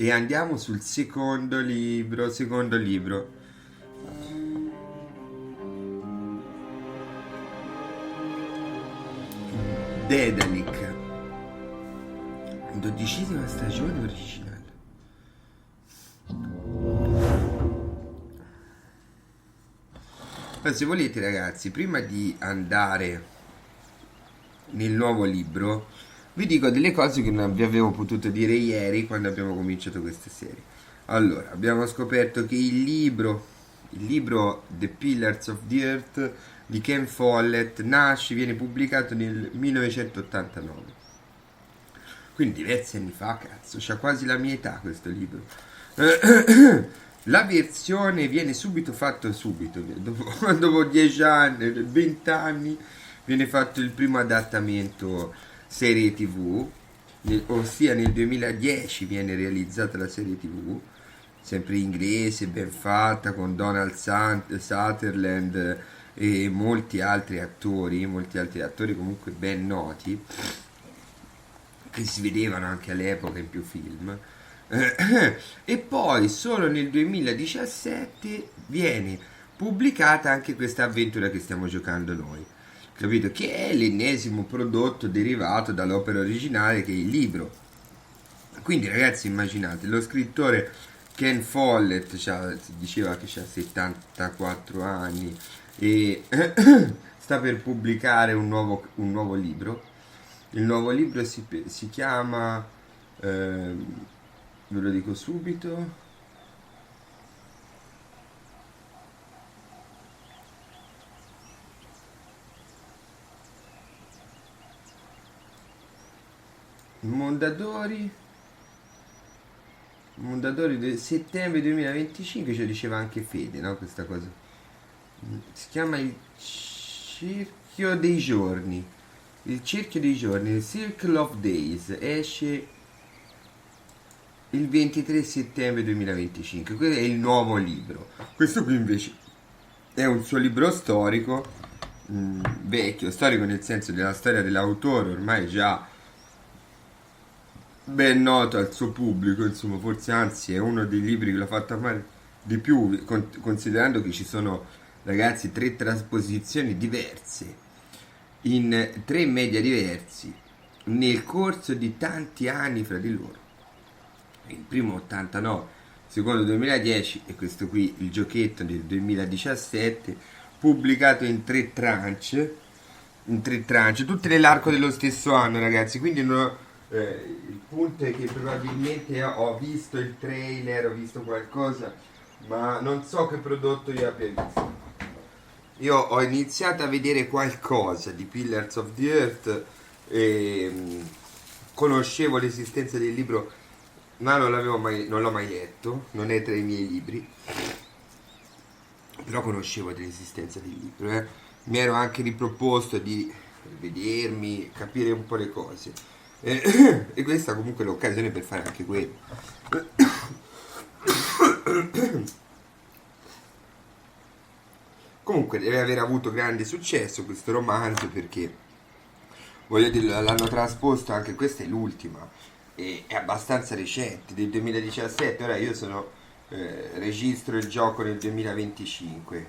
E andiamo sul secondo libro, Dedalic, 12ª stagione originale. Ma se volete ragazzi, prima di andare nel nuovo libro, vi dico delle cose che non vi avevo potuto dire ieri quando abbiamo cominciato questa serie. Allora, abbiamo scoperto che il libro The Pillars of the Earth di Ken Follett viene pubblicato nel 1989. Quindi diversi anni fa, cazzo, c'ha quasi la mia età questo libro. La versione viene subito, dopo 10 anni, 20 anni, viene fatto il primo adattamento serie TV, ossia nel 2010 viene realizzata la serie TV, sempre inglese, ben fatta, con Donald Sutherland e molti altri attori comunque ben noti, che si vedevano anche all'epoca in più film. E poi solo nel 2017 viene pubblicata anche questa avventura che stiamo giocando noi, capito? Che è l'ennesimo prodotto derivato dall'opera originale, che è il libro. Quindi ragazzi, immaginate, lo scrittore Ken Follett si diceva che ha 74 anni e sta per pubblicare un nuovo libro. Il nuovo libro si chiama, ve lo dico subito, Mondadori del settembre 2025, ce lo diceva anche Fede, no? Questa cosa. Si chiama il cerchio dei giorni. Il Circle of Days, esce il 23 settembre 2025. Questo è il nuovo libro. Questo qui invece è un suo libro storico, vecchio, storico nel senso della storia dell'autore, ormai già ben noto al suo pubblico, insomma, forse anzi è uno dei libri che l'ha fatto amare di più, considerando che ci sono, ragazzi, 3 trasposizioni diverse in 3 media diversi nel corso di tanti anni fra di loro. Il primo 89, il secondo 2010 e questo qui il giochetto del 2017, pubblicato in tre tranche, tutte nell'arco dello stesso anno, ragazzi. Quindi il punto è che probabilmente ho visto il trailer, ho visto qualcosa, ma non so che prodotto io abbia visto. Io ho iniziato a vedere qualcosa di Pillars of the Earth e conoscevo l'esistenza del libro, ma non l'ho mai letto, non è tra i miei libri, però conoscevo dell'esistenza del libro. Mi ero anche riproposto di vedermi, capire un po' le cose. E questa comunque è l'occasione per fare anche quello. Comunque deve aver avuto grande successo questo romanzo, perché voglio dire, l'hanno trasposto, anche questa è l'ultima, e è abbastanza recente, del 2017. Ora io registro il gioco nel 2025,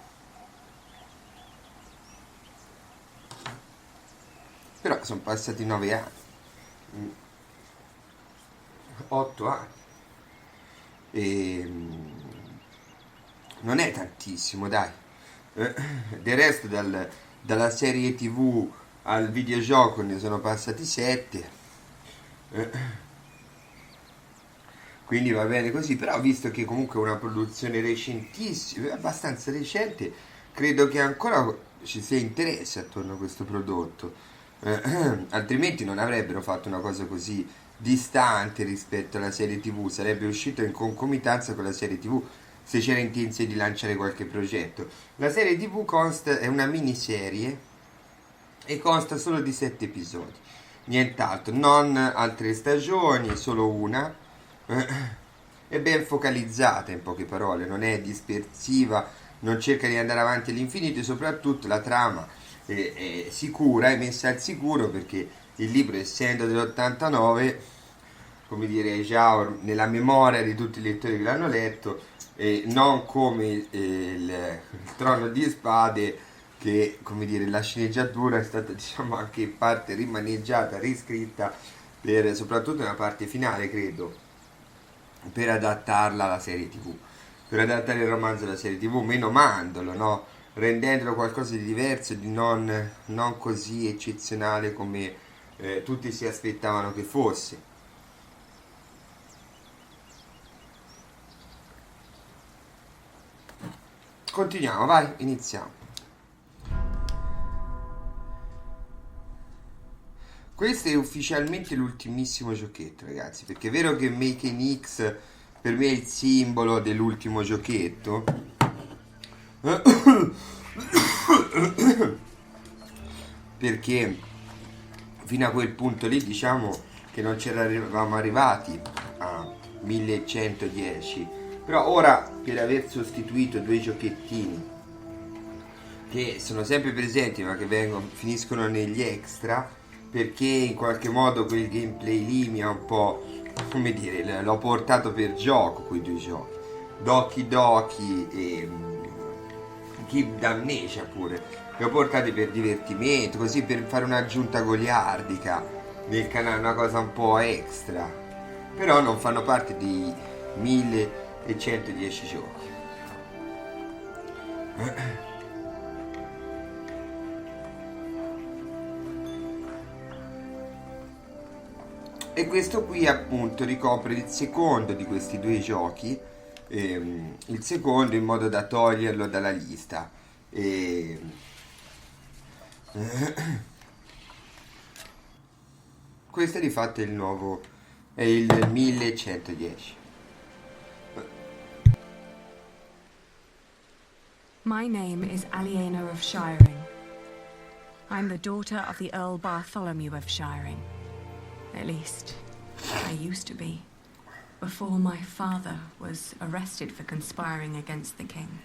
però sono passati 9 anni, 8 anni, e non è tantissimo, dai. Del resto dalla serie TV al videogioco ne sono passati 7, quindi va bene così. Però visto che comunque è una produzione recentissima, abbastanza recente, credo che ancora ci sia interesse attorno a questo prodotto, altrimenti non avrebbero fatto una cosa così distante rispetto alla serie TV. Sarebbe uscito in concomitanza con la serie TV se c'era intenzione di lanciare qualche progetto. La serie TV è una miniserie e consta solo di 7 episodi, nient'altro, non altre stagioni, solo una. È ben focalizzata, in poche parole, non è dispersiva, non cerca di andare avanti all'infinito, e soprattutto la trama è sicura, è messa al sicuro, perché il libro, essendo dell'89, come dire, già nella memoria di tutti i lettori che l'hanno letto, e non come il Trono di Spade, che, come dire, la sceneggiatura è stata, diciamo, anche in parte rimaneggiata, riscritta, soprattutto nella parte finale, credo, per adattarla alla serie TV, per adattare il romanzo alla serie TV, menomandolo, no? Rendendolo qualcosa di diverso, di non così eccezionale come tutti si aspettavano che fosse. Continuiamo, vai, iniziamo. Questo è ufficialmente l'ultimissimo giochetto, ragazzi, perché è vero che Make in X per me è il simbolo dell'ultimo giochetto, perché fino a quel punto lì, diciamo che non c'eravamo arrivati a 1110, però ora, per aver sostituito due giochettini che sono sempre presenti ma che finiscono negli extra, perché in qualche modo quel gameplay lì mi ha un po', come dire, l'ho portato per gioco, quei due giochi, Doki Doki e Keep Damnesia pure, li ho portati per divertimento, così, per fare un'aggiunta goliardica nel canale, una cosa un po' extra, però non fanno parte di 1110 giochi. E questo qui appunto ricopre il secondo di questi due giochi, il secondo, in modo da toglierlo dalla lista. Questo di fatto è il nuovo, è il 1110. My name is Aliena of Shiring. I'm the daughter of the Earl Bartholomew of Shiring. At least, I used to be, before my father was arrested for conspiring against the king.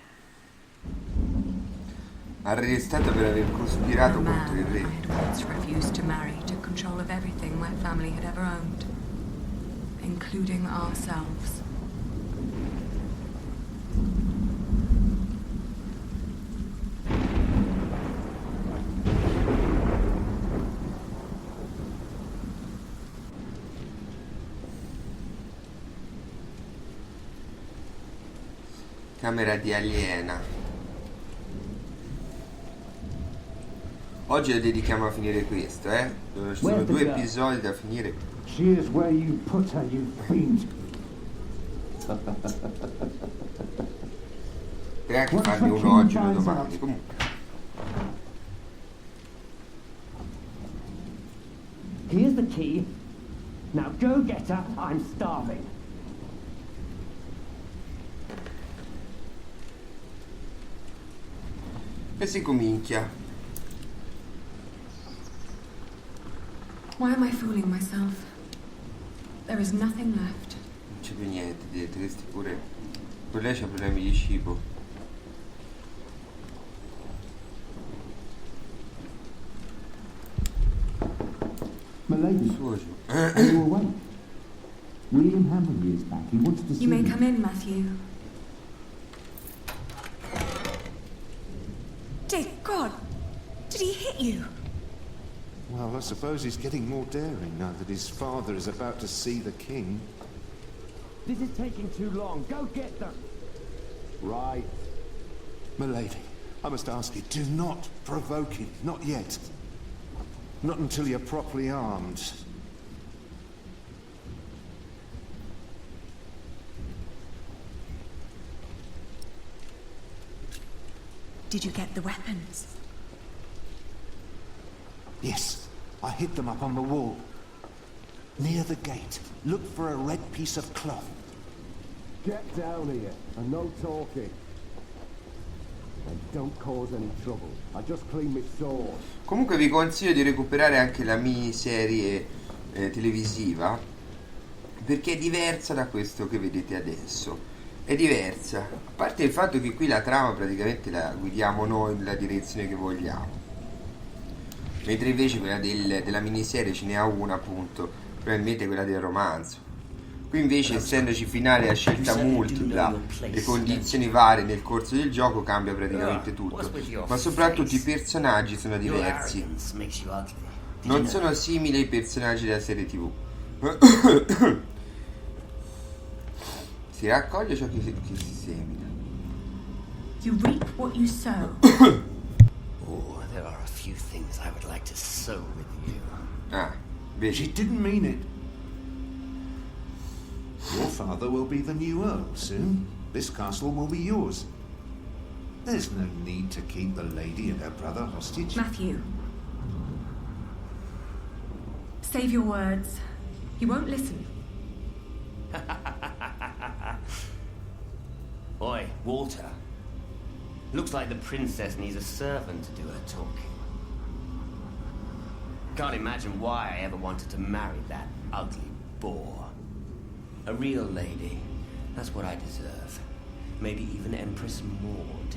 Arrestato per aver cospirato A contro il man re. I had once refused to marry took control of everything my family had ever owned, including ourselves. Camera di Aliena. Oggi lo dedichiamo a finire questo, eh? Ci sono due episodi da finire. She is where you put her, you fiend. Per anche farne uno oggi o uno domani. Comunque. Here's the key. Now go get her. I'm starving. E si comincia. Why am I fooling myself? There is nothing left. Non c'è più niente dietro, questi pure. Per lei c'ha problemi di cibo. Milady, Suocio. are you awake? William Hammerby is back. He wants to see You may come in, Matthew. Dear God, did he hit you? Well, I suppose he's getting more daring now that his father is about to see the king. This is taking too long. Go get them. Right. Milady, I must ask you, do not provoke him. Not yet. Not until you're properly armed. Did you get the weapons? Yes, I hid them up on the wall. Near the gate. Look for a red piece of cloth. Get down here and no talking. And don't cause any trouble. I just clean my sword. Comunque vi consiglio di recuperare anche la miniserie televisiva, perché è diversa da questo che vedete adesso. È diversa, a parte il fatto che qui la trama praticamente la guidiamo noi nella direzione che vogliamo, mentre invece quella della miniserie ce n'è una, appunto, probabilmente quella del romanzo. Qui invece, essendoci finale a scelta multipla e condizioni varie nel corso del gioco, cambia praticamente tutto. Ma soprattutto i personaggi sono diversi. Non sono simili ai personaggi della serie TV. Si raccoglie ciò che si semina. You reap what you sow. Oh, there are a few things I would like to sow with you. Ah, She vedi. didn't mean it. Your father will be the new Earl soon. This castle will be yours. There's no need to keep the lady and her brother hostage. Matthew. Save your words. He won't listen. Oi, Walter. Looks like the princess needs a servant to do her talking. Can't imagine why I ever wanted to marry that ugly bore. A real lady. That's what I deserve. Maybe even Empress Maud.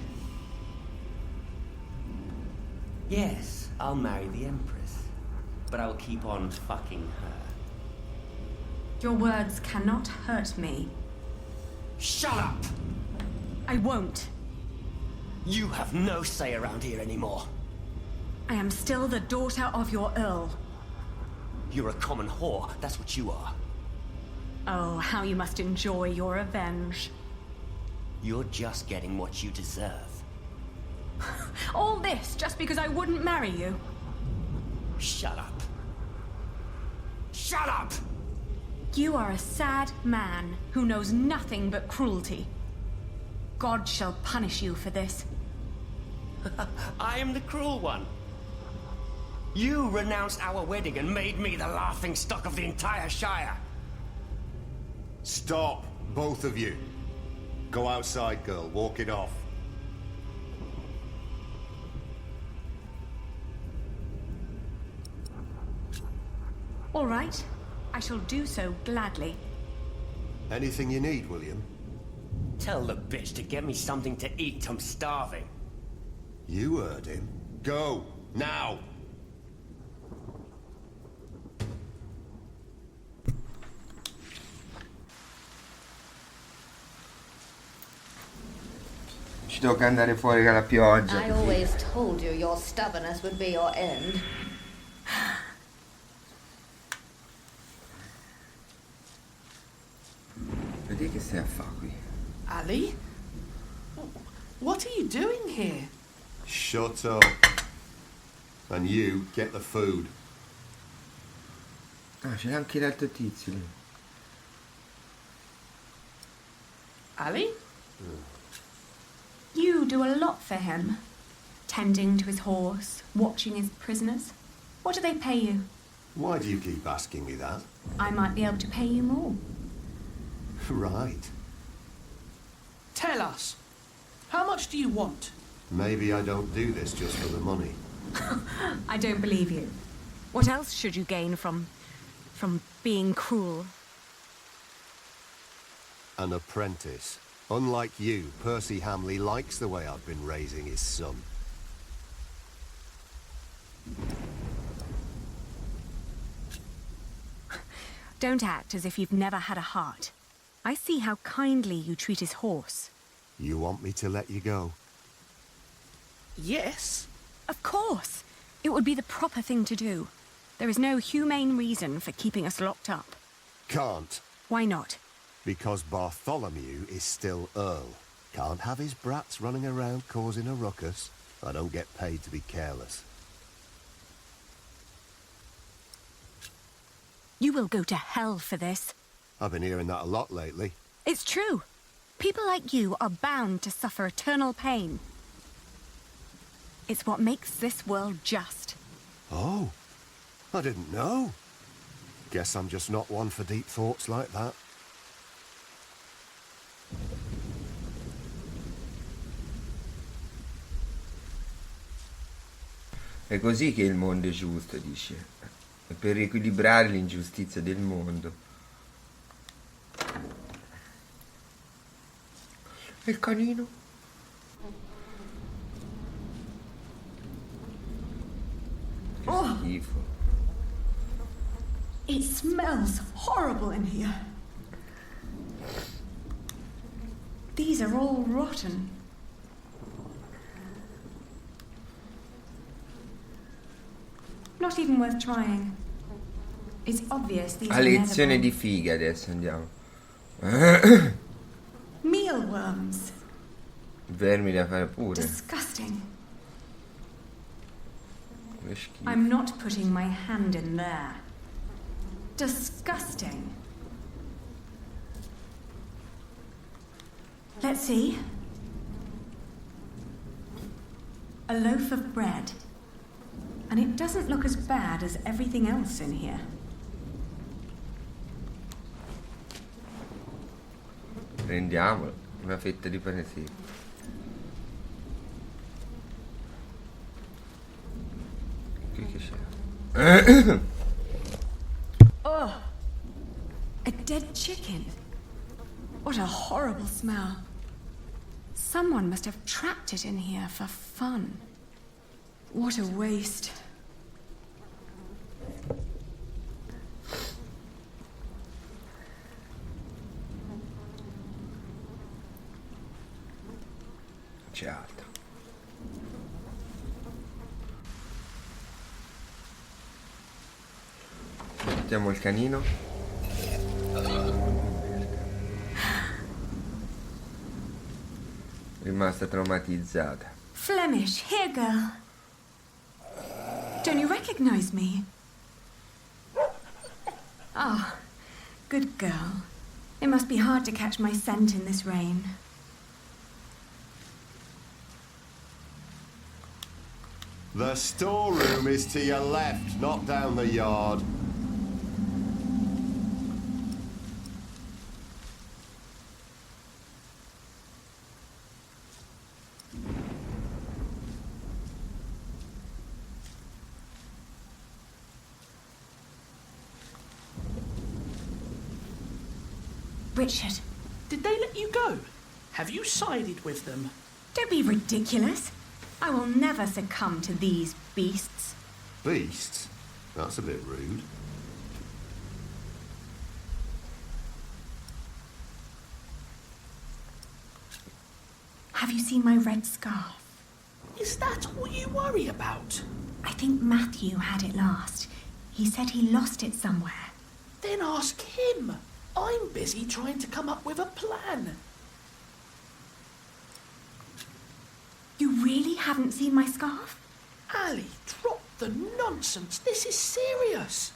Yes, I'll marry the Empress. But I'll keep on fucking her. Your words cannot hurt me. Shut up! I won't. You have no say around here anymore. I am still the daughter of your Earl. You're a common whore, that's what you are. Oh, how you must enjoy your revenge. You're just getting what you deserve. All this just because I wouldn't marry you. Shut up. Shut up! You are a sad man who knows nothing but cruelty. God shall punish you for this. I am the cruel one. You renounced our wedding and made me the laughing stock of the entire Shire. Stop, both of you. Go outside, girl. Walk it off. All right, I shall do so gladly. Anything you need, William? Tell the bitch to get me something to eat. I'm starving. You heard him. Go, now! Ci tocca andare fuori dalla pioggia. I always told you your stubbornness would be your end. Vedi che stai a fare qui? Ali? What are you doing here? Shut up. And you, get the food. Ah, c'è anche l'altro tizio lì. Ali? You do a lot for him. Tending to his horse, watching his prisoners. What do they pay you? Why do you keep asking me that? I might be able to pay you more. Right. Tell us. How much do you want? Maybe I don't do this just for the money. I don't believe you. What else should you gain from being cruel? An apprentice. Unlike you, Percy Hamley likes the way I've been raising his son. Don't act as if you've never had a heart. I see how kindly you treat his horse. You want me to let you go? Yes. Of course. It would be the proper thing to do. There is no humane reason for keeping us locked up. Can't. Why not? Because Bartholomew is still Earl. Can't have his brats running around causing a ruckus. I don't get paid to be careless. You will go to hell for this. I've been hearing that a lot lately. It's true. People like you are bound to suffer eternal pain. It's what makes this world just. Oh, I didn't know. Guess I'm just not one for deep thoughts like that. È così che il mondo è giusto, dice. È per riequilibrare l'ingiustizia del mondo. E il canino? Che schifo. It smells horrible in here. These are all rotten. Not even worth trying. It's obvious these A are lezione inedible. di figa adesso andiamo. Mealworms. Vermi da fare pure. Disgusting. Che schifo. I'm not putting my hand in there. Disgusting. Let's see. A loaf of bread. And it doesn't look as bad as everything else in here. Prendiamolo. Una fetta di pane secco. Qui che c'è? Oh! A dead chicken. What a horrible smell. Someone must have trapped it in here for fun. What a waste. C'è altro. Mettiamo il canino. Rimasta traumatizzata. Flemish, here, girl. Don't you recognize me? Ah, good girl. It must be hard to catch my scent in this rain. The storeroom is to your left, not down the yard. Richard, Did they let you go? Have you sided with them? don't be ridiculous. I will never succumb to these beasts. Beasts? That's a bit rude. Have you seen my red scarf? Is that all you worry about? I think Matthew had it last. He said he lost it somewhere. Then ask him. I'm busy trying to come up with a plan. You really haven't seen my scarf? Ali, drop the nonsense. This is serious.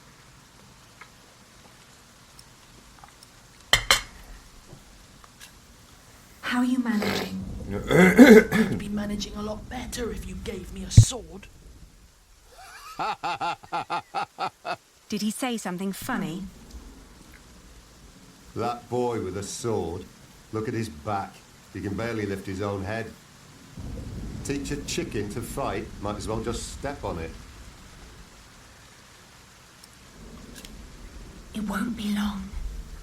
How are you managing? I'd be managing a lot better if you gave me a sword. Did he say something funny? That boy with a sword. Look at his back. He can barely lift his own head. Teach a chicken to fight, might as well just step on it. It won't be long.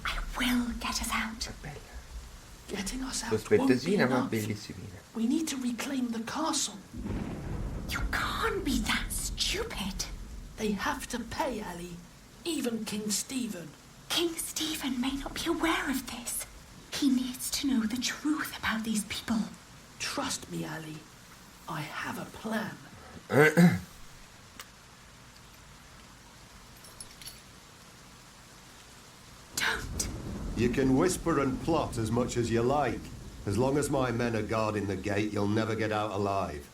I will get us out. Getting us out won't be Sospettosina ma enough. bellissimina. We need to reclaim the castle. You can't be that stupid. They have to pay, Ali. Even King Stephen. King Stephen may not be aware of this. He needs to know the truth about these people. Trust me, Ali. I have a plan. Don't. You can whisper and plot as much as you like. As long as my men are guarding the gate, you'll never get out alive.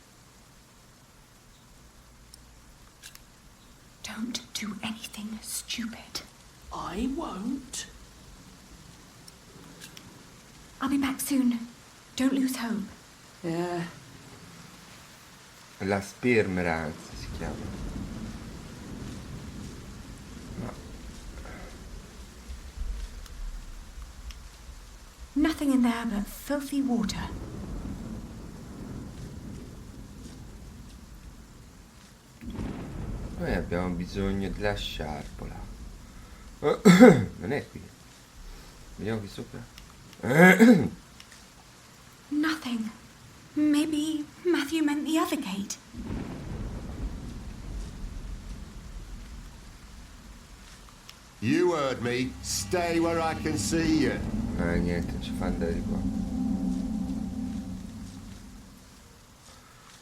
Don't do anything stupid. I won't. I'll be back soon. Don't lose hope. Yeah. La spermeranza si chiama. No. Nothing in there but filthy water. Noi abbiamo bisogno della sciarpola. Non è qui. Vediamo qui sopra. Nothing. Maybe Matthew meant the other gate. You heard me. Stay where I can see you. Niente, non ci fa andare di qua.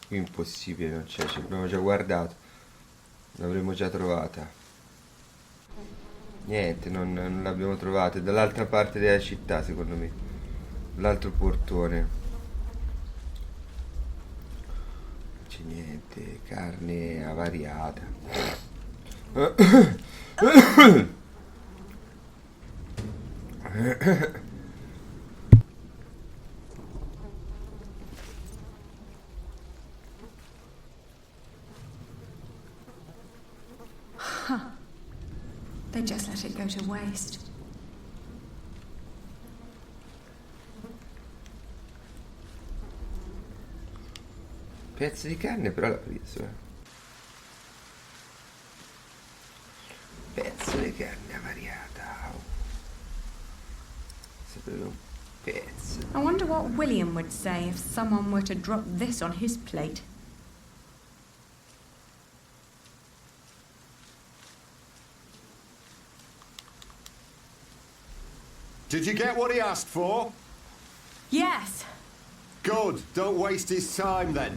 Impossibile, non c'è, ci abbiamo già guardato. L'avremmo già trovata. Niente, non l'abbiamo trovata. È dall'altra parte della città, secondo me. L'altro portone. Non c'è niente, carne avariata. They just let it go to waste. Pezzo di carne però l'ha preso, Pezzo di carne avariata. Sempre un pezzo. I wonder what William would say if someone were to drop this on his plate. Did you get what he asked for? Yes. Good. Don't waste his time then.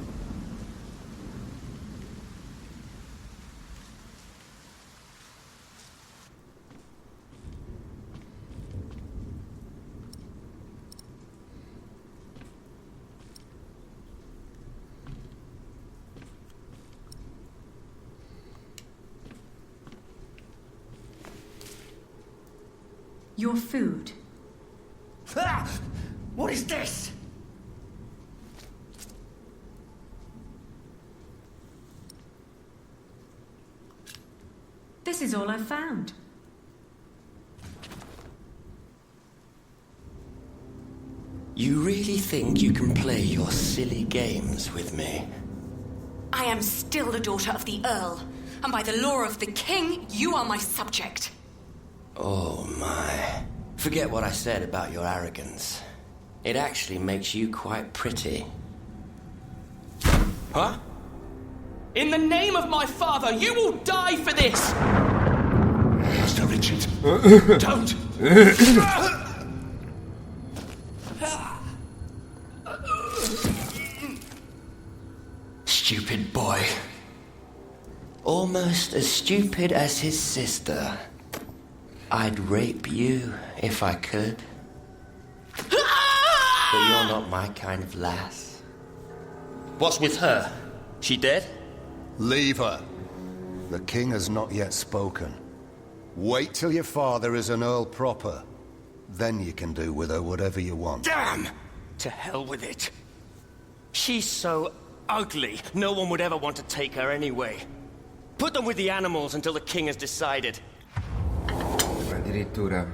Your food. Ah! What is this? This is all I've found. You really think you can play your silly games with me? I am still the daughter of the Earl, and by the law of the King, you are my subject. Oh my. Forget what I said about your arrogance. It actually makes you quite pretty. Huh? In the name of my father, you will die for this! Master Richard, don't! Stupid boy. Almost as stupid as his sister. I'd rape you if I could. But you're not my kind of lass. What's with her? She dead? Leave her. The king has not yet spoken. Wait till your father is an earl proper. Then you can do with her whatever you want. Damn! To hell with it. She's so ugly, no one would ever want to take her anyway. Put them with the animals until the king has decided. Addirittura.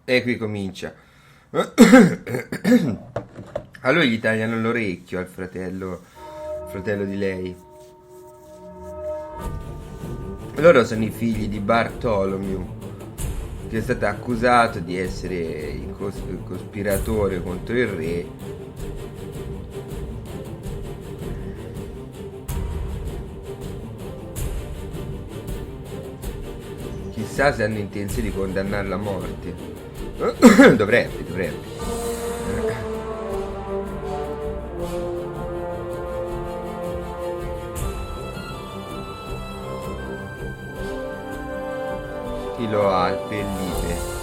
E qui comincia. Allora gli tagliano l'orecchio al fratello di lei. Loro sono i figli di Bartholomew, che è stato accusato di essere il cospiratore contro il re. Chissà se hanno intenzione di condannarla a morte. Dovrebbe. Chi lo ha il pellipe.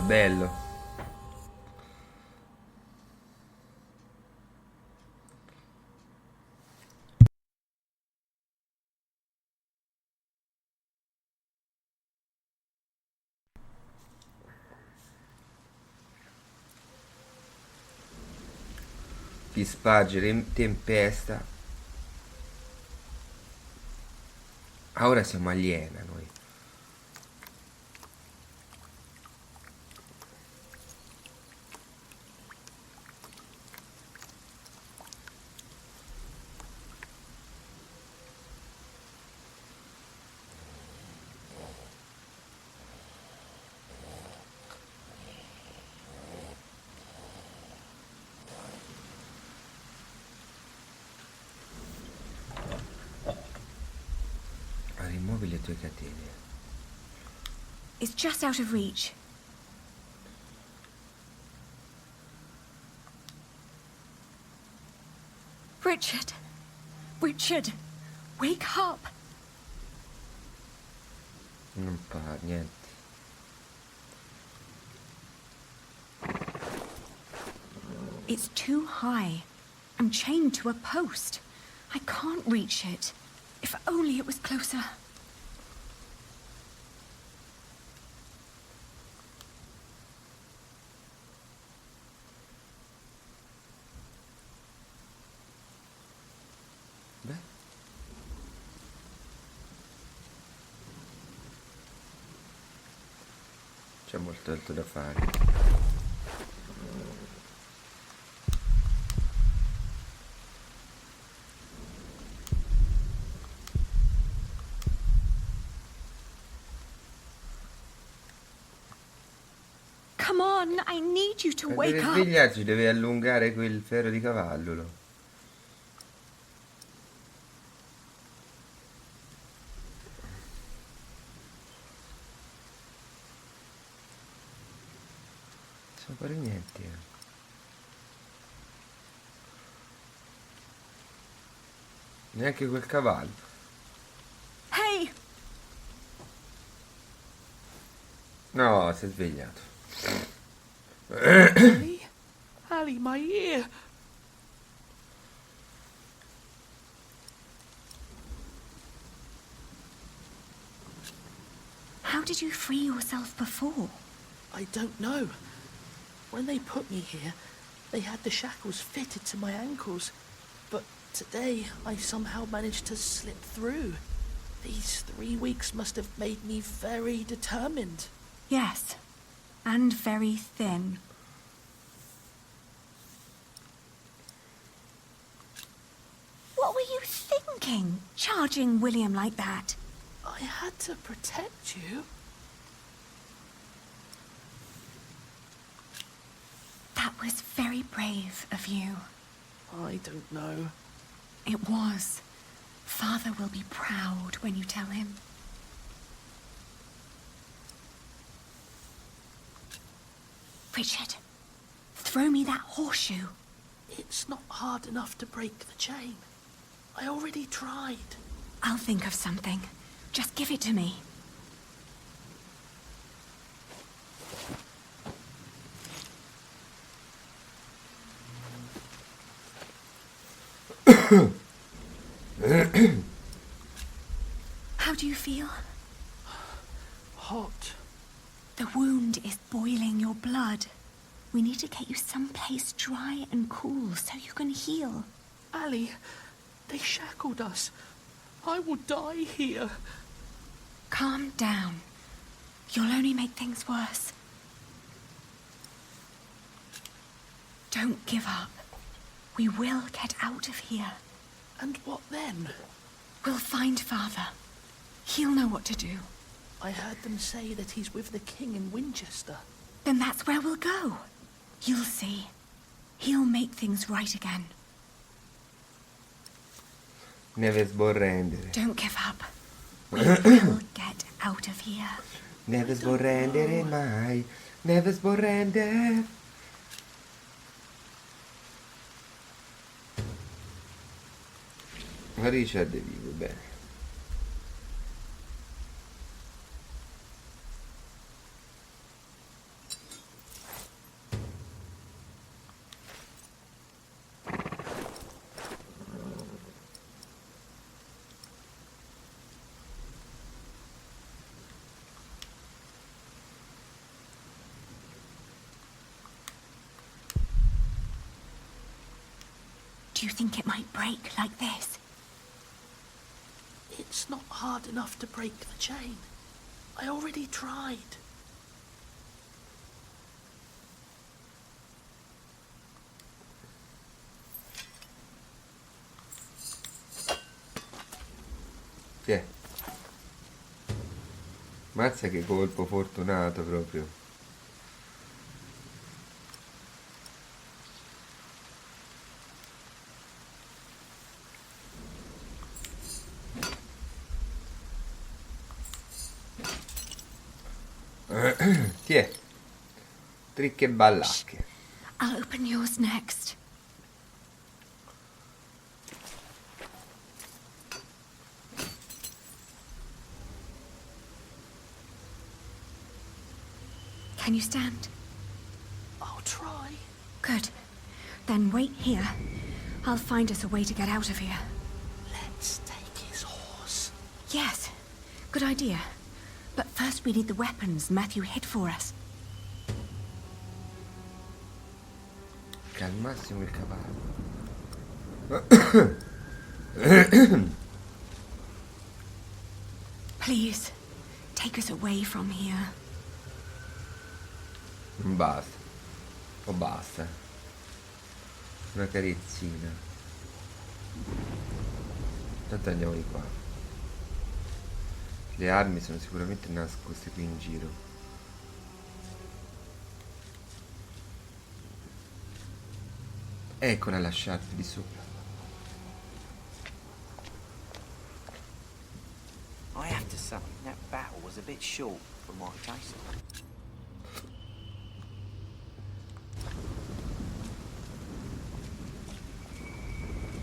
Bello. Di spargere in tempesta. Ora siamo aliena noi. tue catene. It's just out of reach. Richard! Richard! Wake up! Non fa niente. It's too high. I'm chained to a post. I can't reach it. If only it was closer. Beh. C'è molto altro da fare. Come on, I need you to wake Deve up. svegliarsi, deve allungare quel ferro di cavallo. Non fare niente. Neanche quel cavallo. Hey! No, si è svegliato. Ali? Ali, my ear. How did you free yourself before? I don't know. When they put me here, they had the shackles fitted to my ankles. But today, I somehow managed to slip through. These 3 weeks must have made me very determined. Yes, and very thin. What were you thinking, charging William like that? I had to protect you. That was very brave of you. I don't know. It was. Father will be proud when you tell him. Richard, throw me that horseshoe. It's not hard enough to break the chain. I already tried. I'll think of something. Just give it to me. How do you feel? Hot. The wound is boiling your blood. We need to get you someplace dry and cool so you can heal. Ali, they shackled us. I will die here. Calm down. You'll only make things worse. Don't give up. We will get out of here. And what then? We'll find Father. He'll know what to do. I heard them say that he's with the king in Winchester. Then that's where we'll go. You'll see. He'll make things right again. Deve sborrendere. Don't give up. We will get out of here. Deve sborrendere mai. Deve sborrendere. Ma Richard è vivo, bene. Do you think it might break like this? It's not hard enough to break the chain. I already tried. Sì. Mazza che colpo fortunato proprio. Tiè. Tricche e ballacche. I'll open yours next. Can you stand? I'll try. Good. Then wait here. I'll find us a way to get out of here. Let's take his horse. Yes. Good idea. But first we need the weapons Matthew hid for us. Che al massimo il cavallo. Please, take us away from here. Non basta. O basta. Una carezzina. Intanto andiamo di qua. Le armi sono sicuramente nascoste qui in giro. Eccola la sciarpa di sopra. I have to say, that battle was a bit short for my taste.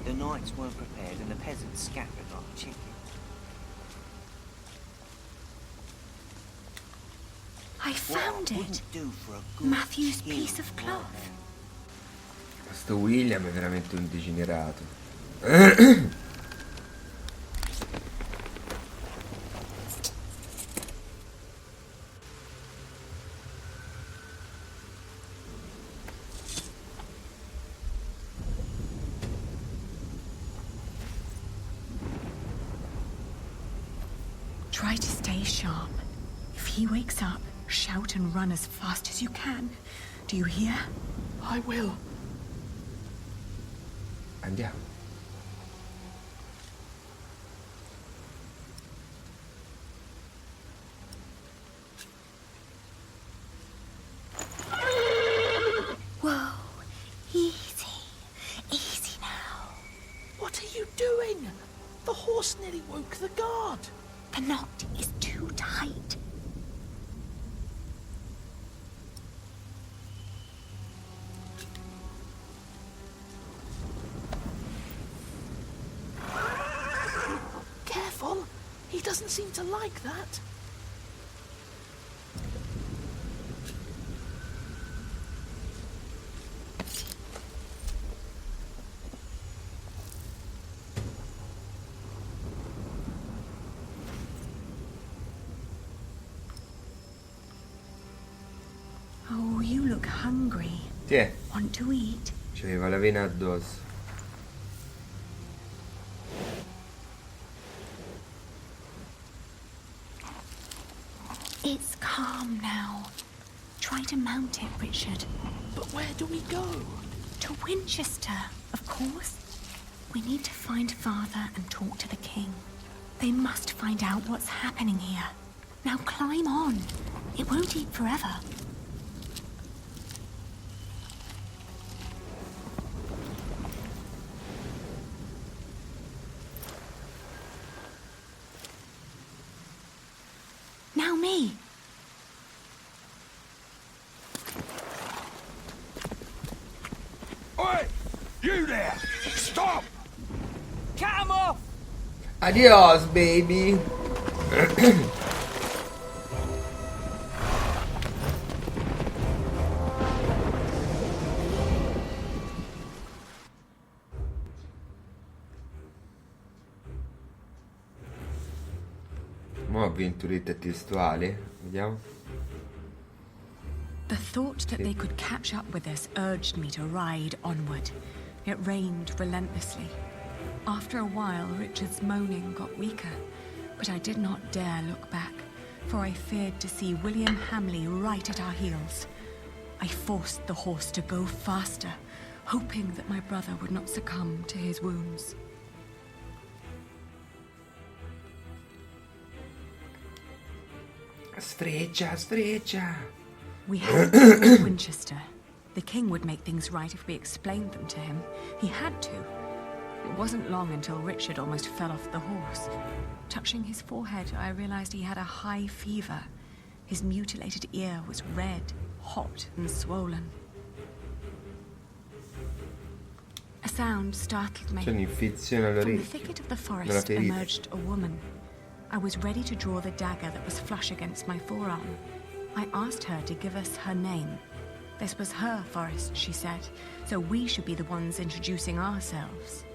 The knights weren't prepared and the peasants scattered like chickens. I found What it. wouldn't do for a good Matthew's skin piece of cloth. Questo William è veramente un degenerato. Try to stay sharp. If he wakes up, shout and run as fast as you can. Do you hear? I will. Andiamo. Whoa. Easy. Easy now. What are you doing? The horse nearly woke the guard. The knot is too tight. Careful. He doesn't seem to like that. Oh, you look hungry. Tiè, Want to eat? c'aveva la vena addosso. It's calm now. Try to mount it, Richard. But where do we go? To Winchester, of course. We need to find Father and talk to the king. They must find out what's happening here. Now climb on. It won't take forever. Now me. Oi! You there! Stop! Cut him off! Adios, baby. Mo' avventuretta testuale. Vediamo. The thought that they could catch up with us urged me to ride onward. It rained relentlessly. After a while, Richard's moaning got weaker, but I did not dare look back, for I feared to see William Hamley right at our heels. I forced the horse to go faster, hoping that my brother would not succumb to his wounds. Sfreccia, sfreccia. We had to go to Winchester. The king would make things right if we explained them to him. He had to. It wasn't long until Richard almost fell off the horse. Touching his forehead, I realized he had a high fever. His mutilated ear was red, hot, and swollen. A sound startled me. C'è un'infezione From the all'orecchio. thicket of the Nella forest ferita. emerged a woman. I was ready to draw the dagger that was flush against my forearm. I asked her to give us her name. This was her forest, she said, so we should be the ones introducing ourselves.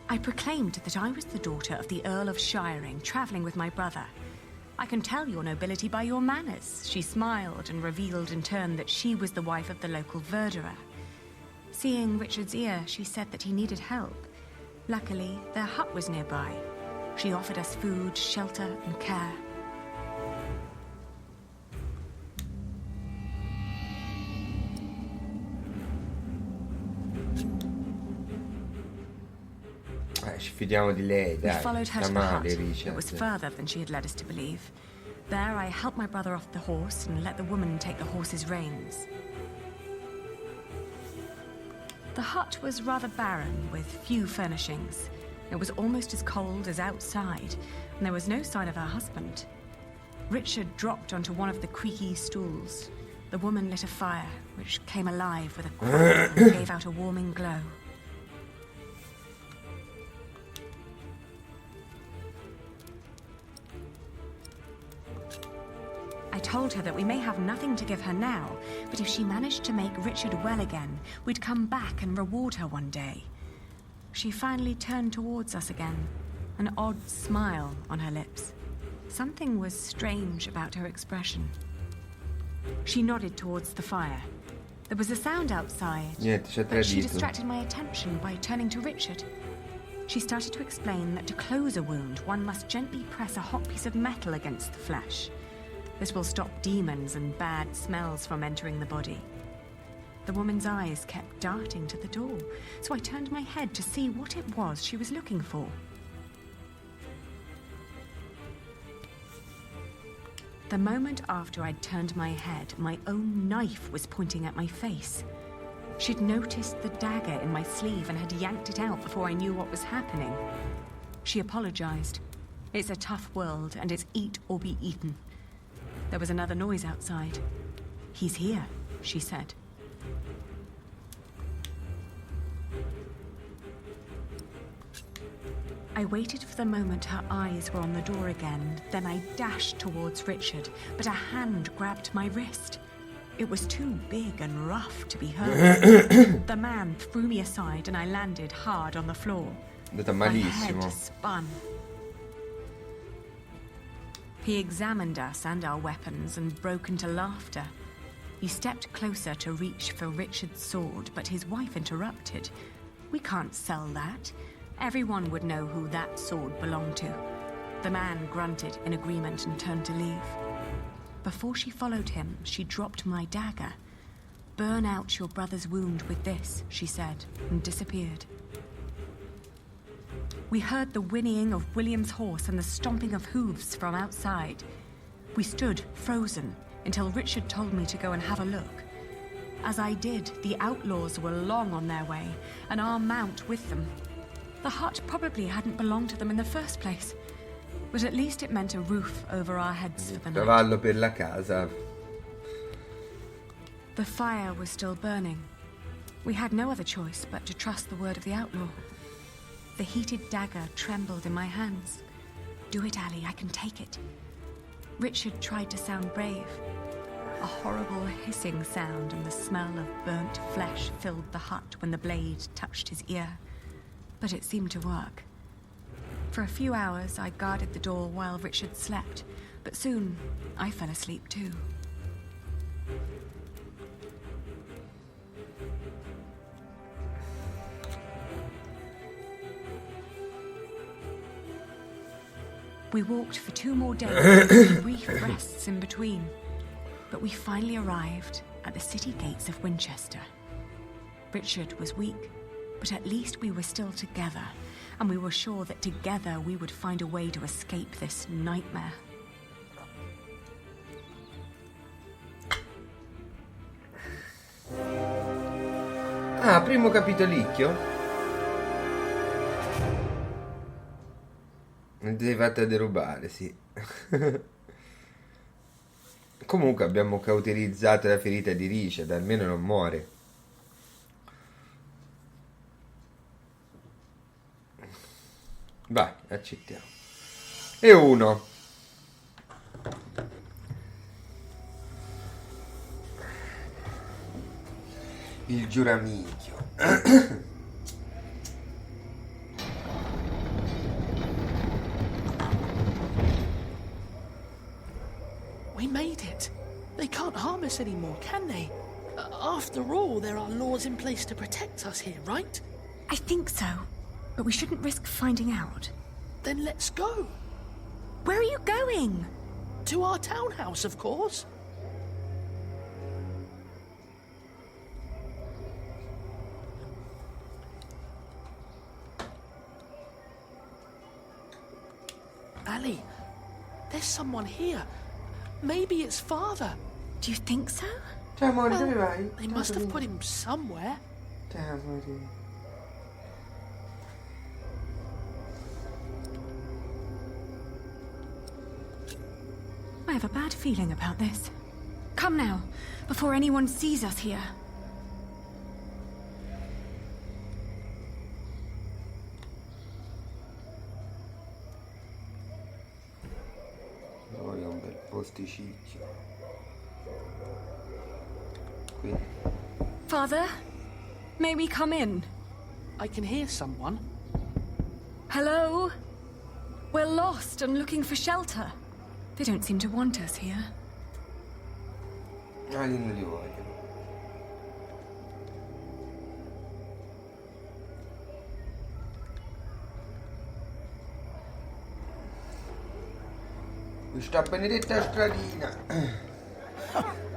I proclaimed that I was the daughter of the Earl of Shiring, traveling with my brother. I can tell your nobility by your manners. She smiled and revealed in turn that she was the wife of the local verderer. Seeing Richard's ear, she said that he needed help. Luckily, their hut was nearby. She offered us food, shelter, and care. Ci fidiamo di lei, We dai. followed her Sta to the hut. male, It Richard. was further than she had led us to believe. There, I helped my brother off the horse and let the woman take the horse's reins. The hut was rather barren, with few furnishings. It was almost as cold as outside, and there was no sign of her husband. Richard dropped onto one of the creaky stools. The woman lit a fire, which came alive with a crackle and gave out a warming glow. I told her that we may have nothing to give her now, but if she managed to make Richard well again, we'd come back and reward her one day. She finally turned towards us again, an odd smile on her lips. Something was strange about her expression. She nodded towards the fire. There was a sound outside, Niente, c'è but she tradito. distracted my attention by turning to Richard. She started to explain that to close a wound, one must gently press a hot piece of metal against the flesh. This will stop demons and bad smells from entering the body. The woman's eyes kept darting to the door, so I turned my head to see what it was she was looking for. The moment after I'd turned my head, my own knife was pointing at my face. She'd noticed the dagger in my sleeve and had yanked it out before I knew what was happening. She apologized. It's a tough world, and it's eat or be eaten. There was another noise outside. He's here, she said. I waited for the moment her eyes were on the door again. Then I dashed towards Richard, but a hand grabbed my wrist. It was too big and rough to be hurt. The man threw me aside and I landed hard on the floor. È andata My malissimo. head spun. He examined us and our weapons and broke into laughter. He stepped closer to reach for Richard's sword, but his wife interrupted. We can't sell that. Everyone would know who that sword belonged to. The man grunted in agreement and turned to leave. Before she followed him, she dropped my dagger. Burn out your brother's wound with this, she said, and disappeared. We heard the whinnying of William's horse and the stomping of hooves from outside. We stood, frozen, until Richard told me to go and have a look. As I did, the outlaws were long on their way, and our mount with them. The hut probably hadn't belonged to them in the first place, but at least it meant a roof over our heads for the night. Cavallo per la casa. The fire was still burning. We had no other choice but to trust the word of the outlaw. The heated dagger trembled in my hands. Do it, Ali, I can take it. Richard tried to sound brave. A horrible hissing sound and the smell of burnt flesh filled the hut when the blade touched his ear. But it seemed to work. For a few hours, I guarded the door while Richard slept, but soon I fell asleep too. We walked for 2 more days, with brief rests in between. But we finally arrived at the city gates of Winchester. Richard was weak, but at least we were still together, and we were sure that together we would find a way to escape this nightmare. Ah, primo capitolicchio? Non ti sei fatta derubare, sì. Comunque abbiamo cauterizzato la ferita di Richard, almeno non muore. Vai, accettiamo. E uno. Il giuramichio. We made it. They can't harm us anymore, can they? After all, there are laws in place to protect us here, right? I think so, but we shouldn't risk finding out. Then let's go. Where are you going? To our townhouse, of course. Ali, there's someone here. Maybe it's father. Do you think so? Ciao amore, dove vai? They must have put him somewhere. Ciao amore. I have a bad feeling about this. Come now, before anyone sees us here. Poi un bel posticicchio. Qui. Father, may we come in? I can hear someone. Hello? We're lost and looking for shelter. They don't seem to want us here. Ah, io non li voglio. Questa benedetta stradina.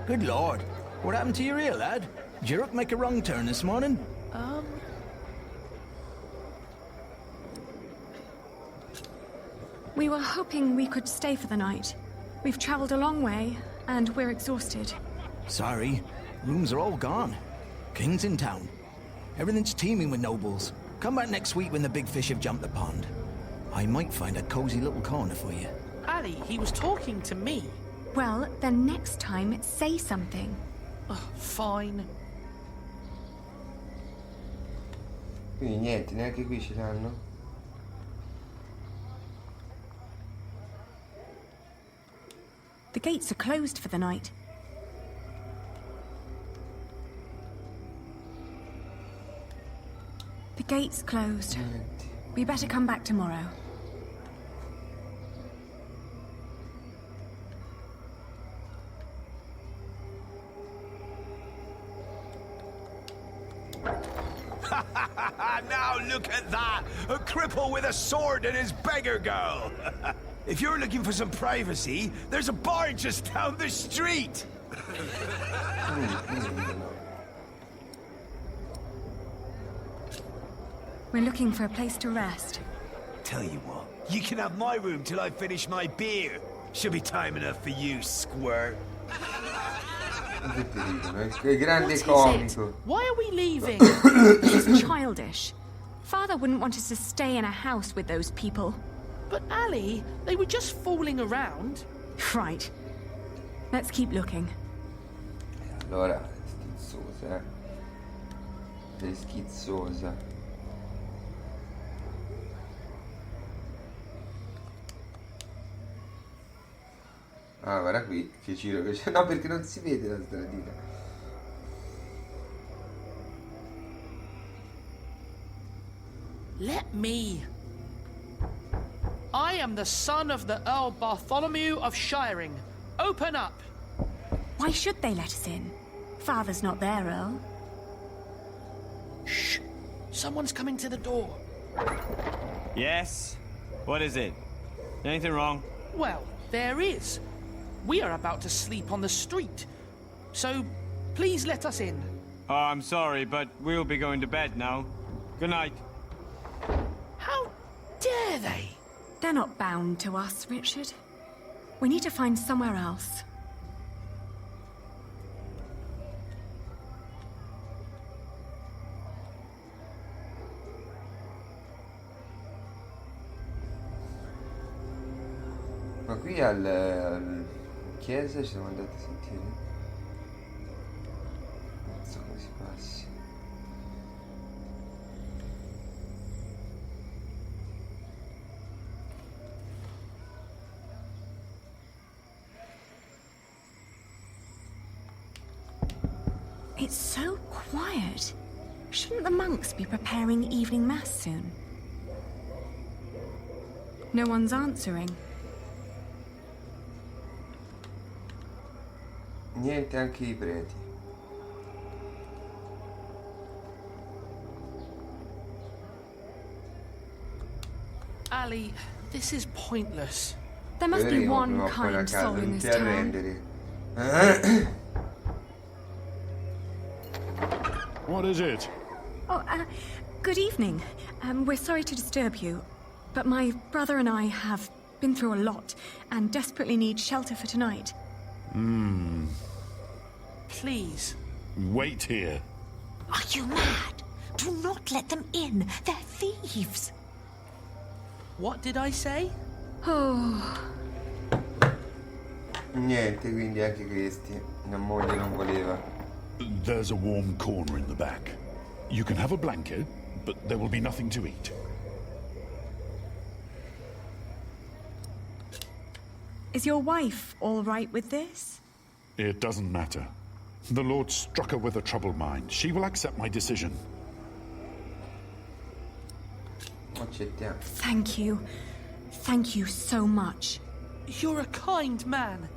Good lord. What happened to your ear, lad? Did your hook make a wrong turn this morning? We were hoping we could stay for the night. We've traveled a long way, and we're exhausted. Sorry. Rooms are all gone. King's in town. Everything's teeming with nobles. Come back next week when the big fish have jumped the pond. I might find a cozy little corner for you. Ali, he was talking to me. Well, then next time, say something. Fine. Quindi niente, neanche qui ci danno. The gates are closed for the night. The gate's closed. We better come back tomorrow. Now look at that! A cripple with a sword and his beggar girl! If you're looking for some privacy, there's a bar just down the street! We're looking for a place to rest. Tell you what, you can have my room till I finish my beer. Should be time enough for you, squirt. Che grande comico. Why are we leaving? She's childish. Father wouldn't want us to stay in a house with those people. But Ali, they were just fooling around. Right. Let's keep looking. Allora, schizzosa. Sei schizzosa. Ah, guarda qui, che giro che c'è. No, perché non si vede la stradina. Let me. I am the son of the Earl Bartholomew of Shiring. Open up. Why should they let us in? Father's not there, Earl. Shh. Someone's coming to the door. Yes? What is it? Anything wrong? Well, there is. We are about to sleep on the street. So, please let us in. Oh, I'm sorry, but we'll be going to bed now. Good night. How dare they? They're not bound to us, Richard. We need to find somewhere else. Ma qui al chiesa ci siamo andati a sentire. Non so come si passi. It's so quiet. Shouldn't the monks be preparing evening mass soon? No one's answering. Niente anche i preti. Ali, this is pointless. There must be Vedremo one prima o poi la kind casa, soul in non this ti town. arrendere. What is it? Oh, good evening. We're sorry to disturb you, but my brother and I have been through a lot and desperately need shelter for tonight. Please. Wait here. Are you mad? Do not let them in. They're thieves. What did I say? Oh, Niente, quindi anche questi. La moglie non voleva. There's a warm corner in the back. You can have a blanket, but there will be nothing to eat. is your wife all right with this? It doesn't matter. The Lord struck her with a troubled mind. She will accept my decision. Accettiamo. Thank you. Thank you so much. You're a kind man.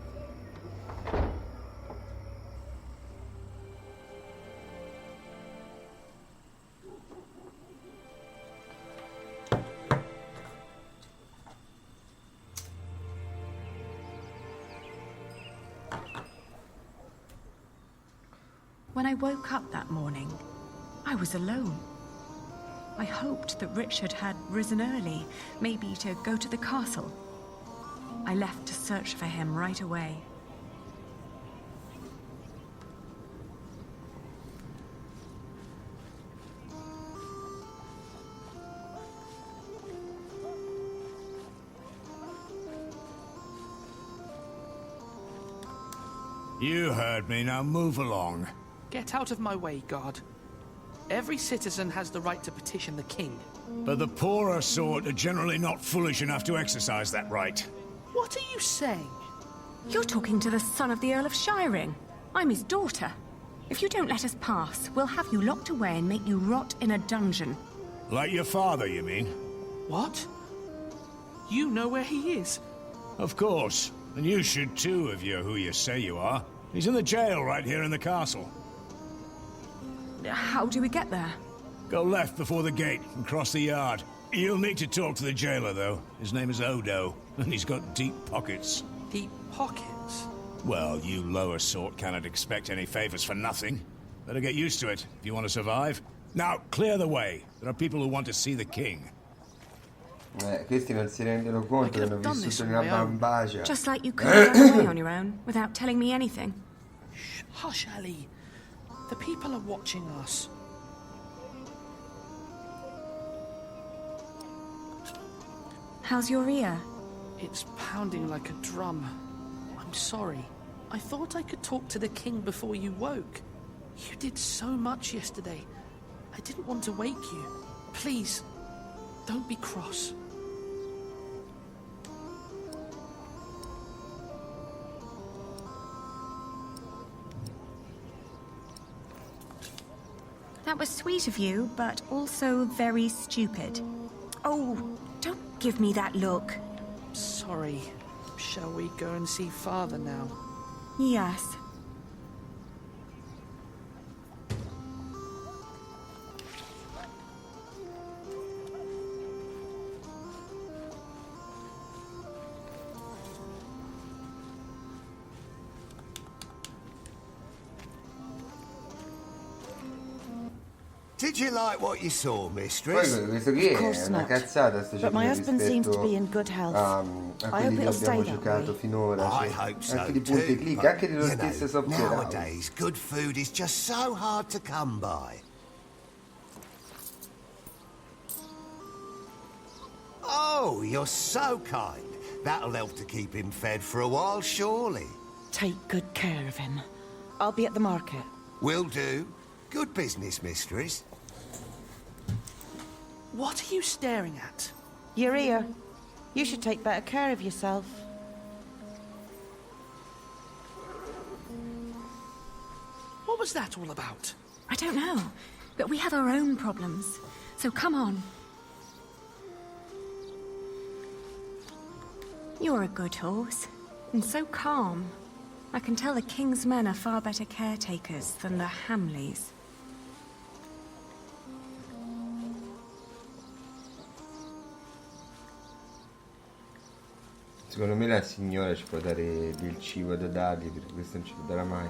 When I woke up that morning, I was alone. I hoped that Richard had risen early, maybe to go to the castle. I left to search for him right away. You heard me, now move along. Get out of my way, guard. Every citizen has the right to petition the king. But the poorer sort are generally not foolish enough to exercise that right. What are you saying? You're talking to the son of the Earl of Shiring. I'm his daughter. If you don't let us pass, we'll have you locked away and make you rot in a dungeon. Like your father, you mean? What? You know where he is? Of course. And you should too, if you're who you say you are. He's in the jail right here in the castle. How do we get there? Go left before the gate and cross the yard. You'll need to talk to the jailer, though. His name is Odo, and he's got deep pockets. Deep pockets? Well, you lower sort cannot expect any favors for nothing. Better get used to it if you want to survive. Now, clear the way. There are people who want to see the king. Questi non si rendono conto che hanno vissuto in una bambagia. Just like you could have run away on your own without telling me anything. Shh, hush, Ali. The people are watching us. How's your ear? It's pounding like a drum. I'm sorry. I thought I could talk to the king before you woke. You did so much yesterday. I didn't want to wake you. Please, don't be cross. That was sweet of you, but also very stupid. Oh, don't give me that look. Sorry. Shall we go and see Father now? Yes. Did you like what you saw, Poi mistress? questo qui Of è course una not. cazzata sto But my husband seems to be in good health. a I hope quelli che it'll stay abbiamo that giocato way. finora. I Cioè, hope so anche di punti e too, clic, but, anche dello you know, stesso software house. nowadays, good food is just so hard to come by. Oh, you're so kind. That'll help to keep him fed for a while, surely. Take good care of him. I'll be at the market. Will do. Good business, mistress. What are you staring at? Your ear. You should take better care of yourself. What was that all about? I don't know, but we have our own problems. So come on. You're a good horse, and so calm. I can tell the King's men are far better caretakers than the Hamleys. Secondo me la signora ci può dare del cibo da dargli, perché questo non ci darà mai.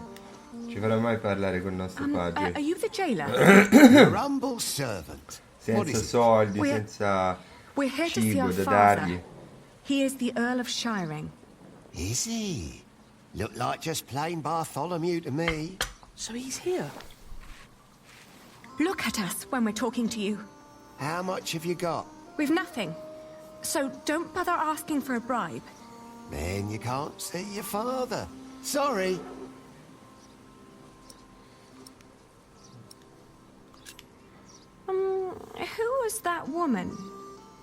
Ci farà mai parlare con il nostro padre. Are you the jailer? Your humble servant. Senza soldi, senza We're here to see cibo our da father. dargli. He is the Earl of Shiring. Is he? Look like just plain Bartholomew to me. So he's here. Look at us when we're talking to you. How much have you got? We've nothing. So don't bother asking for a bribe. Then you can't see your father. Sorry. Who was that woman?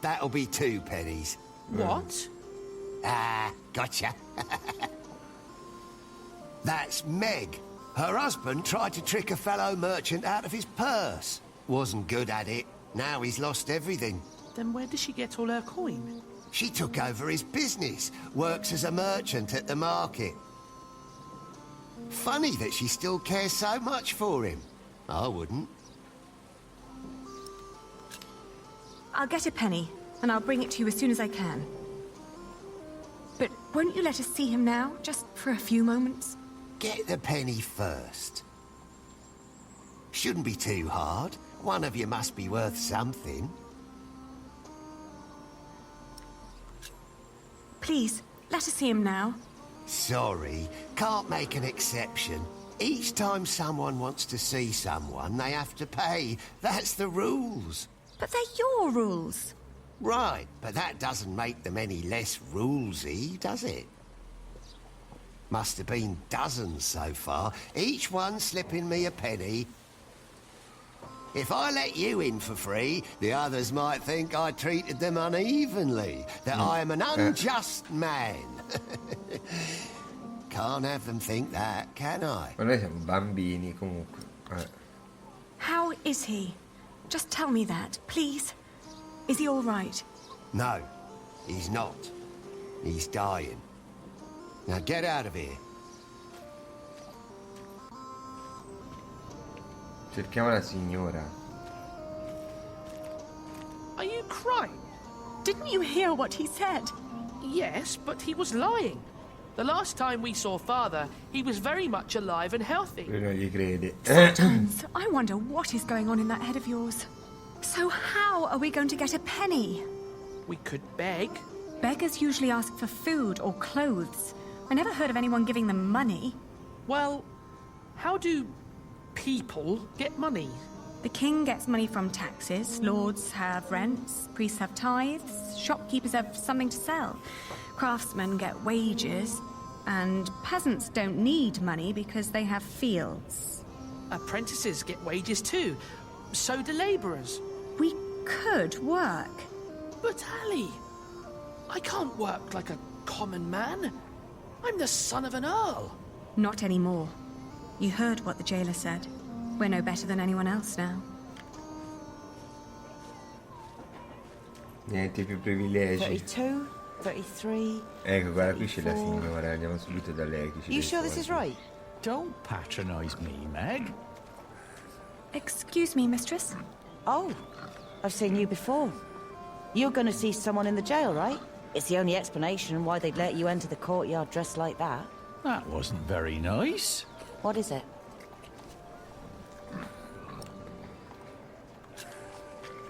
That'll be 2 pennies. What? Ah, gotcha. That's Meg. Her husband tried to trick a fellow merchant out of his purse. Wasn't good at it. Now he's lost everything. Then where does she get all her coin? She took over his business. Works as a merchant at the market. Funny that she still cares so much for him. I wouldn't. I'll get a penny, and I'll bring it to you as soon as I can. But won't you let us see him now, just for a few moments? Get the penny first. Shouldn't be too hard. One of you must be worth something. Please, let us see him now. Sorry, can't make an exception. Each time someone wants to see someone, they have to pay. That's the rules. But they're your rules. Right, but that doesn't make them any less rulesy, does it? Must have been dozens so far, each one slipping me a penny. If I let you in for free, the others might think I treated them unevenly, that I am an unjust man. Can't have them think that, can I? Ma noi siamo bambini comunque. How is he? Just tell me that, please. Is he all right? No, he's not. He's dying. Now get out of here. Cerchiamo la signora. Are you crying? Didn't you hear what he said? Yes, but he was lying. The last time we saw Father, he was very much alive and healthy. Lui non gli crede. Sometimes I wonder what is going on in that head of yours. So how are we going to get a penny? We could beg. Beggars usually ask for food or clothes. I never heard of anyone giving them money. Well, how do people get money? The king gets money from taxes, lords have rents, priests have tithes, shopkeepers have something to sell, craftsmen get wages, and peasants don't need money because they have fields. Apprentices get wages too. So do labourers. We could work. But Ali, I can't work like a common man. I'm the son of an earl. Not anymore. You heard what the jailer said. We're no better than anyone else now. Niente più privilegi. 32, 33. Ecco, guarda, qui c'è la signora. Andiamo subito da lei. You sure this is right? Don't patronize me, Meg. Excuse me, mistress. Oh, I've seen you before. You're gonna see someone in the jail, right? It's the only explanation why they'd let you enter the courtyard dressed like that. That wasn't very nice. What is it?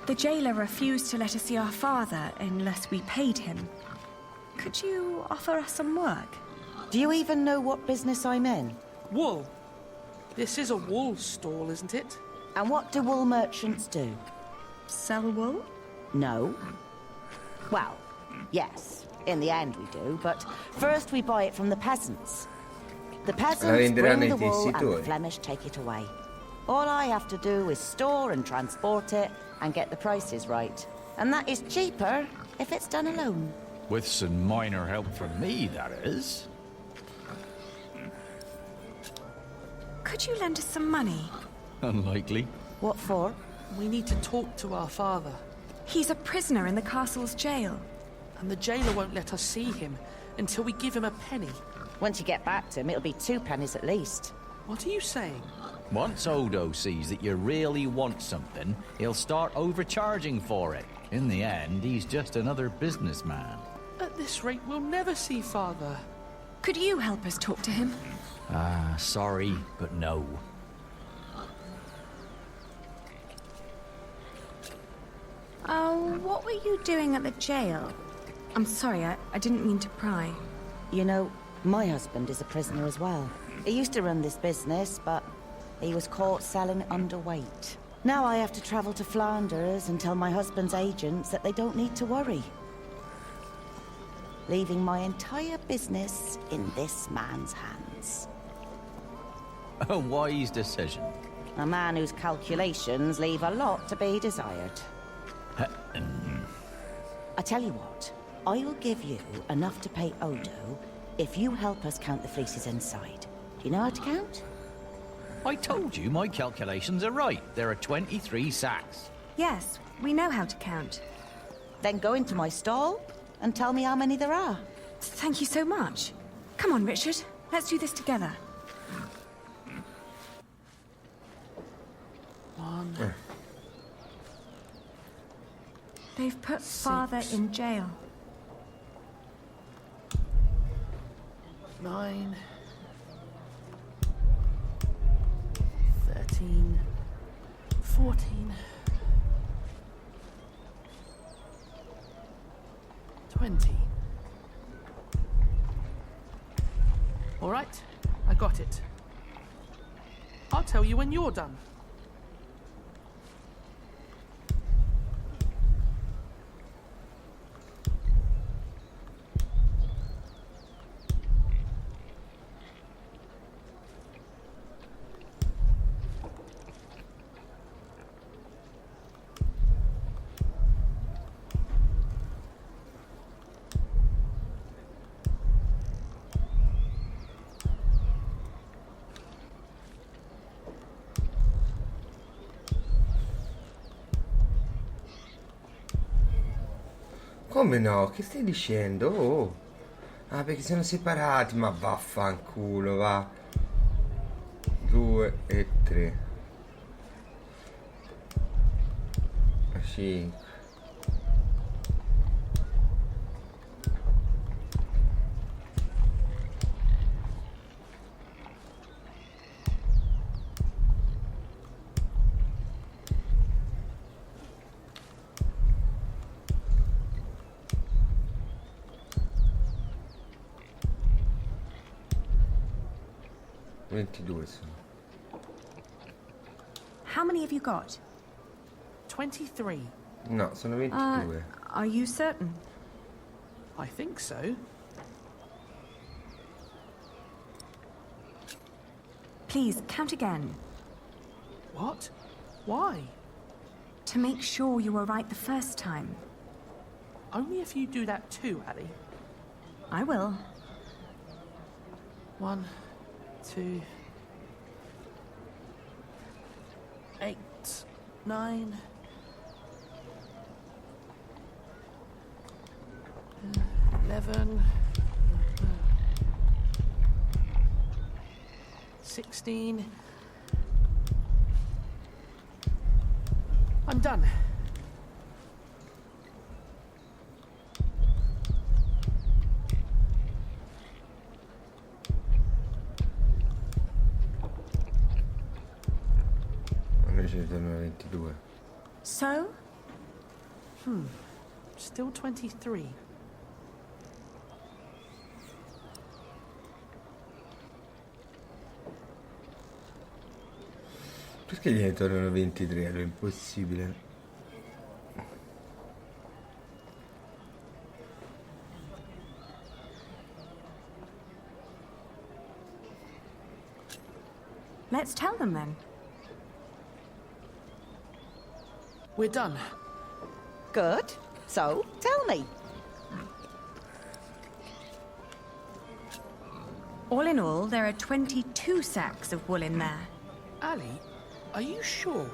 The jailer refused to let us see our father unless we paid him. Could you offer us some work? Do you even know what business I'm in? Wool. This is a wool stall, isn't it? And what do wool merchants do? Sell wool? No. Well, yes. In the end we do, but first we buy it from the peasants. The La peasants venderanno bring ai the wool and the tessitori. Flemish take it away. All I have to do is store and transport it and get the prices right. And that is cheaper if it's done alone. With some minor help from me, that is. Could you lend us some money? Unlikely. What for? We need to talk to our father. He's a prisoner in the castle's jail. And the jailer won't let us see him until we give him a penny. Once you get back to him, it'll be 2 pennies at least. What are you saying? Once Odo sees that you really want something, he'll start overcharging for it. In the end, he's just another businessman. At this rate, we'll never see father. Could you help us talk to him? Sorry, but no. Oh, what were you doing at the jail? I'm sorry, I didn't mean to pry. You know, my husband is a prisoner as well. He used to run this business, but he was caught selling underweight. Now I have to travel to Flanders and tell my husband's agents that they don't need to worry. Leaving my entire business in this man's hands. A wise decision. A man whose calculations leave a lot to be desired. I tell you what, I will give you enough to pay Odo if you help us count the fleeces inside. Do you know how to count? I told you my calculations are right. There are 23 sacks. Yes, we know how to count. Then go into my stall and tell me how many there are. Thank you so much. Come on, Richard. Let's do this together. 1. They've put father in jail. 9. 13. 14. 20. All right, I got it. I'll tell you when you're done. Come no? Che stai dicendo? Oh. Ah, perché sono separati, ma vaffanculo, va. 2 e 3. 5. How many have you got? 23. No, sono 22. Are you certain? I think so. Please, count again. What? Why? To make sure you were right the first time. Only if you do that too, Ali. I will. 1, 2, 8, 9, 11, 16. I'm done. Ce ne sono 22. So? Still 23. Perché gli tornano 23? È impossibile. Let's tell them then. We're done. Good. So, tell me. All in all, there are 22 sacks of wool in there. Ali, are you sure?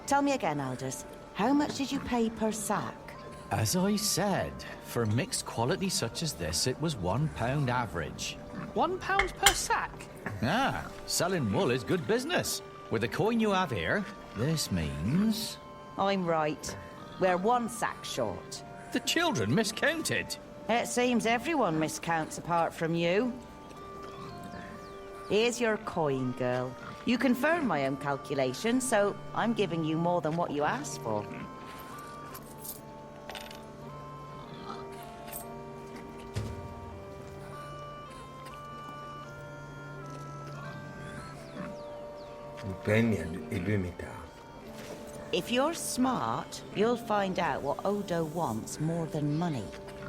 Tell me again, Aldous. How much did you pay per sack? As I said, for mixed quality such as this, it was £1 average. £1 per sack? Ah, selling wool is good business. With the coin you have here, this means... I'm right. We're 1 sack short. The children miscounted. It seems everyone miscounts apart from you. Here's your coin, girl. You confirm my own calculation, so I'm giving you more than what you asked for. Un penny e 2 metà. If you're smart, you'll find out what Odo wants more than money.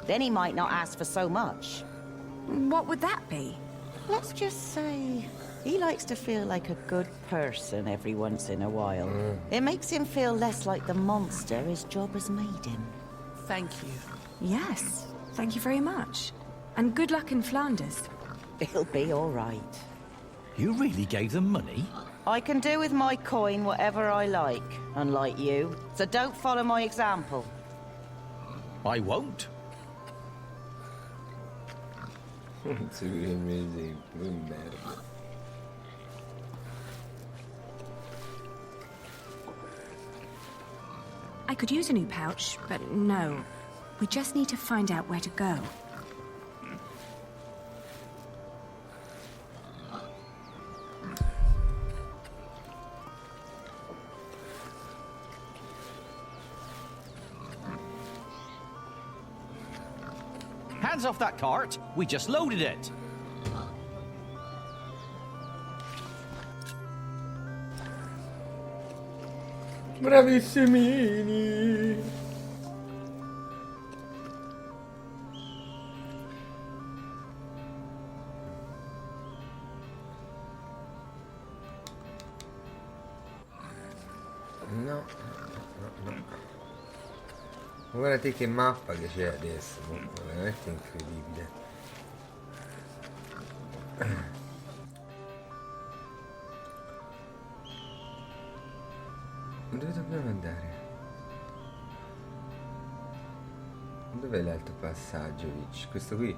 Then he might not ask for so much. What would that be? Let's just say he likes to feel like a good person every once in a while. It makes him feel less like the monster his job has made him. Thank you. Yes, thank you very much. And good luck in Flanders. He'll be all right. You really gave them money? I can do with my coin whatever I like, unlike you. So don't follow my example. I won't. Segui il mio esempio, che merda. I could use a new pouch, but no. We just need to find out where to go. Hands off that cart. We just loaded it. Bravissimini. No. Guardate che mappa che c'è adesso, veramente incredibile. Dove dobbiamo andare? Dov'è l'altro passaggio, Rich? Questo qui?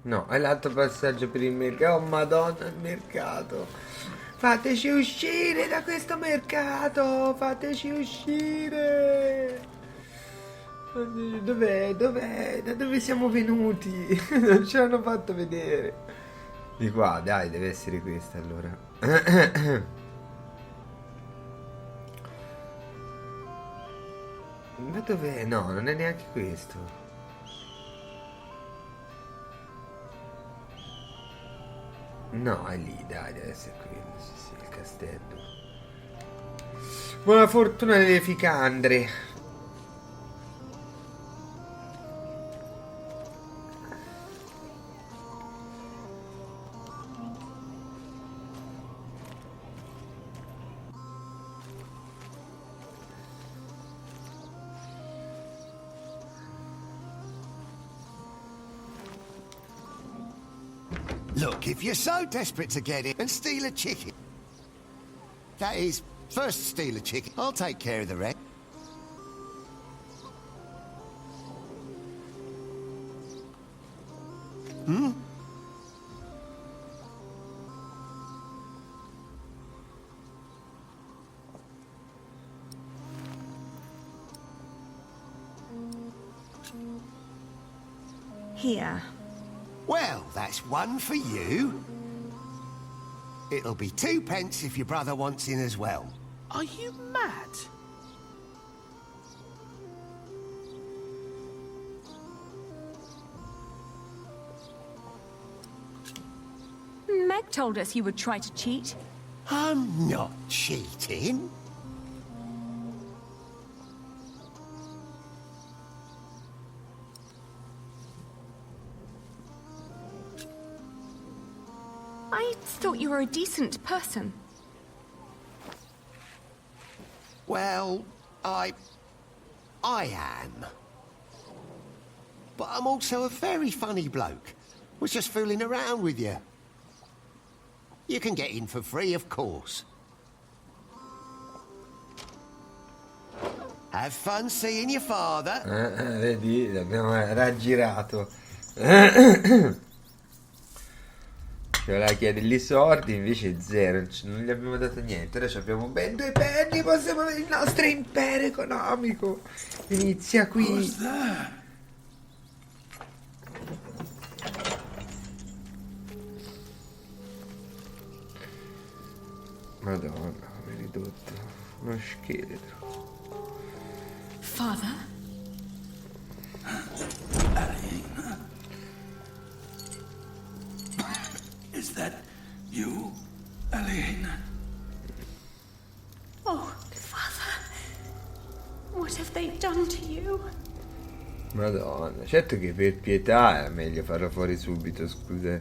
No, è l'altro passaggio per il mercato. Oh madonna, il mercato! Fateci uscire da questo mercato! Fateci uscire! Dov'è? Dov'è? Da dove siamo venuti? Non ce l'hanno fatto vedere. Di qua, dai, deve essere questa allora. Ma dov'è? No, non è neanche questo. No, è lì, dai, deve essere quello, sì, sì, il castello. Buona fortuna nelle ficandre. Look, if you're so desperate to get it, and steal a chicken. That is, first steal a chicken. I'll take care of the rest. Hmm? Here. Well, that's one for you. It'll be 2 pence if your brother wants in as well. Are you mad? Meg told us you would try to cheat. I'm not cheating. thought you were a decent person. Well, I am. But I'm also a very funny bloke. Was just fooling around with you. You can get in for free, of course. Have fun seeing your father. Vedi, l'abbiamo raggirato. Ci voleva chiedere i soldi, invece zero, non gli abbiamo dato niente. Adesso abbiamo ben 2 penny, possiamo avere il nostro impero economico. Inizia qui. Madonna, come ridotto. Uno scheletro. Father? Is that you, Aline? Oh, Father. What have they done to you? Madonna, certo che per pietà è meglio farlo fuori subito, scusa.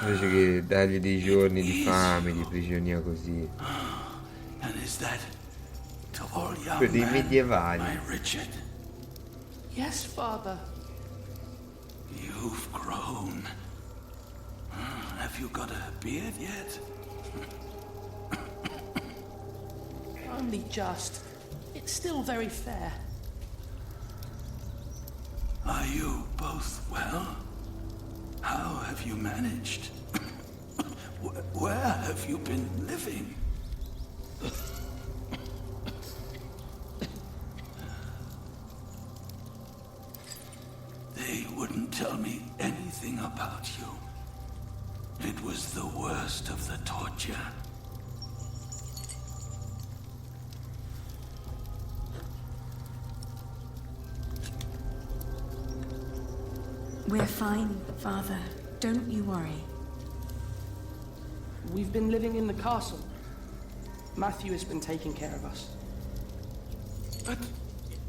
Invece che dargli dei giorni di fame, di prigionia così. And is that tall young Per dei man, medievali. my Richard? Yes, Father. You've grown. Have you got a beard yet? Only just. It's still very fair. Are you both well? How have you managed? Where have you been living? They wouldn't tell me anything about you. It was the worst of the torture. We're fine, Father. Don't you worry. We've been living in the castle. Matthew has been taking care of us. But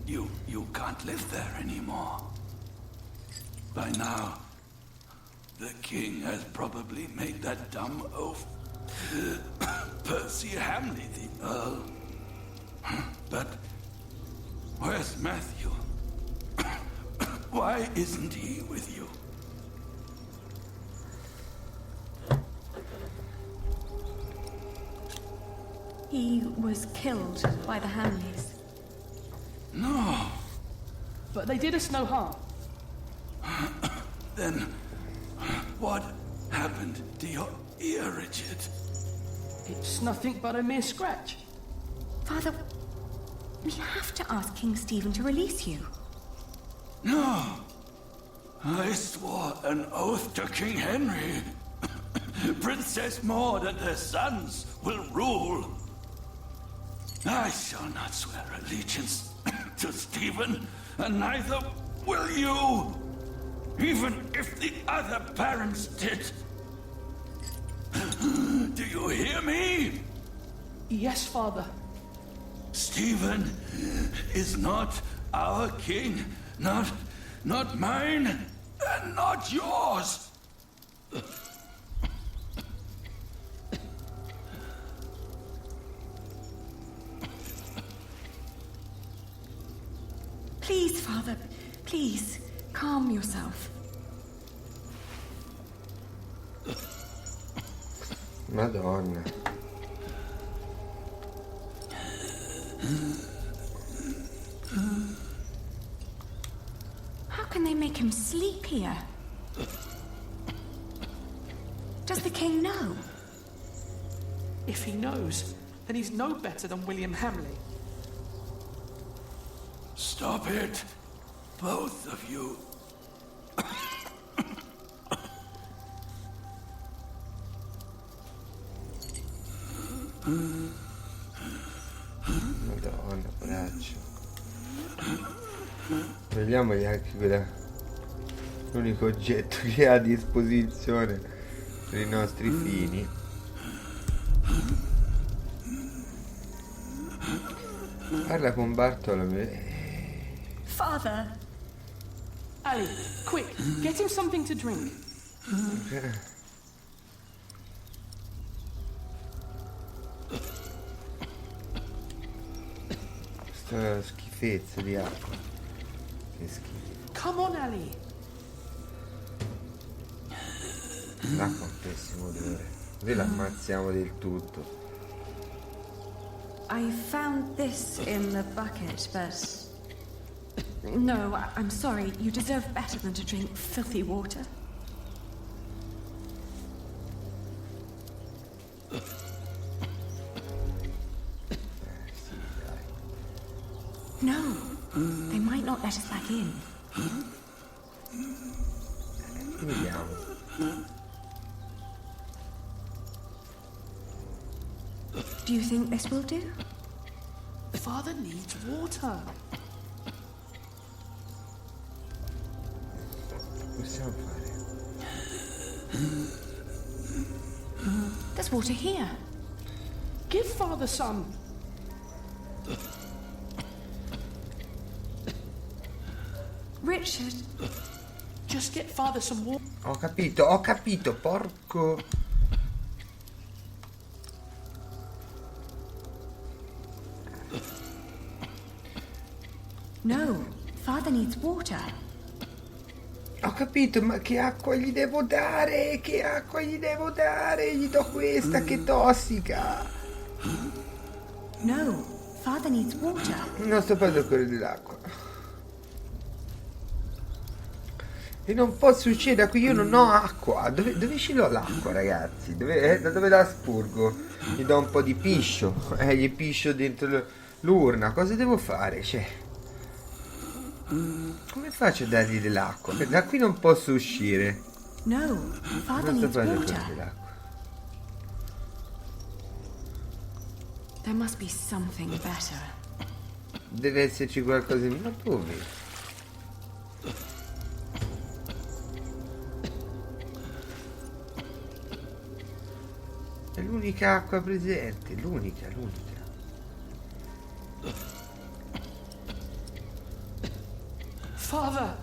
you can't live there anymore. By now, the king has probably made that dumb oaf Percy Hamley the Earl. But where's Matthew? Why isn't he with you? He was killed by the Hamleys. No. But they did us no harm. Then what happened to your ear, Richard? It's nothing but a mere scratch. Father, we have to ask King Stephen to release you. No. I swore an oath to King Henry. Princess Maud and her sons will rule. I shall not swear allegiance to Stephen, and neither will you. Even if the other parents did. Do you hear me? Yes, Father. Stephen is not our king. Not mine, and not yours. Please, Father, please, calm yourself. Madonna. How can they make him sleep here? Does the king know? If he knows, then he's no better than William Hamley. Stop it, both of you. Madonna, braccio. Togliamogli anche l'unico oggetto che ha a disposizione per i nostri fini. Parla con Bartolomeo. Father! Ali, quick, get him something to drink. Sta schifezza di acqua. Che schifo. Come on, Ellie. L'acqua è un pessimo odore. Così l'ammazziamo del tutto. I found this in the bucket, but... No, I'm sorry. You deserve better than to drink filthy water. No, they might not let us back in. Vediamo. Do you think this will do? Father needs water. Possiamo fare? There's water here. Give Father some. Richard. Just get Father some water. Ho capito, porco. No, Father needs water. Ho capito, ma che acqua gli devo dare? Che acqua gli devo dare? Gli do questa che è tossica. No, Father needs water. Non sto parlando quello dell'acqua. E non posso uscire da qui, io non ho acqua. Dove ce l'ho l'acqua, ragazzi? Da dove la spurgo? Gli do un po' di piscio. Gli piscio dentro l'urna. Cosa devo fare? Cioè, come faccio a dargli dell'acqua? Da qui non posso uscire. No, Father Non sto needs parlando water. dell'acqua. There must be something better. Deve esserci qualcosa in... Ma dove? È l'unica acqua presente, l'unica. Father.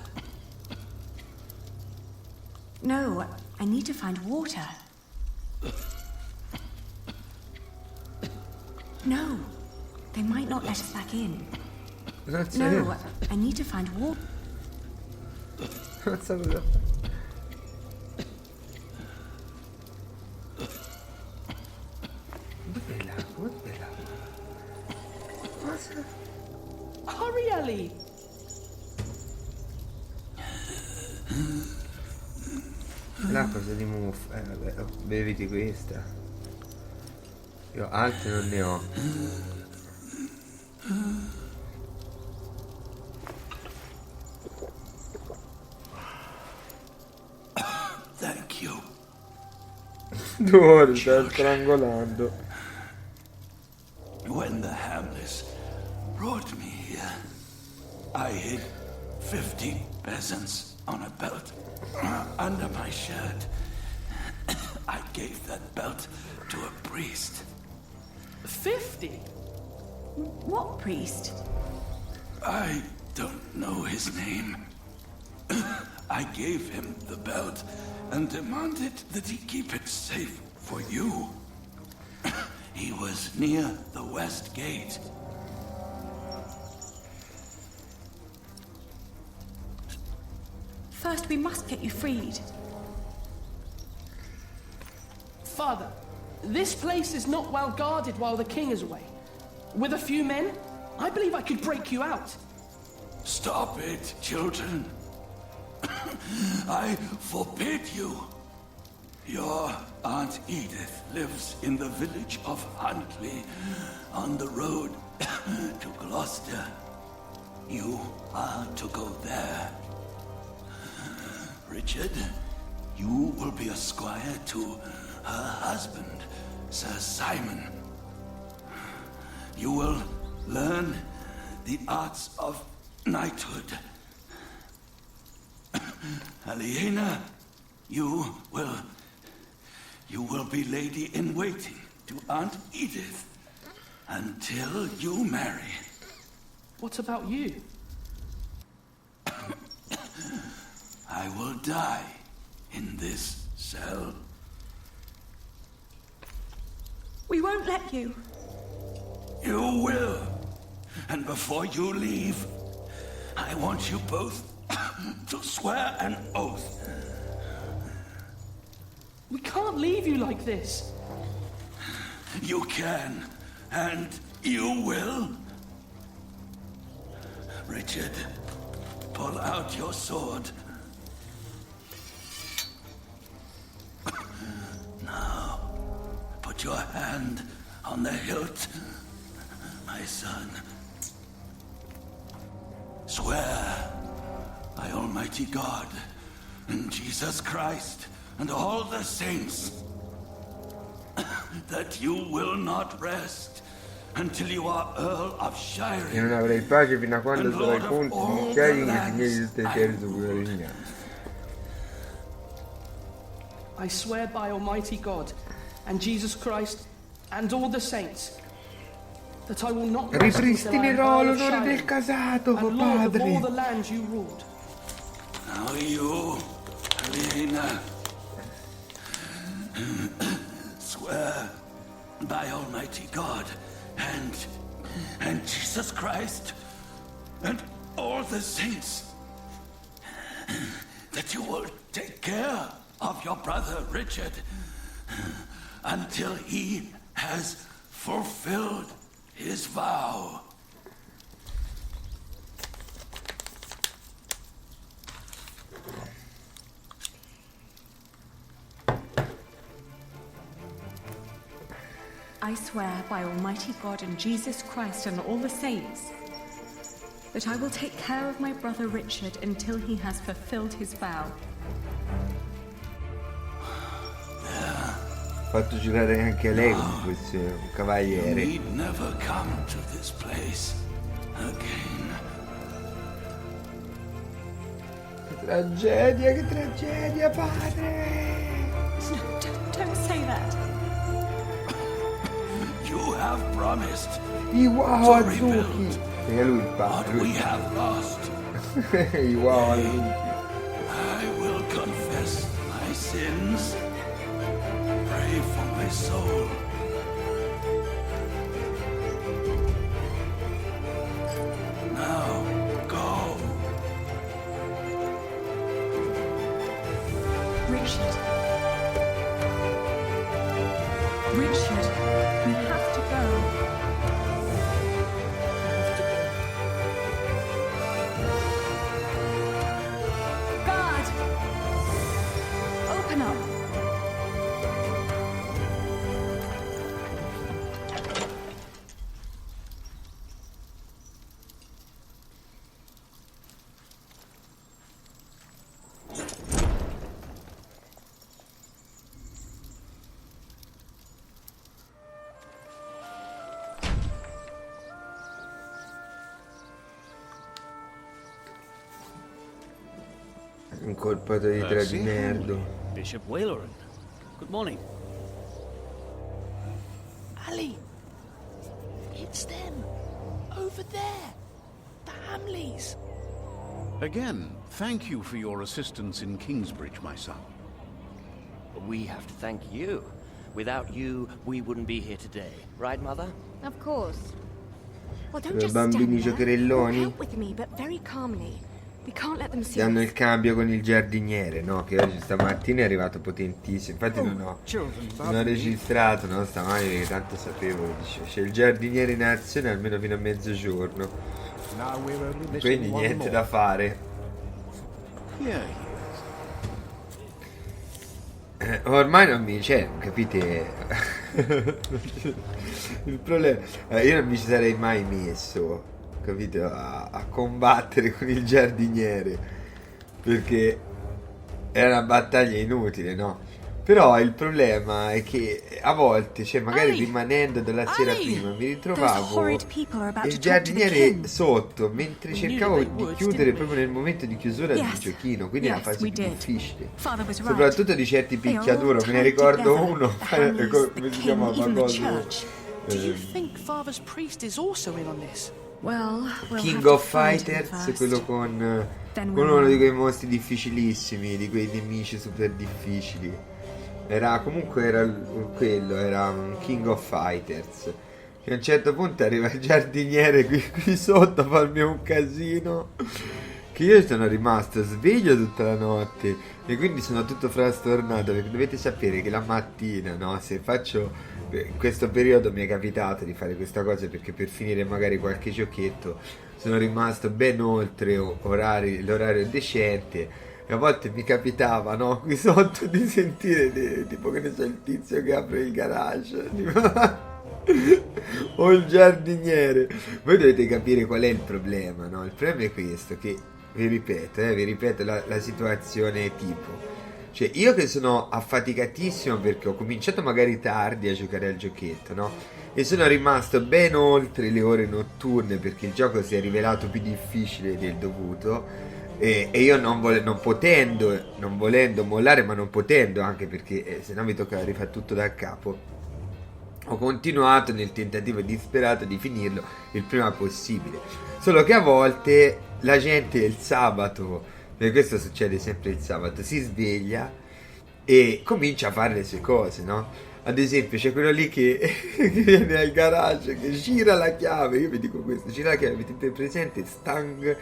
No, I need to find water. No, they might not let us back in. No, I need to find water. Non so cosa fare. Dov'è l'acqua? Cosa? Hurry, Ellie. L'acqua sa di muffa. Vabbè, beviti questa. Io altre non ne ho. Thank you. Dove sta strangolando? When the Hamless brought me here, I hid 50 peasants on a belt under my shirt. I gave that belt to a priest. 50? What priest? I don't know his name. I gave him the belt and demanded that he keep it safe for you. He was near the west gate. First, we must get you freed. Father, this place is not well guarded while the king is away. With a few men, I believe I could break you out. Stop it, children. I forbid you. Your Aunt Edith lives in the village of Huntley, on the road to Gloucester. You are to go there. Richard, you will be a squire to her husband, Sir Simon. You will learn the arts of knighthood. Aliena, you will be lady in waiting to Aunt Edith until you marry. What about you? I will die in this cell. We won't let you. You will. And before you leave, I want you both to swear an oath. We can't leave you like this. You can, and you will. Richard, pull out your sword. Now, put your hand on the hilt, my son. Swear by Almighty God and Jesus Christ and all the saints that you will not rest until you are Earl of E Shiring. non avrai pace fino a quando sarai conte di Shiring e signori di Terra superiore. I swear by Almighty God and Jesus Christ and all the saints that I will not rest until I am Ripristinerò Earl of l'onore del Shiring casato, and Lord of all padre. the lands you ruled. Now you, Helena, swear by Almighty God and Jesus Christ and all the saints that you will take care of your brother Richard until he has fulfilled his vow. I swear by Almighty God and Jesus Christ and all the saints that I will take care of my brother Richard until he has fulfilled his vow. Fatto giurare anche lei come fosse un You cavaliere. need never come to this place again. Che tragedia, padre! Don't say that. You have promised I wow to Azuki! rebuild E lui il what padre. we have lost. I wow Azuki. I will confess my sins. Pray for my soul. Now, go. Richard. Richard, we have to go. Guard! Open up. Un colpato di tradimerdo. Bishop Whaleran. Good morning. Ali! It's them! Over there! The Hamleys! Again, thank you for your assistance in Kingsbridge, my son. We have to thank you. Without you, we wouldn't be here today. Right, Mother? Of course. Well, don't Due just bambini stand there. giocherelloni. Walk out with me, but very calmly. We can't let them see Danno us. il cambio con il giardiniere, no? Che oggi stamattina è arrivato potentissimo. Infatti non ho registrato, no? Stamani perché tanto sapevo. Dice, c'è il giardiniere in azione almeno fino a mezzogiorno. Quindi niente da fare. Ormai non mi c'è, capite? Il problema, io non mi ci sarei mai messo, capito, a combattere con il giardiniere, perché è una battaglia inutile, no? Però il problema è che a volte, cioè magari rimanendo dalla sera prima, mi ritrovavo il giardiniere sotto mentre cercavo di chiudere proprio nel momento di chiusura del giochino, quindi è una fase più difficile, soprattutto di certi picchiaduro. Me ne ricordo uno, come si chiamava, Do you think Father's priest is also in on this? King of Fighters, quello con uno di quei mostri difficilissimi, di quei nemici super difficili. Era un King of Fighters. che a un certo punto arriva il giardiniere qui sotto a farmi un casino, che io sono rimasto sveglio tutta la notte e quindi sono tutto frastornato, perché dovete sapere che la mattina, no, se faccio in questo periodo mi è capitato di fare questa cosa, perché per finire magari qualche giochetto sono rimasto ben oltre l'orario decente, e a volte mi capitava, no, qui sotto di sentire tipo, che ne so, il tizio che apre il garage o il giardiniere. Voi dovete capire qual è il problema, no? Il problema è questo, che vi ripeto la situazione tipo. Cioè, io che sono affaticatissimo perché ho cominciato magari tardi a giocare al giochetto, no? E sono rimasto ben oltre le ore notturne perché il gioco si è rivelato più difficile del dovuto. E io non volendo mollare, ma non potendo, anche perché se no mi toccava rifare tutto da capo, ho continuato nel tentativo disperato di finirlo il prima possibile. Solo che a volte la gente il sabato, perché questo succede sempre il sabato, si sveglia e comincia a fare le sue cose, no? Ad esempio c'è quello lì che viene al garage, che gira la chiave. Io vi dico questo, gira la chiave, avete presente stang,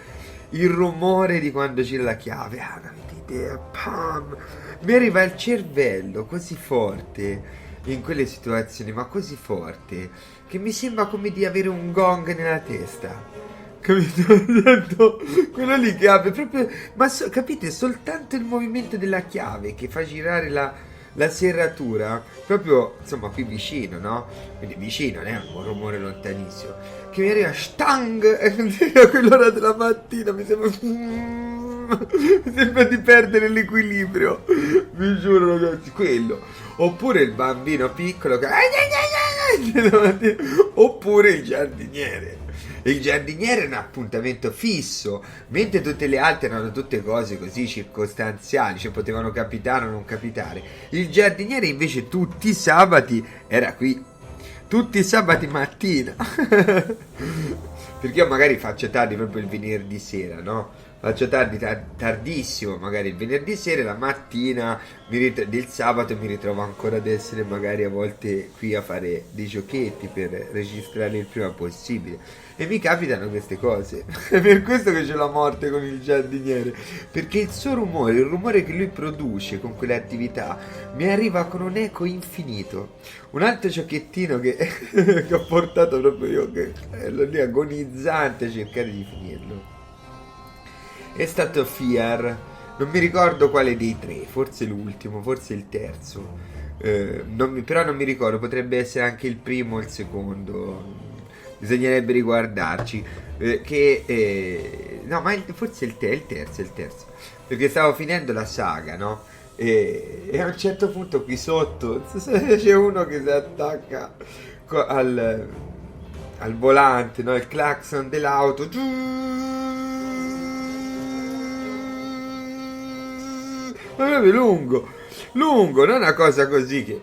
il rumore di quando gira la chiave? Non avete idea, pam! Mi arriva il cervello così forte in quelle situazioni, ma così forte, che mi sembra come di avere un gong nella testa. Capito? Quello lì che apre proprio, ma capite, soltanto il movimento della chiave che fa girare la serratura, proprio, insomma, qui vicino, no? Quindi vicino, non è un rumore lontanissimo, che mi arriva stang a quell'ora della mattina, mi sembra di perdere l'equilibrio, vi giuro, ragazzi, quello. Oppure il bambino piccolo che oppure il giardiniere. Il giardiniere è un appuntamento fisso, mentre tutte le altre erano tutte cose così circostanziali, cioè potevano capitare o non capitare. Il giardiniere invece tutti i sabati era qui, tutti i sabati mattina. Perché io magari faccio tardi proprio il venerdì sera, no? Faccio tardi, tardissimo magari il venerdì sera, la mattina del sabato mi ritrovo ancora ad essere magari a volte qui a fare dei giochetti per registrarli il prima possibile. E mi capitano queste cose. È per questo che c'è la morte con il giardiniere, perché il suo rumore, il rumore che lui produce con quelle attività, mi arriva con un eco infinito. Un altro giochettino che ho portato proprio io, che ero lì agonizzante a cercare di finirlo, è stato Fear. Non mi ricordo quale dei tre, forse l'ultimo, forse il terzo, però non mi ricordo, potrebbe essere anche il primo o il secondo, bisognerebbe riguardarci, no, ma forse il terzo, perché stavo finendo la saga, no? E a un certo punto qui sotto c'è uno che si attacca al volante, no? Il clacson dell'auto, ma proprio lungo, non una cosa così che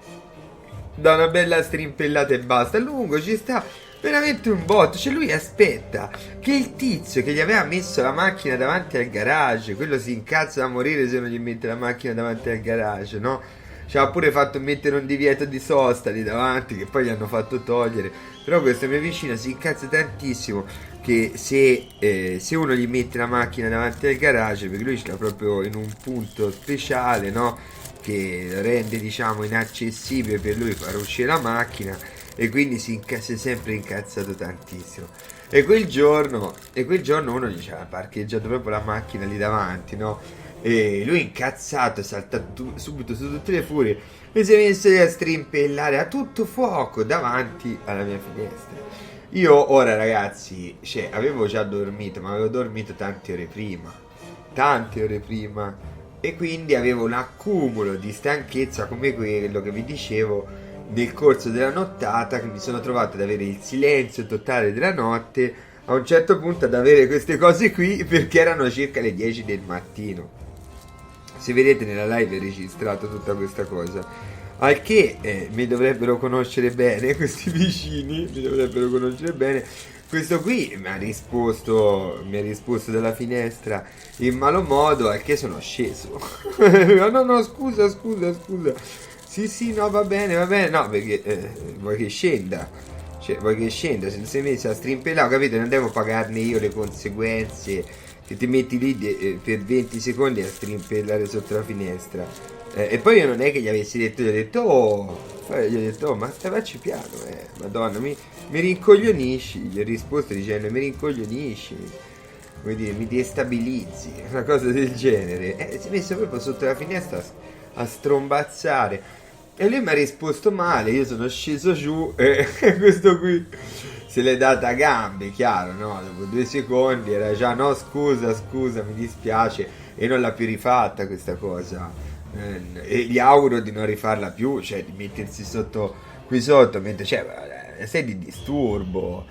dà una bella strimpellata e basta, lungo, ci sta veramente un botto. Cioè lui aspetta che il tizio che gli aveva messo la macchina davanti al garage, quello si incazza da morire se non gli mette la macchina davanti al garage, no? Ci ha pure fatto mettere un divieto di sosta lì davanti, che poi gli hanno fatto togliere. Però questo mio vicino si incazza tantissimo che se uno gli mette la macchina davanti al garage, perché lui ce l'ha proprio in un punto speciale, no? Che rende, diciamo, inaccessibile per lui far uscire la macchina, e quindi si è sempre incazzato tantissimo. E quel giorno uno gli ha parcheggiato proprio la macchina lì davanti, no? E lui incazzato è saltato subito su tutte le furie e si è messo lì a strimpellare a tutto fuoco davanti alla mia finestra. Io ora, ragazzi, cioè, avevo già dormito, ma avevo dormito tante ore prima, e quindi avevo un accumulo di stanchezza come quello che vi dicevo nel corso della nottata, che mi sono trovato ad avere il silenzio totale della notte, a un certo punto ad avere queste cose qui, perché erano circa le 10 del mattino. Se vedete nella live è registrato tutta questa cosa, al che mi dovrebbero conoscere bene, questi vicini mi dovrebbero conoscere bene. Questo qui mi ha risposto dalla finestra in malo modo, al che sono sceso. no, scusa. Sì, no, va bene, no, perché vuoi che scenda? Cioè, vuoi che scenda? Se sei messo a strimpellare, capito? Non devo pagarne io le conseguenze. Che ti metti lì per 20 secondi a strimpellare sotto la finestra. E poi io non è che gli avessi detto, gli ho detto, oh, ma facci piano, madonna, mi rincoglionisci. Gli ho risposto dicendo, mi rincoglionisci. Vuoi dire, mi destabilizzi, una cosa del genere. Si è messo proprio sotto la finestra a strombazzare. E lui mi ha risposto male, io sono sceso giù e questo qui se l'è data a gambe, chiaro, no? Dopo 2 secondi era già, no, scusa, mi dispiace, e non l'ha più rifatta questa cosa. E gli auguro di non rifarla più, cioè di mettersi sotto, qui sotto, mentre, cioè, sei di disturbo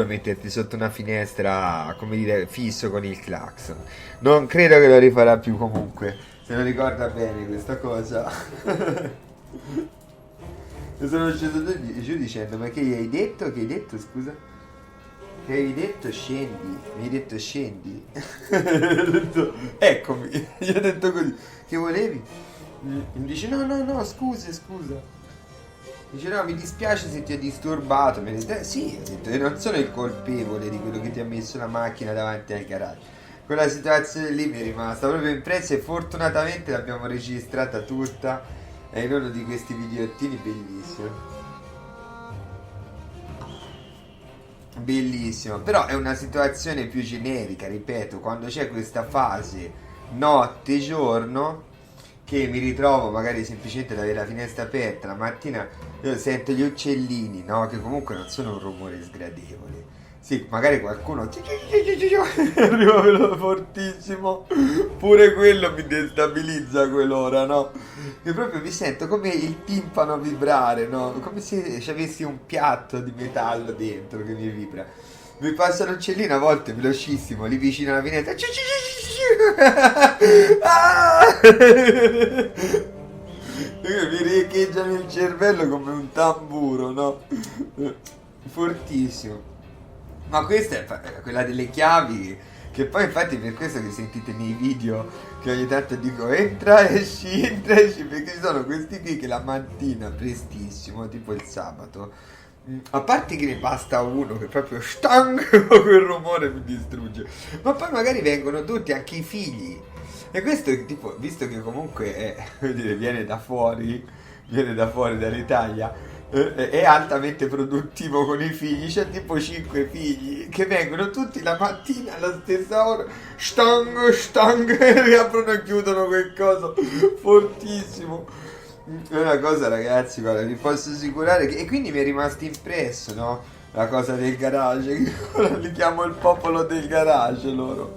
metterti sotto una finestra, come dire, fisso con il clacson. Non credo che lo rifarà più comunque. Se non ricorda bene questa cosa. E sono sceso giù dicendo, ma che gli hai detto? Che hai detto, scusa? Che hai detto scendi? Mi hai detto scendi? Eccomi, gli ho detto così. Che volevi? Mi dice no, scusa. Dice no, mi dispiace se ti ho disturbato. Mi ha detto, sì, ho detto, io non sono il colpevole di quello che ti ha messo la macchina davanti al garage. Quella situazione lì mi è rimasta proprio impressa e fortunatamente l'abbiamo registrata tutta. È in uno di questi videottini bellissimo, però è una situazione più generica, ripeto, quando c'è questa fase notte-giorno che mi ritrovo magari semplicemente ad avere la finestra aperta, la mattina io sento gli uccellini, no? Che comunque non sono un rumore sgradevole. Sì, magari qualcuno arriva fortissimo, pure quello mi destabilizza a quell'ora, no? E proprio mi sento come il timpano vibrare, no? Come se ci avessi un piatto di metallo dentro che mi vibra. Mi passa l'uccellino a volte velocissimo, lì vicino alla finestra. Mi riecheggia nel cervello come un tamburo, no? Fortissimo. Ma questa è quella delle chiavi, che poi infatti per questo che sentite nei video che ogni tanto dico entra, esci, perché ci sono questi qui che la mattina prestissimo, tipo il sabato, a parte che ne basta uno che proprio stang, quel rumore mi distrugge, ma poi magari vengono tutti, anche i figli, e questo tipo, visto che comunque viene da fuori dall'Italia, è altamente produttivo con i figli, c'è tipo 5 figli che vengono tutti la mattina alla stessa ora, stang, riaprono e chiudono quel coso fortissimo. È una cosa, ragazzi, guarda, vi posso assicurare che, e quindi mi è rimasto impresso, no? La cosa del garage, che ora li chiamo il popolo del garage loro.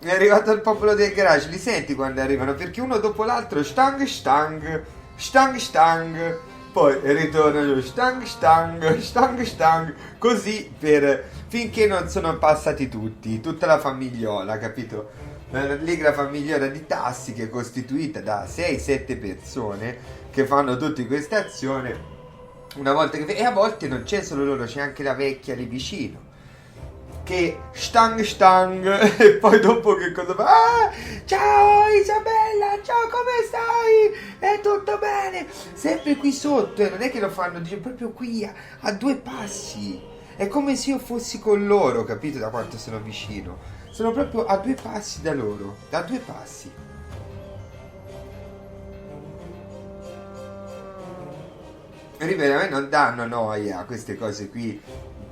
È arrivato il popolo del garage, li senti quando arrivano, perché uno dopo l'altro stang, poi ritornano stang, così finché non sono passati tutti, tutta la famigliola, capito? L'allegra famigliola di Tassi, che è costituita da 6-7 persone che fanno tutti questa azione. Una volta che, e a volte non c'è solo loro, c'è anche la vecchia lì vicino che stang, e poi dopo che cosa fa? Ciao Isabella, ciao, come stai? È tutto bene? Sempre qui sotto, non è che lo fanno, dice proprio qui a 2 passi. È come se io fossi con loro, capito, da quanto sono vicino. Sono proprio a 2 passi da loro, da 2 passi. Ripeto, a me non danno noia queste cose qui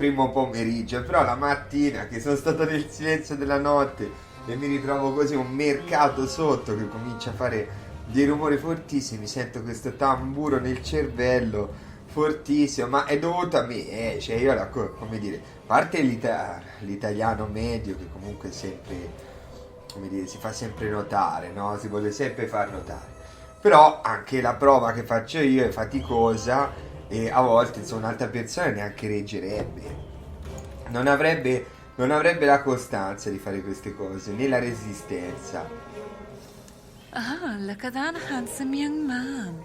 primo pomeriggio, però la mattina che sono stato nel silenzio della notte e mi ritrovo così un mercato sotto che comincia a fare dei rumori fortissimi, sento questo tamburo nel cervello fortissimo, ma è dovuto a me, cioè io, come dire, a parte l'italiano medio che comunque è sempre, come dire, si fa sempre notare, no? Si vuole sempre far notare, però anche la prova che faccio io è faticosa e a volte insomma un'altra persona neanche reggerebbe, non avrebbe la costanza di fare queste cose, né la resistenza. Ah, look at that handsome young man.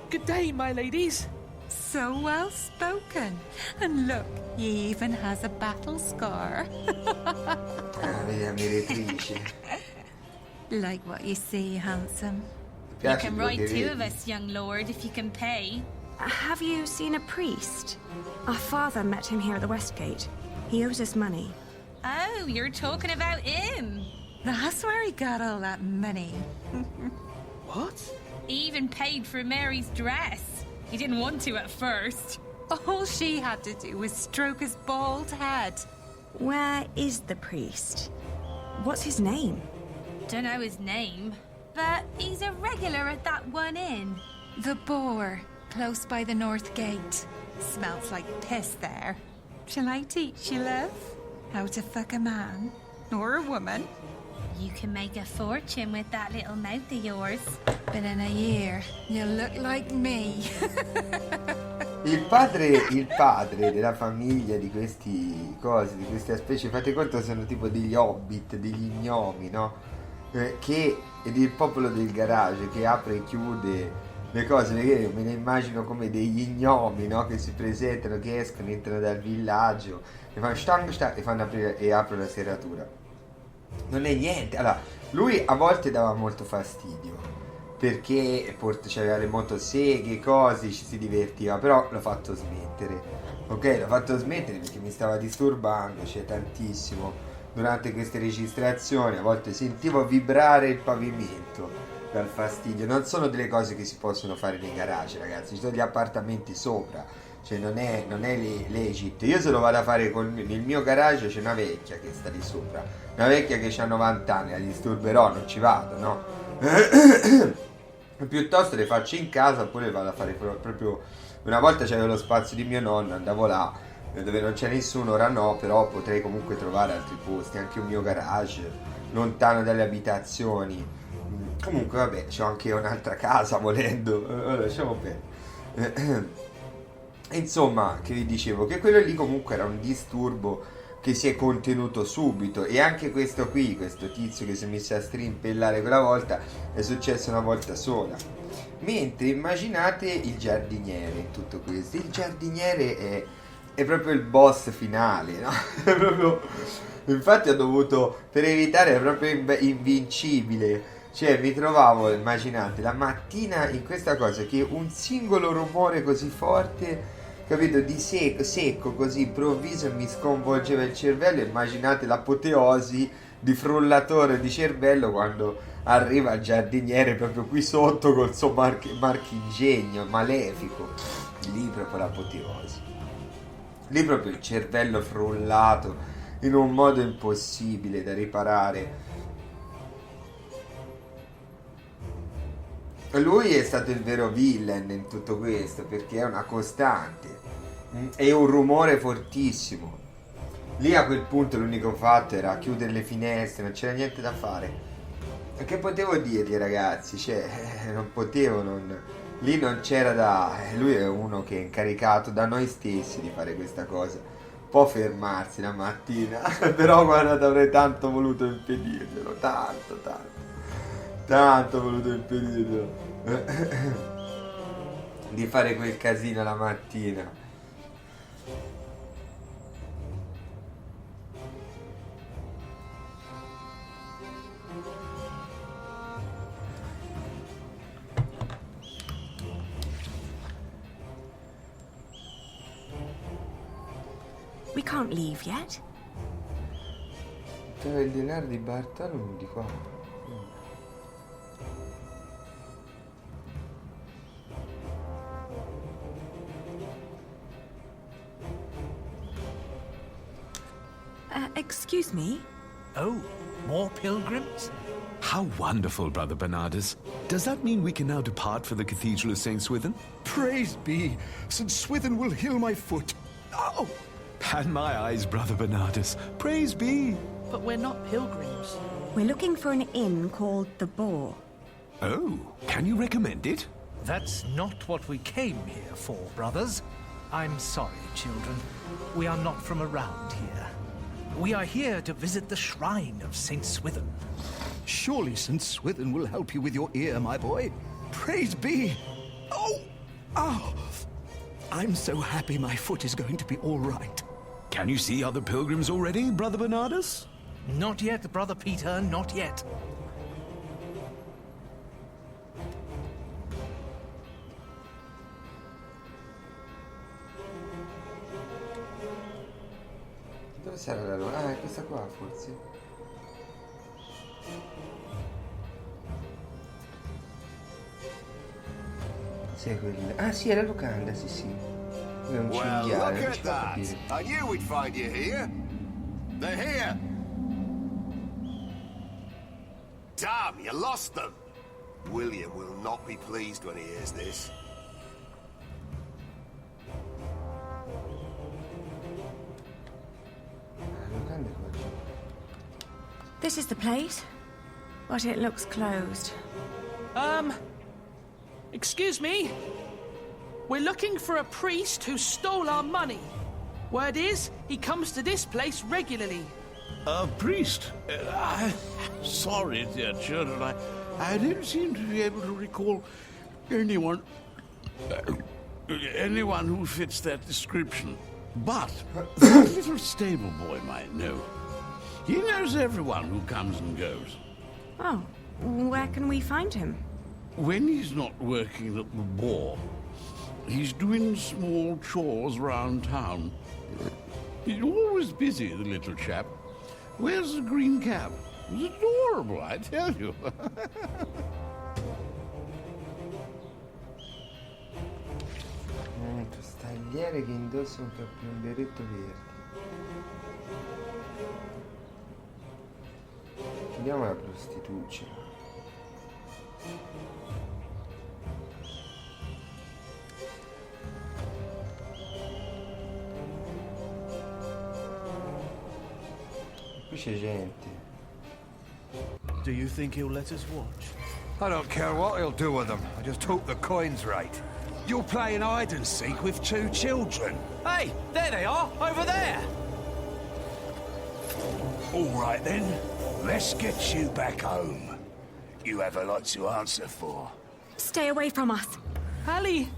Good day, my ladies. So well spoken. And look, he even has a battle scar. Vedi la meretrice. Like what you see, handsome. piace can quello ride che two of vedi. us, young lord, if you can pay. Have you seen a priest? Our father met him here at the Westgate. He owes us money. Oh, you're talking about him. That's where he got all that money. What? He even paid for Mary's dress. He didn't want to at first. All she had to do was stroke his bald head. Where is the priest? What's his name? Don't know his name, but he's a regular at that one inn. The Boar, close by the North Gate. Smells like piss there. Shall I teach you, love? How to fuck a man or a woman? You can make a fortune with that little mouth of yours. But in a year, you'll look like me. Il padre della famiglia di questi cosi, di queste specie, fate conto, sono tipo degli hobbit, degli gnomi, no? Ed il popolo del garage che apre e chiude le cose, perché me ne immagino come degli gnomi, no? Che si presentano, che escono, entrano dal villaggio e fanno stang e fanno aprire e aprono la serratura. Non è niente. Allora, lui a volte dava molto fastidio perché c'aveva le motoseghe, cose, ci si divertiva, però l'ho fatto smettere. Ok, l'ho fatto smettere perché mi stava disturbando, cioè tantissimo. Durante queste registrazioni a volte sentivo vibrare il pavimento dal fastidio. Non sono delle cose che si possono fare nei garage, ragazzi, ci sono gli appartamenti sopra, cioè non è legit. Io se lo vado a fare nel mio garage c'è una vecchia che sta lì sopra, una vecchia che ha 90 anni, la disturberò, non ci vado, no? Piuttosto le faccio in casa oppure vado a fare proprio. Una volta c'avevo lo spazio di mio nonno, andavo là dove non c'è nessuno, ora no, però potrei comunque trovare altri posti, anche un mio garage lontano dalle abitazioni. Comunque vabbè, c'ho anche un'altra casa volendo, lasciamo perdere. Insomma, che vi dicevo, che quello lì comunque era un disturbo che si è contenuto subito, e anche questo qui, questo tizio che si è messo a strimpellare quella volta, è successo una volta sola. Mentre immaginate il giardiniere in tutto questo. Il giardiniere è proprio il boss finale, no? È proprio, infatti ho dovuto, per evitare, è proprio invincibile. Cioè mi trovavo, immaginate, la mattina in questa cosa che un singolo rumore così forte, capito, di secco così improvviso, mi sconvolgeva il cervello. Immaginate l'apoteosi di frullatore di cervello quando arriva il giardiniere proprio qui sotto col suo marchingegno malefico. Lì proprio l'apoteosi, lì proprio il cervello frullato in un modo impossibile da riparare. Lui è stato il vero villain in tutto questo, perché è una costante, è un rumore fortissimo. Lì a quel punto l'unico fatto era chiudere le finestre, non c'era niente da fare. E che potevo dirgli, ragazzi? Cioè, non potevo, lì non c'era da. Lui è uno che è incaricato da noi stessi di fare questa cosa. Può fermarsi la mattina, però guardate, avrei tanto voluto impedirglielo, tanto voluto impedirglielo di fare quel casino la mattina. We can't leave yet. C'era il denaro di Bartolomeo di qua. Excuse me? Oh, more pilgrims? How wonderful, Brother Bernardus. Does that mean we can now depart for the Cathedral of St. Swithin? Praise be, St. Swithin will heal my foot. Oh! And my eyes, Brother Bernardus. Praise be. But we're not pilgrims. We're looking for an inn called The Boar. Oh, can you recommend it? That's not what we came here for, brothers. I'm sorry, children. We are not from around here. We are here to visit the shrine of St. Swithin. Surely St. Swithin will help you with your ear, my boy. Praise be. Oh! Oh! I'm so happy my foot is going to be all right. Can you see other pilgrims already, Brother Bernardus? Not yet, Brother Peter, not yet. Dove sarà la loro? Ah, è questa qua forse. Sì, è quella. Ah sì, è la locanda, sì sì. È un Well, cinghiale, look non at ci fa that. capire. I knew we'd find you here. They're here. Damn, you lost them. William will not be pleased when he hears this. La locanda è qua giù. This is the place, but it looks closed. Excuse me? We're looking for a priest who stole our money. Word is, he comes to this place regularly. A priest? Sorry, dear children, I don't seem to be able to recall anyone who fits that description. But that little stable boy might know. He knows everyone who comes and goes. Oh, where can we find him? When he's not working at the boar, he's doing small chores round town. He's always busy, the little chap. Wears a green cap. It's adorable, I tell you. Stagliere che indossa un berretto verde. Chiediamo la prostituccia. Qui c'è gente. Do you think he'll let us watch? I don't care what he'll do with them. I just hope the coin's right. You're playing hide and seek with two children. Hey, there they are, over there! All right then, let's get you back home. You have a lot to answer for. Stay away from us. Ali!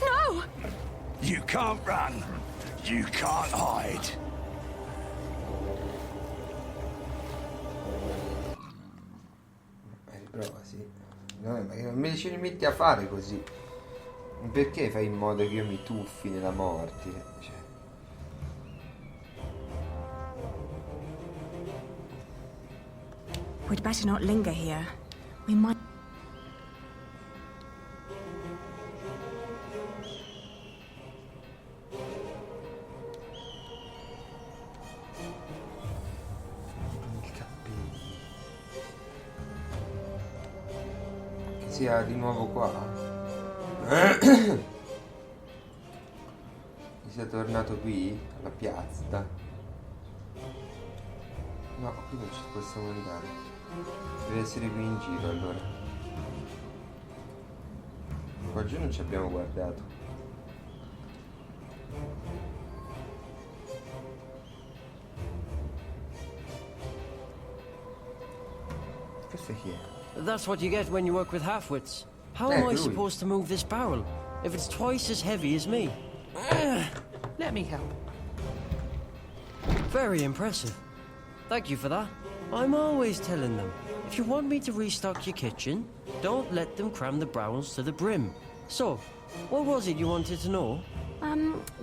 No! You can't run. You can't hide. Riprova, sì. No, ma che non me ci rimetti a fare così? Perché fai in modo che io mi tuffi nella morte? Cioè. We'd better not linger here. We might... Che sia di nuovo qua. Che sia tornato qui, alla piazza. No, qui non ci possiamo andare. Deve essere qui in giro allora. Qua giù non ci abbiamo guardato. Questo chi è? That's what you get when you work with half-wits. How am I lui. supposed to move this barrel if it's twice as heavy as me? Let me help. Very impressive. Thank you for that. I'm always telling them, if you want me to restock your kitchen, don't let them cram the browns to the brim. So, what was it you wanted to know?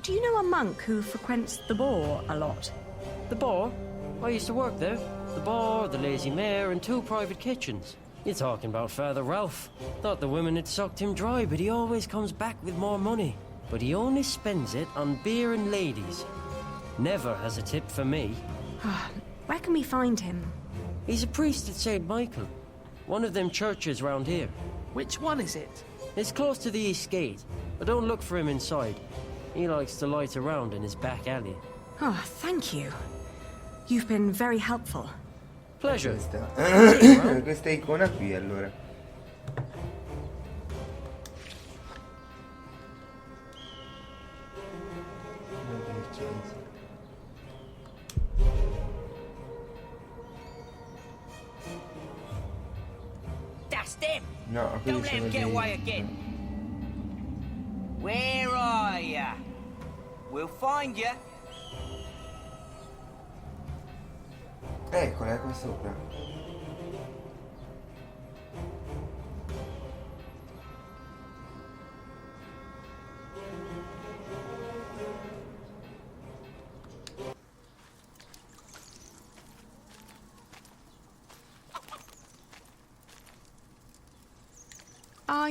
Do you know a monk who frequents the boar a lot? The bar? I used to work there. The bar, the Lazy Mare, and 2 private kitchens. You're talking about Father Ralph. Thought the women had sucked him dry, but he always comes back with more money. But he only spends it on beer and ladies. Never has a tip for me. Where can we find him? He's a priest at St. Michael. One of them churches round here. Which one is it? It's close to the east gate, but don't look for him inside. He likes to light around in his back alley. Oh, thank you. You've been very helpful. Pleasure. Questa icona qui allora. That's them. No, Don't let them get away again. Where are ya? We'll find ya. Eccola, qua sopra.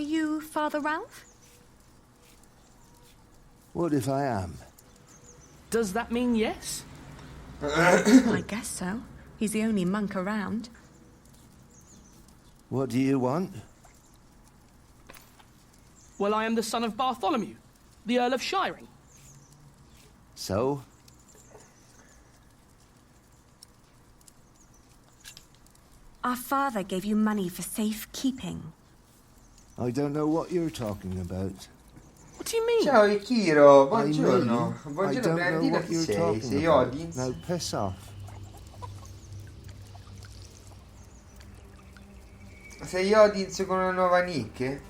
you Father Ralph? What if I am? Does that mean yes? I guess so. He's the only monk around. What do you want? Well, I am the son of Bartholomew, the Earl of Shiring. So? Our father gave you money for safekeeping. I don't know what you're talking about. What do you mean? Ciao Ikiro, I buongiorno. mean, I Buongiorno don't know Brandina, what chi you're sei? talking Sei about. Odin? Now piss off. Sei Odin con una nuova nick?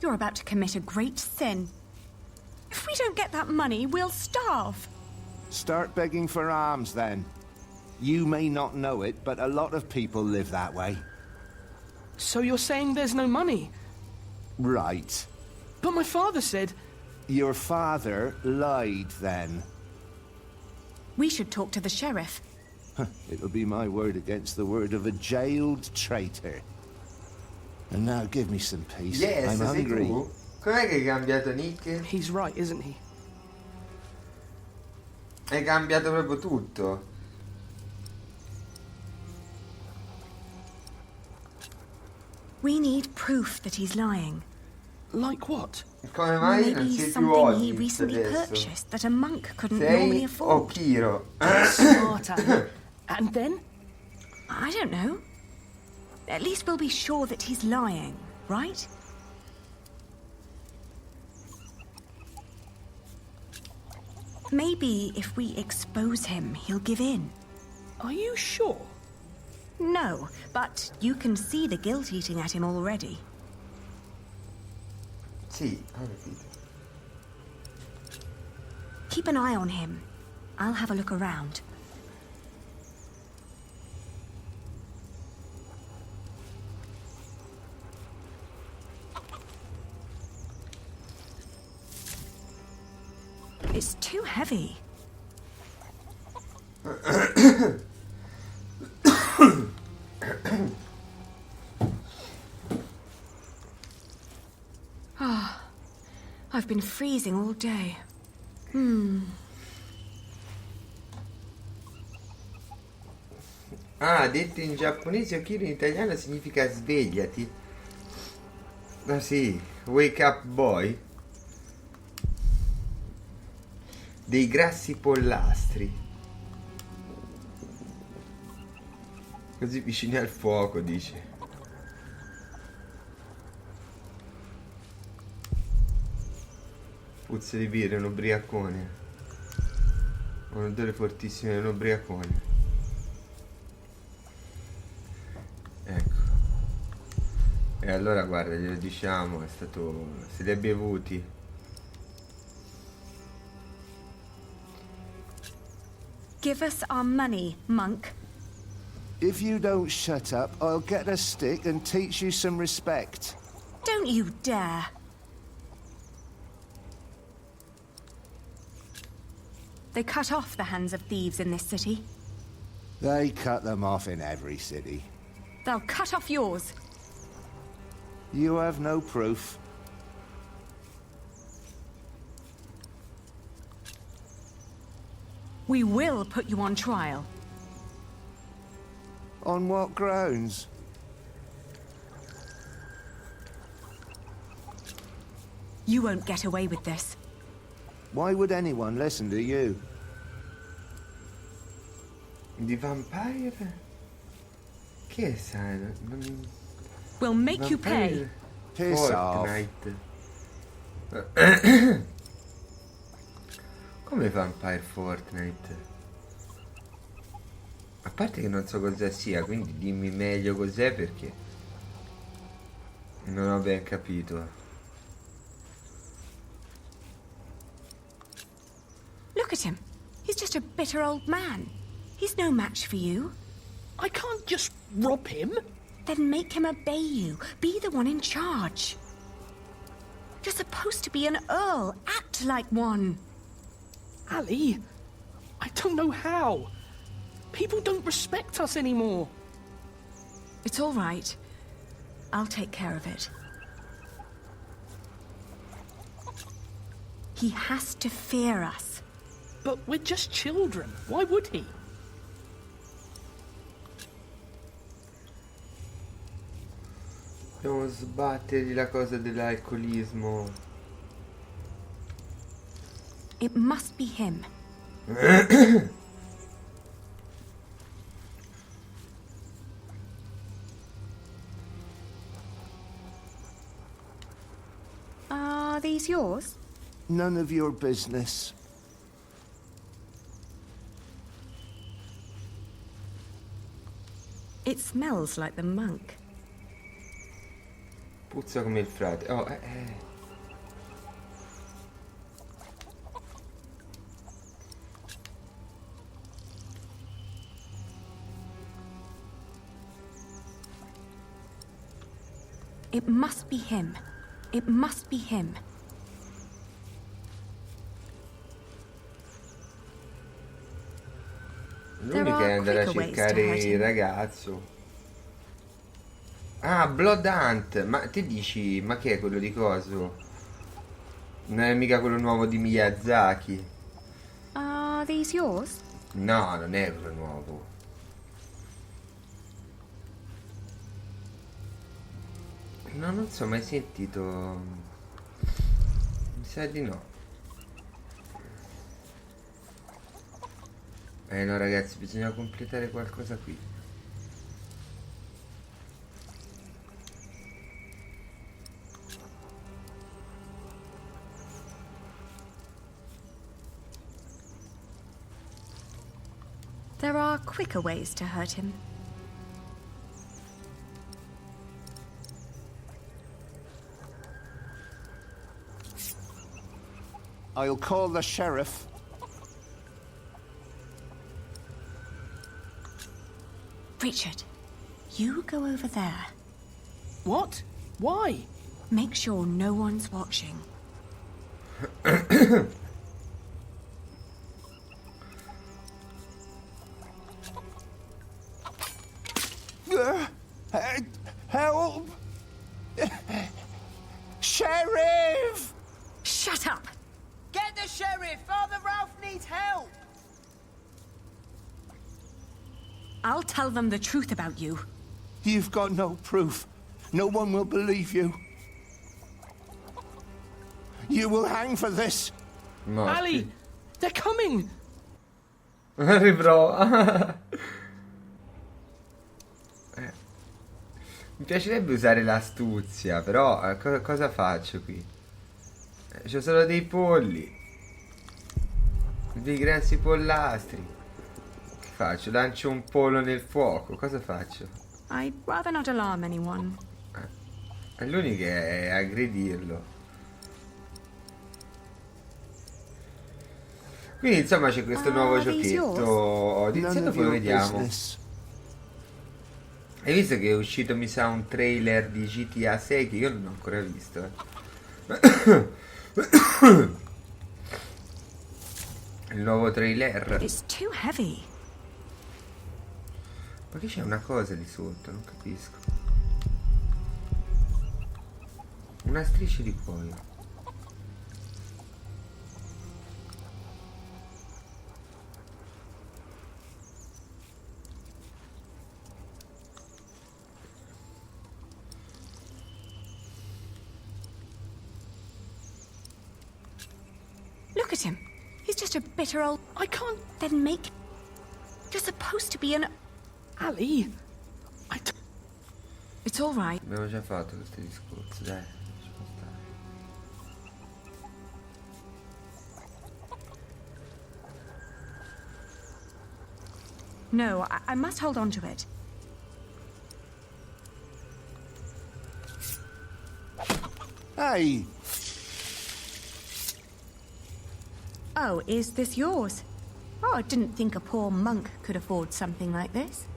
You're about to commit a great sin. If we don't get that money, we'll starve. Start begging for alms then. You may not know it, but a lot of people live that way. So you're saying there's no money? Right. But my father said... Your father lied then. We should talk to the sheriff. It'll be my word against the word of a jailed traitor. And now give me some peace. Yes, I'm sei hungry. tu? Com'è che hai cambiato nick? He's right, isn't he? Hai cambiato proprio tutto. We need proof that he's lying. Like what? Come mai non Maybe sei più something he Odin recently adesso? purchased that a monk couldn't normally Sei afford. Okiro. Smart, Annie. And then? I don't know. At least we'll be sure that he's lying, right? Maybe if we expose him, he'll give in. Are you sure? No, but you can see the guilt eating at him already. Sì, ho capito. Keep an eye on him. I'll have a look around. It's too heavy. Ah, I've been freezing all day. Ah, detto in giapponese Okiro in italiano significa svegliati. Ah sì, wake up boy. Dei grassi pollastri. Così vicini al fuoco, dice. Puzza di birra, un ubriacone. Un odore fortissimo, è un ubriacone. Ecco. E allora guarda, glielo diciamo, è stato... se li ha bevuti. Give us our money, monk. If you don't shut up, I'll get a stick and teach you some respect. Don't you dare. They cut off the hands of thieves in this city. They cut them off in every city. They'll cut off yours. You have no proof. We will put you on trial. On what grounds? You won't get away with this. Why would anyone listen to you? Di vampire? Che sai? Non... We'll make you pay. Piss off. Fortnite. Come Vampire Fortnite? A parte che non so cosa sia, quindi dimmi meglio cos'è perché non ho ben capito. Look at him. He's just a bitter old man. He's no match for you. I can't just rob him. Then make him obey you. Be the one in charge. You're supposed to be an earl. Act like one. Ali, I don't know how. People don't respect us anymore. It's all right. I'll take care of it. He has to fear us. But we're just children. Why would he? Dobbiamo sbattergli la cosa dell'alcolismo. It must be him. Are these yours? None of your business. It smells like the monk. Puzza come il frate. Oh, It must be him. It must be him. L'unica è andare a cercare il ragazzo. Ah, Blood Hunt. Ma ti dici, ma che è quello di coso? Non è mica quello nuovo di Miyazaki. Are these yours? No, non è quello nuovo. No, non so, mai sentito. Mi sa di no. No ragazzi, bisogna completare qualcosa qui. There are quicker ways to hurt him. I'll call the sheriff. Richard, you go over there. What? Why? Make sure no one's watching. Help! Sheriff! Shut up! Get the sheriff! Father Ralph needs help! I'll tell them the truth about you. You've got no proof. No one will believe you. You will hang for this. No. Ali! They're coming! Riprova. Mi piacerebbe usare l'astuzia, però cosa faccio qui? C'ho solo dei polli. Dei grassi pollastri. Che faccio? Lancio un pollo nel fuoco. Cosa faccio? I'd rather not alarm anyone. L'unica è aggredirlo. Quindi insomma c'è questo nuovo giochetto. Iniziando poi vediamo. Hai visto che è uscito, mi sa, un trailer di GTA 6 che io non ho ancora visto. Il nuovo trailer. It's too heavy. Ma che c'è una cosa lì sotto? Non capisco. Una striscia di cuoio. Look at him. He's just a bitter old... I can't... Then make... You're supposed to be an... Ali! It's all right. Abbiamo già fatto questo discorso, dai. Lasciamo stare. No, I must hold on to it. Hey! Oh, is this yours? Oh, I didn't think a poor monk could afford something like this.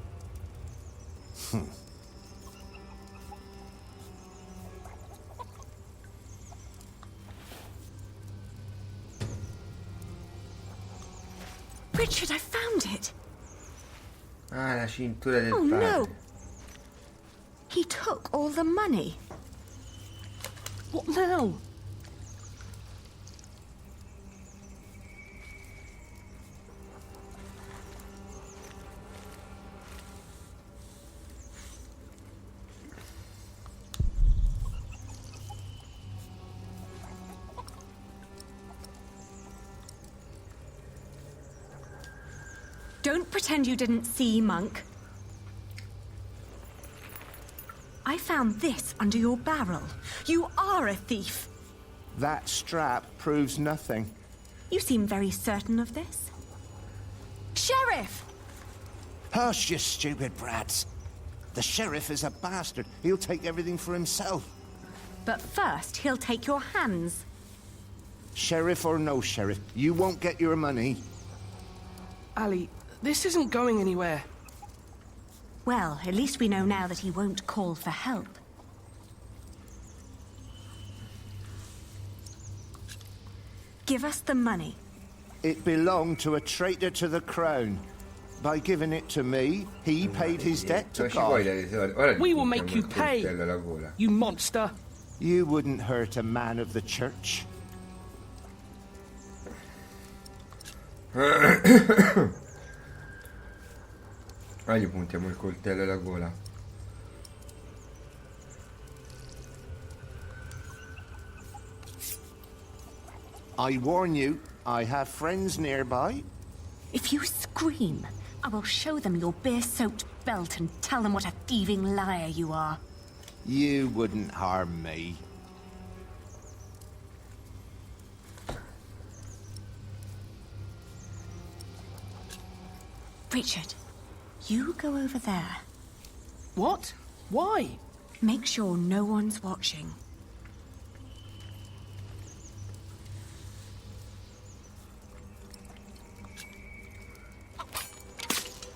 Richard, I found it! Ah, la cintura del Oh padre. no! He took all the money. What now? Don't pretend you didn't see, Monk. I found this under your barrel. You are a thief. That strap proves nothing. You seem very certain of this. Sheriff! Hush, you stupid brats. The sheriff is a bastard. He'll take everything for himself. But first, he'll take your hands. Sheriff or no sheriff, you won't get your money. Ali, this isn't going anywhere. Well, at least we know now that he won't call for help. Give us the money. It belonged to a traitor to the crown. By giving it to me, he paid his debt to God. We will make you pay, you monster. You wouldn't hurt a man of the church. Ah, gli puntiamo il coltello alla gola. I warn you, I have friends nearby. If you scream, I will show them your beer-soaked belt and tell them what a thieving liar you are. You wouldn't harm me. Richard, you go over there. What? Why? Make sure no one's watching.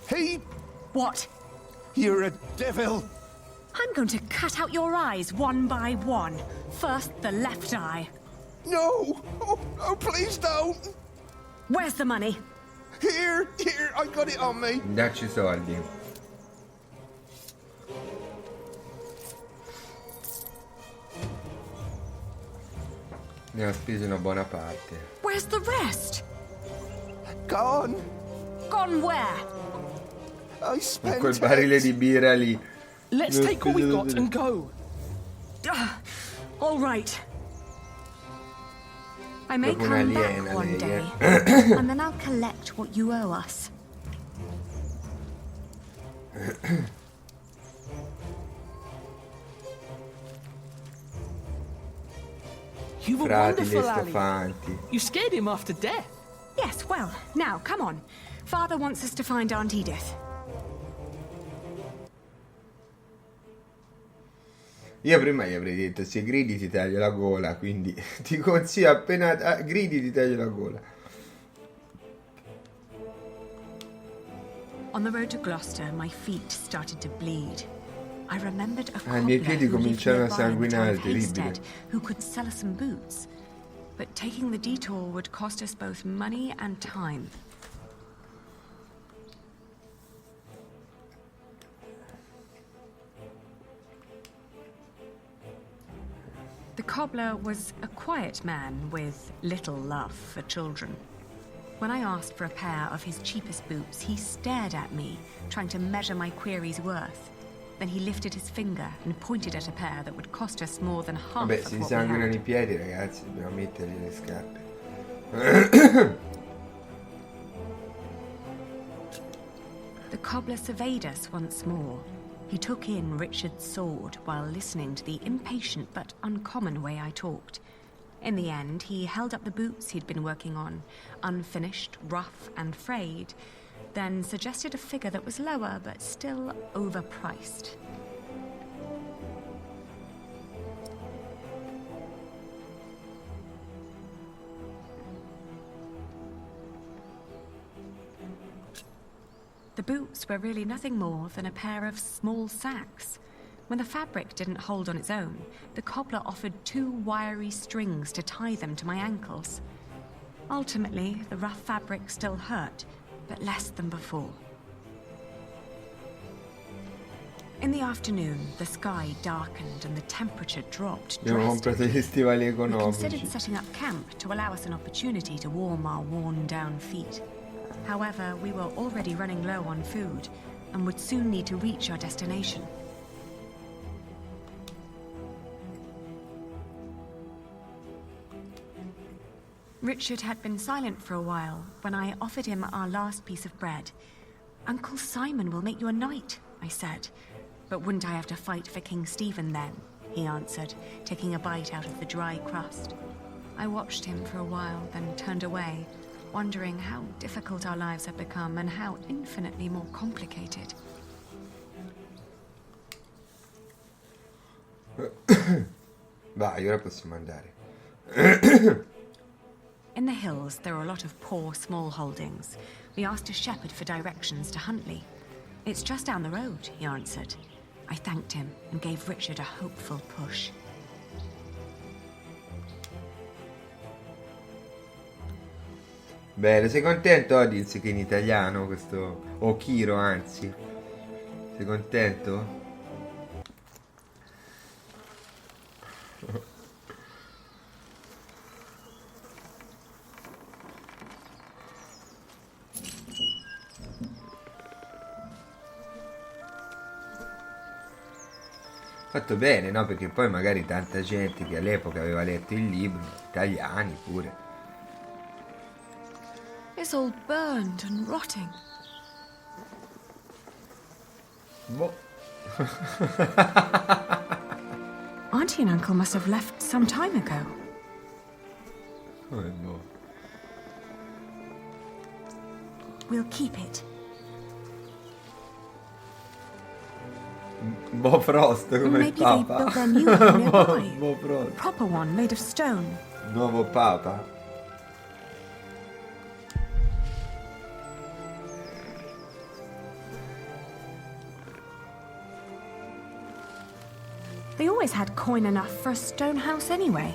He... What? You're a devil. I'm going to cut out your eyes one by one. First, the left eye. No! Oh, please don't! Where's the money? Here, I got it on me. Dacci soldi. Ne ha speso una buona parte. Where's the rest? Gone. Gone where? I Con spent quel barile di birra lì. Let's take what we've got and go. All right. I may Dopo come un'aliena, back one lei, day, and then I'll collect what you owe us. You were Frati wonderful, Ali. Lestofanti. You scared him after death. Yes, well, now, come on. Father wants us to find Aunt Edith. Io prima gli avrei detto se gridi ti taglio la gola, quindi ti consiglio appena gridi ti taglio la gola. On the road to Gloucester, my feet started to bleed. I remembered a I miei cobbler piedi who lived cominciarono a nearby in the town sanguinare, of terribile. Hastead, who could sell us some boots. But taking the detour would cost us both money and time. The cobbler was a quiet man with little love for children. When I asked for a pair of his cheapest boots, he stared at me, trying to measure my query's worth. Then he lifted his finger and pointed at a pair that would cost us more than half Vabbè, of si what we sanguinano had. i piedi, ragazzi, dobbiamo mettergli le scarpe. The cobbler surveyed us once more. He took in Richard's sword while listening to the impatient but uncommon way I talked. In the end, he held up the boots he'd been working on, unfinished, rough and frayed, then suggested a figure that was lower but still overpriced. The boots were really nothing more than a pair of small sacks. When the fabric didn't hold on its own, the cobbler offered 2 wiry strings to tie them to my ankles. Ultimately, the rough fabric still hurt, but less than before. In the afternoon, the sky darkened and the temperature dropped Abbiamo comprato drastically. gli stivali We economici. considered setting up camp to allow us an opportunity to warm our worn-down feet. However, we were already running low on food and would soon need to reach our destination. Richard had been silent for a while when I offered him our last piece of bread. "Uncle Simon will make you a knight," I said. "But wouldn't I have to fight for King Stephen then?" he answered, taking a bite out of the dry crust. I watched him for a while, then turned away, wondering how difficult our lives had become and how infinitely more complicated. Vai, ora possiamo andare. In the hills, there are a lot of poor, small holdings. We asked a shepherd for directions to Huntley. "It's just down the road," he answered. I thanked him and gave Richard a hopeful push. Bene, sei contento, Odins, che in italiano questo... O Kiro, anzi. Sei contento? Fatto bene, no? Perché poi magari tanta gente che all'epoca aveva letto il libro, italiani pure. It's all burned and rotting. Boh. Auntie and Uncle must have left some time ago. Come boh. We'll keep it. Bo Frost come il Maybe they Papa. built their new one nearby. Bo Frost. Proper one made of stone. Nuovo Papa. They always had coin enough for a stone house anyway.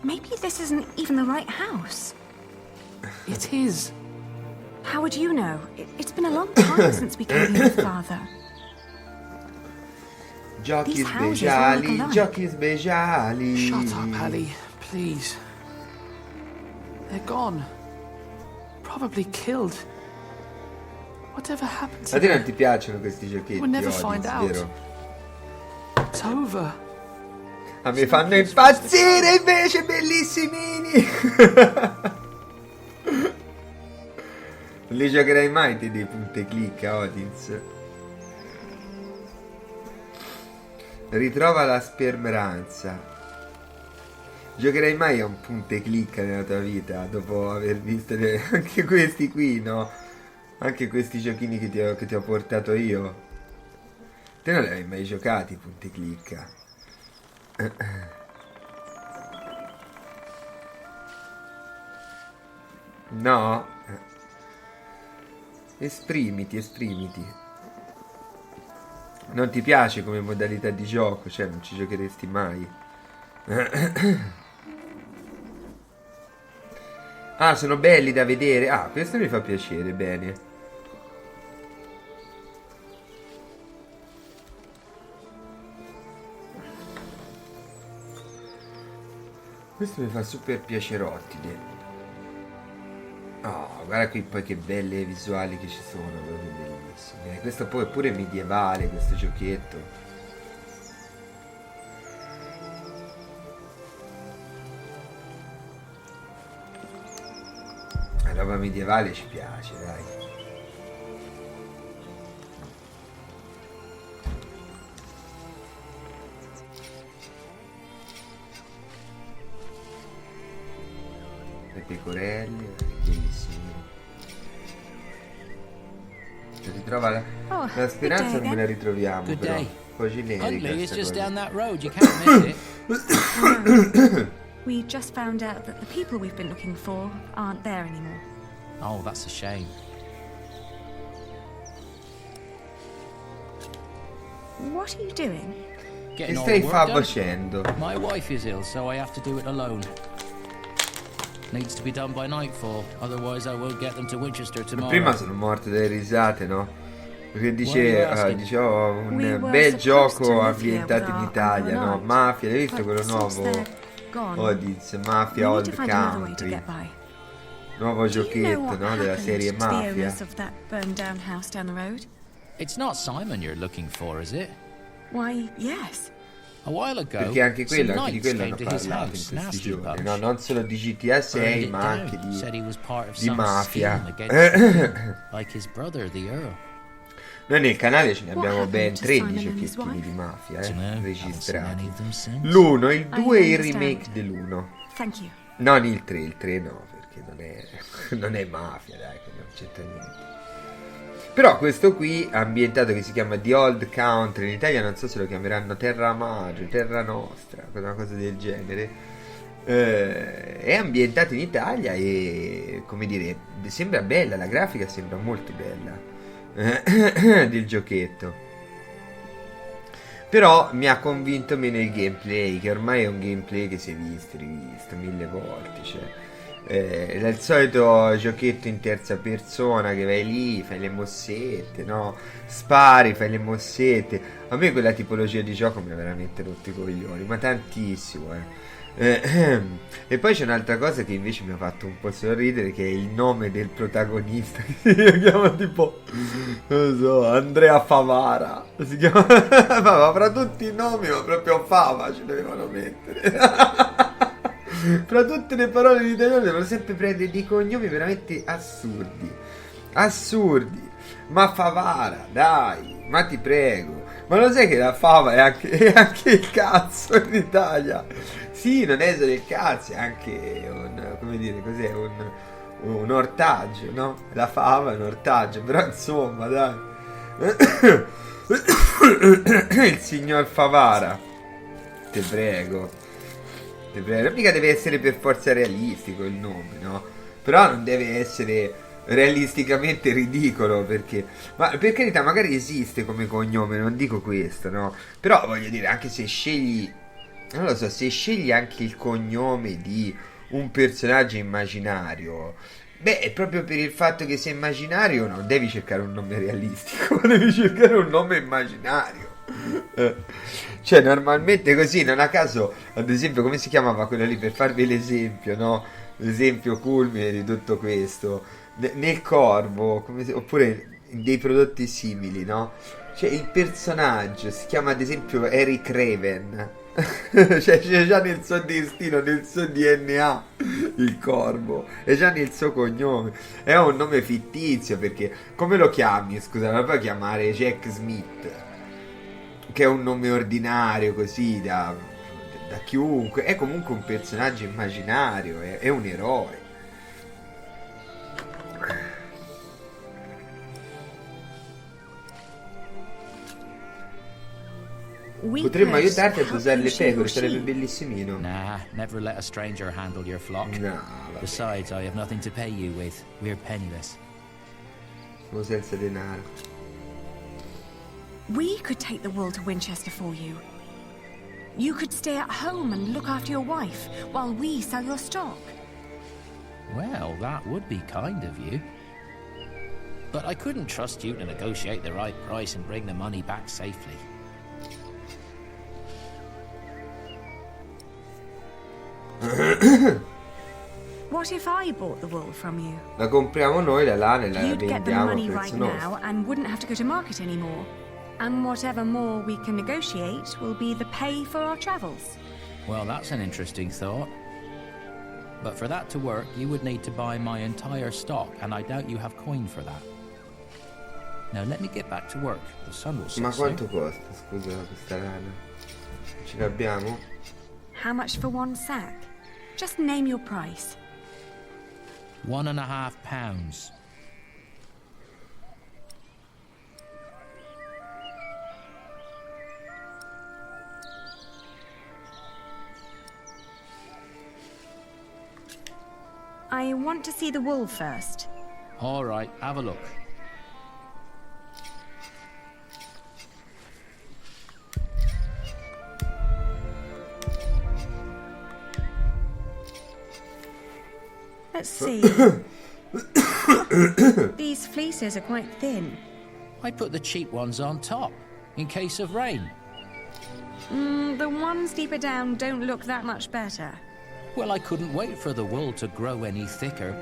Maybe this isn't even the right house. It is. How would you know? It's been a long time since we came here with Father. Giochi These houses all look speciali, alike. giochi speciali. Shut up, Hallie. Please. They're gone. Probably killed. Whatever happened to A te non them? ti piacciono questi giochetti, We'll never Odins, find out. vero? It's over. A me fanno impazzire invece, bellissimini! Non li giocherai mai te dei punte clicca, Odins. Ritrova la speranza. Giocherai mai a un punte clicca nella tua vita dopo aver visto anche questi qui, no? Anche questi giochini che ti ho portato io. Te non li hai mai giocati, punte clicca? No? Esprimiti, esprimiti. Non ti piace come modalità di gioco, cioè non ci giocheresti mai. Ah, sono belli da vedere. Ah, questo mi fa piacere, bene. Questo mi fa super piacerottile. Oh, guarda qui poi che belle visuali che ci sono, proprio bellissime. Questo poi è pure medievale, questo giochetto. La roba medievale ci piace, dai. Le pecorelle, bellissime. Si ritrova la speranza, non me la ritroviamo. Good però. day. Un po' generica Huntley is sta just cosa. down that road. You can't miss it. We just found out that the people we've been looking for aren't there anymore. Oh, that's a shame. What are you doing? Che stai facendo? My wife is ill, so I have to do it alone. Needs to be done by nightfall, otherwise I won't get them to Winchester tomorrow. Prima sono morte delle risate, no? Perché dice oh, un bel gioco ambientato in Italia, no? Mafia, hai visto quello nuovo? Odyssey, Mafia Old Country. Nuovo giochetto, no? Della serie Mafia. It's not Simon you're looking for, is it? Why, yes. A while ago, perché anche quello, some anche di knights quello came hanno to his parlato in house, questi nasty giorni, bunch. no? Non solo di GTA 6, ma anche Said he was part of di some mafia. scheme against like his brother, the Earl. Noi nel canale ce ne abbiamo ben 13 giochettini di mafia, registrati. L'1, il 2 e il remake dell'1. Non il 3 no, perché non è mafia, dai, che non c'entra niente. Però questo qui, ambientato, che si chiama The Old Country, in Italia non so se lo chiameranno Terra Madre, Terra Nostra, una cosa del genere. È ambientato in Italia e, come dire, sembra bella, la grafica sembra molto bella del giochetto. Però mi ha convinto meno il gameplay, che ormai è un gameplay che si è visto, rivisto 1000 volte, cioè è il solito giochetto in terza persona che vai lì, fai le mossette, no? Spari, fai le mossette. A me quella tipologia di gioco mi ha veramente rotto i coglioni, ma tantissimo, E poi c'è un'altra cosa che invece mi ha fatto un po' sorridere, che è il nome del protagonista, che si chiama tipo, non so, Andrea Favara, si chiama ma fra tutti i nomi, ma proprio Fava ci dovevano mettere. Fra tutte le parole in italiano devono sempre prendere dei cognomi veramente assurdi. Ma Favara, dai, ma ti prego, ma lo sai che la fava è anche il cazzo in Italia? Sì, non è solo il cazzo, è anche un, come dire, cos'è, un ortaggio, no? La fava è un ortaggio, però insomma, dai. Il signor Favara, te prego. Mica deve essere per forza realistico il nome, no? Però non deve essere realisticamente ridicolo, perché, ma per carità, magari esiste come cognome, non dico questo, no? Però voglio dire, anche se scegli, non lo so, se scegli anche il cognome di un personaggio immaginario, beh, è proprio per il fatto che sei immaginario, non devi cercare un nome realistico, devi cercare un nome immaginario. Cioè, normalmente così, non a caso, ad esempio, come si chiamava quello lì, per farvi l'esempio, no? L'esempio culmine di tutto questo, nel Corvo, oppure dei prodotti simili, no? Cioè, il personaggio si chiama ad esempio Eric Raven. Cioè, c'è già nel suo destino, nel suo DNA il corvo, è già nel suo cognome. È un nome fittizio, perché come lo chiami? Scusa, lo puoi chiamare Jack Smith, che è un nome ordinario così da chiunque, è comunque un personaggio immaginario, è un eroe. Potremmo aiutarti ad usare le pecore, sarebbe bellissimino. Nah, never let a stranger handle your flock. No, besides, I have nothing to pay you with. We're penniless. Siamo senza denaro. We could take the wool to Winchester for you. You could stay at home and look after your wife while we sell your stock. Well, that would be kind of you. But I couldn't trust you to negotiate the right price and bring the money back safely. What if I bought the wool from you? La compriamo noi la lana e la You'd get the vendiamo a money prezzo right nostro. now and wouldn't have to go to market anymore. And whatever more we can negotiate will be the pay for our travels. Well, that's an interesting thought. But for that to work, you would need to buy my entire stock, and I doubt you have coin for that. Now let me get back to work. The sun will set Ma soon. quanto costa, scusa, questa lana? Ce l'abbiamo? How much for one sack? Just name your price. £1.5. I want to see the wool first. All right, have a look. see. These fleeces are quite thin. I put the cheap ones on top, in case of rain. The ones deeper down don't look that much better. Well, I couldn't wait for the wool to grow any thicker.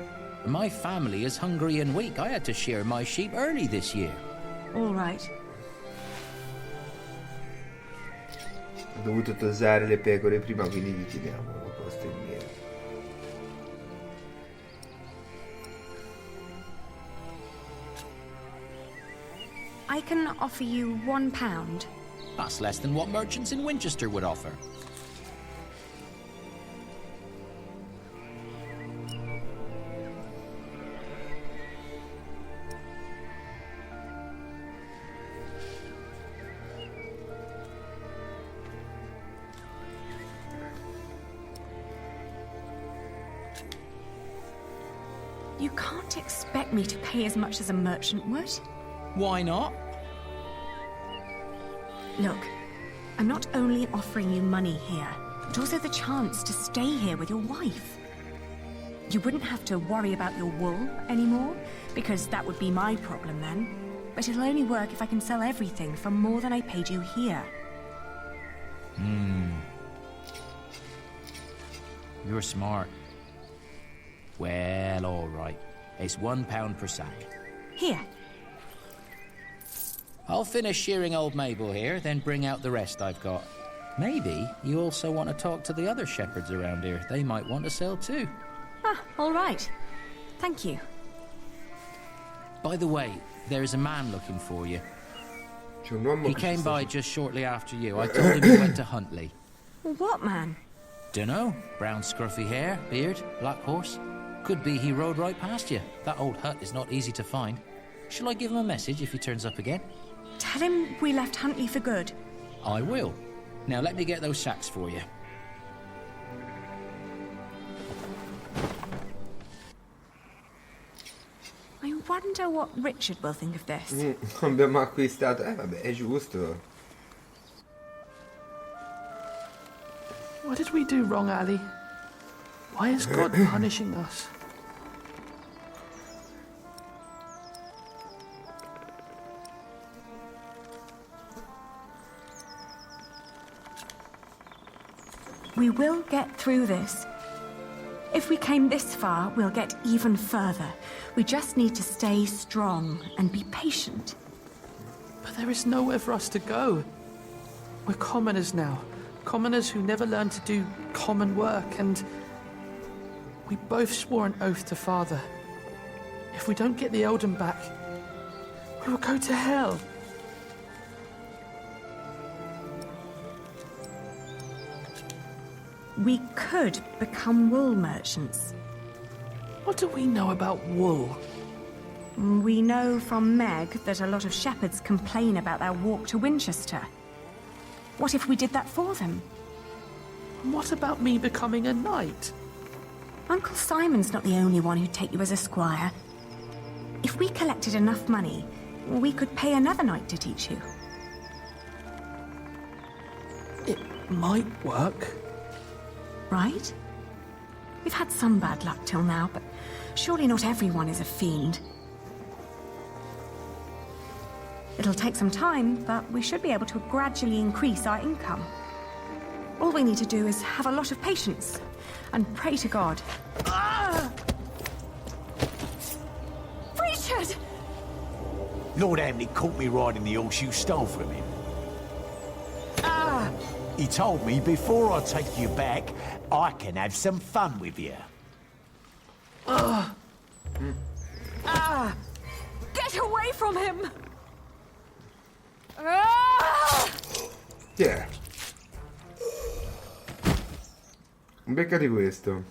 My family is hungry and weak. I had to shear my sheep early this year. All right. Ho dovuto tosare le pecore prima, quindi liquidiamo questo in meno. I can offer you £1. That's less than what merchants in Winchester would offer. You can't expect me to pay as much as a merchant would. Why not? Look, I'm not only offering you money here, but also the chance to stay here with your wife. You wouldn't have to worry about your wool anymore, because that would be my problem then. But it'll only work if I can sell everything for more than I paid you here. You're smart. Well, all right. It's £1 per sack. Here. I'll finish shearing old Mabel here, then bring out the rest I've got. Maybe you also want to talk to the other shepherds around here. They might want to sell too. Ah, all right. Thank you. By the way, there's a man looking for you. He came by just shortly after you. I told him he went to Huntley. What man? Dunno. Brown scruffy hair, beard, black horse. Could be he rode right past you. That old hut is not easy to find. Shall I give him a message if he turns up again? Tell him we left Huntley for good. I will. Now let me get those sacks for you. I wonder what Richard will think of this. Abbiamo acquistato. Vabbè, è giusto. What did we do wrong, Ali? Why is God punishing us? We will get through this. If we came this far, we'll get even further. We just need to stay strong and be patient. But there is nowhere for us to go. We're commoners now. Commoners who never learned to do common work, and we both swore an oath to Father. If we don't get the Eldon back, we will go to hell. We could become wool merchants. What do we know about wool? We know from Meg that a lot of shepherds complain about their walk to Winchester. What if we did that for them? And what about me becoming a knight? Uncle Simon's not the only one who'd take you as a squire. If we collected enough money, we could pay another knight to teach you. It might work. Right? We've had some bad luck till now, but surely not everyone is a fiend. It'll take some time, but we should be able to gradually increase our income. All we need to do is have a lot of patience and pray to God. Ah! Richard! Lord Hamley caught me riding the horse you stole from him. Ah! He told me before I take you back, I can have some fun with you. Ah! Get away from him! Ah! Yeah. Beccati questo.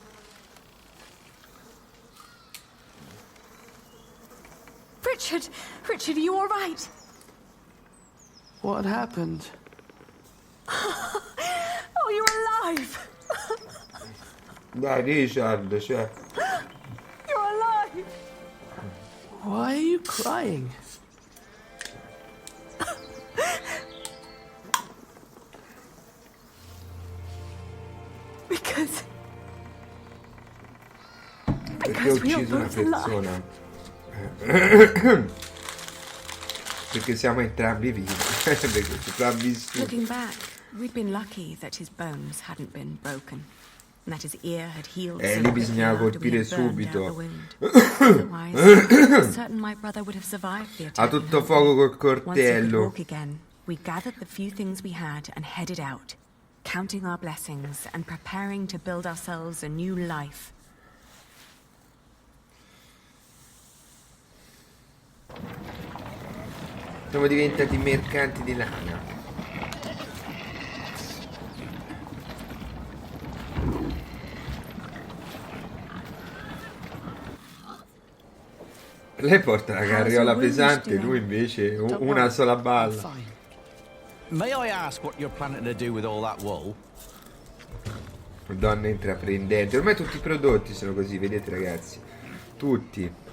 Richard, are you all right? What happened? Oh, you're alive! Dai, Richard, cioè. You're alive! Why are you crying? Because ucciso una persona. Perché siamo entrambi vivi. Perché sopravvissuti. Looking back, we'd been lucky that his bones hadn't been broken. And that his ear had healed so Lì bisognava quickly colpire after we had burned out the subito. wound. Otherwise, I'm certain my brother would have survived the A attack. tutto fuoco col Once he could coltello. walk again, we gathered the few things we had and headed out, counting our blessings and preparing to build ourselves a new life. Siamo diventati mercanti di lana. Lei porta la carriola pesante, lui invece una sola balla. May I ask what you're planning to do with all that wool? Donna intraprendente. Ormai tutti i prodotti sono così, vedete ragazzi. Tutti.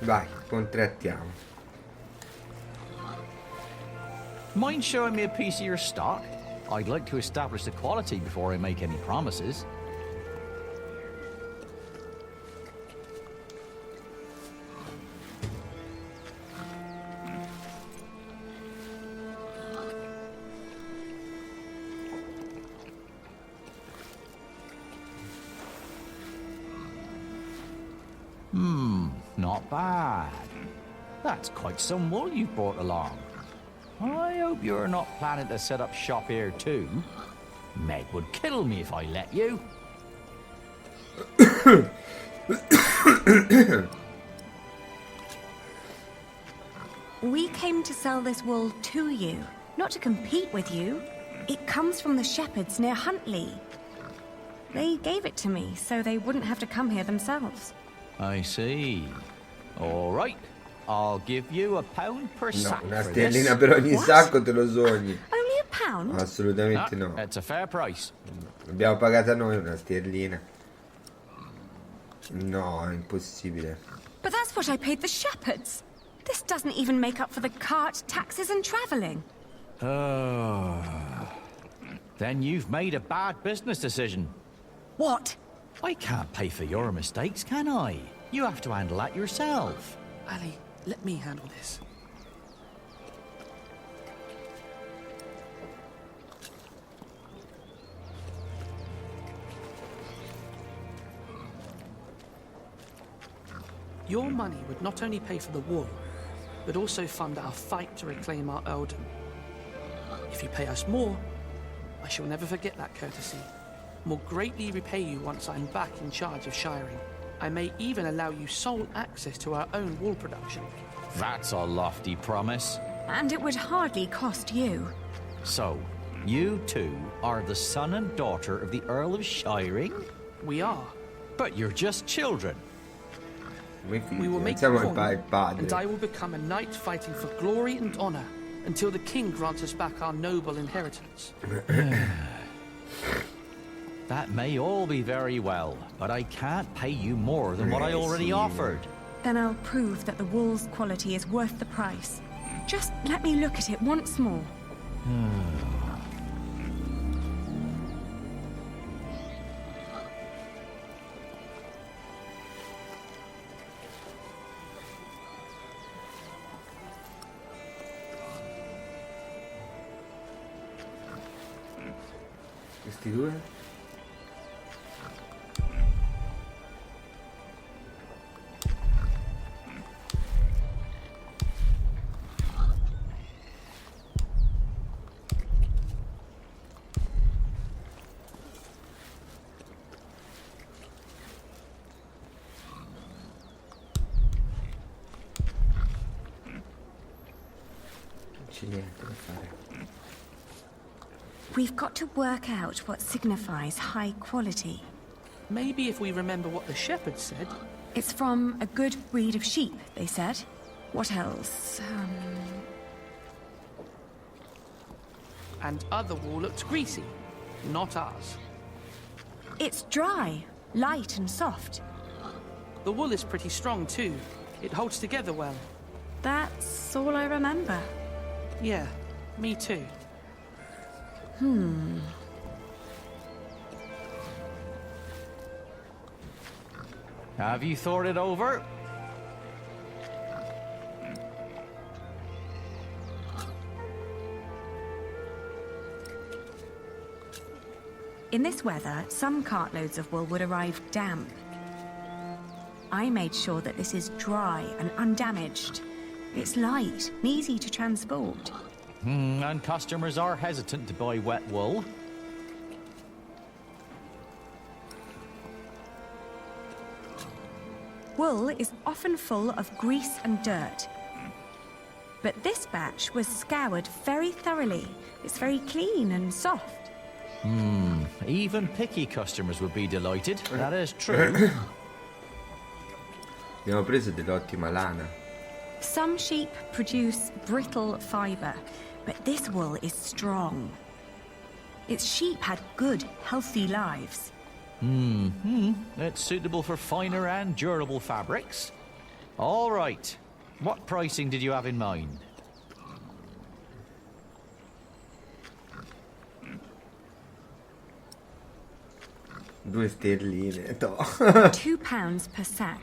Vai, contrattiamo. Mind showing me a piece of your stock? I'd like to establish the quality before I make any promises. Not bad. That's quite some wool you've brought along. I hope you're not planning to set up shop here too. Meg would kill me if I let you. We came to sell this wool to you, not to compete with you. It comes from the shepherds near Huntley. They gave it to me so they wouldn't have to come here themselves. I see. All right. I'll give you £1 per No, sack una for this. stellina per ogni sacco te lo sogni. Only £1? Assolutamente no. It's a fair price. L'abbiamo pagata noi una sterlina. No, è impossibile. But that's what I paid the shepherds. This doesn't even make up for the cart, taxes and travelling. Then you've made a bad business decision. What? I can't pay for your mistakes, can I? You have to handle that yourself. Ali, let me handle this. Your money would not only pay for the wool, but also fund our fight to reclaim our earldom. If you pay us more, I shall never forget that courtesy. More greatly repay you once I'm back in charge of shiring. I may even allow you sole access to our own wool production. That's a lofty promise. And it would hardly cost you. So, you two are the son and daughter of the Earl of Shiring? We are. But you're just children. We will make Siamo a il coin, padre. and I will become a knight fighting for glory and honor until the king grants us back our noble inheritance. That may all be very well, but I can't pay you more than what I already offered. Then I'll prove that the wool's quality is worth the price. Just let me look at it once more. Questi due? Non c'è niente da fare. We've got to work out what signifies high quality. Maybe if we remember what the shepherds said. It's from a good breed of sheep, they said. What else? And other wool looks greasy. Not ours. It's dry, light and soft. The wool is pretty strong too. It holds together well. That's all I remember. Yeah, me too. Have you thought it over? In this weather, some cartloads of wool would arrive damp. I made sure that this is dry and undamaged. It's light and easy to transport. And customers are hesitant to buy wet wool. Wool is often full of grease and dirt. But this batch was scoured very thoroughly. It's very clean and soft. Even picky customers would be delighted. That is true. Abbiamo preso dell'ottima lana. Some sheep produce brittle fibre, but this wool is strong. Its sheep had good, healthy lives. It's suitable for finer and durable fabrics. All right. What pricing did you have in mind? Due sterline, toh. £2 per sack.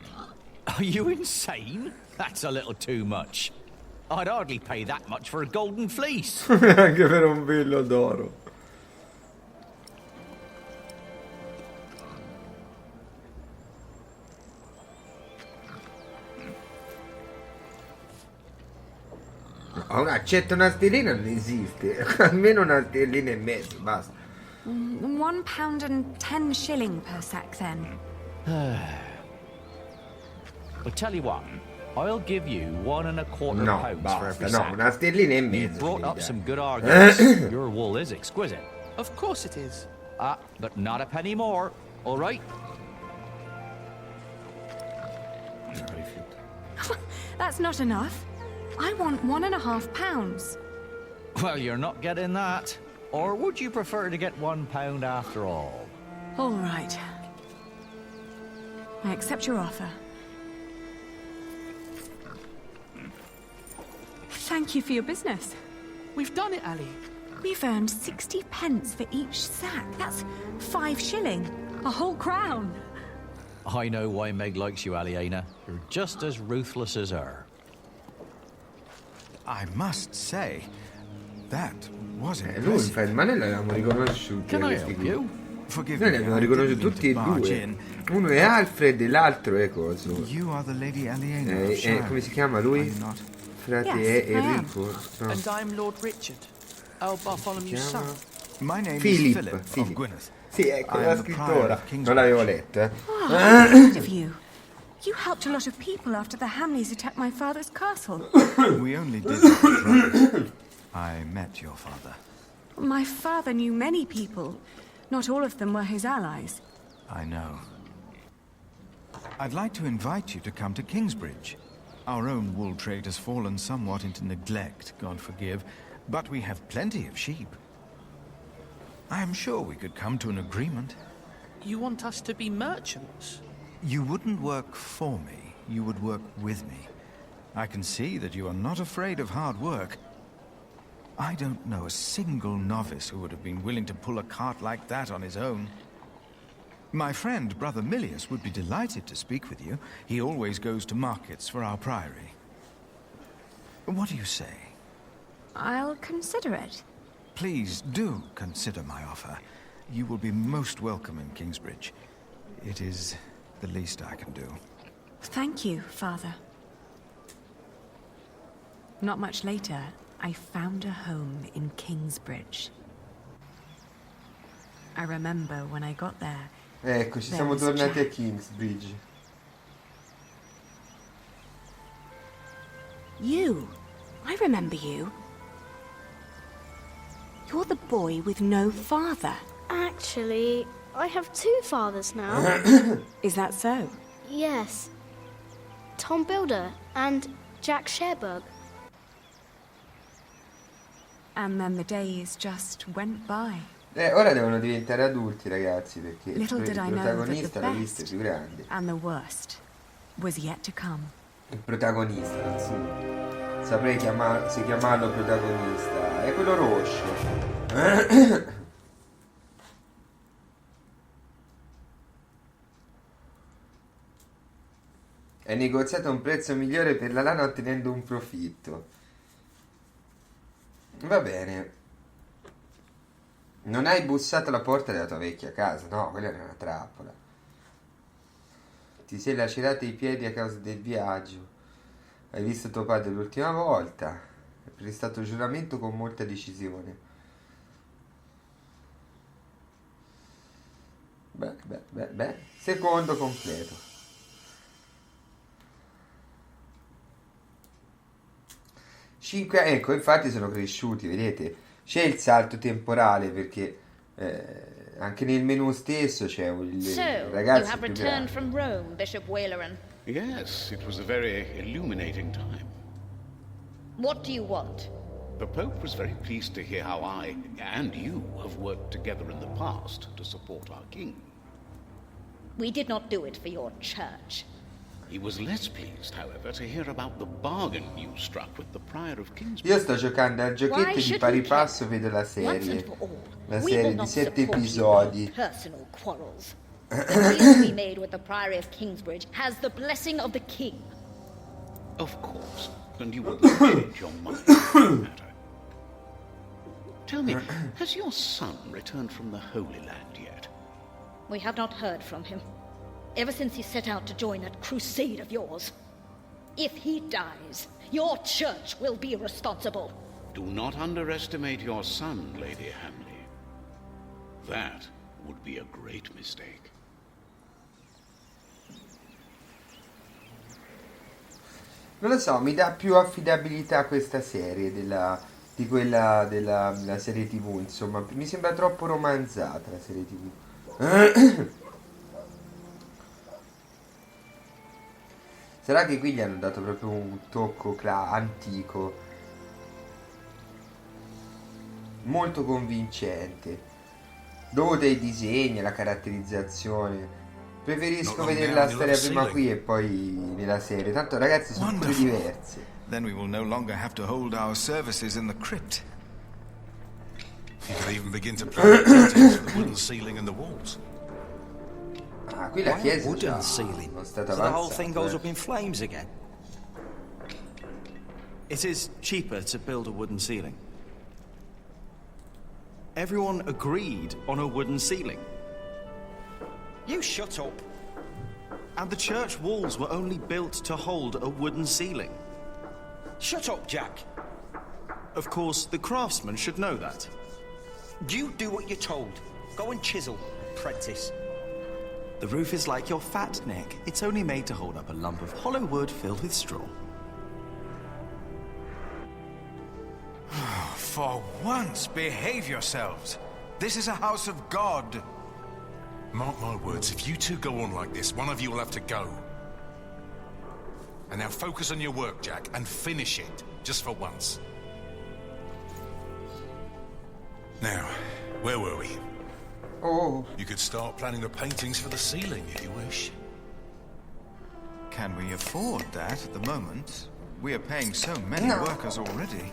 Are you insane? That's a little too much. I'd hardly pay that much for a golden fleece. Anche per un vello d'oro. Accetto una sterlina non esiste. Almeno una sterlina e mezzo, basta. £1.10 per sack then. Well, tell you what, I'll give you £1 1/4 No, pounds for basta, every no, sack. una sterlina e You mezzo. brought up quindi, some dai. good arguments. Your wool is exquisite. Of course it is. But not a penny more, all right? That's not enough. I want £1.5. Well, you're not getting that. Or would you prefer to get £1 after all? All right. I accept your offer. Thank you for your business. We've done it, Ali. We've earned 60 pence for each sack. That's 5 shilling. A whole crown. I know why Meg likes you, Aliena. You're just as ruthless as her. I must say, that was Lui impressive. fa il manello l'abbiamo riconosciuti. Can I questi help qui. you? Forgive Noi li me, abbiamo I riconosciuti didn't mean tutti e to barge due. in. Uno è Alfred e l'altro è coso. You are the Lady Aliena of Shire. Come si chiama lui? I'm not. Frate Yes, è I am. Enrico. No. And I'm Lord Richard, Earl Bartholomew's son. My name Philip, is Philip of Philip. Gwynedd. Sì, ecco, I la am the prior scrittora. of Kingsbridge. Non l'avevo letto, Oh, how good of you. You helped a lot of people after the Hamleys attacked my father's castle. We only did that as brothers. I met your father. My father knew many people. Not all of them were his allies. I know. I'd like to invite you to come to Kingsbridge. Our own wool trade has fallen somewhat into neglect, God forgive, but we have plenty of sheep. I am sure we could come to an agreement. You want us to be merchants? You wouldn't work for me, you would work with me. I can see that you are not afraid of hard work. I don't know a single novice who would have been willing to pull a cart like that on his own. My friend, Brother Milius, would be delighted to speak with you. He always goes to markets for our priory. What do you say? I'll consider it. Please do consider my offer. You will be most welcome in Kingsbridge. It is the least I can do. Thank you, Father. Not much later, I found a home in Kingsbridge. I remember when I got there. Ecco, ci siamo tornati a Kingsbridge. You. I remember you. You're the boy with no father. Actually, I have 2 fathers now. Is that so? Yes. Tom Builder and Jack Sherburg. And then the days just went by. Ora devono diventare adulti, ragazzi, perché Little il did I know that protagonista the l'ha visto best più grande. and the worst was yet to come. Il protagonista, non saprei se chiamarlo protagonista. È quello rosso. Hai negoziato un prezzo migliore per la lana ottenendo un profitto. Va bene. Non hai bussato alla porta della tua vecchia casa. No, quella era una trappola. Ti sei lacerato i piedi a causa del viaggio. Hai visto tuo padre l'ultima volta. Hai prestato giuramento con molta decisione. Beh. Secondo completo. 5, ecco, infatti sono cresciuti, vedete? C'è il salto temporale perché anche nel menu stesso c'è il So, ragazzo you have più returned grande. from Rome, Bishop Waleran. Yes, it was a very illuminating time. What do you want? The Pope was very pleased to hear how I and you have worked together in the past to support our king. We did not do it for your church. He was less pleased, however, to hear about the bargain you struck with the Prior of Kingsbury. Io sto giocando al giochetto di pari passo, vedo la serie. La serie di 7 episodi. Personal quarrels. The deal we made with the Priory of Kingsbridge has the blessing of the king. Of course, and you wouldn't change your mind on the matter. Tell me, has your son returned from the Holy Land yet? We have not heard from him. Ever since he set out to join that crusade of yours. If he dies, your church will be responsible. Do not underestimate your son, Lady Hamley. That would be a great mistake. Non lo so, mi dà più affidabilità questa serie di quella della serie TV, insomma. Mi sembra troppo romanzata la serie TV. Sarà che qui gli hanno dato proprio un tocco antico, molto convincente, dovuto ai disegni, alla caratterizzazione. Preferisco vedere la storia prima qui e poi nella serie. Tanto ragazzi sono pure diverse. Then we will no longer have to hold our services in the crypt. You could even begin to plan the details of the wooden ceiling and the walls. Ah, qui la chiesa wooden ceiling. è stata So the whole avanzata, thing goes up in flames again. It is cheaper to build a wooden ceiling. Everyone agreed on a wooden ceiling. You shut up. And the church walls were only built to hold a wooden ceiling. Shut up, Jack. Of course, the craftsman should know that. You do what you're told. Go and chisel, apprentice. The roof is like your fat neck. It's only made to hold up a lump of hollow wood filled with straw. For once, behave yourselves. This is a house of God. Mark my words, if you two go on like this, one of you will have to go. And now focus on your work, Jack, and finish it, just for once. Now, where were we? Oh. You could start planning the paintings for the ceiling, if you wish. Can we afford that at the moment? We are paying so many workers already.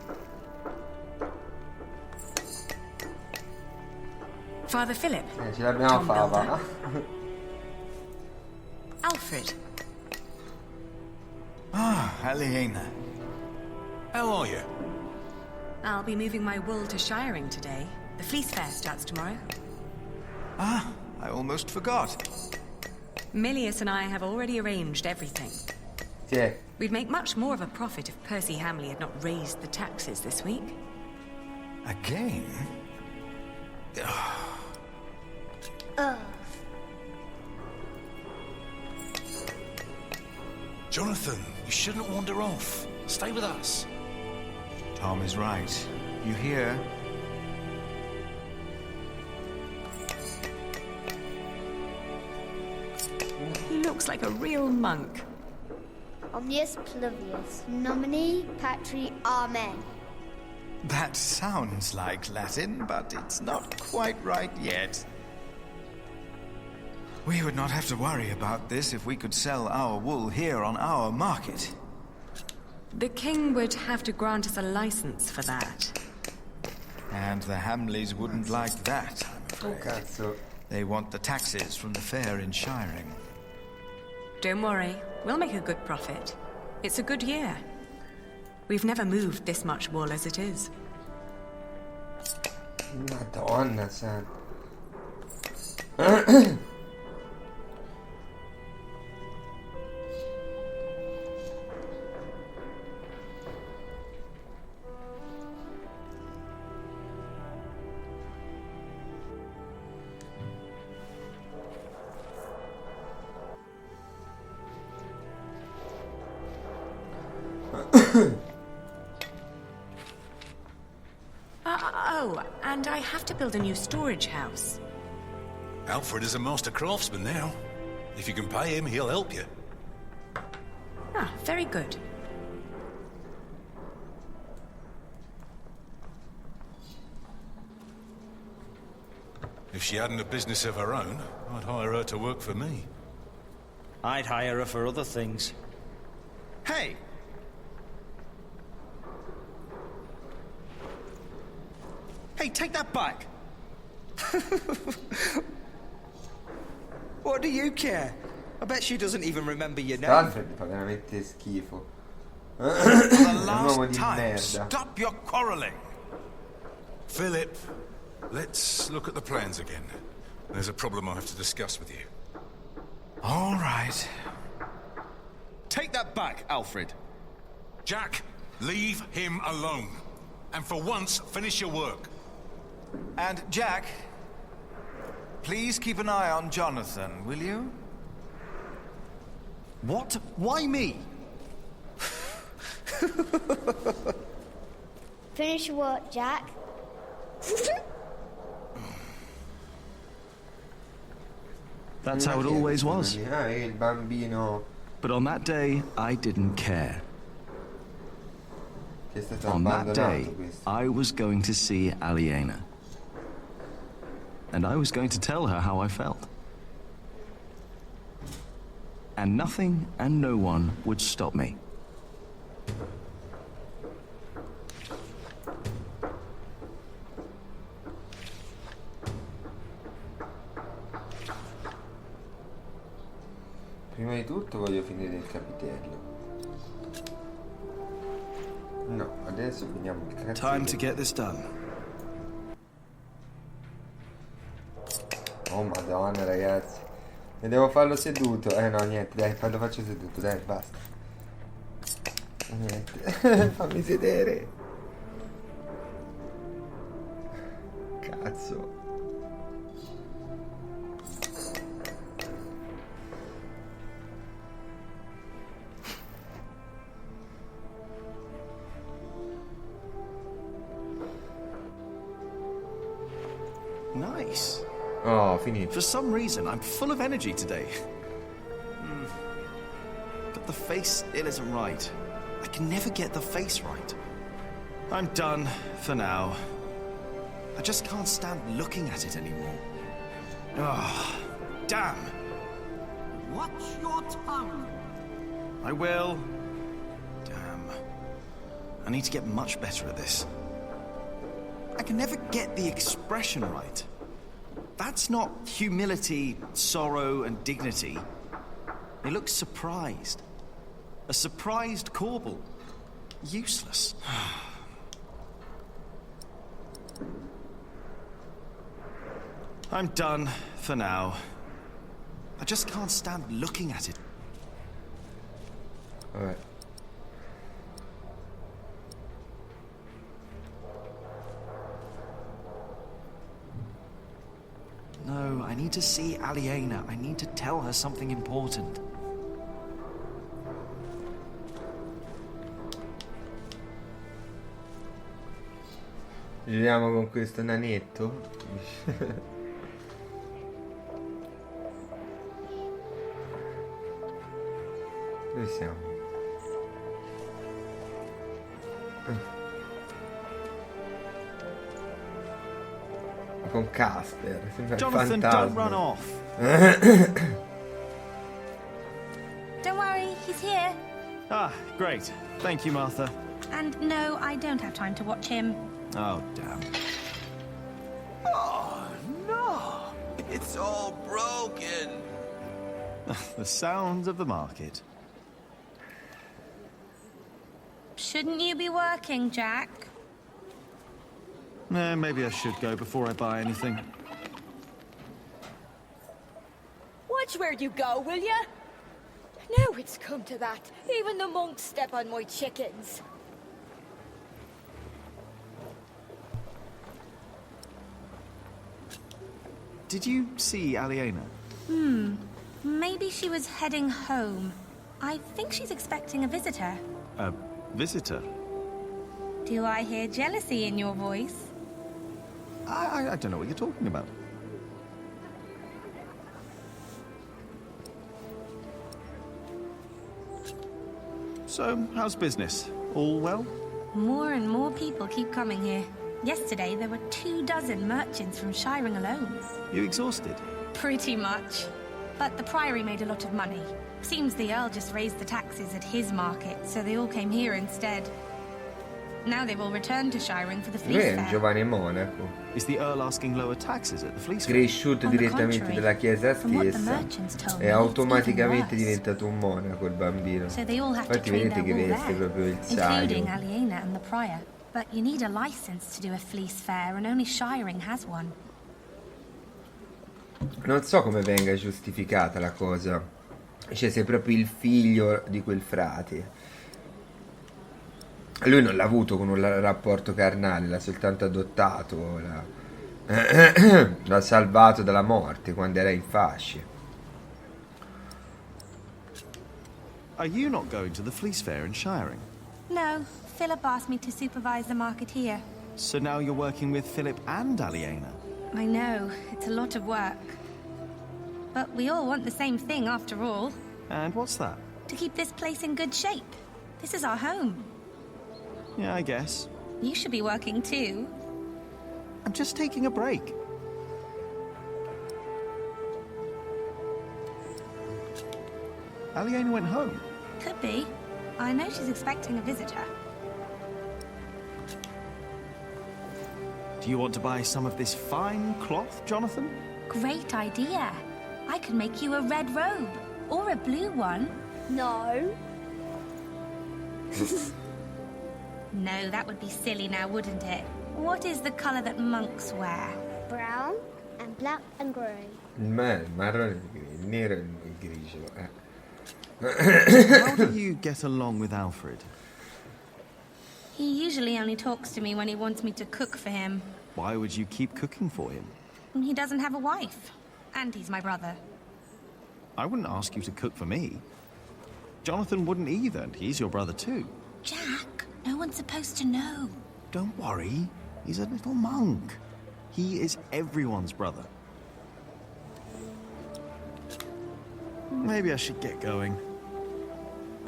Father Philip. Ce l'abbiamo fatta. Alfred. Ah, Aliena. How are you? I'll be moving my wool to Shiring today. The fleece fair starts tomorrow. Ah, I almost forgot. Milius and I have already arranged everything. Yeah. We'd make much more of a profit if Percy Hamley had not raised the taxes this week. Again? Jonathan, you shouldn't wander off. Stay with us. Tom is right. You hear? He looks like a real monk. Omnius Pluvius, nomine patri amen. That sounds like Latin, but it's not quite right yet. We would not have to worry about this if we could sell our wool here on our market. The king would have to grant us a license for that. And the Hamleys wouldn't like that, I'm afraid. Cazzo. They want the taxes from the fair in Shiring. Don't worry, we'll make a good profit. It's a good year. We've never moved this much wool as it is. Madonna santa. Oh, and I have to build a new storage house. Alfred is a master craftsman now. If you can pay him, he'll help you. Ah, very good. If she hadn't a business of her own, I'd hire her to work for me. I'd hire her for other things. Hey! Hey, take that back! What do you care? I bet she doesn't even remember your name. Alfred fa veramente schifo. For the Un uomo last di time, merda. stop your quarreling! Philip, let's look at the plans again. There's a problem I have to discuss with you. All right. Take that back, Alfred. Jack, leave him alone. And for once, finish your work. And Jack, please keep an eye on Jonathan, will you? What? Why me? Finish your work, Jack. That's how it always was. Il bambino. But on that day, I didn't care. Che è stato On that day, abbandonato questo. I was going to see Aliena. And I was going to tell her how I felt. And nothing and no one would stop me. Prima di tutto voglio finire il capitello. No, adesso finiamo il cazzo. Time to get this done. Oh madonna ragazzi. E devo farlo seduto. No niente, dai, lo faccio seduto, dai, basta. Niente. Fammi sedere. Cazzo. Nice. Oh, finito. For some reason, I'm full of energy today. But the face, it isn't right. I can never get the face right. I'm done for now. I just can't stand looking at it anymore. Ah, damn. Watch your tongue. I will. Damn. I need to get much better at this. I can never get the expression right. That's not humility, sorrow, and dignity. He looks surprised. A surprised Corbel. Useless. I'm done for now. I just can't stand looking at it. Vabbè. No, I need to see Aliena. I need to tell her something important. Giriamo con questo nanetto. Dove siamo? con Casper. Sembra il Jonathan, don't run fantasma. off. Don't worry, he's here. Ah, great. Thank you, Martha. And no, I don't have time to watch him. Oh, damn. Oh, no! It's all broken. The sounds of the market. Shouldn't you be working, Jack? Maybe I should go before I buy anything. Watch where you go, will ya? Now it's come to that. Even the monks step on my chickens. Did you see Aliena? Maybe she was heading home. I think she's expecting a visitor. A visitor? Do I hear jealousy in your voice? I don't know what you're talking about. So, how's business? All well? More and more people keep coming here. Yesterday, there were 24 merchants from Shiring alone. You exhausted? Pretty much. But the Priory made a lot of money. Seems the Earl just raised the taxes at his market, so they all came here instead. Now they've all returned to Shiring for the Lui Fleece è un Fair. giovane monaco, Is the Earl asking lower taxes at the Fleece Fair? cresciuto On the direttamente contrary, dalla chiesa from what the stessa merchants told e me, automaticamente it's even worse. diventato un monaco il bambino. So they all have to Infatti train vedete their che wool veste there, proprio il including saio. Aliena and the Prior. But you need a license to do a Fleece Fair, and only Shiring has one. Non so come venga giustificata la cosa. Cioè, sei proprio il figlio di quel frate. Lui non l'ha avuto con un rapporto carnale, l'ha soltanto adottato, l'ha salvato dalla morte quando era in fasce. Are you not going to the Fleece Fair in Shiring? No, Philip asked me to supervise the market here. So now you're working with Philip and Aliena? I know, it's a lot of work. But we all want the same thing after all. And what's that? To keep this place in good shape. This is our home. Yeah, I guess. You should be working too. I'm just taking a break. Aliena went home. Could be. I know she's expecting a visitor. Do you want to buy some of this fine cloth, Jonathan? Great idea. I could make you a red robe. Or a blue one. No. No, that would be silly now, wouldn't it? What is the colour that monks wear? Brown and black and grey. Marrone, il nero e il grigio. How do you get along with Alfred? He usually only talks to me when he wants me to cook for him. Why would you keep cooking for him? He doesn't have a wife. And he's my brother. I wouldn't ask you to cook for me. Jonathan wouldn't either, and he's your brother too. Jack, no one's supposed to know. Don't worry, he's a little monk. He is everyone's brother. Maybe I should get going.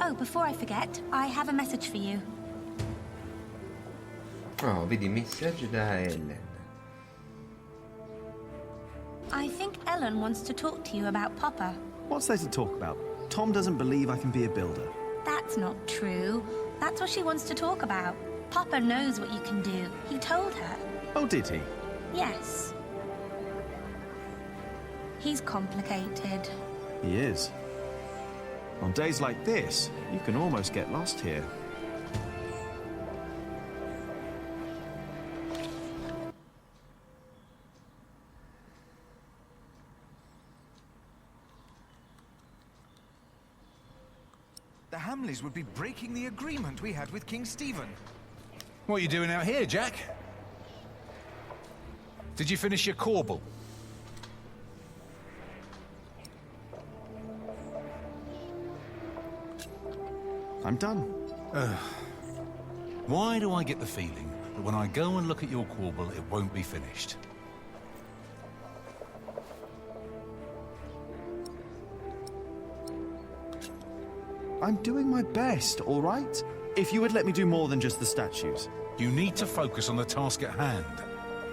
Oh, before I forget, I have a message for you. Oh, vedi, messaggio da Ellen. I think Ellen wants to talk to you about Papa. What's there to talk about? Tom doesn't believe I can be a builder. That's not true. That's what she wants to talk about. Papa knows what you can do. He told her. Oh, did he? Yes. He's complicated. He is. On days like this, you can almost get lost here. The Hamleys would be breaking the agreement we had with King Stephen. What are you doing out here, Jack? Did you finish your corbel? I'm done. Why do I get the feeling that when I go and look at your corbel, it won't be finished? I'm doing my best, all right? If you would let me do more than just the statues. You need to focus on the task at hand.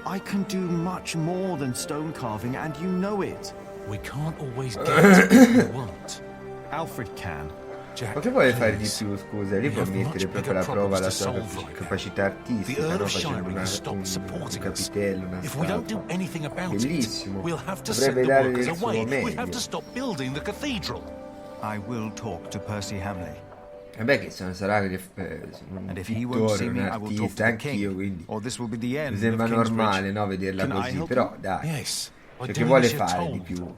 I can do much more than stone carving, and you know it. We can't always get what we want. Alfred can. Ma che vuole fare di più, scusa? Lì può mettere proprio alla prova la sua capacità artistica, no? Facendo un capitello, una statua. Bellissimo. Dovrebbe dare del suo meglio. I will talk to Percy Hamley. Vabbè che sarà un pittore, un artista, anch'io, quindi mi sembra normale, no, vederla così, però dai, cioè, che vuole fare di più?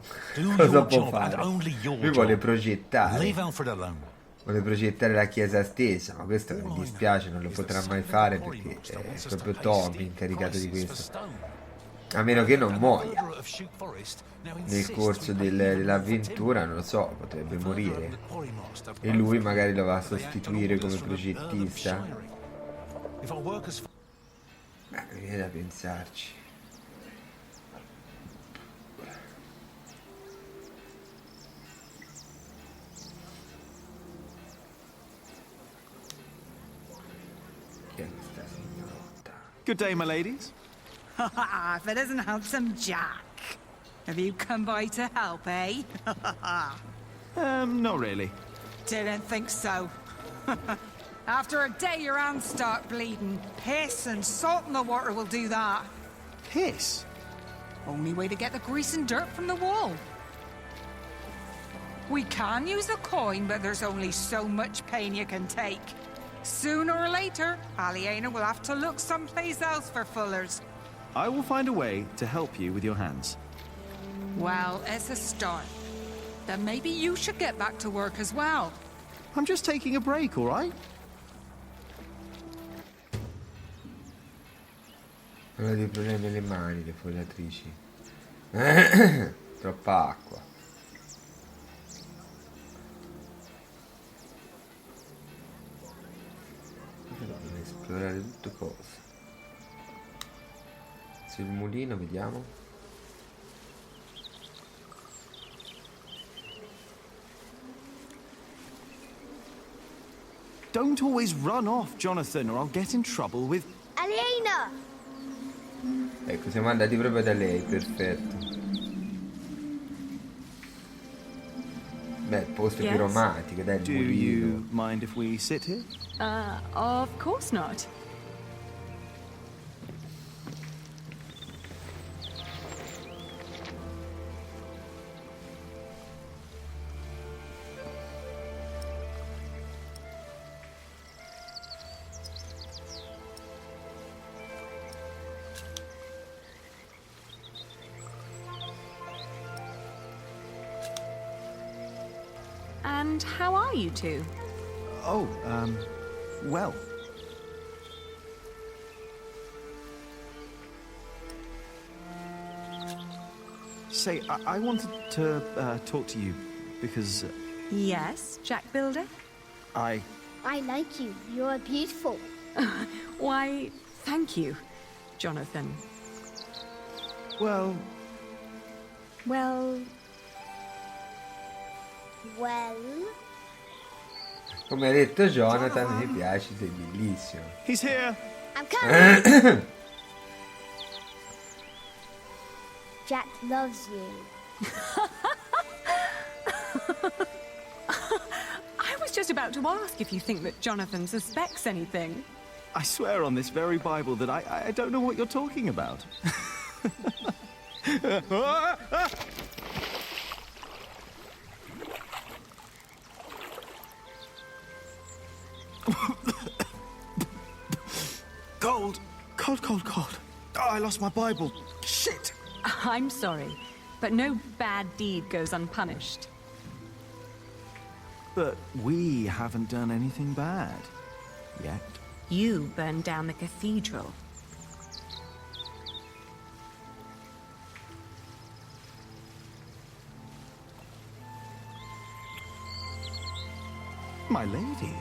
Cosa può fare? Lui vuole progettare la chiesa stessa, ma questo mi dispiace, non lo potrà mai fare perché è proprio Tommy incaricato di questo, a meno che non muoia nel corso dell'avventura, non lo so, potrebbe morire e lui magari lo va a sostituire come progettista. Ma mi viene da pensarci. Chi è questa signoretta? Good day, my ladies. If it isn't handsome Jack. Have you come by to help, eh? Not really. Didn't think so. After a day your hands start bleeding. Piss and salt in the water will do that. Piss? Only way to get the grease and dirt from the wall. We can use a coin, but there's only so much pain you can take. Sooner or later, Aliena will have to look someplace else for fullers. I will find a way to help you with your hands. Well, it's a start. Then maybe you should get back to work as well. I'm just taking a break, all right? Hanno dei problemi alle mani le fogliatrici. Troppa acqua. Dobbiamo esplorare tutte cose. Sul mulino vediamo. Don't always run off, Jonathan, or I'll get in trouble with... Aliena! Ecco, siamo andati proprio da lei, perfetto. Beh, il posto più romantico, dai, il Do mulino. you mind if we sit here? Of course not. And how are you two? Oh, well. Say, I wanted to talk to you because... Yes, Jack Builder? I like you. You're beautiful. Why, thank you, Jonathan. Well... Well... Come ha detto Jonathan, mi piace, sei bellissimo. He's here. I'm coming. Jack loves you. I was just about to ask if you think that Jonathan suspects anything. I swear on this very Bible that I don't know what you're talking about. Cold. Oh, I lost my Bible. Shit. I'm sorry, but no bad deed goes unpunished. But we haven't done anything bad. Yet. You burned down the cathedral. My lady.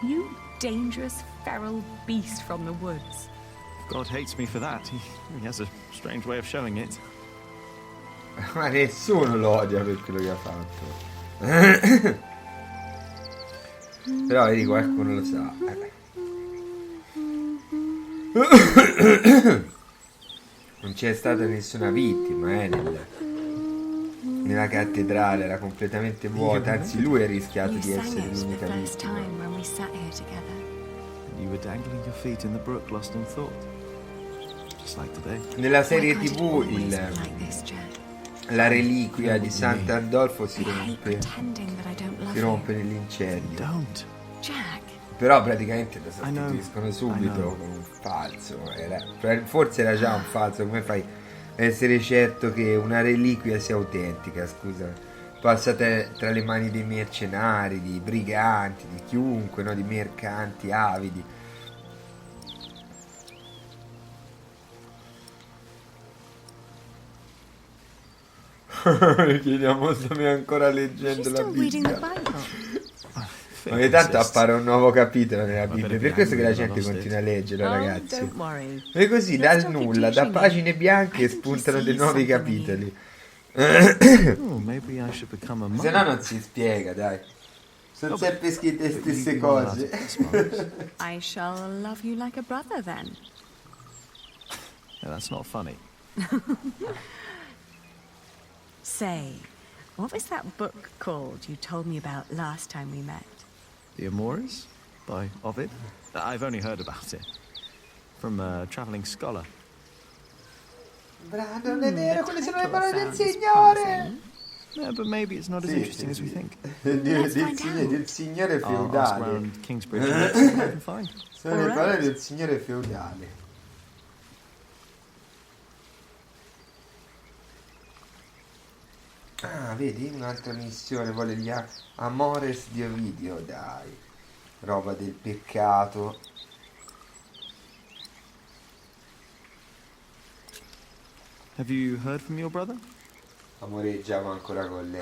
You dangerous, feral beast from the woods. God hates me for that. He has a strange way of showing it. Ma nessuno lo odia per quello che ha fatto. Però vedi, qualcuno lo sa. Non c'è stata nessuna vittima, nella cattedrale era completamente vuota, anzi lui ha rischiato di essere l'unica vittima. You were dangling your feet in the brook, lost in thought. Just like today. Nella serie TV la reliquia di Sant'Andolfo si rompe nell'incendio. Però praticamente lo sostituiscono subito con un falso. Forse era già un falso. Come fai a essere certo che una reliquia sia autentica? Scusa, passata tra le mani dei mercenari, di briganti, di chiunque, no? Di mercanti avidi. Chiediamo se mi ancora leggendo la Bibbia. Ogni tanto appare un nuovo capitolo nella Bibbia, per questo che la gente continua a leggerlo, ragazzi. E così dal nulla, da pagine bianche spuntano dei nuovi capitoli. Se no non si spiega, dai. Sono sempre scritte le stesse cose. I shall love you like a brother then. That's not funny. Say, what was that book called you told me about last time we met? The Amores by Ovid. I've only heard about it from a traveling scholar. Bravo, non è vero, quelle sono le parole del Signore. Yeah, but maybe it's not as interesting as we think. del Signore feudale. Sono le parole del Signore feudale. Ah, vedi, un'altra missione, vuole gli Amores di Ovidio, dai. Roba del peccato. Have you heard from your brother? Amoreggiamo ancora con lei.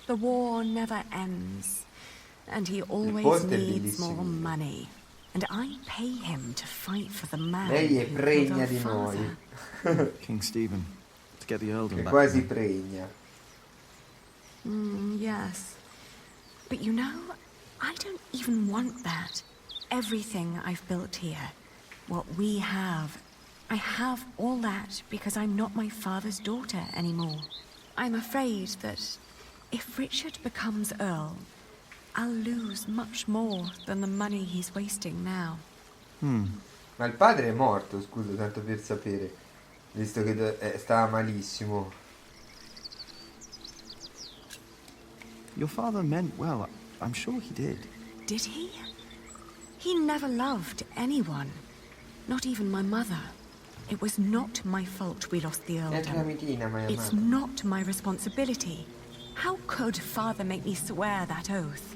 The war never ends, and he always needs more money. And I pay him to fight for the man. Lei è pregna di noi. King Stephen, to get the earldom back. È quasi pregna. Yes. But you know, I don't even want that. Everything I've built here, what we have, I have all that because I'm not my father's daughter anymore. I'm afraid that if Richard becomes Earl, I'll lose much more than the money he's wasting now. Ma il padre è morto, scusa, tanto per sapere, visto che stava malissimo. Your father meant well. I'm sure he did. Did he? He never loved anyone, not even my mother. It was not my fault we lost the earldom. It's not my responsibility. How could father make me swear that oath?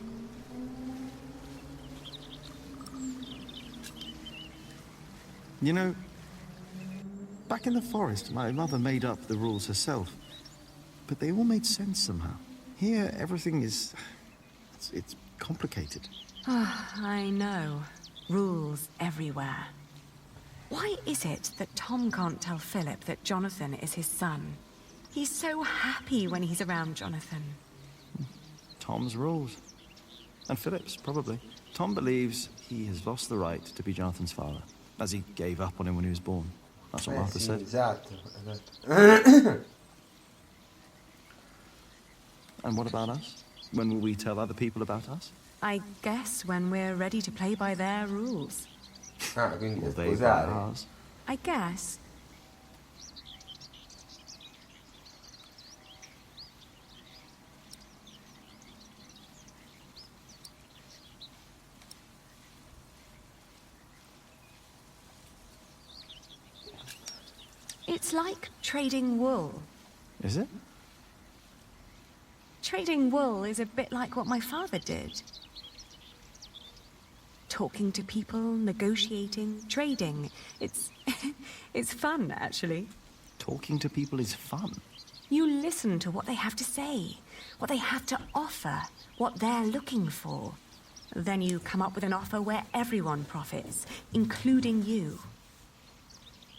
You know, back in the forest, my mother made up the rules herself. But they all made sense somehow. Here, everything is... It's complicated. I know. Rules everywhere. Why is it that Tom can't tell Philip that Jonathan is his son? He's so happy when he's around Jonathan. Tom's rules. And Philip's, probably. Tom believes he has lost the right to be Jonathan's father, as he gave up on him when he was born. That's what Martha said. Esatto. And what about us? When will we tell other people about us? I guess when we're ready to play by their rules. Ah, quindi Will they sposare. by ours? I guess. It's like trading wool. Is it? Trading wool is a bit like what my father did. Talking to people, negotiating, trading. It's fun, actually. Talking to people is fun. You listen to what they have to say, what they have to offer, what they're looking for. Then you come up with an offer where everyone profits, including you.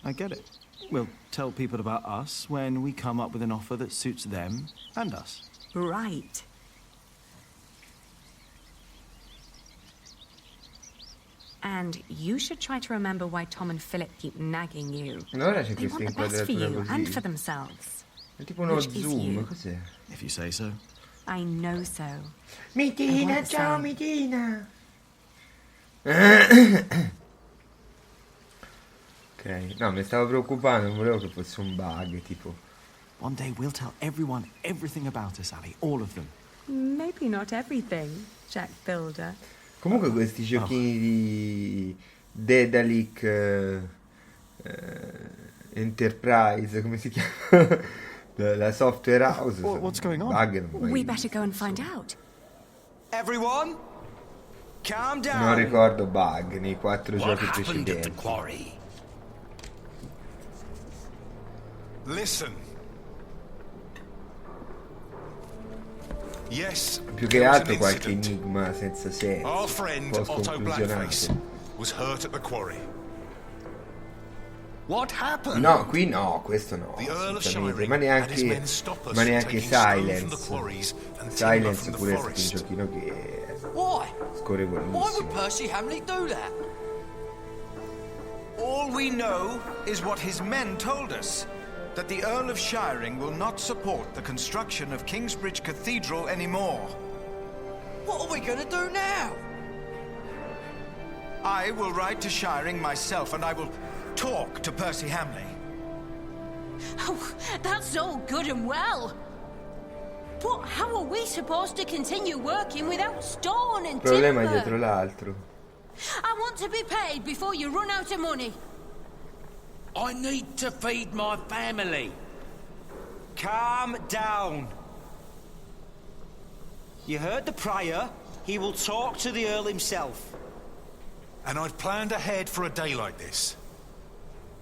I get it. We'll tell people about us when we come up with an offer that suits them and us. Right. And you should try to remember why Tom and Philip keep nagging you. Allora c'è They questa want the best for inquadratura you and così. for themselves. È tipo uno Which is zoom, you. cos'è? If you say so. I know so. Mitina, I ciao want the Mitina. Ok, no, mi stavo preoccupando, non volevo che fosse un bug, tipo. One day we'll tell everyone everything about us, Ali. All of them. Maybe not everything, Jack Builder. Comunque questi giochini di Dedalic Enterprise, come si chiama? La software house. What's going on? Bug, We better go and find out. Everyone, calm down. non ricordo bug nei 4 What giochi happened at the precedenti. quarry? Listen. Yes, Più there che was altro an qualche incident. enigma senza senso, Our un friend po' Otto Blackface sconclusionato. was hurt at the quarry. What happened? No, qui no, questo no, The Earl of assolutamente. Shiring Ma and his men neanche, stop us ma from neanche taking stone from the Silence. quarries and timber Silence from the pure è stato un forest. giochino che Why? scorrevolissimo. Why would Percy Hamley do that? All we know is what his men told us. That the Earl of Shiring will not support the construction of Kingsbridge Cathedral anymore. What are we gonna do now? I will ride to Shiring myself and I will talk to Percy Hamley. Oh, that's all good and well. But how are we supposed to continue working without stone and Il problema è timber? dietro l'altro. I want to be paid before you run out of money. I need to feed my family. Calm down. You heard the Prior. He will talk to the Earl himself. And I've planned ahead for a day like this.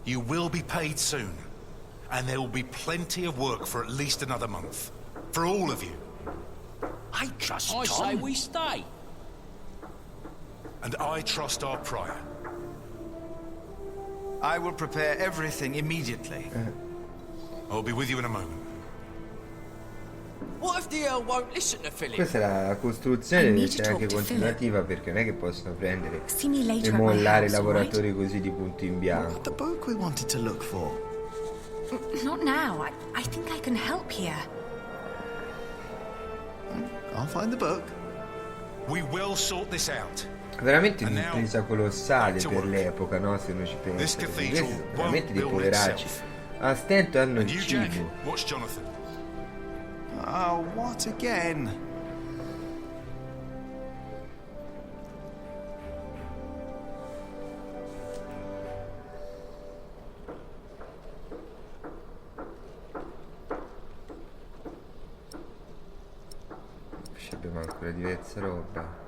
You will be paid soon. And there will be plenty of work for at least another month. For all of you. I trust I Tom. say we stay. And I trust our Prior. I will prepare everything immediately. I'll be with you in a moment. What if the Earl won't listen to Philip? Questa è la costruzione I deve need to essere anche talk to continuativa perché non è che possono prendere See me later e at my mollare i house, all lavoratori così di punto in bianco. The book we wanted to look for. Not now. I think I can help here. I'll find the book. We will sort this out. Veramente And now, un'impresa colossale back to per work. l'epoca, no? Se uno ci pensa. This Perché cathedral questi sono won't veramente dei build poveracci. itself. A stento hanno And il you, Jack, cibo. watch Jonathan. Oh, what again? Ci abbiamo ancora diversa roba.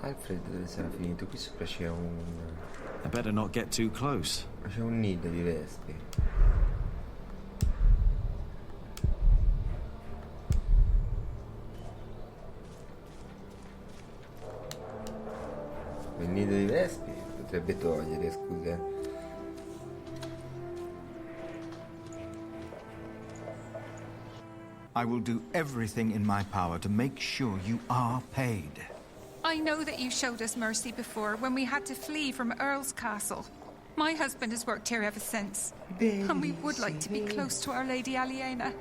Alfred dove sarà finito? Qui sopra c'è I better not get too close. c'è un nido di vespi. Il nido di vespi potrebbe togliere, scusa. I will do everything in my power to make sure you are paid. I know that you showed us mercy before when we had to flee from Earl's Castle. My husband has worked here ever since. And we would like to be close to Our Lady Aliena.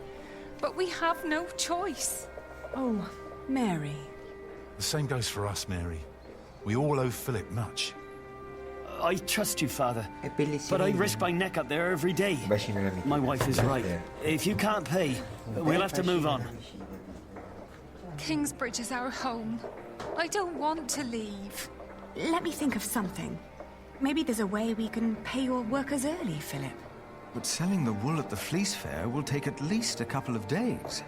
But we have no choice. Oh, Mary. The same goes for us, Mary. We all owe Philip much. I trust you, Father. È bellissimo. But I risk my neck up there every day. Bacino alla My wife is right. If you can't pay, we'll have to move on. Kingsbridge is our home. I don't want to leave. Let me think of something. Maybe there's a way we can pay your workers early, Philip. But selling the wool at the fleece fair will take at least a couple of days.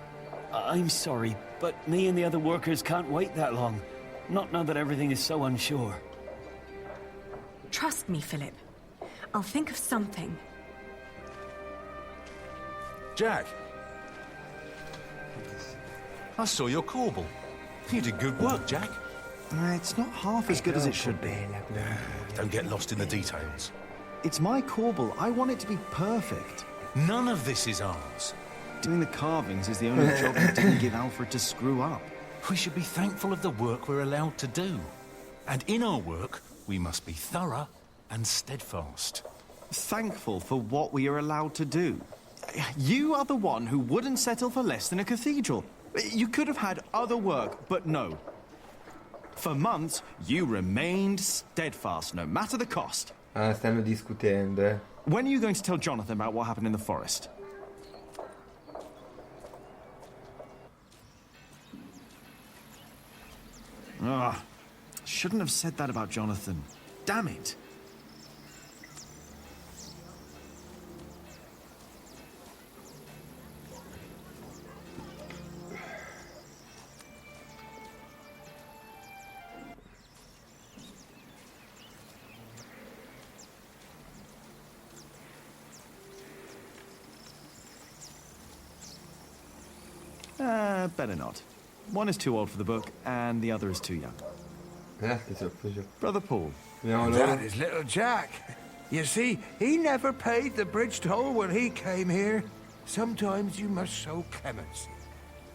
I'm sorry, but me and the other workers can't wait that long. Not now that everything is so unsure. Trust me, Philip. I'll think of something. Jack. I saw your corbel. You did good work, Jack. It's not half as good as it should be. Don't get lost in the details. It's my corbel. I want it to be perfect. None of this is ours. Doing the carvings is the only job you didn't give Alfred to screw up. We should be thankful of the work we're allowed to do. And in our work, we must be thorough and steadfast. Thankful for what we are allowed to do. You are the one who wouldn't settle for less than a cathedral. You could have had other work, but no. For months, you remained steadfast, no matter the cost. Ah, stanno discutendo, eh. When are you going to tell Jonathan about what happened in the forest? Ah, shouldn't have said that about Jonathan. Damn it. Better not. One is too old for the book, and the other is too young. Brother Paul. That is little Jack. You see, he never paid the bridge toll when he came here. Sometimes you must show clemency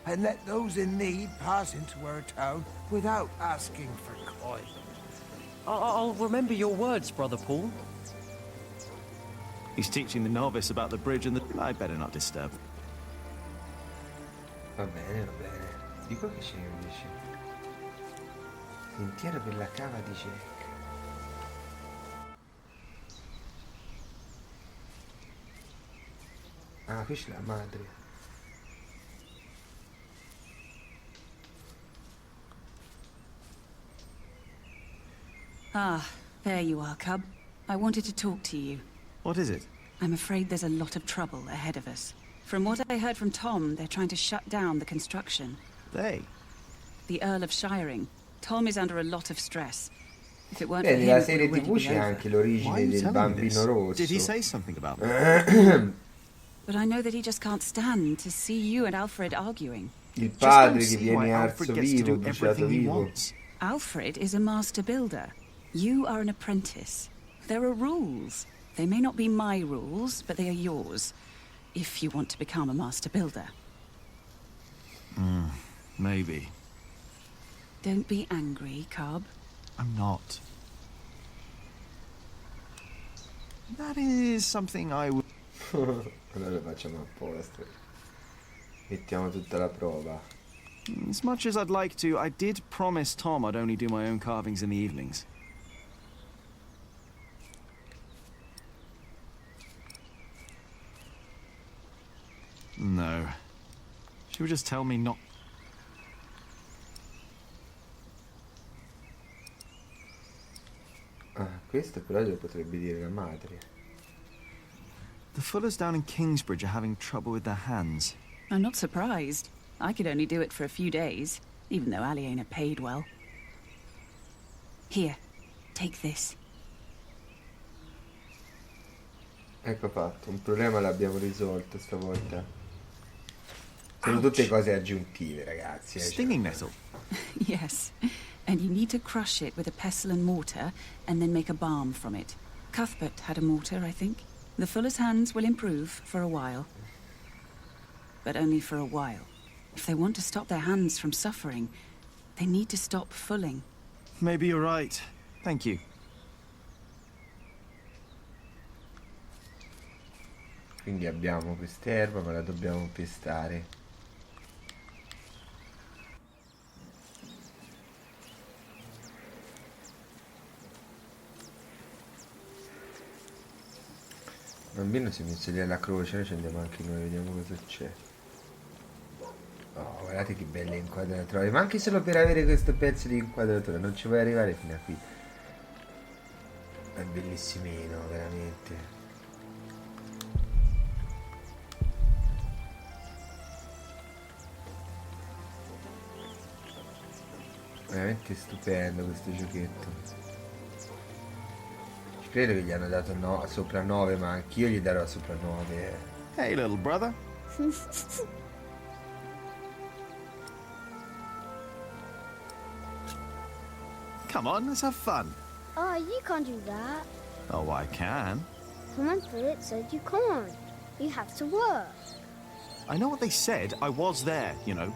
and let those in need pass into our town without asking for coin. I'll remember your words, Brother Paul. He's teaching the novice about the bridge and the... I better not disturb. Va bene, va bene. Dico che c'è invece. Sentiero per la cava di Jack. Ah, qui c'è la madre. Ah, there you are, Cub. I wanted to talk to you. What is it? I'm afraid there's a lot of trouble ahead of us. From what I heard from Tom, they're trying to shut down the construction. They? The Earl of Shiring. Tom is under a lot of stress. If it weren't Beh, for him, nella it serie would TV already c'è be over. anche l'origine del bambino rosso. Did he say something about that? But I know that he just can't stand to see you and Alfred arguing. Il padre che viene arso vivo, bruciato vivo. Alfred is a master builder. You are an apprentice. There are rules. They may not be my rules, but they are yours. If you want to become a master builder. Maybe. Don't be angry, Cub. I'm not. That is something I would... Allora lo facciamo apposta. Mettiamo tutta la prova. As much as I'd like to, I did promise Tom I'd only do my own carvings in the evenings. No. She would just tell me not... Ah, questo però glielo potrebbe dire la madre. The Fullers down in Kingsbridge are having trouble with their hands. I'm not surprised. I could only do it for a few days, even though Aliena paid well. Here, take this. Ecco fatto, un problema l'abbiamo risolto stavolta. Sono tutte cose aggiuntive, ragazzi. Stinging nettle. Yes, and you need to crush it with a pestle and mortar, and then make a balm from it. Cuthbert had a mortar, I think. The Fuller's hands will improve for a while. But only for a while. If they want to stop their hands from suffering, they need to stop fulling. Maybe you're right. Thank you. Quindi abbiamo quest'erba, ma la dobbiamo pestare. Il bambino si è messo lì alla croce, noi ci andiamo anche noi, vediamo cosa c'è. Oh, guardate che belle inquadrature, ma anche solo per avere questo pezzo di inquadratura, non ci vuoi arrivare fino a qui. È bellissimino, veramente. Veramente stupendo questo giochetto. Ci credo che gli hanno dato sopra 9, ma anch'io gli darò sopra 9. Hey, little brother. Come on, let's have fun. Oh, you can't do that. Oh, I can. Someone Philip said you can't. You have to work. I know what they said. I was there, you know.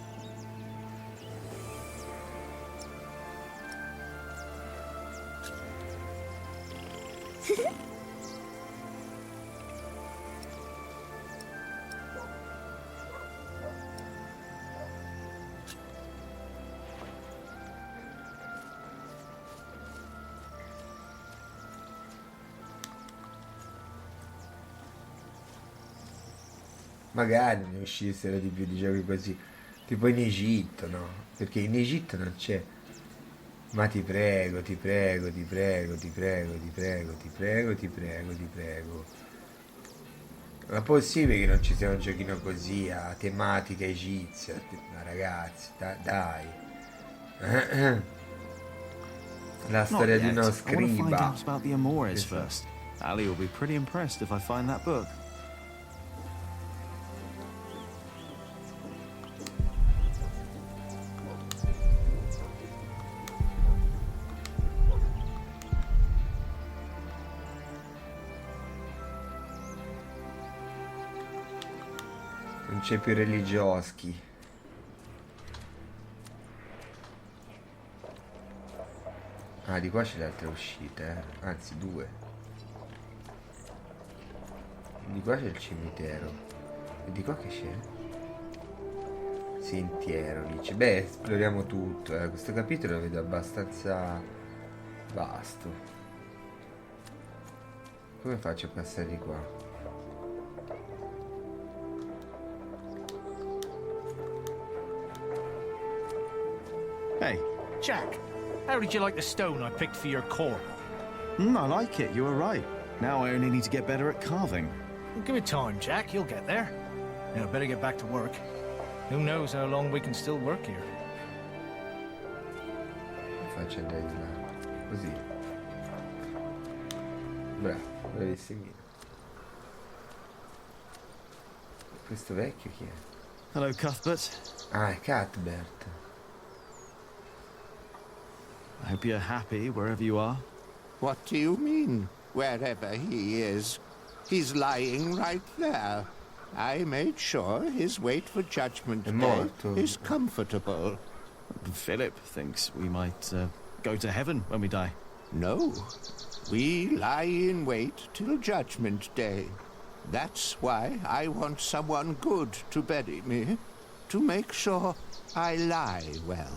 Magari ne uscissero di più di giochi così, tipo in Egitto, no? Perché in Egitto non c'è. Ma ti prego, ti prego, ti prego, ti prego, ti prego, ti prego, ti prego, ti prego. Ma è possibile che non ci sia un giochino così a tematica egizia? Ma ragazzi, dai. La storia di uno I want to find scriba. out about the Amores first. Ali will be pretty impressed if I find that book. Non c'è più religioschi. Ah, di qua c'è le altre uscite, anzi 2. Di qua c'è il cimitero. E di qua che c'è? Sentiero, dice. Beh, esploriamo tutto, questo capitolo lo vedo abbastanza vasto. Come faccio a passare di qua? Hey, Jack, how did you like the stone I picked for your core? I like it. You were right. Now I only need to get better at carving. Well, give it time, Jack. You'll get there. Now, better get back to work. Who knows how long we can still work here. Faccio andare di là. Così. Bravo, bravissimo. Questo vecchio chi è? Hello, Cuthbert. Ah, è Cuthbert. I hope you're happy wherever you are. What do you mean, wherever he is? He's lying right there. I made sure his wait for Judgment Day is comfortable. Philip thinks we might go to heaven when we die. No. We lie in wait till Judgment Day. That's why I want someone good to bury me, to make sure I lie well.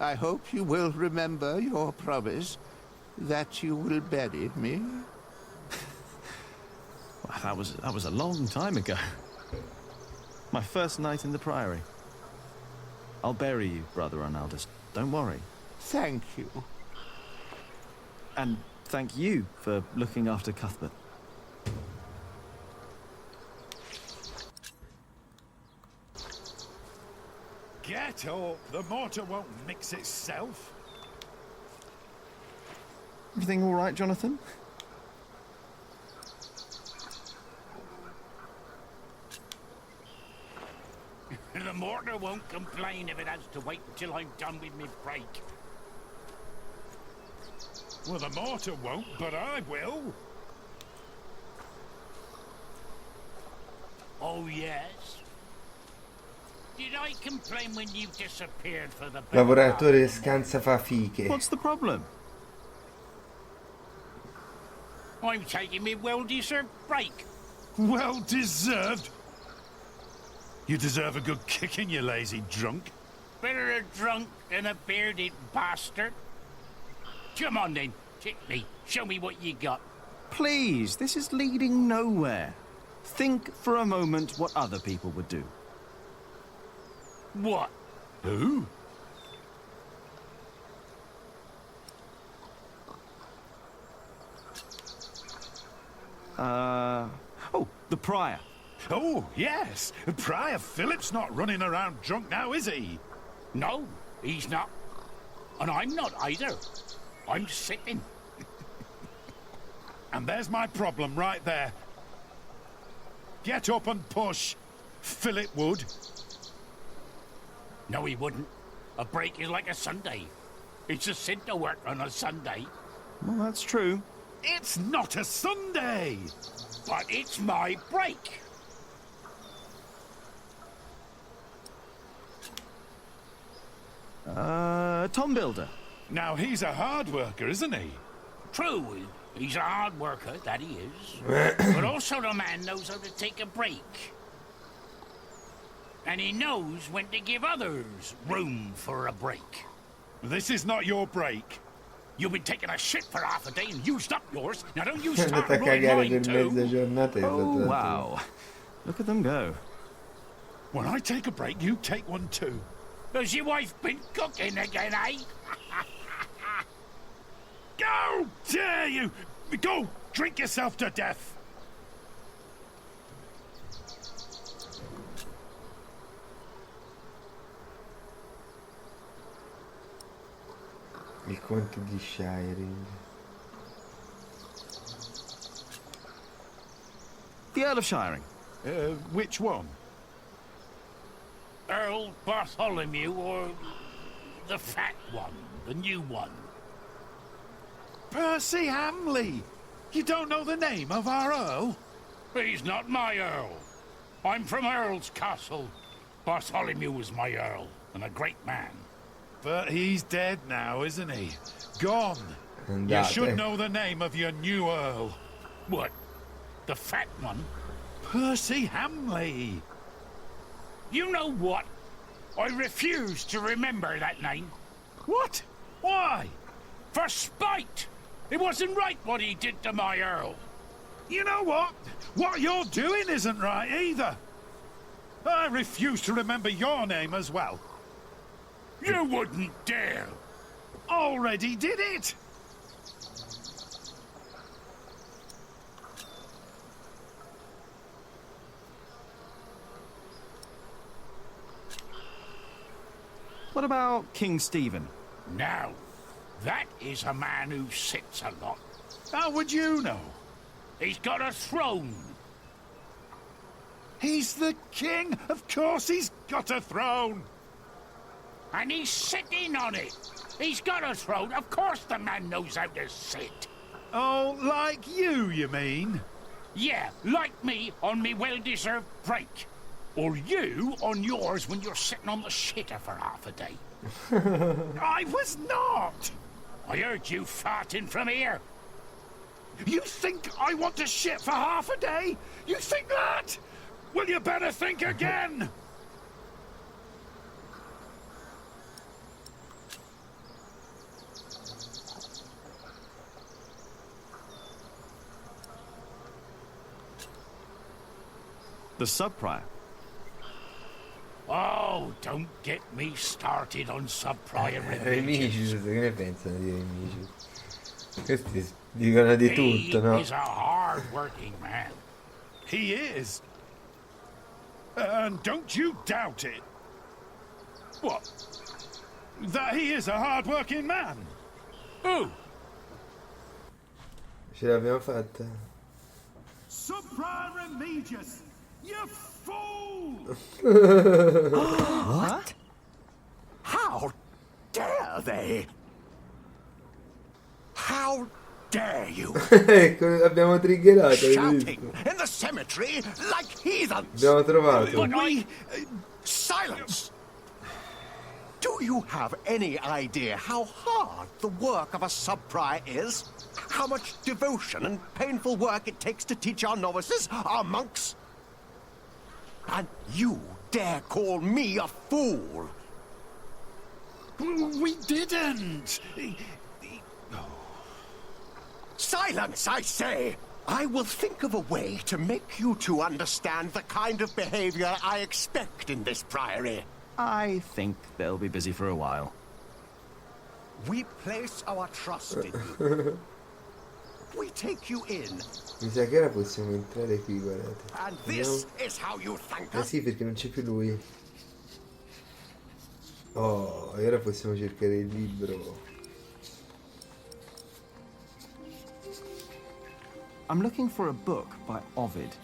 I hope you will remember your promise that you will bury me. Well, that was a long time ago. My first night in the Priory. I'll bury you, Brother Arnaldus. Don't worry. Thank you. And thank you for looking after Cuthbert. Get up! The mortar won't mix itself. Everything all right, Jonathan? The mortar won't complain if it has to wait until I'm done with my break. Well, the mortar won't, but I will. Oh, yes? Did I complain when you disappeared for the Lavoratore scansa fa fiche. What's the problem? I'm taking me well-deserved break. Well deserved? You deserve a good kicking, you lazy drunk. Better a drunk than a bearded bastard. Come on then, take me. Show me what you got. Please, this is leading nowhere. Think for a moment what other people would do. What? Who? Oh, the Prior. Oh, yes. Prior Philip's not running around drunk now, is he? No, he's not. And I'm not either. I'm sitting. And there's my problem right there. Get up and push. Philip would. No, he wouldn't. A break is like a Sunday. It's a sin to work on a Sunday. Well, that's true. It's not a Sunday! But it's my break. Tom Builder. Now he's a hard worker, isn't he? True, he's a hard worker, that he is. But also the man knows how to take a break. And he knows when to give others room for a break. This is not your break. You've been taking a shit for half a day and used up yours. Now don't you È start andata a ruining cagare mine per mezza too. giornata. Oh, wow. Look at them go. When I take a break, you take one too. Has your wife been cooking again, eh? How dare you! Go drink yourself to death! Il conte di Shiring. The Earl of Shiring. Which one? Earl Bartholomew or the fat one, the new one? Percy Hamley! You don't know the name of our Earl? He's not my Earl. I'm from Earl's Castle. Bartholomew was my Earl, and a great man. But he's dead now, isn't he? Gone. You should know the name of your new Earl. What? The fat one? Percy Hamley. You know what? I refuse to remember that name. What? Why? For spite! It wasn't right what he did to my Earl. You know what? What you're doing isn't right either. I refuse to remember your name as well. You wouldn't dare. Already did it. What about King Stephen? Now, that is a man who sits a lot. How would you know? He's got a throne. He's the king. Of course he's got a throne. And he's sitting on it. He's got a throne. Of course the man knows how to sit. Oh, like you mean? Yeah, like me on me well-deserved break. Or you on yours when you're sitting on the shitter for half a day. I was not. I heard you farting from here. You think I want to shit for half a day? You think that? Well, you better think again. The sub-prior. Oh, don't get me started on sub-prior Remisius, che ne pensano di Remisius? Questi dicono di tutto, no? He's a hard-working man. He is. And don't you doubt it. What? That he is a hard-working man. Who? Ce l'abbiamo fatta. Sub-prior Remisius, you fool! What? How dare they? How dare you? Ecco, abbiamo triggerato, hai Shouting visto? in the cemetery like heathens. Abbiamo trovato. Silence! Do you have any idea how hard the work of a sub-prior is? How much devotion and painful work it takes to teach our novices, our monks? And you dare call me a fool? We didn't. Silence, I say! I will think of a way to make you two understand the kind of behavior I expect in this priory. I think they'll be busy for a while. We place our trust in you. We take you in. Mi sa che ora possiamo entrare qui, guardate. And this is how you thank Eh us. sì, perché non c'è più lui. Oh, e ora possiamo cercare il libro. I'm looking for a book by Ovid.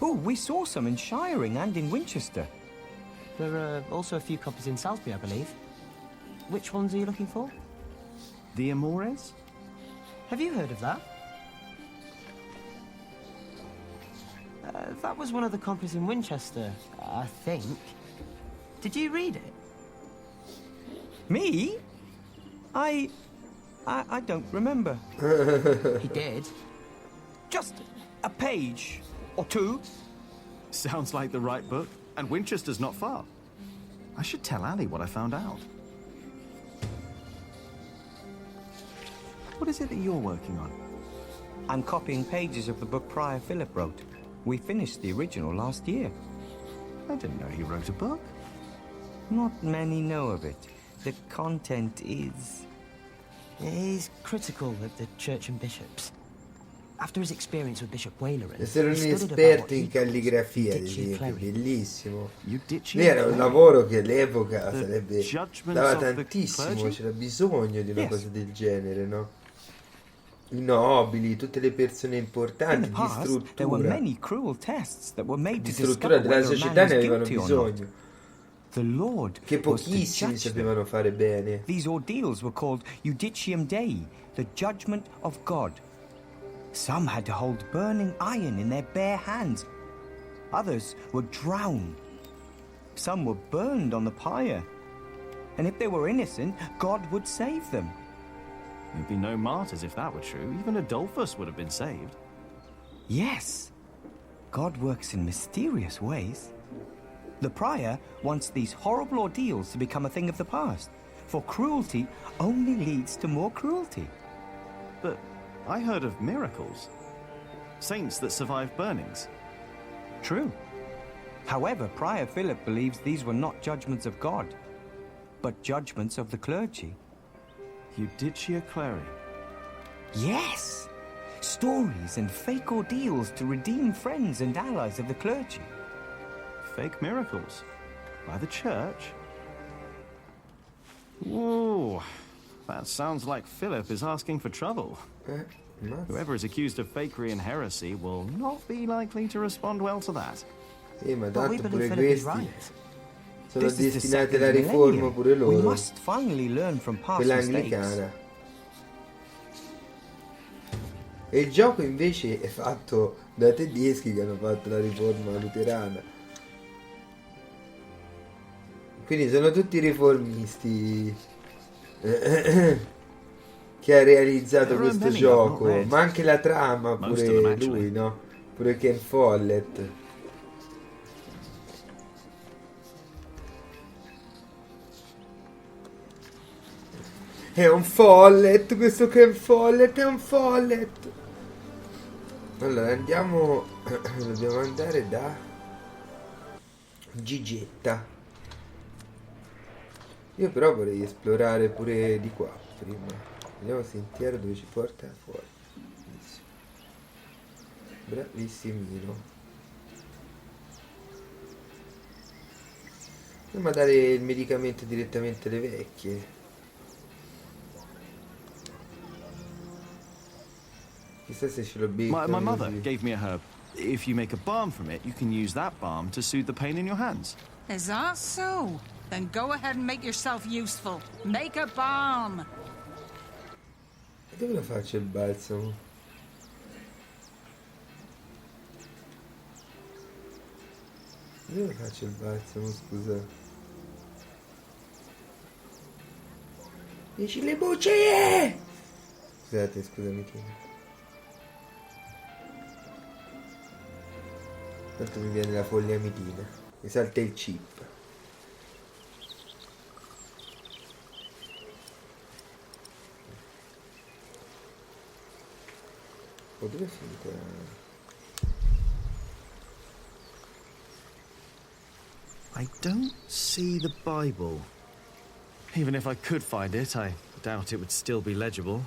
Oh, we saw some in Shiring and in Winchester. There are also a few copies in Salisbury, I believe. Which ones are you looking for? The Amores? Have you heard of that? That was one of the copies in Winchester, I think. Did you read it? Me? I don't remember. He did. Just a page or two. Sounds like the right book, and Winchester's not far. I should tell Ali what I found out. What is it that you're working on? I'm copying pages of the book Prior Philip wrote. We finished the original last year. I didn't know he wrote a book. Not many know of it. The content is critical of the church and bishops. After his experience with Bishop Waleran, essere un he studied about esperto what in he calls calligrafia, Judicial cleric. bellissimo. Judicial Era un cleric? lavoro che all'epoca The sarebbe judgments dava of the tantissimo, clergy? c'era bisogno di una Yes. cosa del genere, no? I nobili, tutte le persone In importanti the di past, there were struttura, many cruel tests that were made di to struttura discover della whether a società man ne was avevano guilty or not. bisogno, The Lord che was to pochissimi judge them. sapevano fare bene. These ordeals were called Judicium Dei, the judgment of God. Some had to hold burning iron in their bare hands. Others were drowned. Some were burned on the pyre. And if they were innocent, God would save them. There'd be no martyrs if that were true. Even Adolphus would have been saved. Yes, God works in mysterious ways. The prior wants these horrible ordeals to become a thing of the past, for cruelty only leads to more cruelty. But I heard of miracles. Saints that survived burnings. True. However, Prior Philip believes these were not judgments of God, but judgments of the clergy. Judicia Cleri. Yes! Stories and fake ordeals to redeem friends and allies of the clergy. Fake miracles. By the church? Ooh, that sounds like Philip is asking for trouble. Whoever is accused of fakery and heresy will not be likely to respond well to that. Ma But we tanto believe pure Philip is questi right. sono This is the destinati second alla riforma millennium. pure We loro, must finally learn from past quella mistakes. anglicana. E il gioco invece è fatto da tedeschi che hanno fatto la riforma luterana. Quindi sono tutti riformisti che ha realizzato questo gioco, ma anche la trama pure lui, no? Pure Ken Follett. È un Follett, questo Ken Follett è un Follett. Allora andiamo, dobbiamo andare da Gigetta. Io però vorrei esplorare pure di qua prima. Vediamo il sentiero dove ci porta fuori. Bravissimino. Andiamo a dare il medicamento direttamente alle vecchie. Chissà se ce lo beccano My mother così. gave me a herb. If you make a balm from it, you can use that balm to soothe the pain in your hands. Is that so? Then go ahead and make yourself useful. Make a balm. Dove lo faccio il balsamo? Dove faccio il balsamo, scusa? Dici le bugie! Scusate, scusami Tina. Tanto mi viene la foglia mitina. Mi salta il chip. Oh, dove è finita? I don't see the Bible. Even if I could find it, I doubt it would still be legible.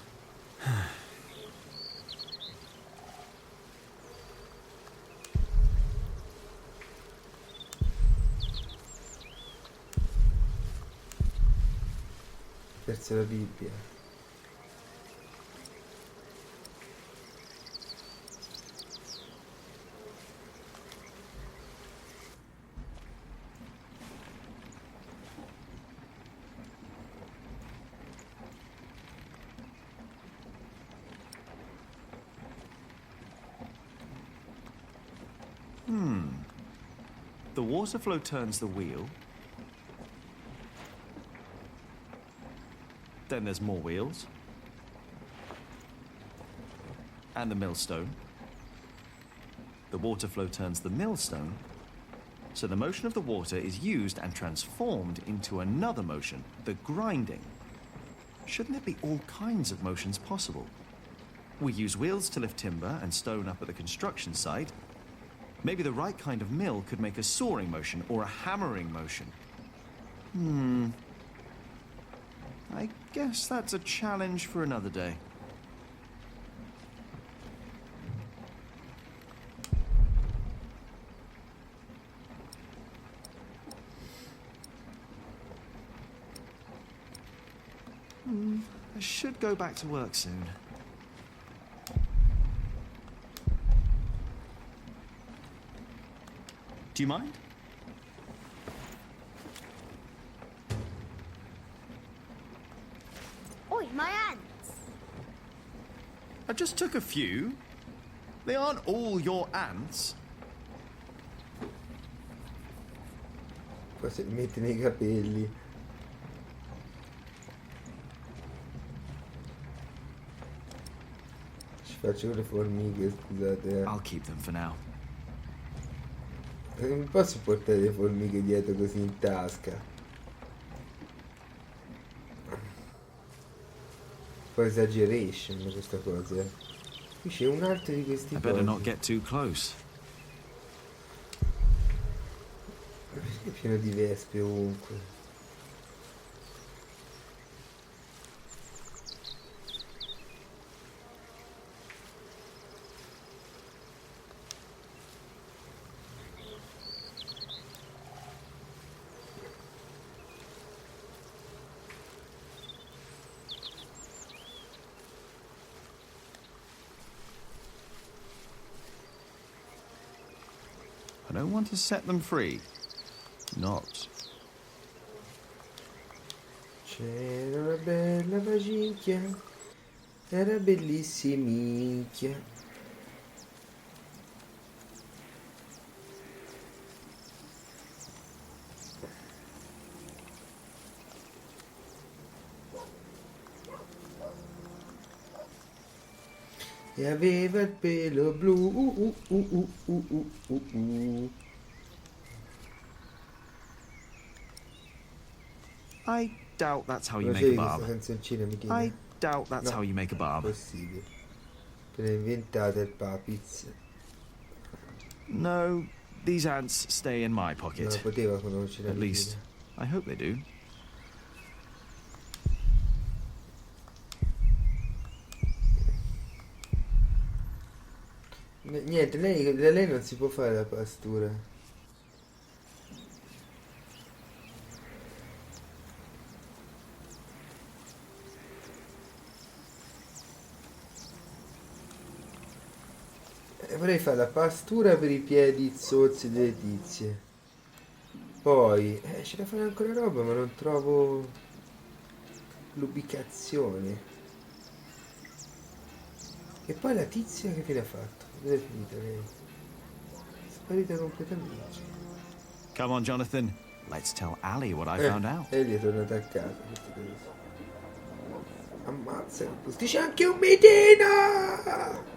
Perso la Bibbia. The water flow turns the wheel. Then there's more wheels. And the millstone. The water flow turns the millstone, so the motion of the water is used and transformed into another motion, the grinding. Shouldn't there be all kinds of motions possible? We use wheels to lift timber and stone up at the construction site. Maybe the right kind of mill could make a sawing motion or a hammering motion. I guess that's a challenge for another day. I should go back to work soon. Do you mind? Oi, my ants! I just took a few. They aren't all your ants. Poi se li metti nei capelli. Ci faccio le formiche, scusate. I'll keep them for now. Non posso portare le formiche dietro così in tasca. Poi exaggeration questa cosa. Qui c'è un altro di questi I better not get too close. È pieno di vespe ovunque. I don't want to set them free. Not. C'era una bella vaginchia, era bellissimicchia. E aveva il pelo blu. I doubt that's how you make a barb. I doubt that's how you make a barb. Possibile. Te l'hai inventata il Papitz. No, these ants stay in my pocket. Non poteva conoscere. At least, I hope they do. Niente, da lei non si può fare la pastura. Vorrei fare la pastura per i piedi zozzi delle tizie. Poi c'è da fare ancora roba, ma non trovo l'ubicazione. E poi la tizia che fine ha fatto? Dove è finita lei? Sparita completamente. Come on, Jonathan. Let's tell Ali what I found out. E lì è tornata a casa. Ammazza, c'è anche un mitino!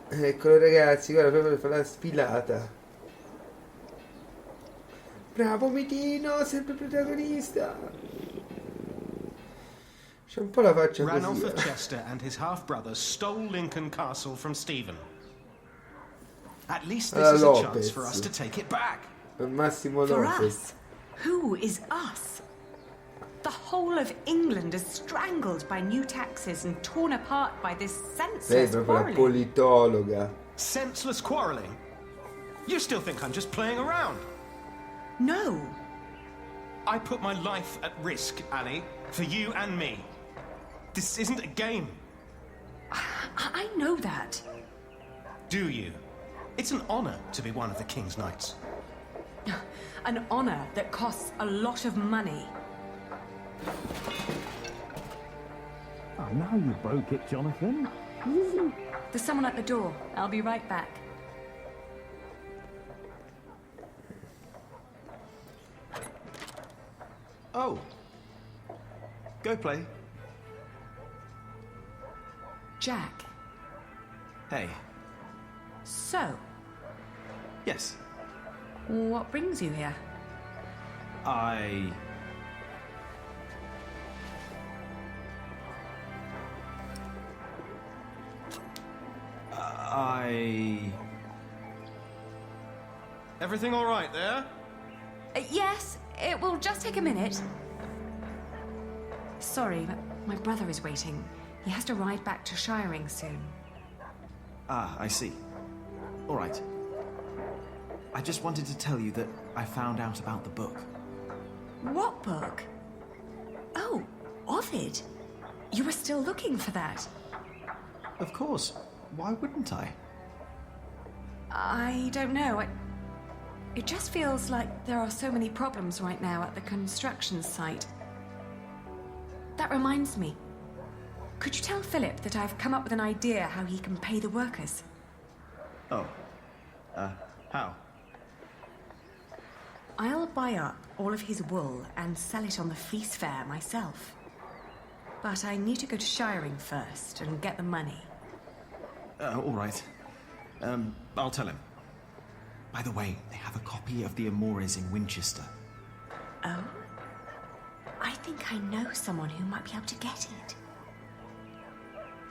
Eccolo ragazzi, guarda, proprio fa la sfilata. Bravo mitino, sempre protagonista. C'è un po' la faccia così. Ranulph of Chester and his half-brother stole Lincoln Castle from Stephen. At least this is a chance for us to take it back. Massimo For Lopez. us? Who is us? The whole of England is strangled by new taxes and torn apart by this Lei è senseless proprio la quarreling. politologa. Senseless quarreling? You still think I'm just playing around? No. I put my life at risk, Annie, for you and me. This isn't a game. I know that. Do you? It's an honor to be one of the King's Knights. An honor that costs a lot of money. Oh, now you broke it, Jonathan. There's someone at the door. I'll be right back. Oh. Go play. Jack. Hey. So, Yes. what brings you here? I Everything all right there? Yes, it will just take a minute. Sorry, but my brother is waiting. He has to ride back to Shiring soon. Ah, I see. All right. I just wanted to tell you that I found out about the book. What book? Oh, Ovid. You were still looking for that. Of course. Why wouldn't I? I don't know. It just feels like there are so many problems right now at the construction site. That reminds me. Could you tell Philip that I've come up with an idea how he can pay the workers? Oh. How? I'll buy up all of his wool and sell it on the fleece fair myself. But I need to go to Shiring first and get the money. All right. I'll tell him. By the way, they have a copy of the Amores in Winchester. Oh? I think I know someone who might be able to get it.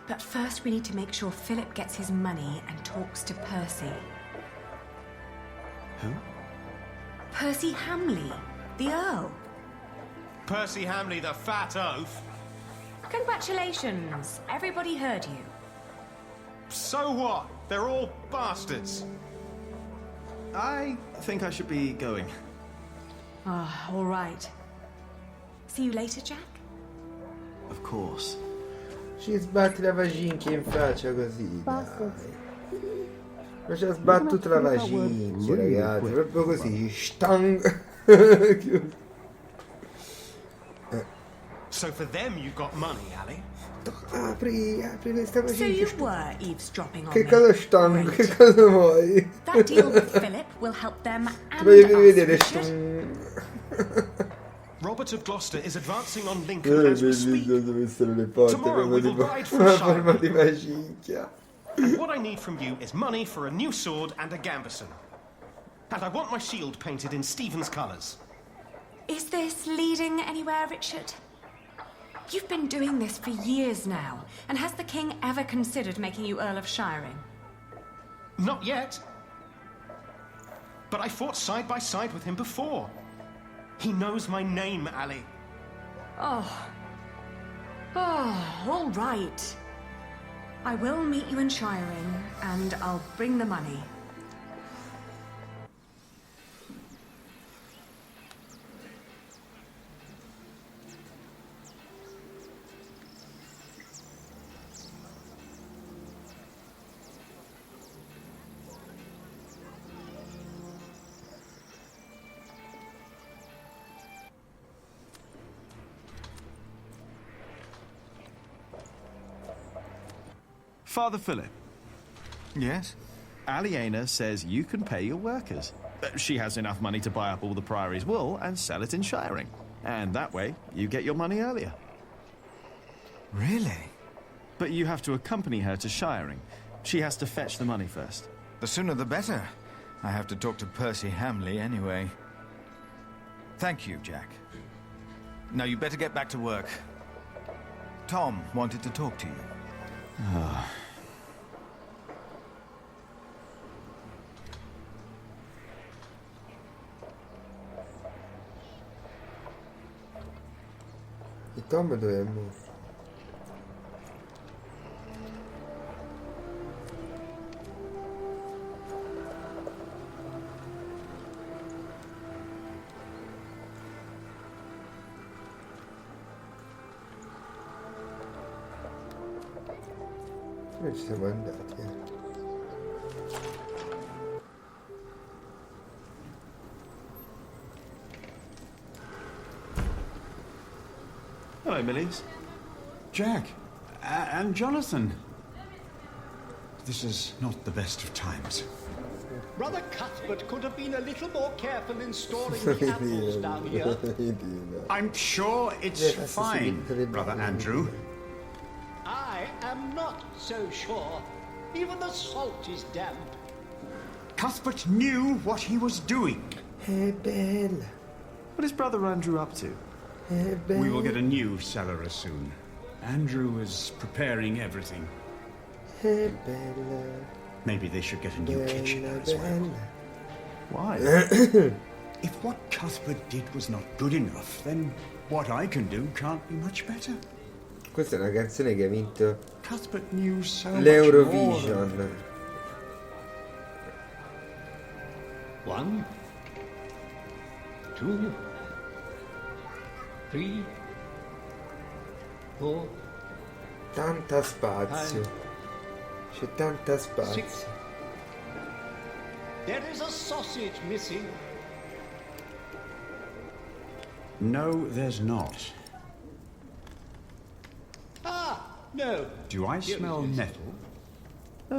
But first we need to make sure Philip gets his money and talks to Percy. Who? Percy Hamley, the Earl. Percy Hamley, the fat oaf. Congratulations, everybody heard you. So what? They're all bastards. I think I should be going. Ah, all right. See you later, Jack? Of course. Ci sbatti la vaginchia in faccia così, dai. Ma ci ha sbattuto la vaginchia, ragazzi, proprio così, stang. So for them you got money, Ali? Apri questa So vaginchia. you were eavesdropping on Che me. cosa stang? Che cosa vuoi? That deal with Philip will help them Ti and voglio rivedere us, stang. Robert of Gloucester is advancing on Lincoln as we speak. Dove sono le porte? Tomorrow we will ride from Una Shire. forma di vaginchia. And what I need from you is money for a new sword and a gambeson. And I want my shield painted in Stephen's colours. Is this leading anywhere, Richard? You've been doing this for years now, and has the king ever considered making you Earl of Shiring? Not yet. But I fought side by side with him before. He knows my name, Ali. Oh, all right. I will meet you in Shiring, and I'll bring the money. Father Philip. Yes? Aliena says you can pay your workers. She has enough money to buy up all the Priory's wool and sell it in Shiring. And that way, you get your money earlier. Really? But you have to accompany her to Shiring. She has to fetch the money first. The sooner the better. I have to talk to Percy Hamley anyway. Thank you, Jack. Now you better get back to work. Tom wanted to talk to you. E Tom dov'è? Dove ci siamo andati? Hello, Millies. Jack, and Jonathan. This is not the best of times. Brother Cuthbert could have been a little more careful in storing the apples down here. I'm sure it's fine, Brother Andrew. I am not so sure. Even the salt is damp. Cuthbert knew what he was doing. Bella. What is Brother Andrew up to? We will get a new cellar soon. Andrew is preparing everything. Bella. Maybe they should get a new kitchen as well. Why? If what Cuthbert did was not good enough, then what I can do can't be much better. Questa è una canzone che ha vinto Cuthbert knew so much l'Eurovision. more. 1, 2, 3, 4. Tanta spazio. C'è tanta spazio. 6. There is a sausage missing. No, there's not. Ah, no. Do I Here smell it is. nettle?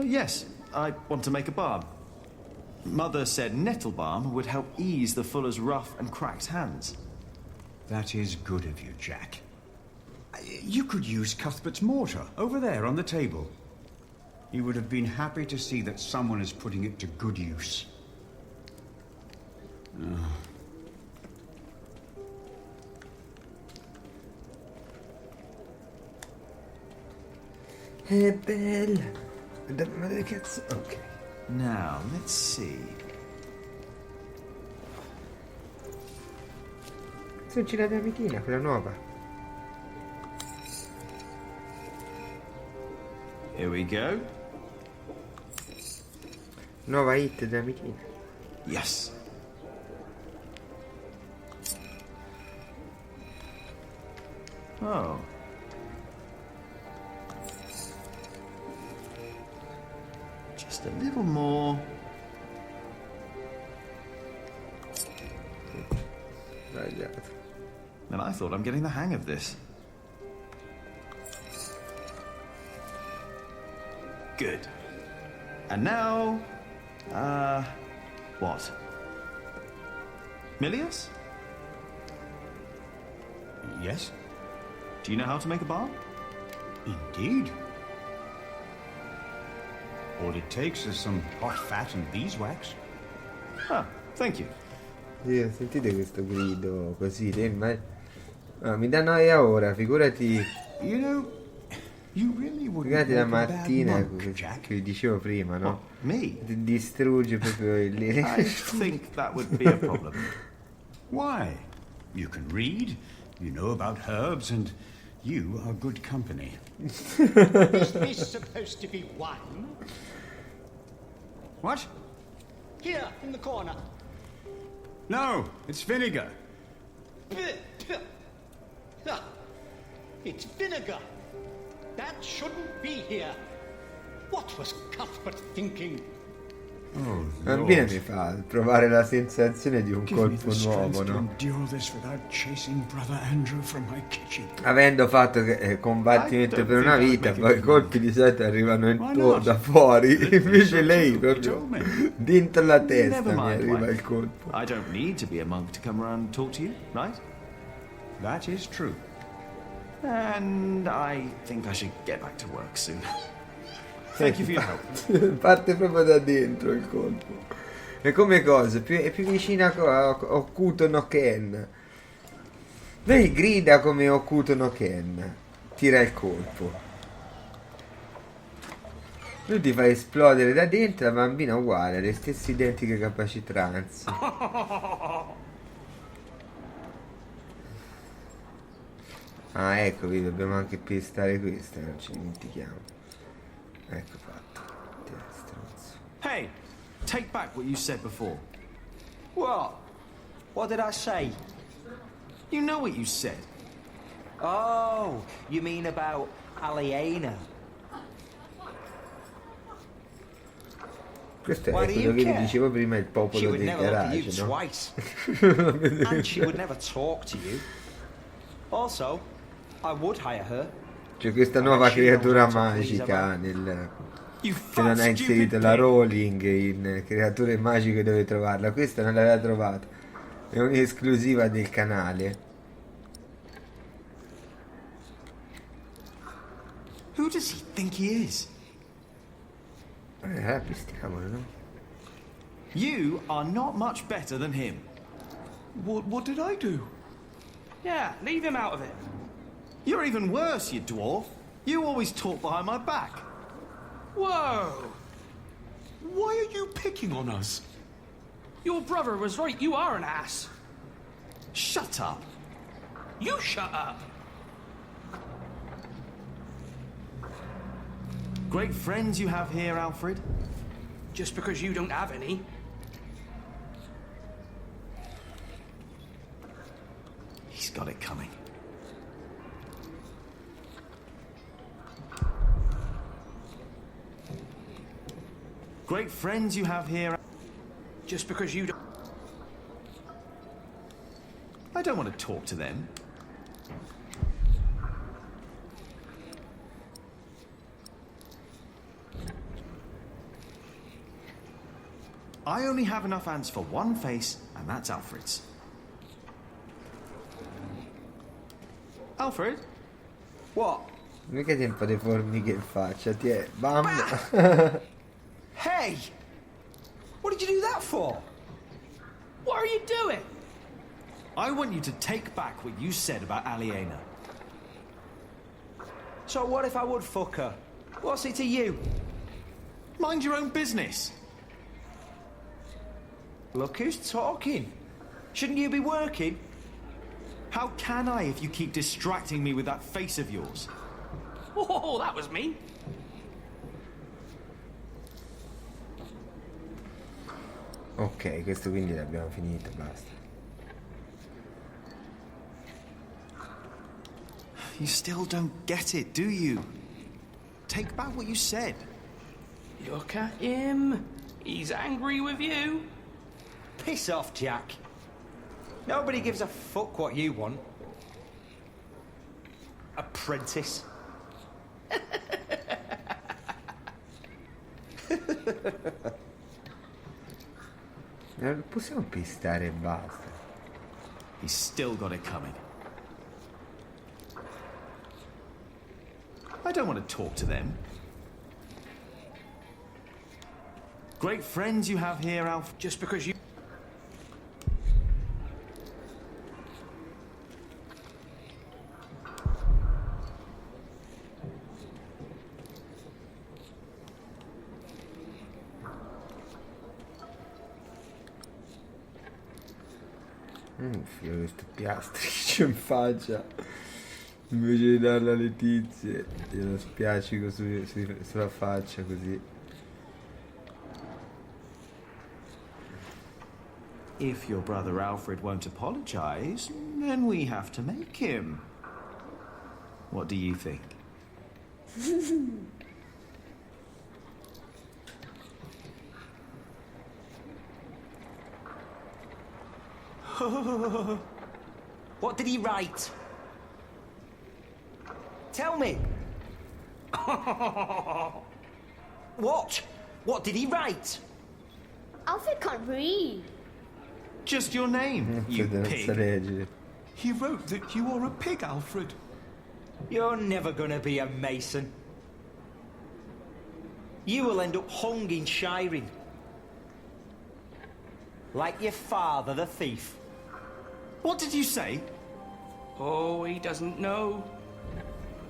Yes, I want to make a balm. Mother said nettle balm would help ease the fuller's rough and cracked hands. That is good of you, Jack. You could use Cuthbert's mortar over there on the table. He would have been happy to see that someone is putting it to good use. Bella. Ma che cazzo? Ok. Now, let's see. Succina da amichina, quella nuova. Here we go. Nuova hit da amichina. Yes. Oh. Just a little more. Sbagliato. And I thought I'm getting the hang of this. Good. And now, what? Milius? Yes? Do you know how to make a balm? Indeed. All it takes is some hot fat and beeswax. Ah, thank you. Sì, sentite questo grido così, mi dà noia ora, figurati. You know, you really would Figurati la make a bad mattina, monk, Jack. che dicevo prima, no? Me? Distrugge proprio il... I think that would be a problem. Why? You can read, you know about herbs, and you are good company. Is this supposed to be wine? What? Here, in the corner. No, it's vinegar. Ah, it's vinegar. That shouldn't be here. What was Cuthbert thinking? Oh, Bambina Lord. mi fa provare la sensazione di un Give me colpo the strength nuovo, to no? endure this without chasing Brother Andrew from my kitchen. Avendo fatto che combattimento per una vita, poi i colpi di solito arrivano da fuori, invece lei proprio dentro la testa Never mi mind, arriva wife. il colpo. I don't need to be a monk to come around and talk to you, right? That is true. And I think I should get back to work soon. Thank you for your help. Parte proprio da dentro il colpo. E come cosa? È più vicina a Okuto no Ken. Lei grida come Okuto no Ken. Tira il colpo. Lui ti fa esplodere da dentro, la bambina uguale, ha le stesse identiche capacità, anzi. Ah, ecco, qui dobbiamo anche pestare questa, non ci dimentichiamo. Ecco fatto. Stronzo. Hey, take back what you said before. What? What did I say? You know what you said. Oh, you mean about Aliena? Questo Why è do quello you che vi care? dicevo prima, il She popolo would del never look at you garage, no? twice. And she would never talk to you. Also, I would hire her. C'è questa nuova creatura magica nel che non ha inserito la Rowling in Creature Magiche dove trovarla. Questa non l'aveva trovata. È un'esclusiva del canale. Who does he think he is? Pistiamolo, no? You are not much better than him. What did I do? Yeah, leave him out of it. You're even worse, you dwarf. You always talk behind my back. Whoa! Why are you picking on us? Your brother was right, you are an ass. Shut up. You shut up. Great friends you have here, Alfred. Just because you don't have any. He's got it coming. Great friends you have here. Just because you don't... I don't want to talk to them. I only have enough ants for one face, and that's Alfred's. Alfred? What? Mica tempo di formiche in faccia, ti è. Bam! Hey! What did you do that for? What are you doing? I want you to take back what you said about Aliena. So what if I would fuck her? What's it to you? Mind your own business. Look who's talking. Shouldn't you be working? How can I if you keep distracting me with that face of yours? Oh, that was me. Ok, questo quindi l'abbiamo finito, basta. You still don't get it, do you? Take back what you said. Look at him. He's angry with you. Piss off, Jack. Nobody gives a fuck what you want. Apprentice. Non possiamo pistare e basta. He's still got it coming. I don't want to talk to them. Great friends you have here, Alf. Just because you... Filo questo Pilastri c'è in faccia. Invece di darla alle tizie, glielo spiaccico sulla faccia così. If your brother Alfred won't apologize, then we have to make him. What do you think? What did he write? Tell me. What? What did he write? Alfred can't read. Just your name, you pig. He wrote that you are a pig, Alfred. You're never gonna be a mason. You will end up hung in shiring. Like your father, the thief. What did you say? Oh, he doesn't know.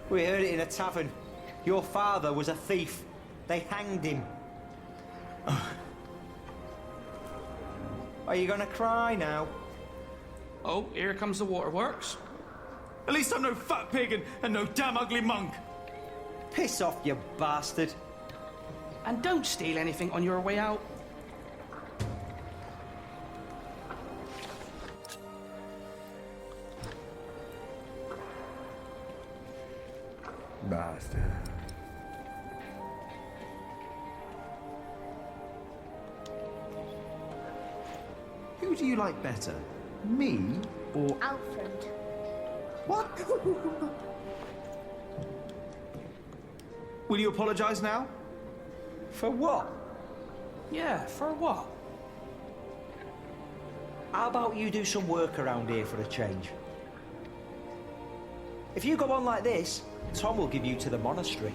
We heard it in a tavern. Your father was a thief. They hanged him. Are you gonna cry now? Oh, here comes the waterworks. At least I'm no fat pig and no damn ugly monk. Piss off, you bastard. And don't steal anything on your way out. Basta. Who do you like better? Me or... Alfred. What? Will you apologize now? For what? Yeah, for what? How about you do some work around here for a change? If you go on like this, Tom will give you to the monastery.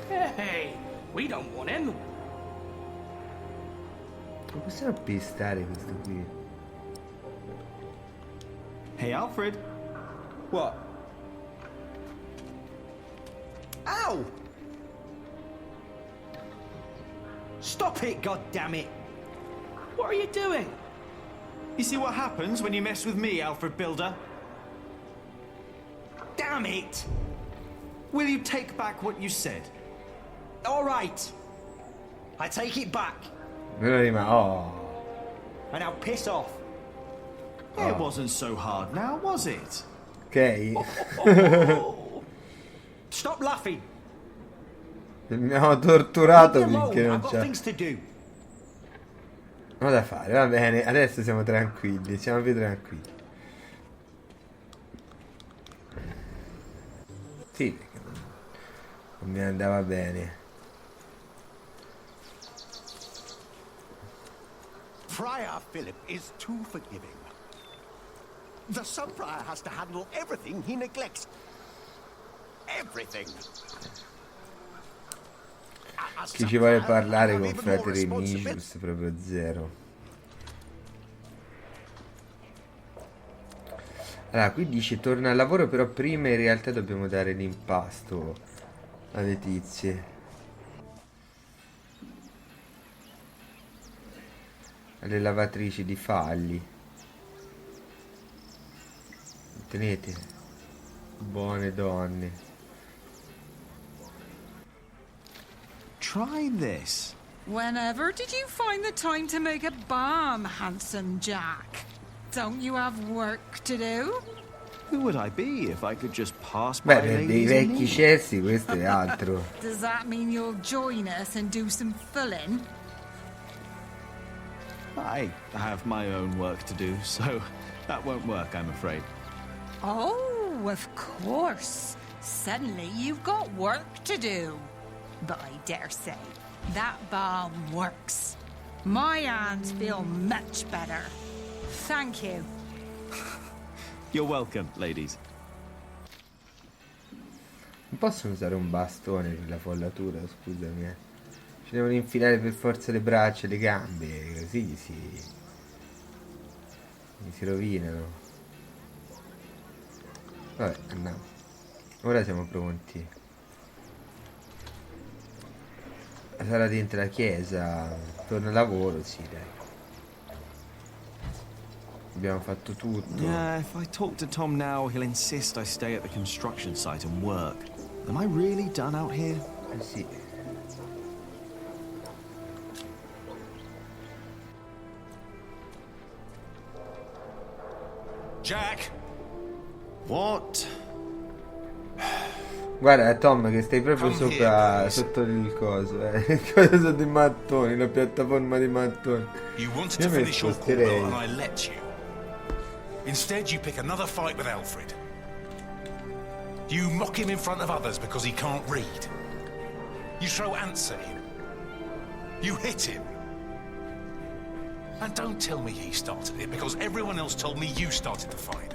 Hey, we don't want him. Ma possiamo pistare questo qui? Hey, Alfred. What? Ow! Stop it, goddammit! What are you doing? You see what happens when you mess with me, Alfred Builder? Damn it! Will you take back what you said? All right. I take it back. Oh. And now piss off. It wasn't so hard now, was it? Ok. Stop laughing. Mi hanno torturato Leave me alone. finché non I've got c'è. things to do. Ho da fare, va bene. Adesso siamo tranquilli, siamo più tranquilli. Sì, perché non mi andava bene. Friar Philip is too forgiving. The sub-prior has to handle everything he neglects. Everything. Chi ci vuole parlare con frate Remisius proprio zero. Allora, qui dice torna al lavoro, però prima in realtà dobbiamo dare l'impasto alle tizie. Alle lavatrici di falli. Tenete, buone donne. Try this. Whenever did you find the time to make a balm, handsome Jack? Don't you have work to do? Who would I be if I could just pass by Beh, per dei ladies in vecchi need? cessi questo è altro. Does that mean you'll join us and do some filling? I have my own work to do, so that won't work, I'm afraid. Oh, of course. Suddenly you've got work to do. But I dare say, that balm works. My hands feel much better. Thank you. You're welcome, ladies. Non possono usare un bastone per la follatura, scusami. Ci devono infilare per forza le braccia e le gambe, così gli si rovinano. Vabbè, andiamo. Ora siamo pronti. Sarà dentro la chiesa. Torna al lavoro, sì, dai. Abbiamo fatto tutto. Yeah, if I talk to Tom now, he'll insist I stay at the construction site and work. Am I really done out here? Sì. Jack! What? Guarda Tom che stai proprio sopra, sotto il coso, il coso sotto i mattoni, la piattaforma di mattoni. You wanted Io to mi finish your quarter sposterei. and I let you. Instead, you pick another fight with Alfred. You mock him in front of others because he can't read. You throw ants at him. You hit him. And don't tell me he started it, because everyone else told me you started the fight.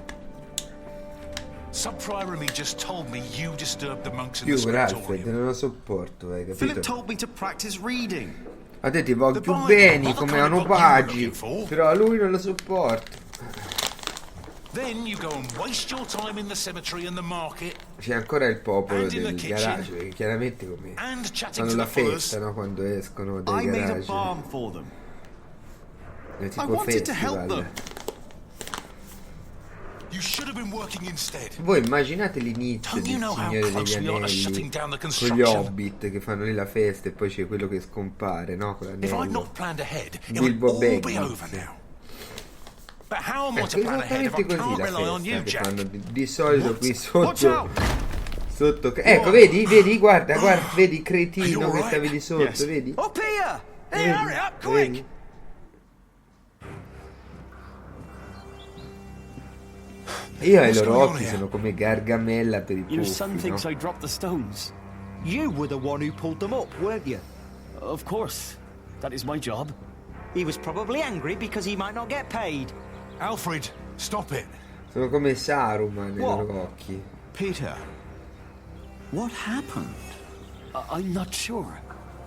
Sub-Prior and me just told me you disturbed the monks in the Più per Alfred, scriptorium. non lo sopporto, hai Philip capito? told me to practice reading. A te ti voglio bene come anopagi, però a lui non lo sopporto. Then you go and waste your time in the cemetery and the market. C'è ancora il popolo And in del the kitchen. garage, perché chiaramente come And chatting fanno to la the Fullers. festa, no? Quando escono I dai made a garage. balm for them. È I tipo wanted to help festival. them. You should have been working instead. Voi immaginate l'inizio Don't del you know how Signore close degli we are to Anelli shutting down the con gli construction? Hobbit che fanno lì la festa e poi c'è quello che scompare, no? Con If I'd l'anello. not planned ahead, it would Bilbo all be Baggins. over now. But how am I to Ecco, plan ahead if I esattamente così can't la rely on you, festa che Jack? fanno di solito qui Watch sotto. out! Sotto. Ecco, vedi, guarda, vedi cretino Are you che all stavi right? di sotto, Yes. vedi? Up here! Hey, hurry up, quick! Vedi? Io e i loro occhi sono come Gargamella per i Your son puffi, thinks no? I dropped the stones. You were the one who pulled them up, weren't you? Of course. That is my job. He was probably angry because he might not get paid. Alfred, stop it. Sono come Saruman nei loro occhi. Peter, what happened? I'm not sure.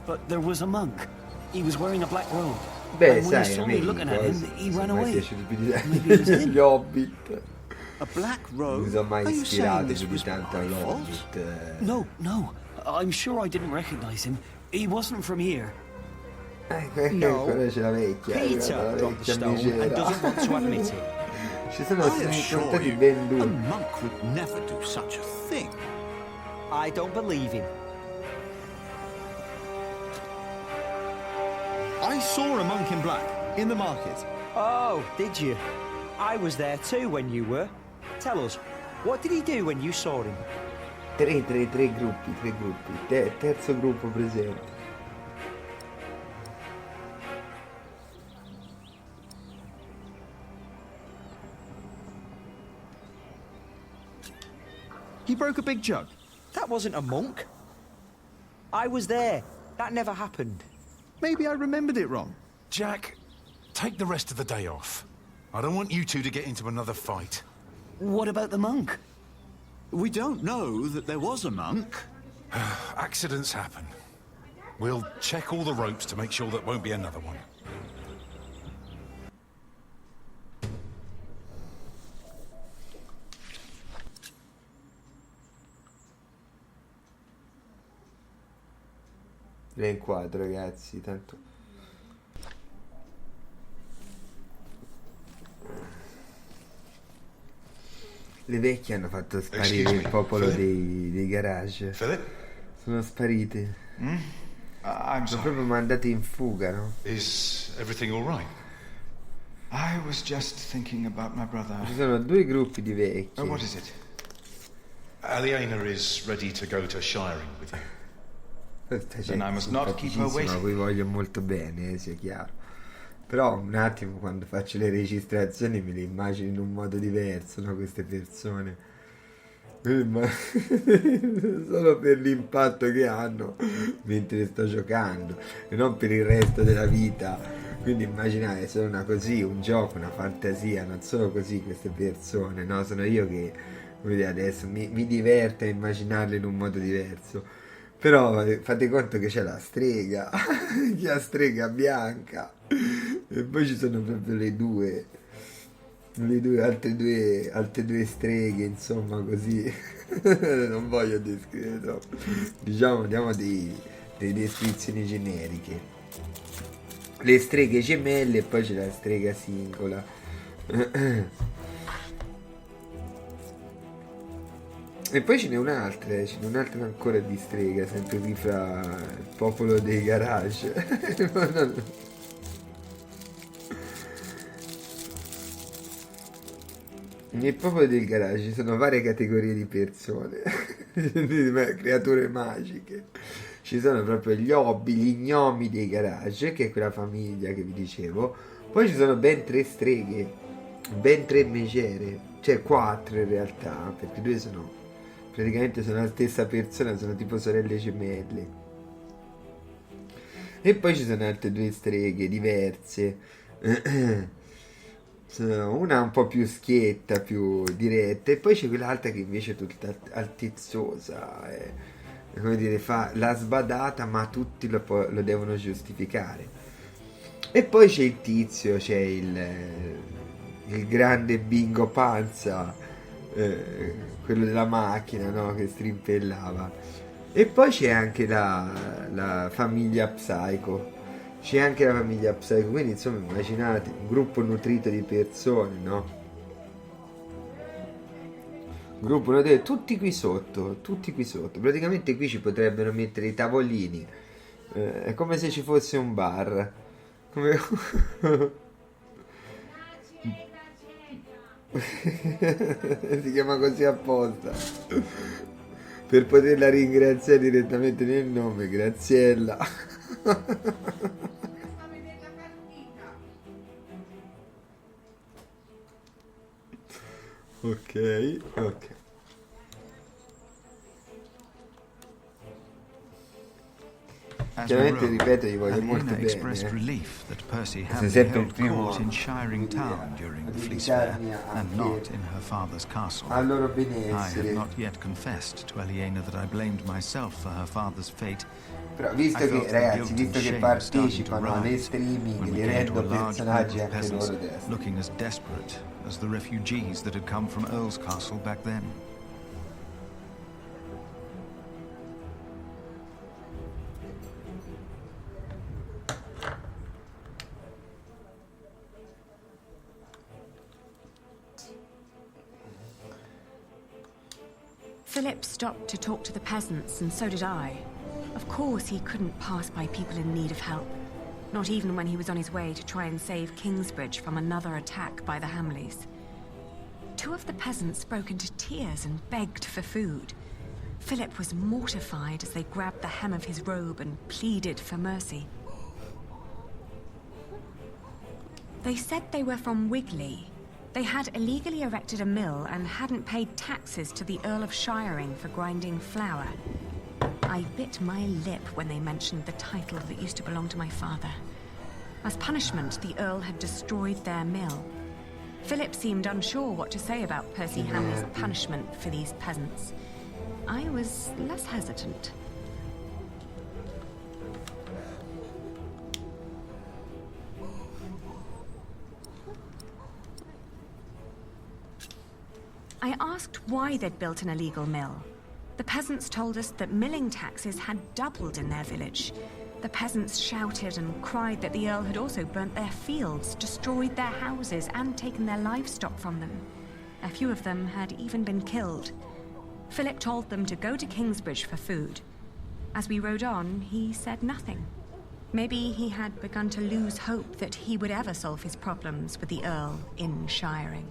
But there was a monk. He was wearing a black robe. Beh, and when he sai, saw a me me looking at him, he ran mi è away. piaciuto più di Maybe it was him. gli Hobbit. A black robe? Mi sono mai Are you saying ispirato this più di was tanto my all'Hobbit. No, no. I'm sure I didn't recognize him. He wasn't from here. Quella c'è la vecchia. Peter la dropped the vecchia stone misera. and doesn't want to admit it. Ci sono I assure stati you, ben a due. monk would never do such a thing. I don't believe him. I saw a monk in black in the market. Oh, did you? I was there too when you were. Tell us, what did he do when you saw him? Tre gruppi. Terzo gruppo presente. He broke a big jug. That wasn't a monk. I was there. That never happened. Maybe I remembered it wrong. Jack, take the rest of the day off. I don't want you two to get into another fight. What about the monk? We don't know that there was a monk. Accidents happen. We'll check all the ropes to make sure that won't be another one. Inquadro, ragazzi, tanto. Le vecchie hanno fatto sparire il popolo dei garage. Sono sparite. I'm Sono sorry. proprio mandati in fuga, no? Is everything all right? I was just thinking about my brother. Ci sono due gruppi di vecchi. Oh, what is it? Aliena is ready to go to Shiring with you. Questa Then I must not keep her waiting. a cui voglio molto bene, sia chiaro. Però un attimo, quando faccio le registrazioni me le immagino in un modo diverso, no? Queste persone. Ma solo per l'impatto che hanno mentre sto giocando e non per il resto della vita. Quindi immaginate, sono una così, un gioco, una fantasia, non sono così queste persone, no? Sono io che, come dire, adesso mi diverto a immaginarle in un modo diverso. Però fate conto che c'è la strega, la strega bianca, e poi ci sono proprio altre due streghe, insomma, così. Non voglio descrivere troppo. Diciamo, diamo delle descrizioni generiche. Le streghe gemelle e poi c'è la strega singola. E poi ce n'è un'altra ancora di strega, sempre qui fra il popolo dei garage. Nel popolo del garage ci sono varie categorie di persone, creature magiche. Ci sono proprio gli hobby, gli gnomi dei garage, che è quella famiglia che vi dicevo. Poi ci sono ben 3 streghe, ben 3 megere, cioè 4 in realtà, perché 2 sono... praticamente sono la stessa persona, sono tipo sorelle gemelle. E poi ci sono altre 2 streghe diverse. Una un po' più schietta, più diretta, e poi c'è quell'altra che invece è tutta altezzosa, come dire, fa la sbadata, ma tutti lo devono giustificare. E poi c'è il tizio, c'è il grande Bingo Panza, quello della macchina, no? Che strimpellava. E poi c'è anche la famiglia Psycho. Quindi insomma immaginate un gruppo nutrito di persone, no? Un gruppo nutrito, tutti qui sotto. Praticamente qui ci potrebbero mettere i tavolini. È come se ci fosse un bar. Come... si chiama così apposta per poterla ringraziare direttamente nel nome. Graziella. ok. As we Chiaramente, rode, ripeto, gli voglio molto Aliena expressed bene. relief that Percy Sei had sempre il held primo court in Shiring Town during the Fleece Fair, and not in her father's castle. al loro I had benessere. not yet confessed to Aliena that I blamed myself for her father's fate. Però visto I che, felt the ragazzi, guilt visto and che shame starting to partecipano alle rise streaming, when we li came to a rendo large personaggi group of anche peasants, loro destra. looking as desperate as the refugees that had come from Earl's Castle back then. Philip stopped to talk to the peasants, and so did I. Of course, he couldn't pass by people in need of help. Not even when he was on his way to try and save Kingsbridge from another attack by the Hamleys. Two of the peasants broke into tears and begged for food. Philip was mortified as they grabbed the hem of his robe and pleaded for mercy. They said they were from Wigley. They had illegally erected a mill and hadn't paid taxes to the Earl of Shiring for grinding flour. I bit my lip when they mentioned the title that used to belong to my father. As punishment, the Earl had destroyed their mill. Philip seemed unsure what to say about Percy Hamley's punishment for these peasants. I was less hesitant. I asked why they'd built an illegal mill. The peasants told us that milling taxes had doubled in their village. The peasants shouted and cried that the Earl had also burnt their fields, destroyed their houses, and taken their livestock from them. A few of them had even been killed. Philip told them to go to Kingsbridge for food. As we rode on, he said nothing. Maybe he had begun to lose hope that he would ever solve his problems with the Earl in Shiring.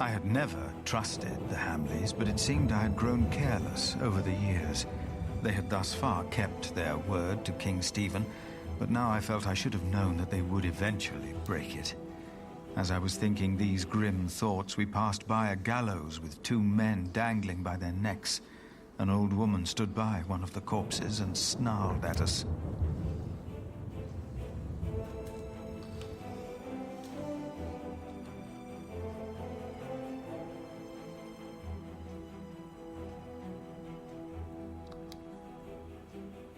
I had never trusted the Hamleys, but it seemed I had grown careless over the years. They had thus far kept their word to King Stephen, but now I felt I should have known that they would eventually break it. As I was thinking these grim thoughts, we passed by a gallows with two men dangling by their necks. An old woman stood by one of the corpses and snarled at us.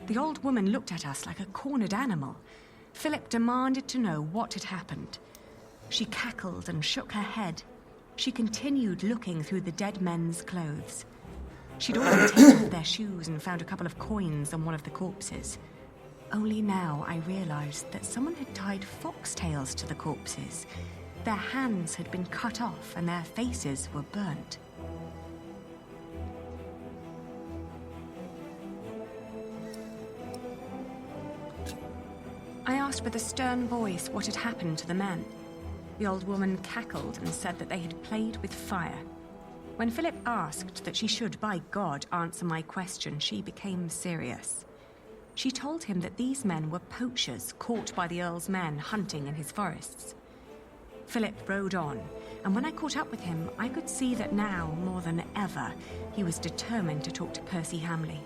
The old woman looked at us like a cornered animal. Philip demanded to know what had happened. She cackled and shook her head. She continued looking through the dead men's clothes. She'd already taken off their shoes and found a couple of coins on one of the corpses. Only now I realized that someone had tied foxtails to the corpses. Their hands had been cut off and their faces were burnt. I asked with a stern voice what had happened to the men. The old woman cackled and said that they had played with fire. When Philip asked that she should, by God, answer my question, she became serious. She told him that these men were poachers caught by the Earl's men hunting in his forests. Philip rode on, and when I caught up with him, I could see that now, more than ever, he was determined to talk to Percy Hamley.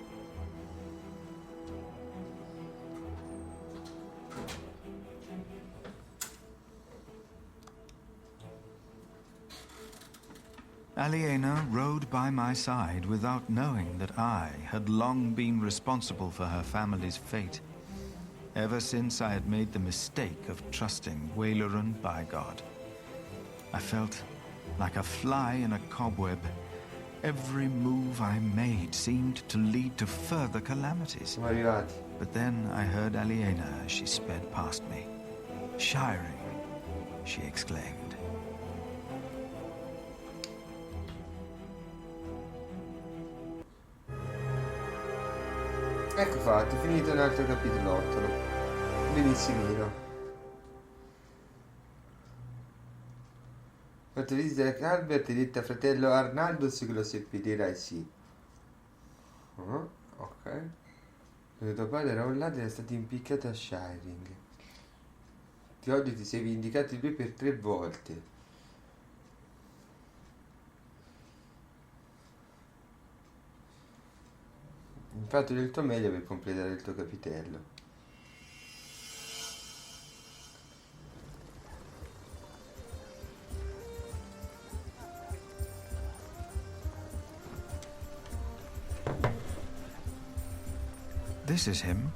Aliena rode by my side without knowing that I had long been responsible for her family's fate. Ever since I had made the mistake of trusting Waileran by God. I felt like a fly in a cobweb. Every move I made seemed to lead to further calamities. But then I heard Aliena as she sped past me. "Shiring," she exclaimed. Ecco fatto, finito un altro capitolottolo. Benissimino. Quando visita Calvert, detta fratello Arnaldo, se lo seppellirai sì. Ok. Dove tuo padre era un ladro ed è stato impiccato a Shiring. Ti odio, ti sei vendicato di lui per 3 volte. Hai fatto del tuo meglio per completare il tuo capitello. This is him.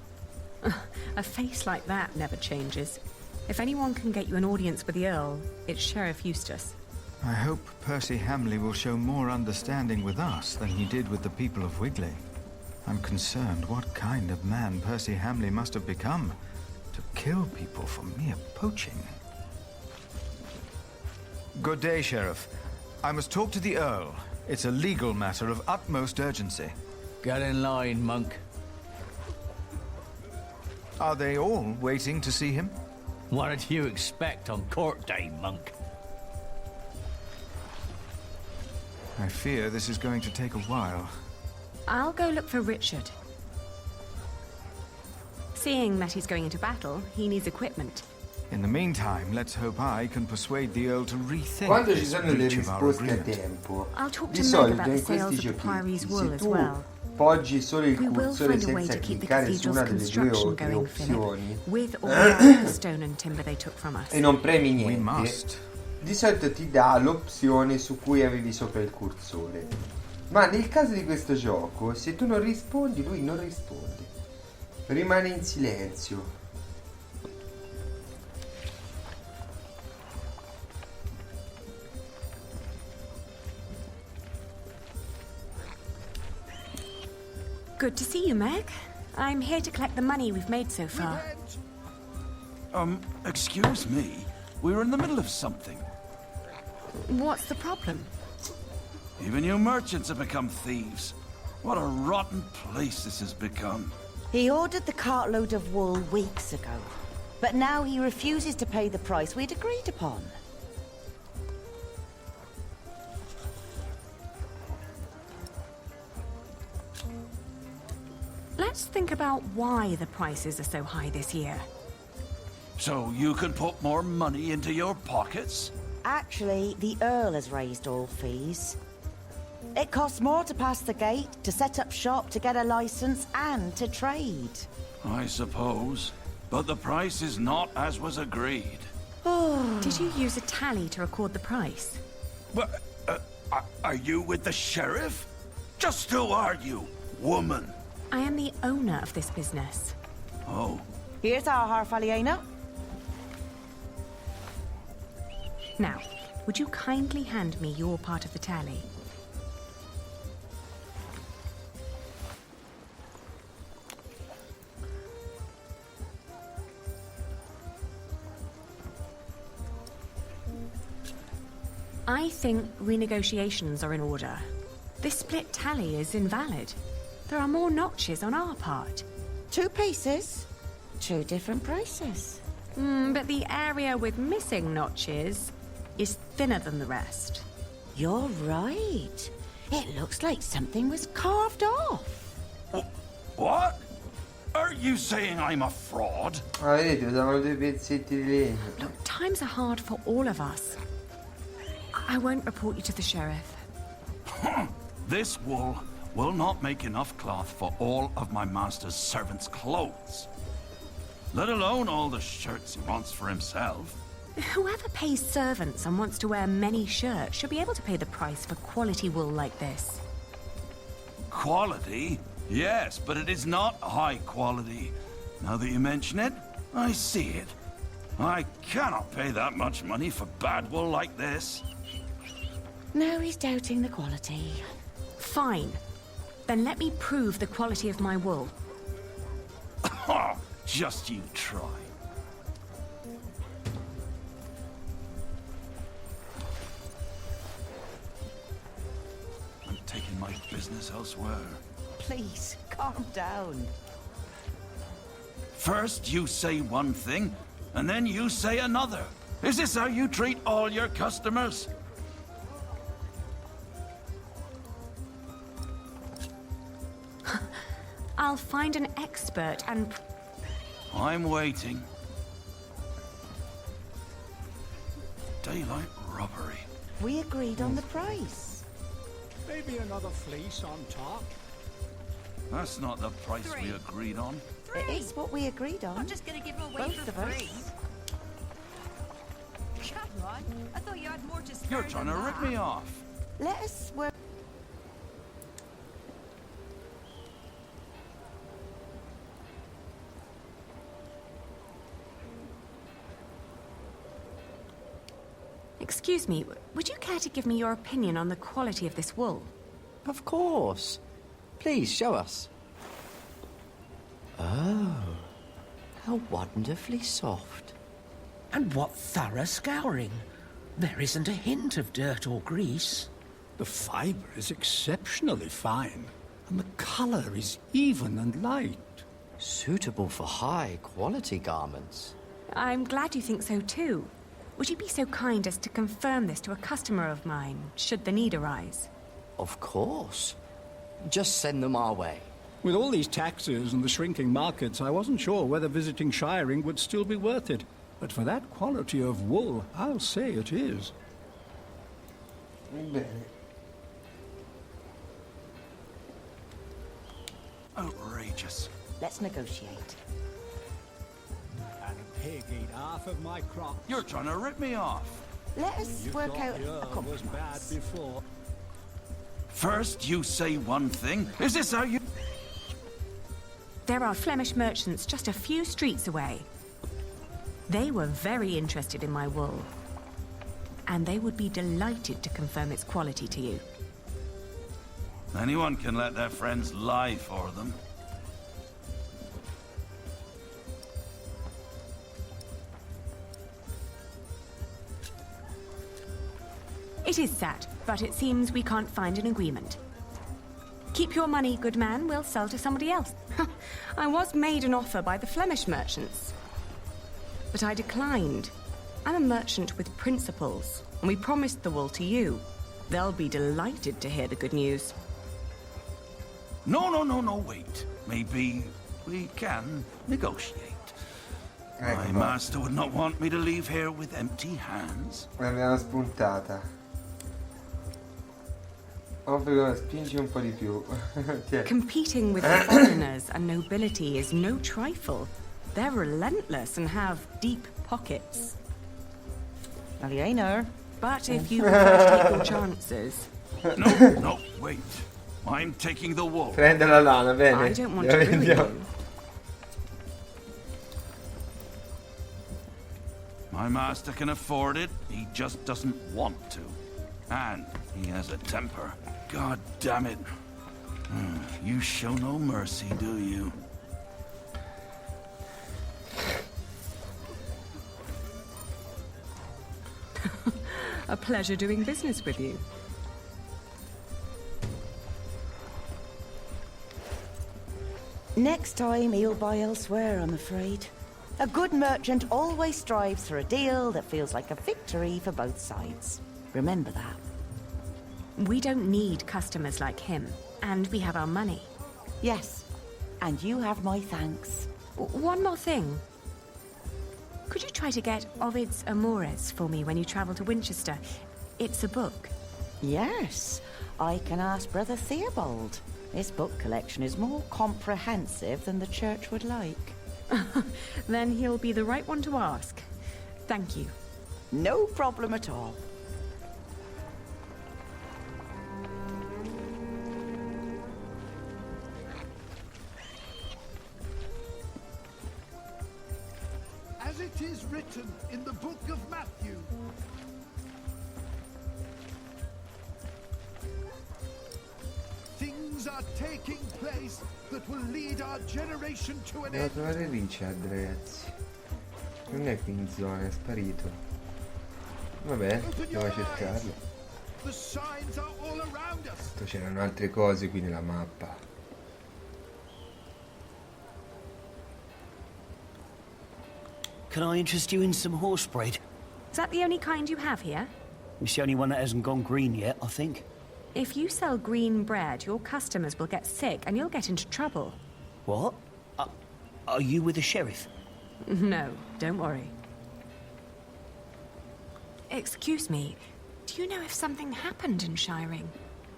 A face like that never changes. If anyone can get you an audience with the Earl, it's Sheriff Eustace. I hope Percy Hamley will show more understanding with us than he did with the people of Wigley. I'm concerned what kind of man Percy Hamley must have become to kill people for mere poaching. Good day, Sheriff. I must talk to the Earl. It's a legal matter of utmost urgency. Get in line, monk. Are they all waiting to see him? What did you expect on court day, monk? I fear this is going to take a while. I'll go look for Richard. Seeing that he's going into battle, he needs equipment. In the meantime, let's hope I can persuade the Earl to rethink Quando ci this sono le breach of our risposte a agreement. tempo, I'll talk di to Meg solito about the in sales questi of the Priory's giochi, wool se as tu well. poggi solo il We will cursore find a way senza to keep the cliccare su cathedral's una delle construction due going, Philip, opzioni with or without the stone and timber they took from us. e non premi niente, must. di solito ti dà l'opzione su cui avevi sopra il cursore. Ma nel caso di questo gioco, se tu non rispondi, lui non risponde. Rimane in silenzio. Good to see you, Meg. I'm here to collect the money we've made so far. Excuse me. We were in the middle of something. What's the problem? Even you merchants have become thieves. What a rotten place this has become. He ordered the cartload of wool weeks ago, but now he refuses to pay the price we'd agreed upon. Let's think about why the prices are so high this year. So you can put more money into your pockets? Actually, the Earl has raised all fees. It costs more to pass the gate, to set up shop, to get a license, and to trade. I suppose. But the price is not as was agreed. Did you use a tally to record the price? But, are you with the sheriff? Just who are you, woman? I am the owner of this business. Oh. Here's our half aliena. Now, would you kindly hand me your part of the tally? I think renegotiations are in order. This split tally is invalid. There are more notches on our part. 2 pieces, 2 different prices. But the area with missing notches is thinner than the rest. You're right. It looks like something was carved off. What? Are you saying I'm a fraud? Ah, vedete, usavano 2 pezzetti di legno. Look, times are hard for all of us. I won't report you to the sheriff. This wool will not make enough cloth for all of my master's servants' clothes. Let alone all the shirts he wants for himself. Whoever pays servants and wants to wear many shirts should be able to pay the price for quality wool like this. Quality? Yes, but it is not high quality. Now that you mention it, I see it. I cannot pay that much money for bad wool like this. Now he's doubting the quality. Fine. Then let me prove the quality of my wool. Just you try. I'm taking my business elsewhere. Please, calm down. First you say one thing, and then you say another. Is this how you treat all your customers? I'll find an expert and... I'm waiting. Daylight robbery. We agreed on the price. Maybe another fleece on top. That's not the price we agreed on. It is what we agreed on. Not just gonna give her away Both for of us. free. Come on. I thought you had more to spare. You're trying to than rip that. me off. Let us work. Excuse me, would you care to give me your opinion on the quality of this wool? Of course. Please, show us. Oh, how wonderfully soft. And what thorough scouring. There isn't a hint of dirt or grease. The fibre is exceptionally fine, and the colour is even and light. Suitable for high-quality garments. I'm glad you think so too. Would you be so kind as to confirm this to a customer of mine, should the need arise? Of course. Just send them our way. With all these taxes and the shrinking markets, I wasn't sure whether visiting shiring would still be worth it. But for that quality of wool, I'll say it is. Bene. Outrageous. Let's negotiate. And a pig ate half of my crop. You're trying to rip me off. Let us You work thought out the a Earl was bad compromise. before. First you say one thing. Is this how you... There are Flemish merchants just a few streets away. They were very interested in my wool. And they would be delighted to confirm its quality to you. Anyone can let their friends lie for them. It is sad, but it seems we can't find an agreement. Keep your money, good man. We'll sell to somebody else. I was made an offer by the Flemish merchants, but I declined. I'm a merchant with principles, and we promised the wool to you. They'll be delighted to hear the good news. No, wait. Maybe we can negotiate. My master would not want me to leave here with empty hands. L'abbiamo spuntata. Ovvio, spingi un po' di più. Tieni. Competing with foreigners and nobility is no trifle. They're relentless and have deep pockets. Aliena. But if you prefer to take your chances... No, wait. I'm taking the wool. Prende la lana, bene. I don't want to ruin you. My master can afford it. He just doesn't want to. And he has a temper. God damn it. You show no mercy, do you? A pleasure doing business with you. Next time he'll buy elsewhere, I'm afraid. A good merchant always strives for a deal that feels like a victory for both sides. Remember that. We don't need customers like him, and we have our money. Yes, and you have my thanks. One more thing. Could you try to get Ovid's Amores for me when you travel to Winchester? It's a book. Yes, I can ask Brother Theobald. His book collection is more comprehensive than the church would like. Then he'll be the right one to ask. Thank you. No problem at all. As it is written in the book of Matthew. Things are taking place that will lead our generation to an Devo end. trovare Richard, ragazzi. Non è qui in zona, è sparito. Vabbè, devo cercarlo. The signs are all around us. C'erano altre cose qui nella mappa. Can I interest you in some horse braid? Is that the only kind you have here? It's the only one that hasn't gone green yet, I think. If you sell green bread, your customers will get sick and you'll get into trouble. What? Are you with the sheriff? No, don't worry. Excuse me, do you know if something happened in Shiring?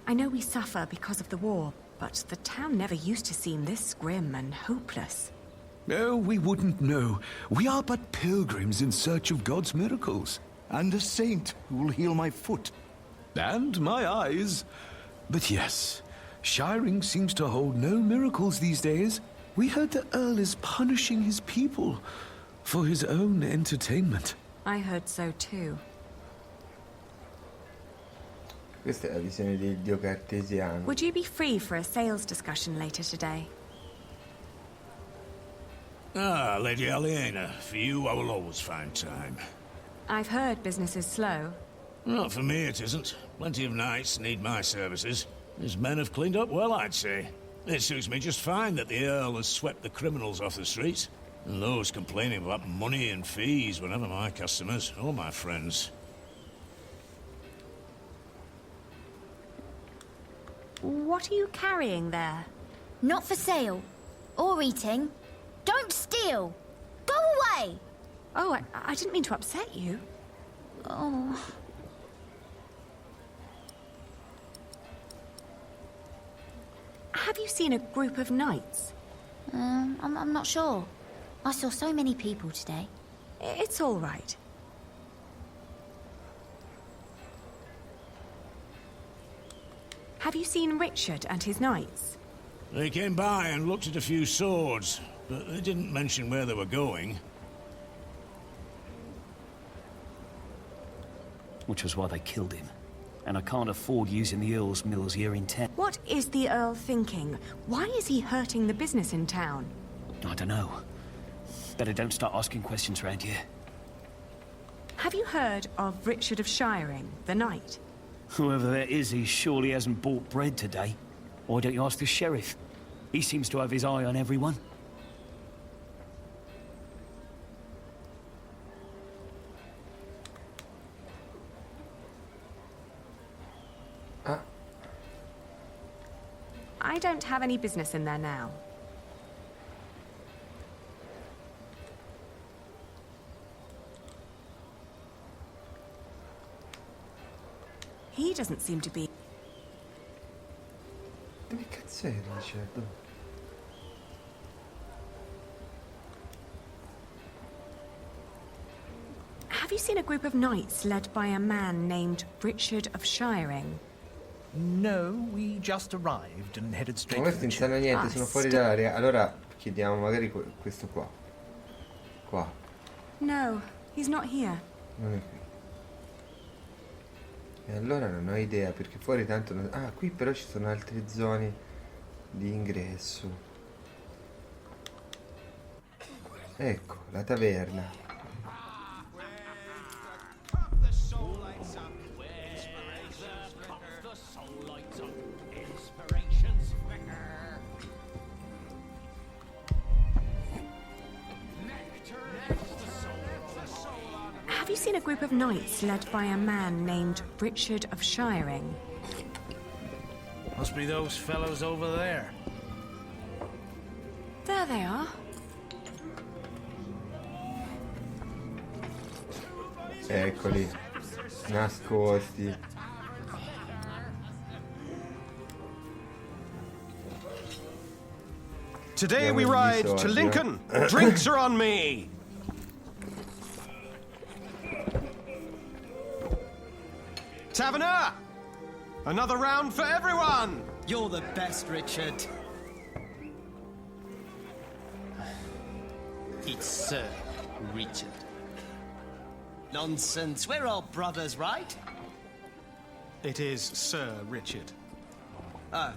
I know we suffer because of the war, but the town never used to seem this grim and hopeless. Oh, we wouldn't know. We are but pilgrims in search of God's miracles. And a saint who will heal my foot. And my eyes. But yes, Shiring seems to hold no miracles these days. We heard the Earl is punishing his people for his own entertainment. I heard so too. Questa è la visione del dio cartesiano. Would you be free for a sales discussion later today? Ah, Lady Aliena, for you I will always find time. I've heard business is slow. Not for me it isn't. Plenty of knights need my services. His men have cleaned up well, I'd say. It suits me just fine that the Earl has swept the criminals off the streets. And those complaining about money and fees were never my customers or my friends. What are you carrying there? Not for sale. Or eating. Don't steal! Go away! Oh, I didn't mean to upset you. Oh. Have you seen a group of knights? I'm not sure. I saw so many people today. It's all right. Have you seen Richard and his knights? They came by and looked at a few swords, but they didn't mention where they were going. Which was why they killed him. And I can't afford using the Earl's mills here in town. What is the Earl thinking? Why is he hurting the business in town? I don't know. Better don't start asking questions around here. Have you heard of Richard of Shiring, the knight? Whoever that is, he surely hasn't bought bread today. Why don't you ask the sheriff? He seems to have his eye on everyone. I don't have any business in there now. He doesn't seem to be... Dove cazzo è Richard? Have you seen a group of knights led by a man named Richard of Shiring? No, we just arrived and headed straight Ma for questi the non sanno niente, sono fuori dall'area. Allora chiediamo magari questo qua. Qua. No, he's not here. Non è qui. E allora non ho idea, perché fuori tanto non... Ah, qui però ci sono altre zone di ingresso. Ecco, la taverna. Have you seen a group of knights led by a man named Richard of Shiring? Must be those fellows over there. There they are. Eccoli. Nascosti. Today we ride to Lincoln. Drinks are on me. Taverner! Another round for everyone! You're the best, Richard. It's Sir Richard. Nonsense. We're all brothers, right? It is Sir Richard. Oh.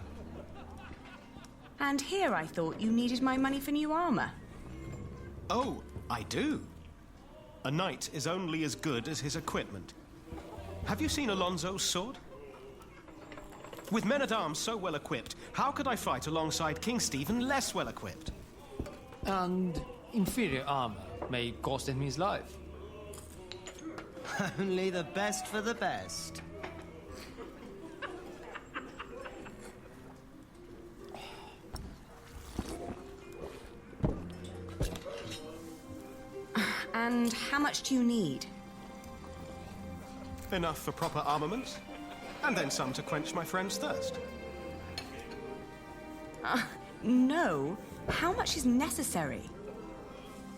And here I thought you needed my money for new armor. Oh, I do. A knight is only as good as his equipment. Have you seen Alonso's sword? With men-at-arms so well equipped, how could I fight alongside King Stephen less well equipped? And inferior armor may cost him his life. Only the best for the best. And how much do you need? Enough for proper armament, and then some to quench my friend's thirst. No. How much is necessary?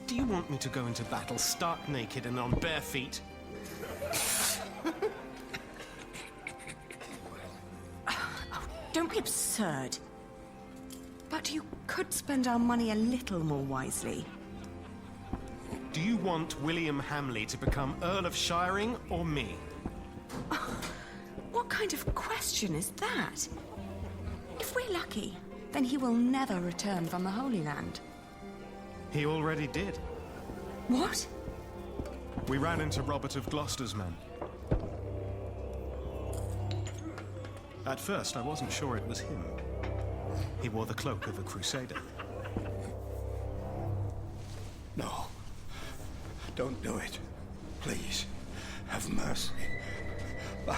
Do you want me to go into battle stark naked and on bare feet? Don't be absurd. But you could spend our money a little more wisely. Do you want William Hamley to become Earl of Shiring or me? What kind of question is that? If we're lucky, then he will never return from the Holy Land. He already did. What? We ran into Robert of Gloucester's men. At first, I wasn't sure it was him. He wore the cloak of a crusader. No. Don't do it. Please. Have mercy. My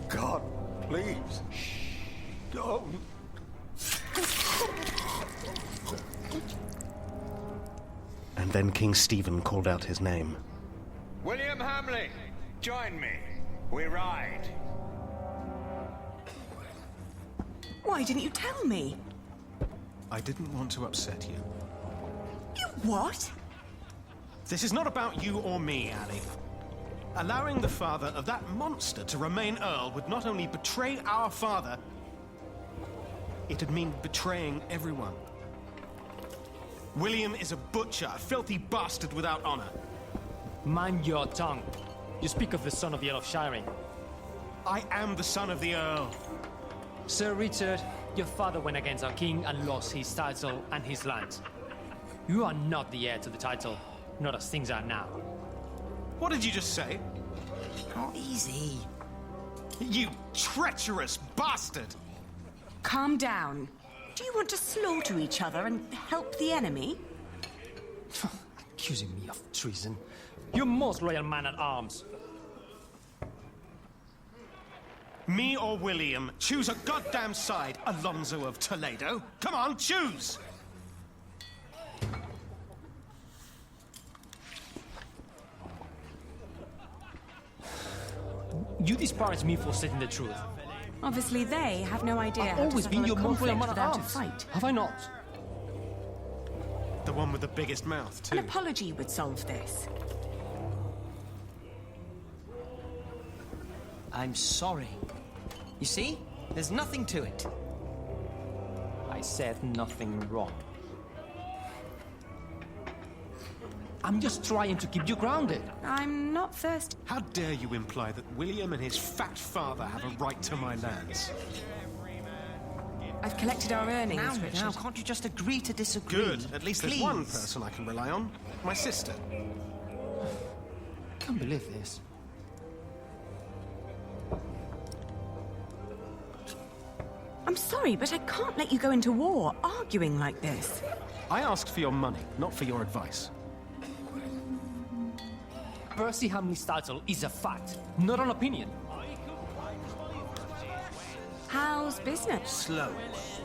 God, please. Don't. And then King Stephen called out his name. William Hamley, join me. We ride. Why didn't you tell me? I didn't want to upset you. You what? This is not about you or me, Ali. Allowing the father of that monster to remain Earl would not only betray our father, it'd mean betraying everyone. William is a butcher, a filthy bastard without honor. Mind your tongue. You speak of the son of the Earl of Shiring. I am the son of the Earl. Sir Richard, your father went against our king and lost his title and his lands. You are not the heir to the title, not as things are now. What did you just say? Oh, easy. You treacherous bastard! Calm down. Do you want to slaughter each other and help the enemy? Accusing me of treason. You most loyal man at arms. Me or William? Choose a goddamn side, Alonso of Toledo. Come on, choose! You disparage me for stating the truth. Obviously they have no idea I've how always to been settle your a most loyal conflict man at without a arms. fight. Have I not? The one with the biggest mouth, too. An apology would solve this. I'm sorry. You see? There's nothing to it. I said nothing wrong. I'm just trying to keep you grounded. I'm not thirsty. How dare you imply that William and his fat father have a right to my lands? I've collected our earnings, Richard. Now, can't you just agree to disagree? Good. At least there's one person I can rely on. My sister. I can't believe this. I'm sorry, but I can't let you go into war arguing like this. I asked for your money, not for your advice. Percy Hamley's title is a fact, not an opinion. How's business? Slow.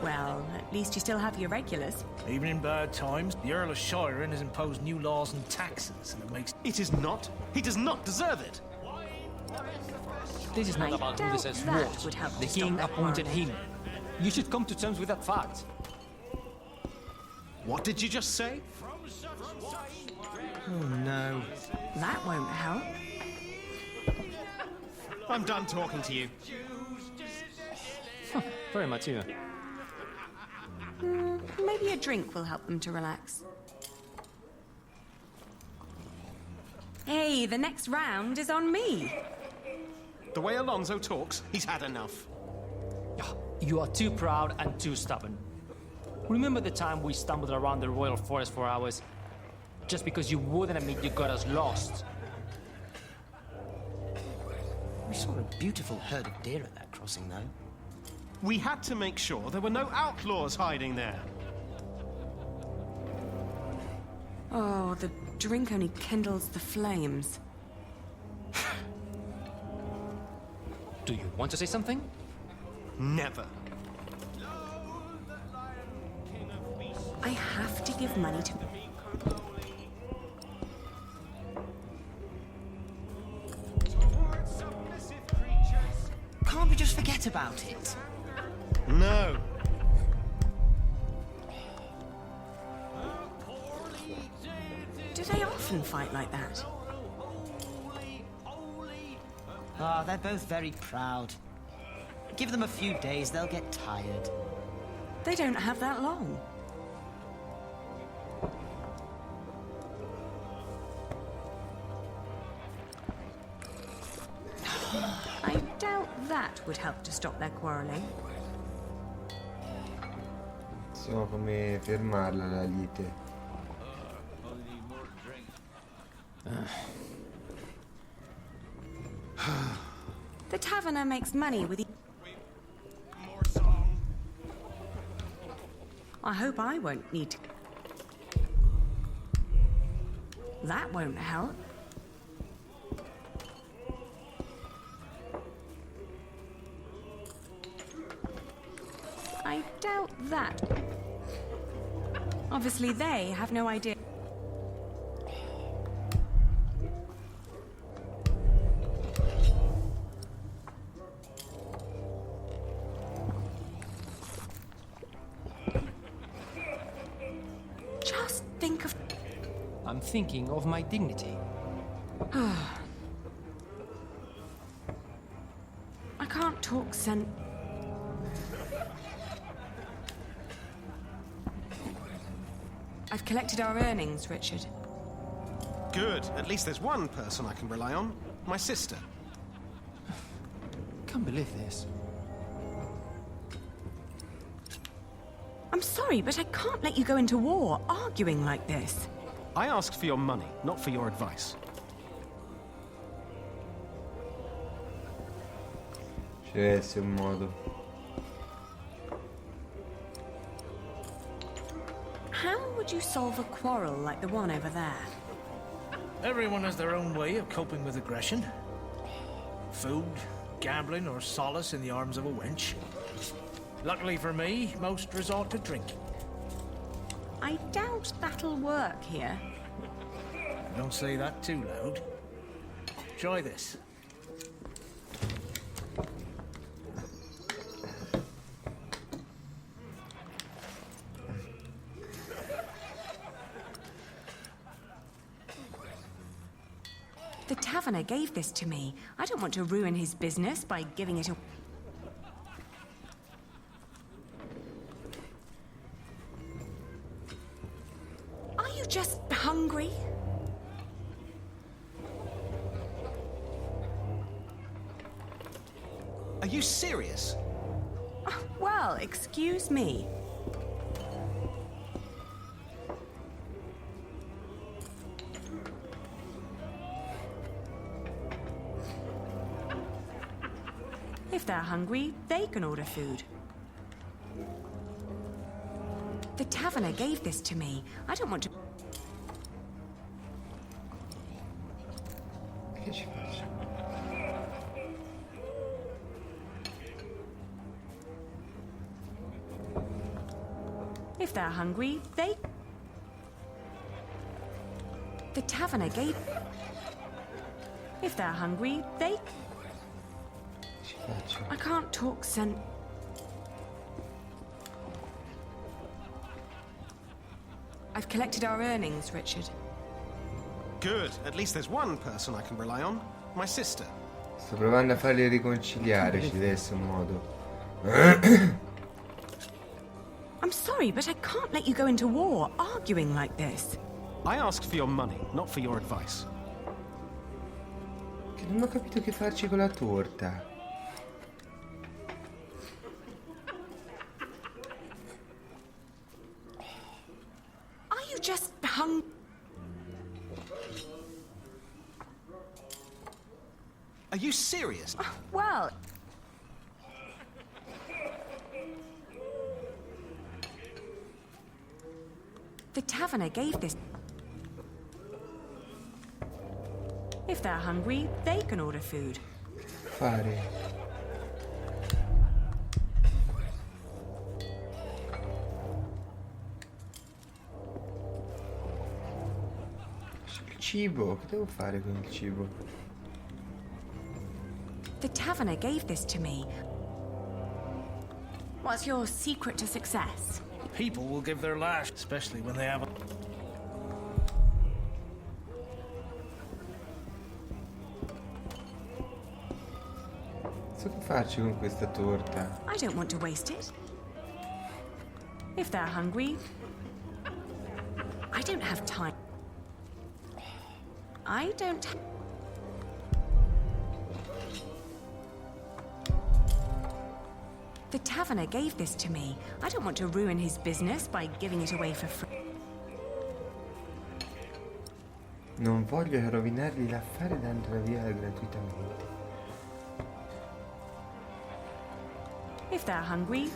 Well, at least you still have your regulars. Even in bad times, the Earl of Shiring has imposed new laws and taxes, and it makes... It is not. He does not deserve it. This is not I about who doubt deserves that what. would help The to stop king that appointed quarrelling. him. You should come to terms with that fact. What did you just say? Oh, no. That won't help. I'm done talking to you. Very mature. Maybe a drink will help them to relax. Hey, the next round is on me. The way Alonso talks, he's had enough. You are too proud and too stubborn. Remember the time we stumbled around the royal forest for hours? Just because you wouldn't admit you got us lost. We saw a beautiful herd of deer at that crossing, though. We had to make sure there were no outlaws hiding there. Oh, the drink only kindles the flames. Do you want to say something? Never. I have to give money to... fight about it? No. Do they often fight like that? Ah, they're both very proud. Give them a few days, they'll get tired. They don't have that long. I doubt that would help to stop their quarrelling. So come fermarla la lite. The taverner makes money with I hope I won't need to. That won't help. I doubt that. Obviously, they have no idea. Just think of. I'm thinking of my dignity. I can't talk sen. I've collected our earnings, Richard. Good. At least there's one person I can rely on. My sister. Can't believe this. I'm sorry, but I can't let you go into war arguing like this. I asked for your money, not for your advice. Ci deve essere un modo. How would you solve a quarrel like the one over there? Everyone has their own way of coping with aggression. Food, gambling, or solace in the arms of a wench. Luckily for me, most resort to drinking. I doubt that'll work here. Don't say that too loud. Try this. The taverner gave this to me. I don't want to ruin his business by giving it a... Are you just hungry? Are you serious? Well, excuse me. If they're hungry, they can order food. The taverner gave this to me. I don't want to... Che ci faccio? If they're hungry, they... The taverner gave... If they're hungry, they... I can't talk sen... I've collected our earnings, Richard. Good. At least there's one person I can rely on. My sister. Sto provando a farli riconciliare, ci deve essere un modo. I'm sorry, but I can't let you go into war arguing like this. I asked for your money, not for your advice. Che non ho capito che farci con la torta. Are you just hung... Are you serious? Well... The taverner gave this... If they're hungry, they can order food. Fare. Il cibo, che devo fare con il cibo? The taverner gave this to me. What's your secret to success? People will give their last, especially when they have a... Cosa faccio con questa torta? I don't want to waste it. If they're hungry, I don't have time. I don't... The taverner gave this to me. I don't want to ruin his business by giving it away for free. Non voglio rovinargli l'affare dandola via gratuitamente. If they're hungry,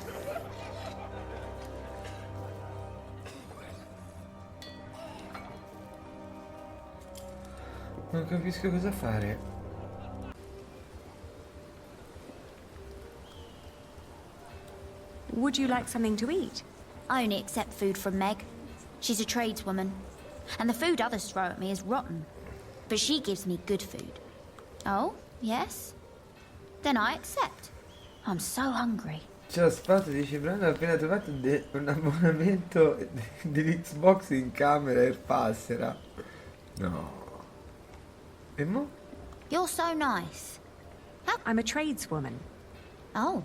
non capisco cosa fare. would you like something to eat? I only accept food from Meg. She's a tradeswoman. And the food others throw at me is rotten. But she gives me good food. Oh, yes? Then I accept. I'm so hungry. Ciao Spazio, dice Brando, ho appena trovato un abbonamento dell'Xbox in camera e passera. No. E mo? You're so nice. I'm a tradeswoman. Oh.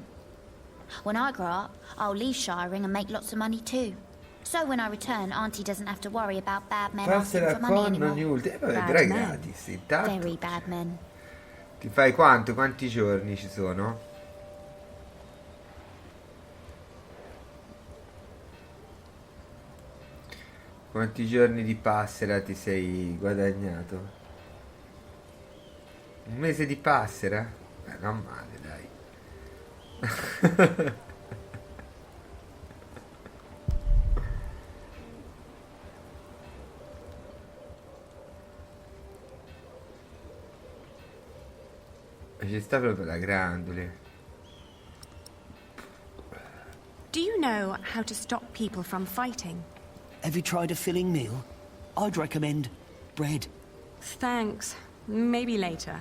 When I grow up, I'll leave shiring and make lots of money too. So when I return, Auntie doesn't have to worry about bad men asking Passera for money con anymore. ogni ultimo. Però Bad è men. gratis, intanto. Very bad men. Ti fai quanto? Quanti giorni ci sono? Quanti giorni di passera ti sei guadagnato? Un mese di passera? Non male, dai. Ci sta proprio la grandule. Do you know how to stop people from fighting? Have you tried a filling meal? I'd recommend bread. Thanks. Maybe later.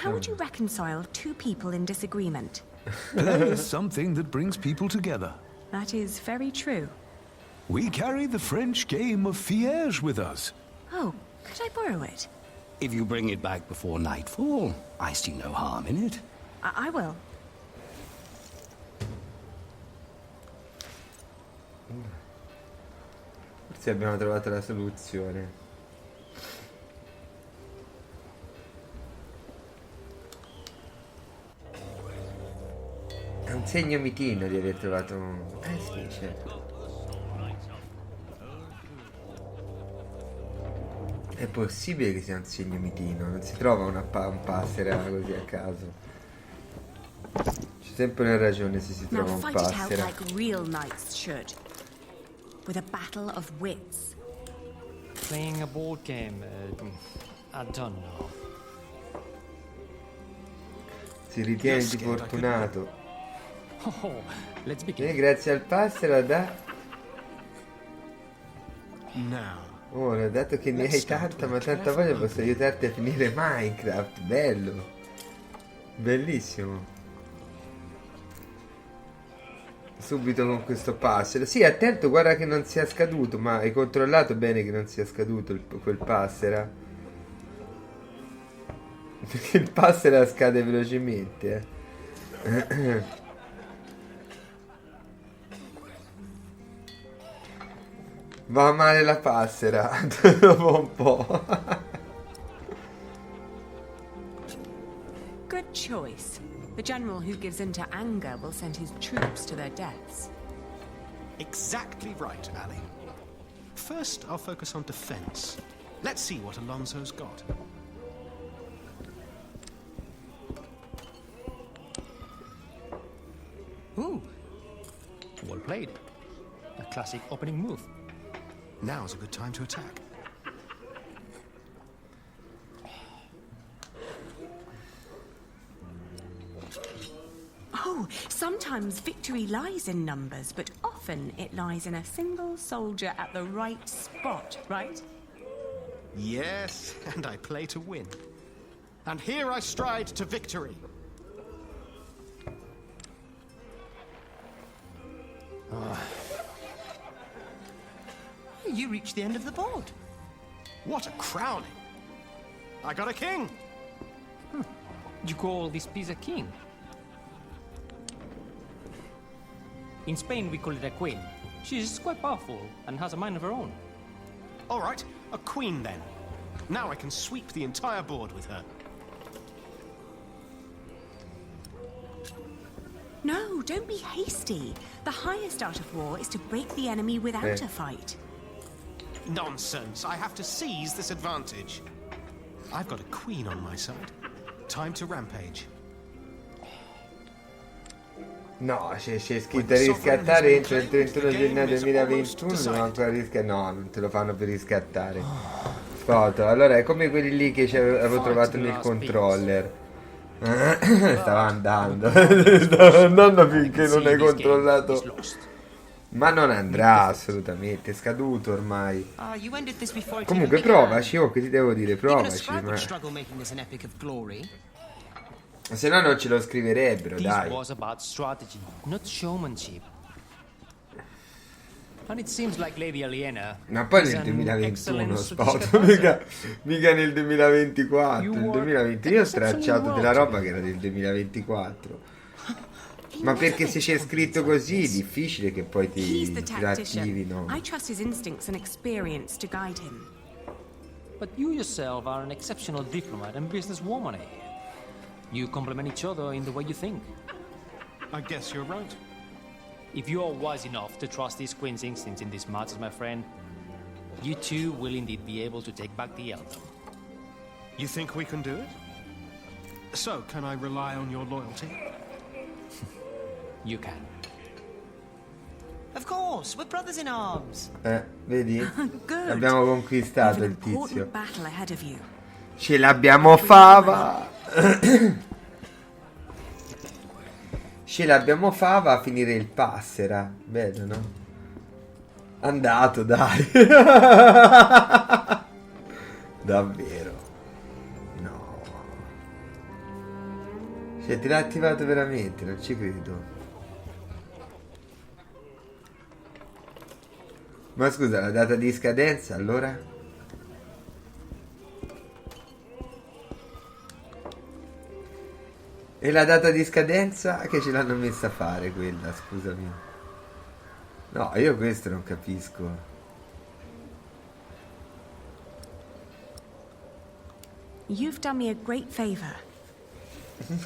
How would you reconcile two people in disagreement? Play is something that brings people together. That is very true. We carry the French game of Fiège with us. Oh, could I borrow it? If you bring it back before nightfall, I see no harm in it. I will. Forse abbiamo trovato la soluzione. È un segno mitino di aver trovato un... sì, certo. È possibile che sia un segno mitino, non si trova un passera così a caso. C'è sempre una ragione se si Now trova un fight it out passera. like real knights should. With a battle of wits. Playing a board game, I don't know. Si ritiene di fortunato. Oh, let's begin. E grazie al passera da... Now. Ora, dato che ne hai tanta ma tanta voglia, posso aiutarti a finire Minecraft. Bello. Bellissimo. Subito con questo passero. Sì, attento, guarda che non sia scaduto. Ma hai controllato bene che non sia scaduto quel passera? Perché il passera scade velocemente, Va male la passera dopo un po'. Good choice. The general who gives in to anger will send his troops to their deaths. Exactly right, Ali. First, I'll focus on defense. Let's see what Alonso's got. Ooh. Well played. A classic opening move. Now's a good time to attack. Oh, sometimes victory lies in numbers, but often it lies in a single soldier at the right spot, right? Yes, and I play to win. And here I stride to victory. You reached the end of the board. What a crowning! I got a king! You call this piece a king? In Spain, we call it a queen. She's quite powerful and has a mind of her own. All right, a queen then. Now I can sweep the entire board with her. No, don't be hasty. The highest art of war is to break the enemy without a fight. Nonsense. I have to seize this advantage. I've got a queen on my side. Time to rampage. No, c'è scritto riscattare entro il 31 gennaio 2021. Non ancora no, non te lo fanno per riscattare. Foto. Allora è come quelli lì che avevo trovato nel controller. Stava andando. Stava andando finché non hai controllato. Ma non andrà assolutamente, è scaduto ormai. Comunque provaci, oh, che ti devo dire, provaci. Se no non ce lo scriverebbero, dai. This was about strategy, not showmanship. And it seems like Lady Aliena Ma poi nel 2021 spot, mica nel 2024. Nel 2020 io ho stracciato della roba che era del 2024. Ma perché se c'è scritto così è difficile che poi ti attivino. I trust his instincts and experience to guide him. But you yourself are an exceptional diplomat and businesswoman. You complement each other in the way you think. I guess you're right. If you are wise enough to trust these queen's instincts in these matters, my friend, you too will indeed be able to take back the Eldom. You think we can do it? So, can I rely on your loyalty? You can. Of course, we're brothers in arms. Vedi? Good. Abbiamo conquistato il Important tizio. battle ahead of you. Ce l'abbiamo fava. Ce l'abbiamo fava a finire il passera. Bello, no? Andato, dai. Davvero. No. Cioè, te l'ha attivato veramente, non ci credo. Ma scusa, la data di scadenza allora? E la data di scadenza che ce l'hanno messa a fare quella, scusami. No, io questo non capisco. You've done me a great favor.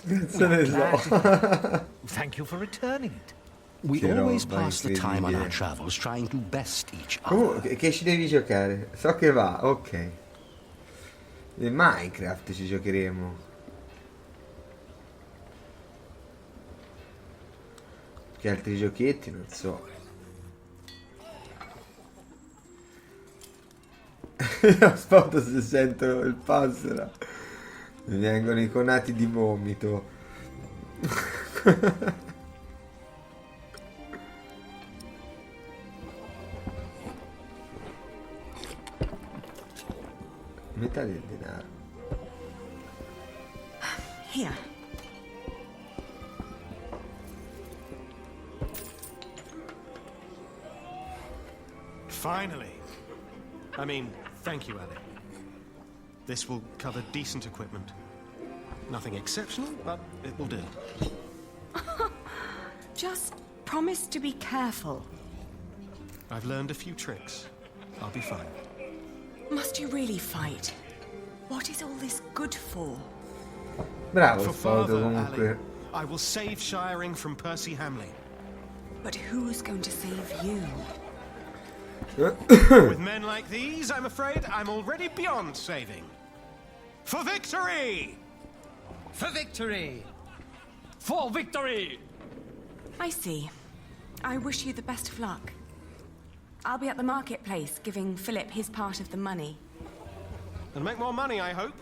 Cazzo ne so. Thank you for returning it. We always pass the time on our travels trying to best each other. Che ci devi giocare? So che va, ok. Nel Minecraft ci giocheremo. Che altri giochetti non so. Aspetta, se sento il passera mi vengono i conati di vomito. Metà del denaro. Here. Finally. I mean, thank you, Ali. This will cover decent equipment. Nothing exceptional, but it will do. Just promise to be careful. I've learned a few tricks. I'll be fine. Must you really fight? What is all this good for? Bravo, For Foto, father, comunque. Ali, I will save Shiring from Percy Hamley. But who's going to save you? With men like these, I'm afraid I'm already beyond saving. For victory! For victory! For victory! I see. I wish you the best of luck. I'll be at the marketplace giving Philip his part of the money. And make more money, I hope.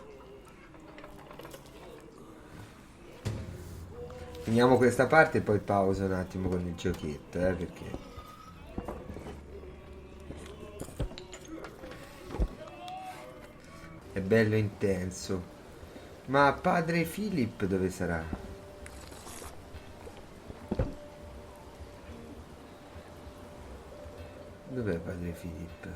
Finiamo questa parte e poi pausa un attimo con il giochetto, perché è bello intenso. Ma padre Philip dove sarà? Dov'è padre Filippo?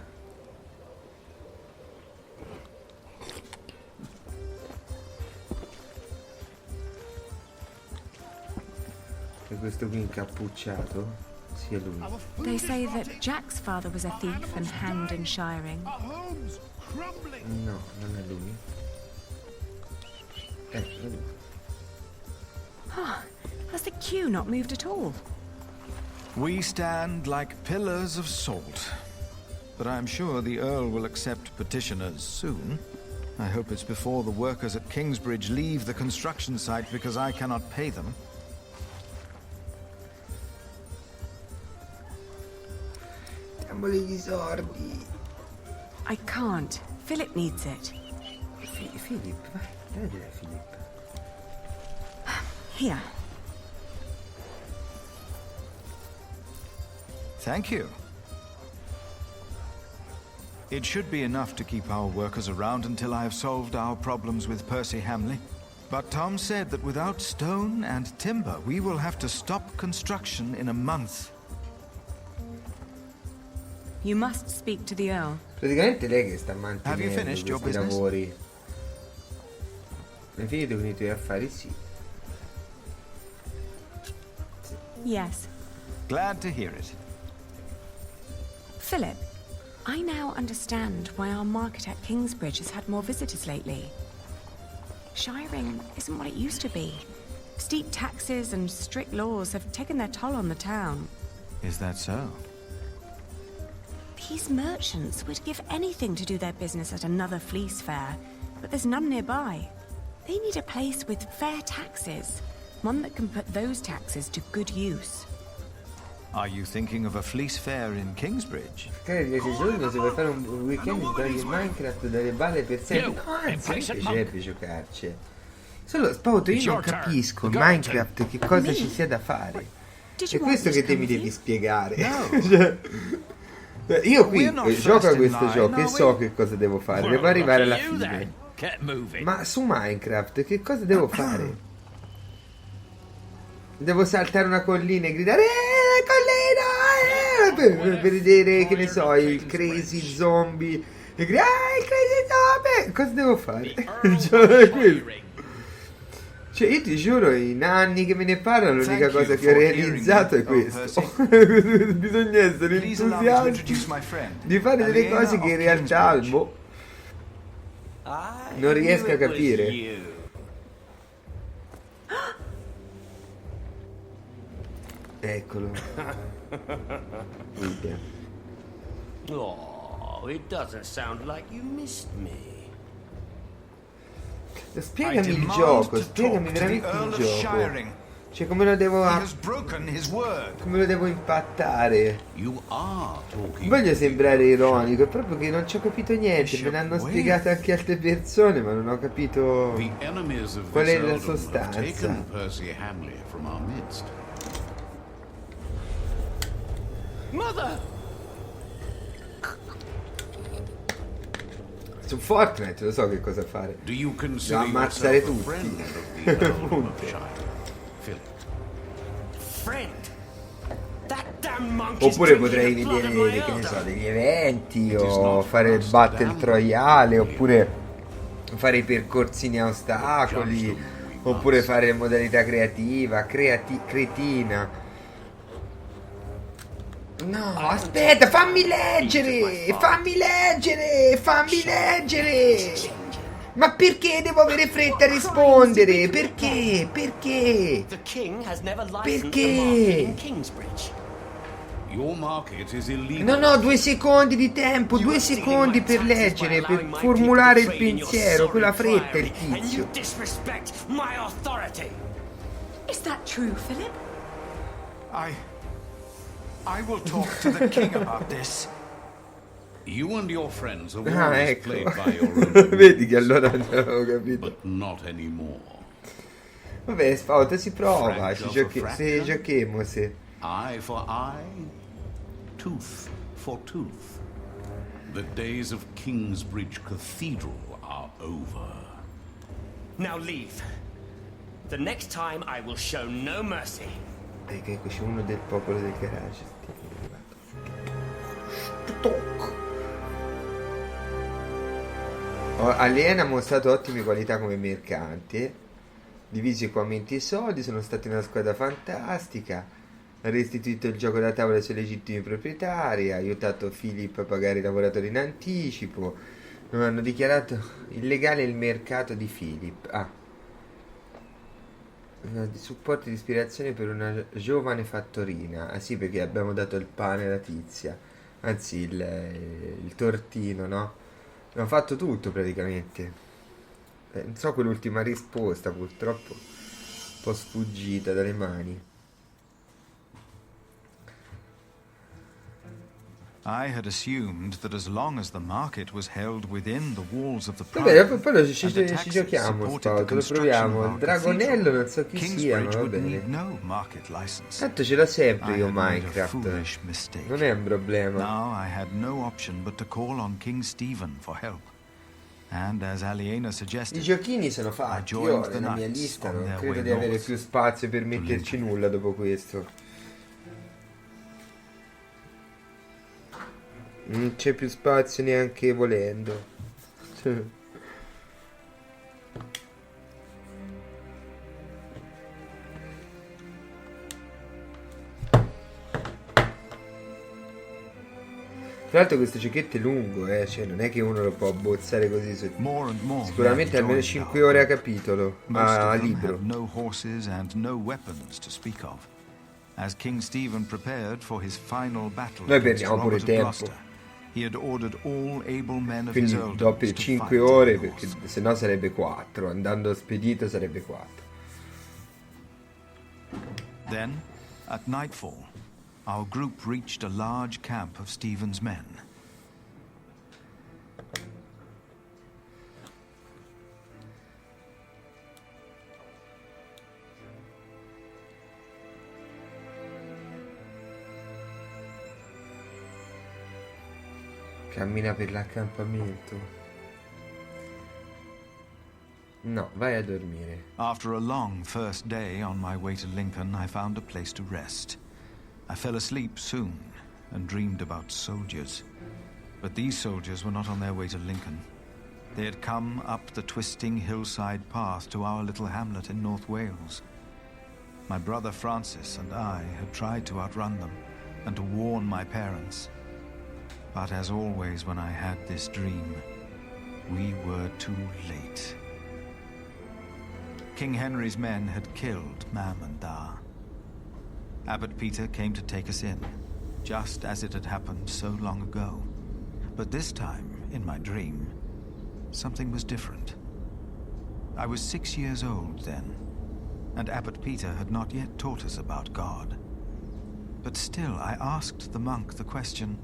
E questo qui incappucciato sia lui. They say that Jack's father was a thief and hanged in Shiring. No, non è lui. È lui. Oh, has the queue not moved at all? We stand like pillars of salt. But I'm sure the Earl will accept petitioners soon. I hope it's before the workers at Kingsbridge leave the construction site because I cannot pay them. Diamoli gli sordi. I can't. Philip needs it. Philip, vai, dai Philip. Here. Thank you. It should be enough to keep our workers around until I have solved our problems with Percy Hamley. But Tom said that without stone and timber, we will have to stop construction in a month. You must speak to the Earl. Praticamente lei che sta mantenendo Have you finished your questi business? lavori. Hai finito con i tuoi affari? Sì. Yes. Glad to hear it. Philip, I now understand why our market at Kingsbridge has had more visitors lately. Shiring isn't what it used to be. Steep taxes and strict laws have taken their toll on the town. Is that so? These merchants would give anything to do their business at another fleece fair, but there's none nearby. They need a place with fair taxes, one that can put those taxes to good use. Are you thinking of a fleece fair in Kingsbridge? Magari 10 giorni si può fare un weekend di togliere Minecraft dalle balle per sempre. No, anzi, mi piacerebbe giocarci. Solo, Spauto, io non capisco in Minecraft che cosa ci sia da fare. È questo che te mi devi spiegare. Cioè, io qui gioco a questo gioco e so che cosa devo fare. Devo arrivare alla fine. Ma su Minecraft che cosa devo fare? Devo saltare una collina e gridare collina! Per vedere, che ne so, il crazy zombie e gridare il crazy zombie! Cosa devo fare? Cioè io ti giuro, in anni che me ne parlano l'unica cosa che ho realizzato è questo. Bisogna essere entusiasti di fare delle cose che in realtà boh, non riesco a capire. Eccolo. Oh, it doesn't sound like you missed me. Spiegami il gioco, spiegami veramente il gioco. Cioè come lo devo come lo devo impattare. Voglio sembrare ironico, è proprio che non ci ho capito niente. Me l'hanno spiegato anche altre persone, ma non ho capito qual è la sostanza. Mother! Su Fortnite lo so che cosa fare. Devo ammazzare tutti. Oppure potrei vedere, che ne so, degli eventi o fare il battle royale, oppure fare i percorsini a ostacoli, oppure fare modalità creativa, cretina. No, aspetta, fammi leggere! Fammi leggere! Fammi leggere! Ma perché devo avere fretta a rispondere? Perché? Perché? Perché? Non ho 2 secondi di tempo, 2 secondi per leggere, per formulare il pensiero, quella fretta, il tizio. Is that true, Philip? I will talk to the king about this. You and your friends have Ah, always ecco. played by your own Vedi che allora non avevo capito. but not anymore. Vabbè, Spauta si prova, se giochiamo, se. Eye for eye, tooth for tooth. The days of Kingsbridge Cathedral are over. Now leave. The next time I will show no mercy. Ecco, c'è uno del popolo del garage. Aliena ha mostrato ottime qualità come mercante. Diviso equamente i soldi, sono stati una squadra fantastica. Ha restituito il gioco da tavola ai suoi legittimi proprietari. Ha aiutato Philip a pagare i lavoratori in anticipo. Non hanno dichiarato illegale il mercato di Philip. Supporto di ispirazione per una giovane fattorina. Ah sì, perché abbiamo dato il pane alla tizia. Anzi, il tortino, no? Abbiamo fatto tutto praticamente. Non so quell'ultima risposta, purtroppo un po' sfuggita dalle mani. I had assumed that as long as the market was held within the walls of the Vabbè, priory, poi ci and the taxes giochiamo, supported the Spauto, lo construction of proviamo. our Il dragonello cathedral, non so chi sia, ma Kingsbridge va would bene. need no market license. Tanto ce l'ho sempre I io had made a Minecraft. foolish mistake. Non è un problema. Now I had no option but to call on King Stephen for help. And as Aliena suggested, I giochini sono I fatti. Io joined the nella mia knights lista on non their credo way di avere north. più spazio per metterci nulla dopo questo. Non c'è più spazio neanche volendo. Tra l'altro questo giochetto è lungo, cioè non è che uno lo può abbozzare così. Sicuramente almeno 5 ore a capitolo, a libro. No horses and no weapons to speak of. As King Stephen prepared for his final battle Noi against perdiamo pure Robert of tempo. Gloucester, he had ordered all able men of his Quindi earldom doppie to 5 fight ore, in the perché north. se no sarebbe 4. Andando spedito sarebbe 4. Then, at nightfall, our group reached a large camp of Stephen's men. Cammina per l'accampamento. No, vai a dormire. After a long first day on my way to Lincoln, I found a place to rest. I fell asleep soon and dreamed about soldiers. But these soldiers were not on their way to Lincoln. They had come up the twisting hillside path to our little hamlet in North Wales. My brother Francis and I had tried to outrun them and to warn my parents. But as always when I had this dream, we were too late. King Henry's men had killed Mam and Da. Abbot Peter came to take us in, just as it had happened so long ago. But this time, in my dream, something was different. I was 6 years old then, and Abbot Peter had not yet taught us about God. But still, I asked the monk the question,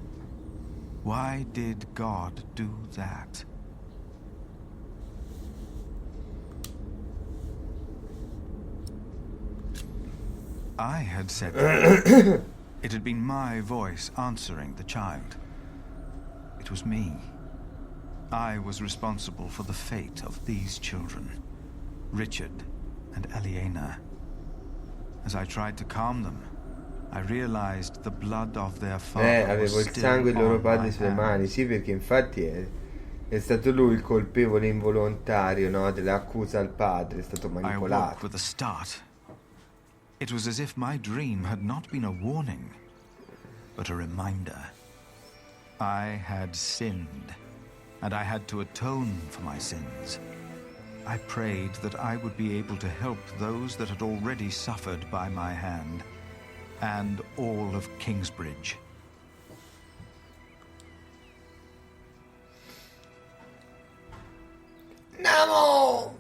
why did God do that? I had said that. It had been my voice answering the child. It was me. I was responsible for the fate of these children, Richard and Aliena. As I tried to calm them, I realized the blood of their father Avevo was il still sangue dei loro on padri my sulle hands. mani. Sì, perché infatti è stato lui il colpevole involontario, no, dell'accusa al padre. È stato I awoke manipolato. with a start. It was as if my dream had not been a warning, but a reminder. I had sinned, and I had to atone for my sins. I prayed that I would be able to help those that had already suffered by my hand, and all of Kingsbridge. No!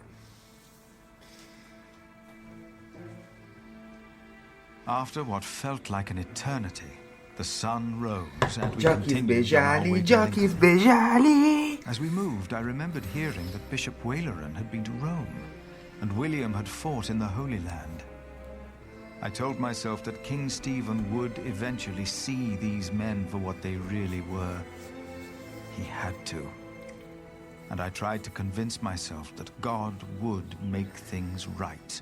After what felt like an eternity, the sun rose and we Giochi continued on our speciali, way to giochi Lincoln. speciali. As we moved, I remembered hearing that Bishop Waleran had been to Rome, and William had fought in the Holy Land. I told myself that King Stephen would eventually see these men for what they really were. He had to. And I tried to convince myself that God would make things right.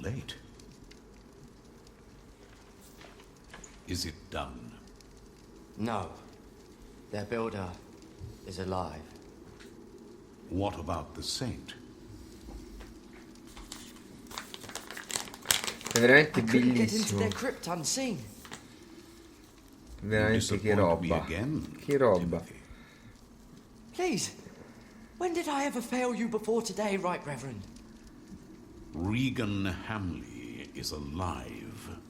late. Is it done? No. Their builder is alive. What about the saint? È veramente I couldn't get into bellissimo. their crypt unseen. Veramente che roba. Che roba. Please, when did I ever fail you before today, Right Reverend? Regan Hamley is alive.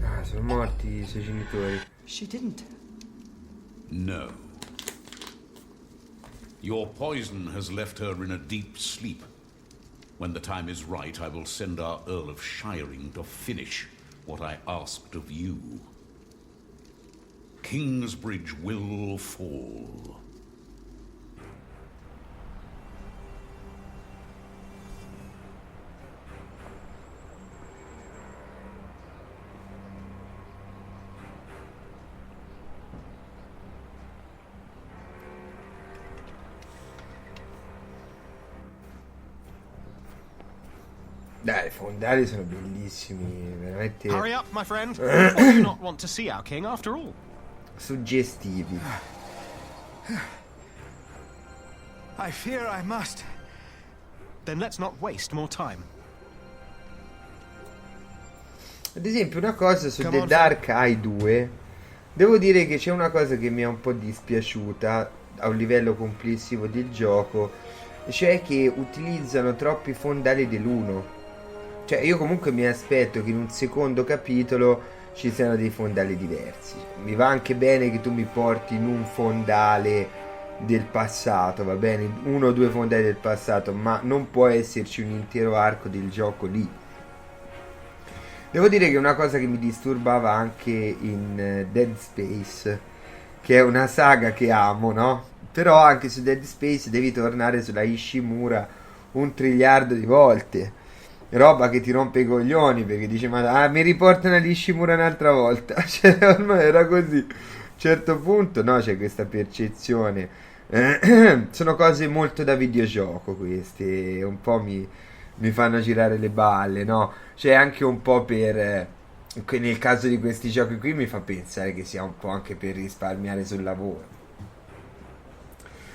Ah, sono morti i suoi genitori. She didn't. No. Your poison has left her in a deep sleep. When the time is right, I will send our Earl of Shiring to finish what I asked of you. Kingsbridge will fall. Dai, i fondali sono bellissimi, veramente Hurry up, my friend. Or do you not want to see our king after all? suggestivi. I fear I must. Then let's not waste more time. Ad esempio, una cosa su Come The on, Dark Eye 2, devo dire che c'è una cosa che mi è un po' dispiaciuta a un livello complessivo del gioco, cioè che utilizzano troppi fondali dell'uno. Cioè, io comunque mi aspetto che in un secondo capitolo ci siano dei fondali diversi. Mi va anche bene che tu mi porti in un fondale del passato, va bene? Uno o due fondali del passato, ma non può esserci un intero arco del gioco lì. Devo dire che una cosa che mi disturbava anche in Dead Space, che è una saga che amo, no? Però anche su Dead Space devi tornare sulla Ishimura 1 triliardo di volte. Roba che ti rompe i coglioni, perché dice ma mi riportano all'Ishimura un'altra volta. Cioè ormai era così. A un certo punto no, c'è questa percezione. Sono cose molto da videogioco queste, un po' mi fanno girare le balle, no? C'è anche un po' per nel caso di questi giochi qui mi fa pensare che sia un po' anche per risparmiare sul lavoro.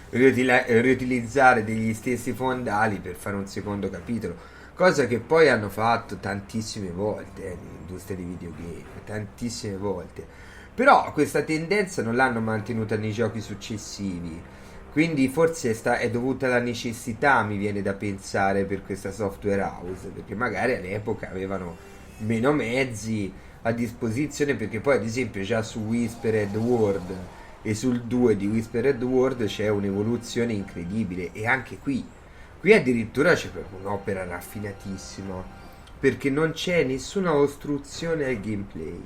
Riutilizzare degli stessi fondali per fare un secondo capitolo, cosa che poi hanno fatto tantissime volte nell'industria di videogame, tantissime volte. Però questa tendenza non l'hanno mantenuta nei giochi successivi, quindi forse è dovuta alla necessità, mi viene da pensare, per questa software house, perché magari all'epoca avevano meno mezzi a disposizione, perché poi ad esempio già su Whispered World e sul 2 di Whispered World c'è un'evoluzione incredibile, e anche qui addirittura c'è proprio un'opera raffinatissima, perché non c'è nessuna ostruzione al gameplay.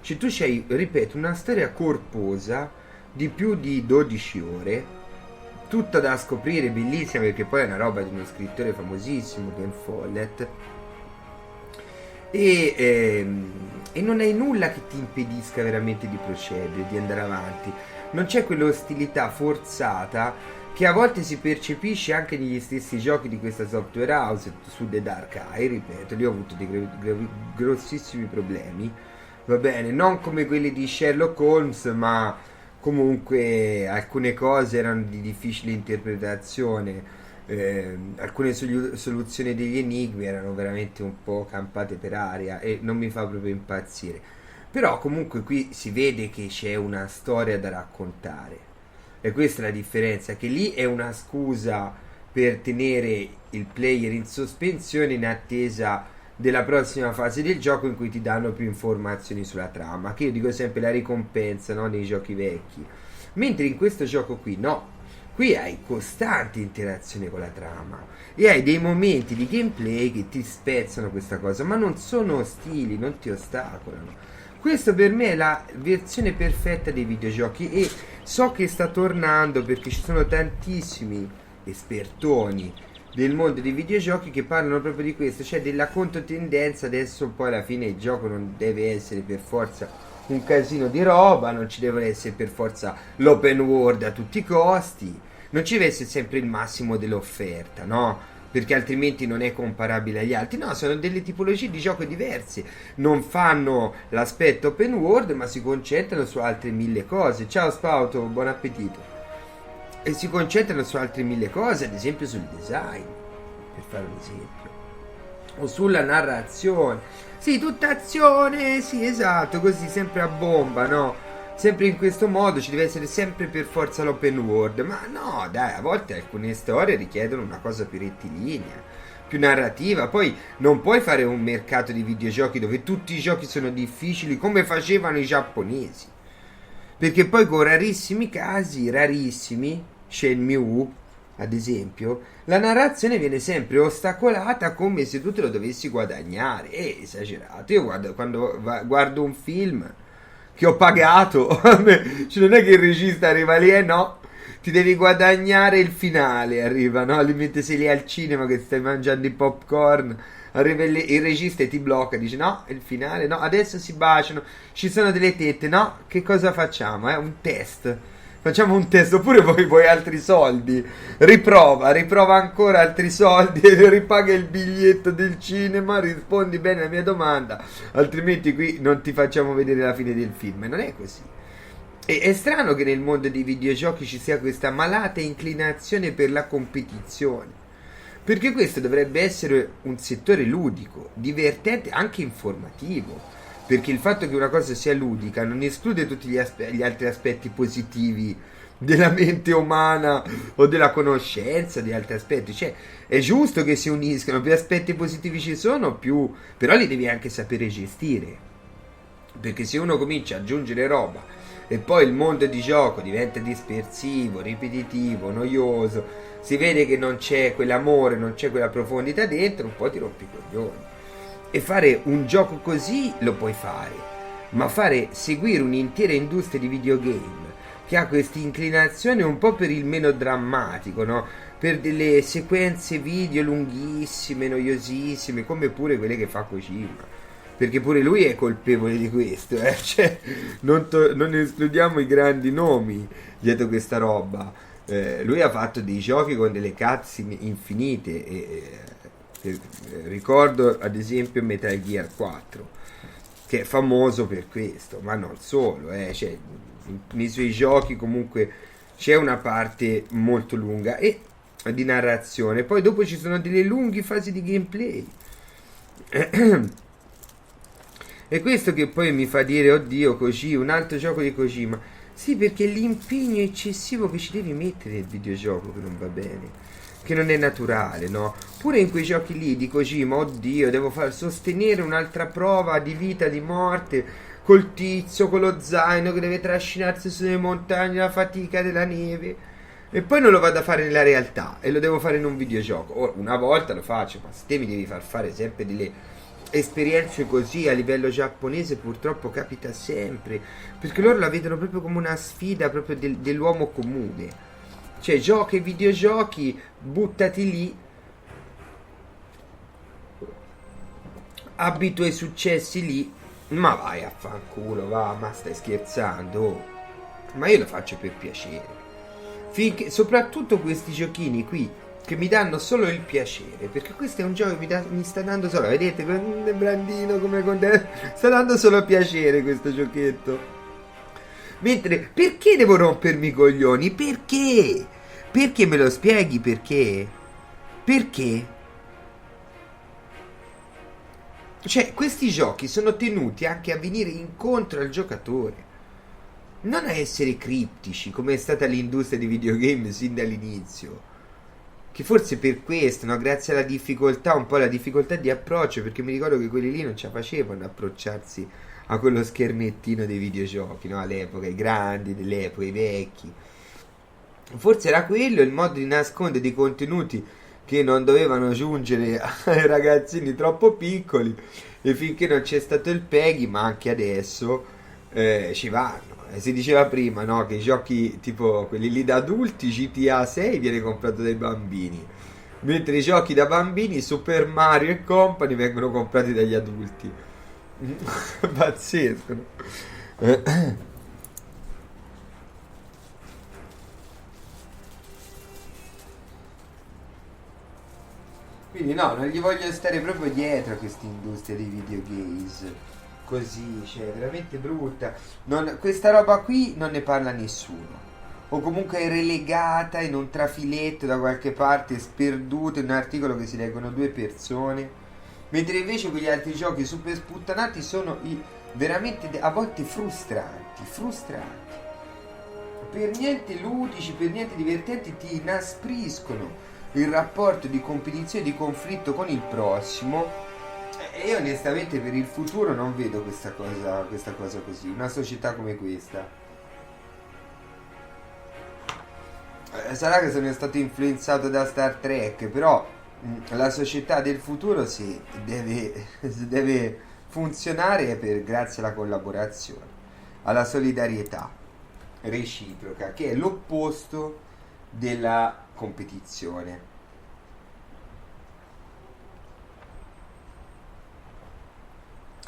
Cioè tu c'hai, ripeto, una storia corposa di più di 12 ore, tutta da scoprire, bellissima, perché poi è una roba di uno scrittore famosissimo che è Follett, e non hai nulla che ti impedisca veramente di procedere, di andare avanti. Non c'è quell'ostilità forzata che a volte si percepisce anche negli stessi giochi di questa software house. Su The Dark Eye, ripeto, lì ho avuto dei grossissimi problemi, va bene, non come quelli di Sherlock Holmes, ma comunque alcune cose erano di difficile interpretazione, alcune soluzioni degli enigmi erano veramente un po' campate per aria e non mi fa proprio impazzire. Però comunque qui si vede che c'è una storia da raccontare, e questa è la differenza, che lì è una scusa per tenere il player in sospensione in attesa della prossima fase del gioco in cui ti danno più informazioni sulla trama, che io dico sempre la ricompensa, no, nei giochi vecchi. Mentre in questo gioco qui no, qui hai costante interazione con la trama e hai dei momenti di gameplay che ti spezzano questa cosa, ma non sono ostili, non ti ostacolano. Questo per me è la versione perfetta dei videogiochi, e so che sta tornando perché ci sono tantissimi espertoni del mondo dei videogiochi che parlano proprio di questo, cioè della controtendenza. Adesso poi alla fine il gioco non deve essere per forza un casino di roba, non ci deve essere per forza l'open world a tutti i costi, non ci deve essere sempre il massimo dell'offerta, no? Perché altrimenti non è comparabile agli altri. No, sono delle tipologie di gioco diverse, non fanno l'aspetto open world, ma si concentrano su altre 1000 cose. Ciao Spauto, buon appetito. E si concentrano su altre 1000 cose, ad esempio sul design, per fare un esempio, o sulla narrazione. Sì, tutta azione, sì, esatto, così sempre a bomba, no? Sempre in questo modo, ci deve essere sempre per forza l'open world, ma no, dai, a volte alcune storie richiedono una cosa più rettilinea, più narrativa. Poi non puoi fare un mercato di videogiochi dove tutti i giochi sono difficili come facevano i giapponesi, perché poi con rarissimi casi, rarissimi, Shenmue ad esempio, la narrazione viene sempre ostacolata come se tu te lo dovessi guadagnare. È esagerato. Io quando guardo un film che ho pagato, cioè non è che il regista arriva lì e no, ti devi guadagnare il finale, arriva, no? Mentre sei lì al cinema che stai mangiando i popcorn, arriva il regista e ti blocca, dice no, il finale, no, adesso si baciano, ci sono delle tette, no, che cosa facciamo? Un test. Facciamo un test, oppure vuoi altri soldi? Riprova ancora altri soldi e ripaga il biglietto del cinema, rispondi bene alla mia domanda, altrimenti qui non ti facciamo vedere la fine del film. Non è così. E è strano che nel mondo dei videogiochi ci sia questa malata inclinazione per la competizione, perché questo dovrebbe essere un settore ludico, divertente, anche informativo. Perché il fatto che una cosa sia ludica non esclude tutti gli altri aspetti positivi della mente umana o della conoscenza, di altri aspetti. Cioè, è giusto che si uniscano, più aspetti positivi ci sono, più... però li devi anche sapere gestire. Perché se uno comincia ad aggiungere roba e poi il mondo di gioco diventa dispersivo, ripetitivo, noioso, si vede che non c'è quell'amore, non c'è quella profondità dentro, un po' ti rompi i coglioni. E fare un gioco così lo puoi fare, ma seguire un'intera industria di videogame che ha questa inclinazione un po' per il meno drammatico, no? Per delle sequenze video lunghissime, noiosissime, come pure quelle che fa Kojima, perché pure lui è colpevole di questo, cioè, non escludiamo i grandi nomi dietro questa roba. Lui ha fatto dei giochi con delle cutscene infinite ricordo ad esempio Metal Gear 4, che è famoso per questo, ma non solo, cioè, nei suoi giochi comunque c'è una parte molto lunga e di narrazione, poi dopo ci sono delle lunghe fasi di gameplay. E questo che poi mi fa dire, oddio, così un altro gioco di Kojima. Sì, perché l'impegno eccessivo che ci devi mettere nel videogioco che non va bene, che non è naturale, no? Pure in quei giochi lì di Kojima, oddio, devo sostenere un'altra prova di vita, di morte, col tizio, con lo zaino che deve trascinarsi sulle montagne, la fatica della neve, e poi non lo vado a fare nella realtà e lo devo fare in un videogioco. Ora, una volta lo faccio, ma se te mi devi far fare sempre delle esperienze così a livello giapponese, purtroppo capita sempre, perché loro la vedono proprio come una sfida proprio dell'uomo comune. Cioè, giochi e videogiochi, buttati lì, abito ai successi lì, ma vai a fanculo, va, ma stai scherzando? Ma io lo faccio per piacere. Finché, soprattutto questi giochini qui, che mi danno solo il piacere, perché questo è un gioco che mi sta dando solo, vedete, Brandino come sta dando solo piacere questo giochetto. Mentre, perché devo rompermi i coglioni? Perché? Perché me lo spieghi perché? Perché? Cioè, questi giochi sono tenuti anche a venire incontro al giocatore, non a essere criptici, come è stata l'industria di videogame sin dall'inizio. Che forse per questo, no? Grazie alla difficoltà, un po' la difficoltà di approccio, perché mi ricordo che quelli lì non ce la facevano approcciarsi a quello schermettino dei videogiochi, no? All'epoca, i grandi dell'epoca, i vecchi. Forse era quello il modo di nascondere dei contenuti che non dovevano giungere ai ragazzini troppo piccoli, e finché non c'è stato il PEGI, ma anche adesso ci vanno. Si diceva prima, no, che i giochi tipo quelli lì da adulti, GTA 6 viene comprato dai bambini, mentre i giochi da bambini, Super Mario e compagni, vengono comprati dagli adulti. Pazzesco, no? Quindi no, non gli voglio stare proprio dietro a questa industria dei videogames. Così, cioè, veramente brutta. Questa roba qui non ne parla nessuno. O comunque è relegata in un trafiletto da qualche parte, sperduta in un articolo che si leggono 2 persone. Mentre invece quegli altri giochi super sputtanati sono veramente a volte frustranti. Per niente ludici, per niente divertenti, ti inaspriscono il rapporto di competizione, di conflitto con il prossimo. E io onestamente per il futuro non vedo questa cosa così, una società come questa. Sarà che sono stato influenzato da Star Trek, però la società del futuro deve funzionare grazie alla collaborazione, alla solidarietà reciproca, che è l'opposto della competizione.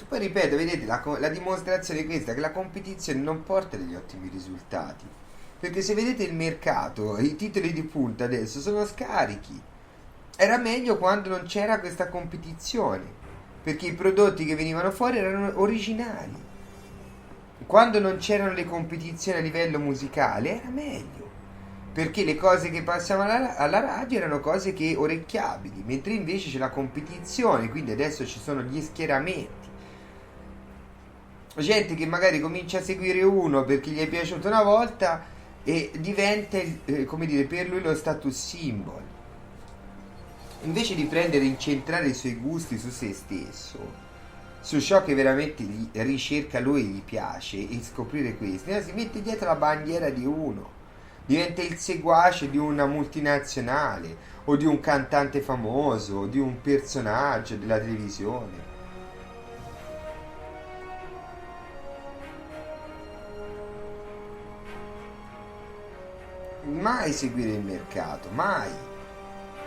Poi ripeto, vedete, la dimostrazione è questa, che la competizione non porta degli ottimi risultati, perché se vedete il mercato, i titoli di punta adesso sono scarichi. Era meglio quando non c'era questa competizione, perché i prodotti che venivano fuori erano originali. Quando non c'erano le competizioni a livello musicale era meglio, perché le cose che passavano alla radio erano cose che orecchiabili, mentre invece c'è la competizione, quindi adesso ci sono gli schieramenti. Gente che magari comincia a seguire uno perché gli è piaciuto una volta e diventa, come dire, per lui lo status symbol. Invece di prendere e incentrare i suoi gusti su se stesso, su ciò che veramente ricerca lui e gli piace, e scoprire questo, si mette dietro la bandiera di uno, diventa il seguace di una multinazionale o di un cantante famoso o di un personaggio della televisione. Mai seguire il mercato, mai.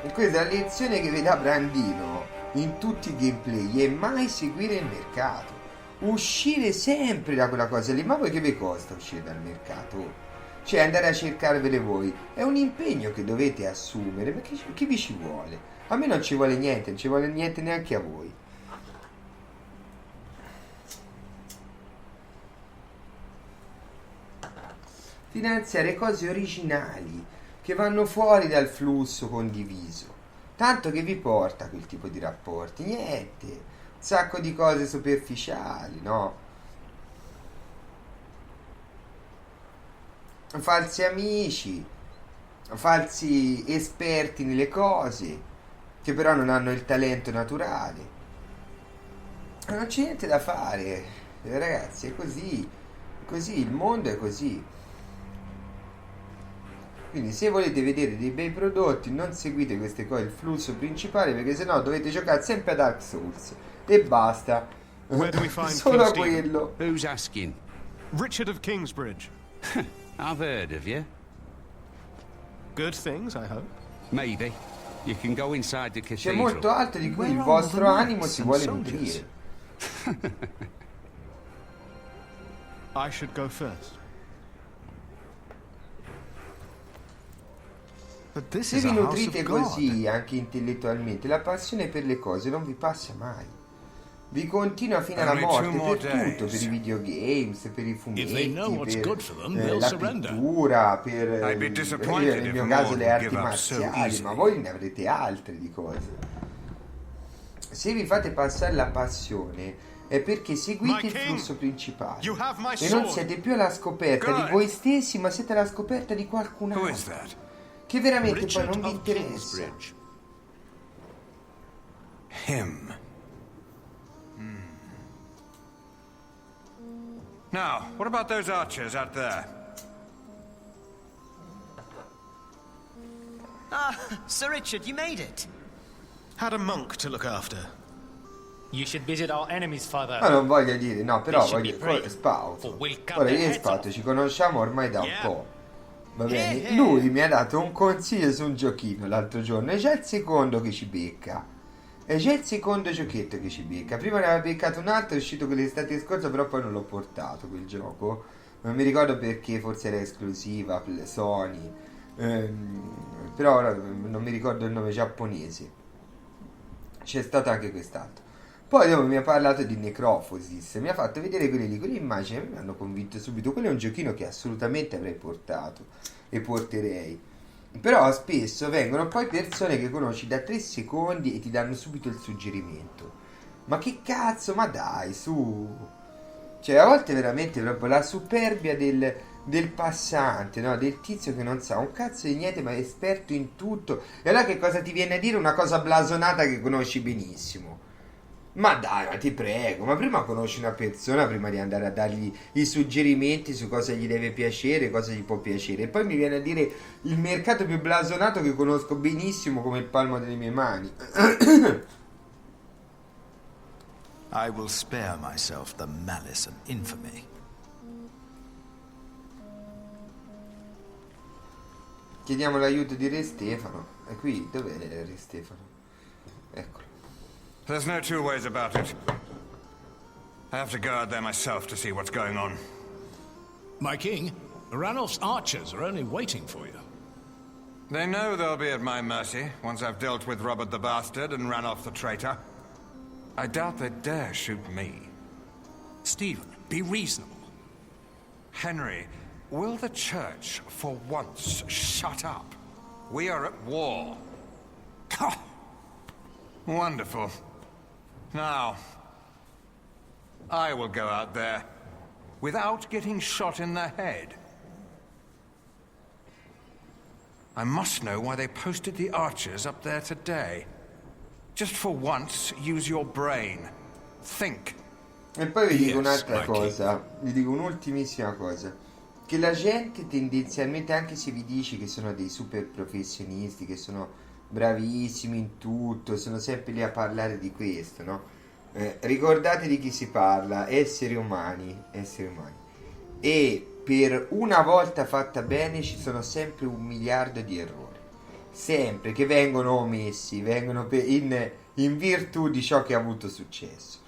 E questa è la lezione che vi dà Brandino in tutti i gameplay, è mai seguire il mercato, uscire sempre da quella cosa lì. Ma poi che vi costa uscire dal mercato? Cioè andare a cercarvele voi è un impegno che dovete assumere, perché chi vi ci vuole? A me non ci vuole niente, non ci vuole niente neanche a voi. Finanziare cose originali che vanno fuori dal flusso condiviso. Tanto che vi porta a quel tipo di rapporti? Niente, un sacco di cose superficiali, no? Falsi amici, falsi esperti nelle cose, che però non hanno il talento naturale. Non c'è niente da fare, ragazzi, è così, il mondo è così. Quindi se volete vedere dei bei prodotti non seguite queste cose, il flusso principale, perché sennò dovete giocare sempre a Dark Souls e basta. Solo a quello. Who's asking? Richard of Kingsbridge. I've heard of you. Good things, I hope. Maybe. You can go inside the C'è cathedral. molto altro di cui il vostro animo si vuole nutrire. I should go first. Se vi nutrite così anche intellettualmente, la passione per le cose non vi passa mai. Vi continua fino alla morte, per tutto, per i videogames, per i fumetti, per la pittura, per nel mio caso le arti marziali, ma voi ne avrete altre di cose. Se vi fate passare la passione è perché seguite il flusso principale e non siete più alla scoperta di voi stessi, ma siete alla scoperta di qualcun altro che veramente poi non vi interessa. Him. Now, what about those archers out there? Ah, Sir Richard, you made it. Had a monk to look after. You should visit our enemies, father. Ma non voglio dire, no, però voglio Spout. Ora io e Spout ci conosciamo ormai da un po'. Va bene, lui mi ha dato un consiglio su un giochino l'altro giorno e già il secondo che ci becca. è già il secondo giochetto che ci becca. Prima ne aveva beccato un altro, è uscito quell'estate scorsa, però poi non l'ho portato quel gioco. Non mi ricordo perché, forse era esclusiva Sony. Però ora non mi ricordo il nome giapponese. C'è stato anche quest'altro. Poi dopo mi ha parlato di Necrofosis, mi ha fatto vedere quelli lì, quelle immagini mi hanno convinto subito. Quello è un giochino che assolutamente avrei portato e porterei. Però spesso vengono poi persone che conosci da 3 secondi e ti danno subito il suggerimento. Ma che cazzo, ma dai, su. Cioè, a volte veramente proprio la superbia del passante, no? Del tizio che non sa un cazzo di niente ma è esperto in tutto. E allora che cosa ti viene a dire? Una cosa blasonata che conosci benissimo. Ma dai, ma ti prego, ma prima conosci una persona prima di andare a dargli i suggerimenti su cosa gli deve piacere, cosa gli può piacere. E poi mi viene a dire il mercato più blasonato che conosco benissimo come il palmo delle mie mani. I will spare myself the malice and infamy. Chiediamo l'aiuto di Re Stefano. E qui, dov'è Re Stefano? Eccolo. There's no two ways about it. I have to go out there myself to see what's going on. My king, Ranulf's archers are only waiting for you. They know they'll be at my mercy once I've dealt with Robert the Bastard and Ranulf the traitor. I doubt they dare shoot me. Stephen, be reasonable. Henry, will the church for once shut up? We are at war. Wonderful. Now, I will go out there without getting shot in the head. I must know why they posted the archers up there today. Just for once, use your brain. Think. E poi vi dico un'altra cosa, vi dico un'ultimissima cosa, che la gente tendenzialmente, anche se vi dici che sono dei super professionisti, che sono bravissimi in tutto, sono sempre lì a parlare di questo, no? Ricordate di chi si parla, esseri umani, e per una volta fatta bene ci sono sempre 1 miliardo di errori, sempre, che vengono omessi, vengono in virtù di ciò che ha avuto successo.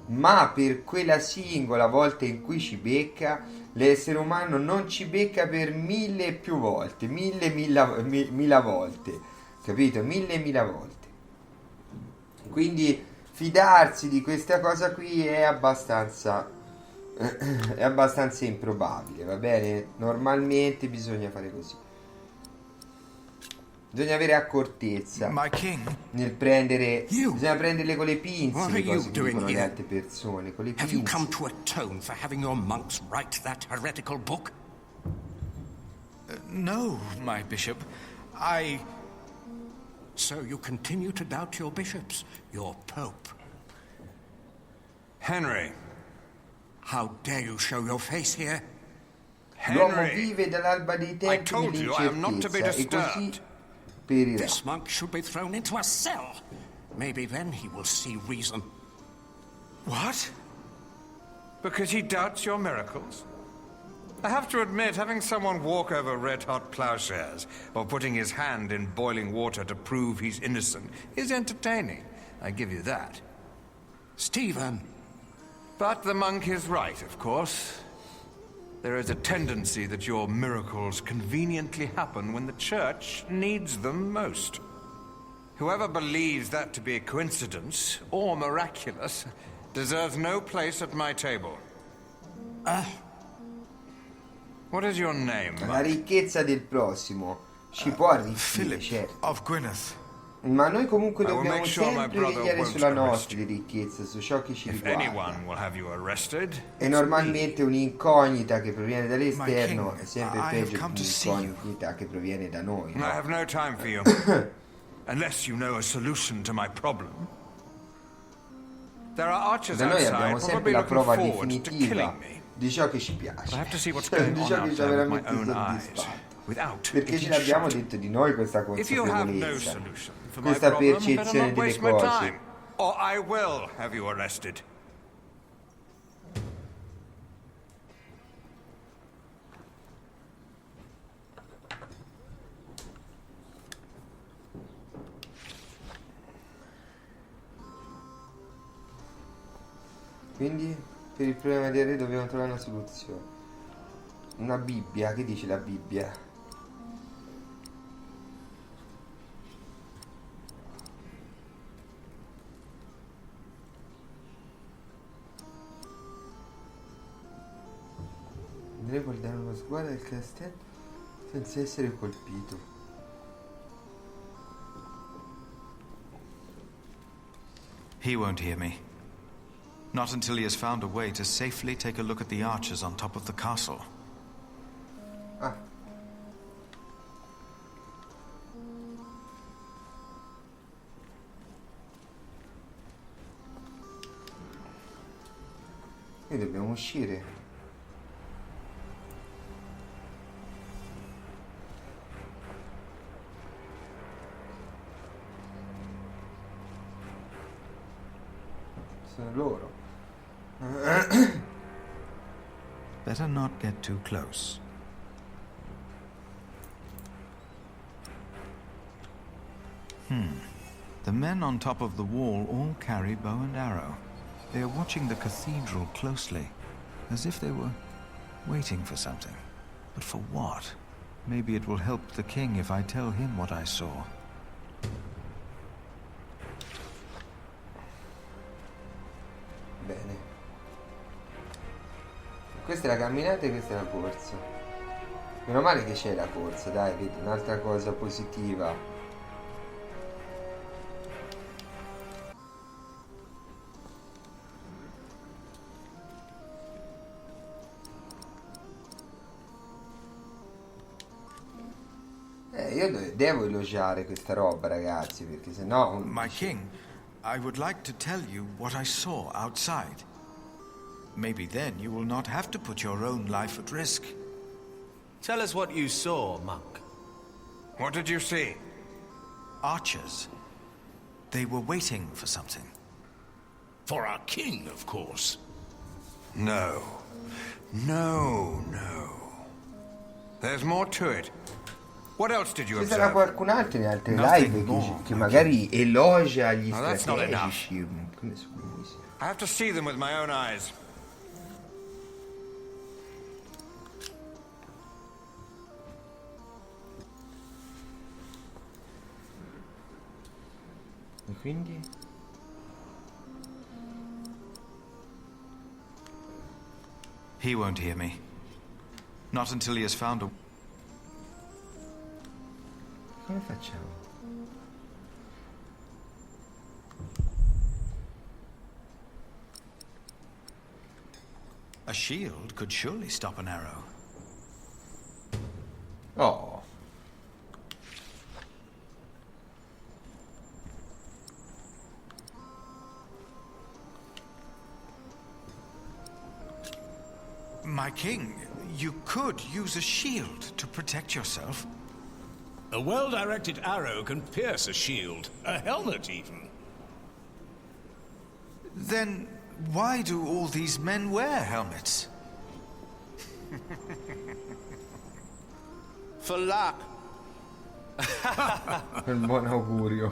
Ma per quella singola volta in cui ci becca, l'essere umano non ci becca per 1000 e più volte, 1000 volte, capito? 1000 volte. Quindi fidarsi di questa cosa qui è abbastanza improbabile, va bene? Normalmente bisogna fare così. Bisogna avere accortezza nel prendere. Bisogna prenderle con le pinze le cose che dicono le altre persone. Con le pinze. Have you come to atone for having your monks write that heretical book? No, my bishop. So you continue to doubt your bishops, your pope. Henry. How dare you show your face here? L'uomo vive dall'alba dei tempi I told you I am not to be nell'incertezza e così perirà. This monk should be thrown into a cell. Maybe then he will see reason. What? Because he doubts your miracles? I have to admit, having someone walk over red-hot plowshares or putting his hand in boiling water to prove he's innocent is entertaining. I give you that. Stephen. But the monk is right, of course. There is a tendency that your miracles conveniently happen when the church needs them most. Whoever believes that to be a coincidence or miraculous deserves no place at my table. What is your name? La ricchezza del prossimo ci può arricchire, certo. Of Gwyneth. Ma noi comunque dobbiamo sempre vegliare sulla nostra ricchezza, su ciò che ci riguarda. E normalmente un'incognita che proviene dall'esterno è sempre peggio di un'incognita che proviene da noi. I have no time for you. Unless you know a solution to my problem. There are archers Da noi abbiamo outside, sempre probably la looking prova forward to definitiva killing me. di ciò che ci piace. I have to see what's Di going on ciò che out ci ha there with my veramente own eyes, soddisfatto. without Perché ce getting l'abbiamo shot. detto di noi questa If you have no consapevolezza, solution for my questa problem, better percezione not delle waste my cose. time, or I will have you arrested. Quindi per il problema del re dobbiamo trovare una soluzione. Una Bibbia, che dice la Bibbia? Il re vuol dare uno sguardo al castello senza essere colpito. He won't hear me. Not until he has found a way to safely take a look at the archers on top of the castle. Ah. E dobbiamo uscire. Sono loro. Better not get too close. The men on top of the wall all carry bow and arrow. They are watching the cathedral closely, as if they were waiting for something. But for what? Maybe it will help the king if I tell him what I saw. Bene. Questa è la camminata e questa è la corsa. Meno male che c'è la corsa, dai, vedi, un'altra cosa positiva. Io devo elogiare questa roba, ragazzi, perché sennò... My king, I would like to tell you what I saw outside. Maybe then you will not have to put your own life at risk. Tell us what you saw, monk. What did you see? Archers. They were waiting for something. For our king, of course. No. No. There's more to it. What else did you Ci observe? sarà qualcun altro in altre live che magari elogia gli No, that's not strategici. Come sono messi? I have to see them with my own eyes. E quindi? He won't hear me. Not until he has found a... Come facciamo? A shield could surely stop an arrow. Oh. My king, you could use a shield to protect yourself. A well-directed arrow can pierce a shield, a helmet even. Then why do all these men wear helmets? For luck. Per buon augurio.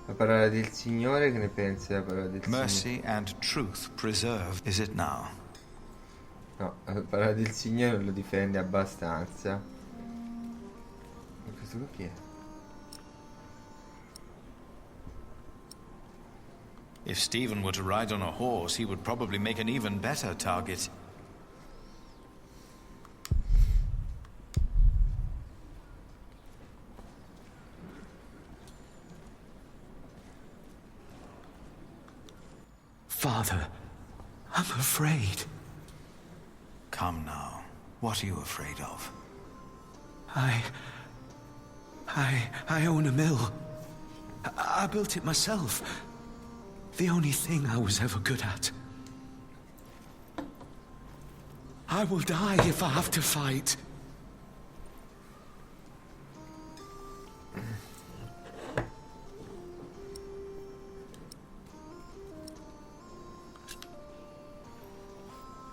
La parola del Signore, che ne pensi della parola del Mercy Signore? and truth preserve, is it now? No, la parola del Signore lo difende abbastanza. E questo qui chi è? If Stephen were to ride on a horse, he would probably make an even better target. Father, I'm afraid. Come now. What are you afraid of? I own a mill. I built it myself. The only thing I was ever good at. I will die if I have to fight.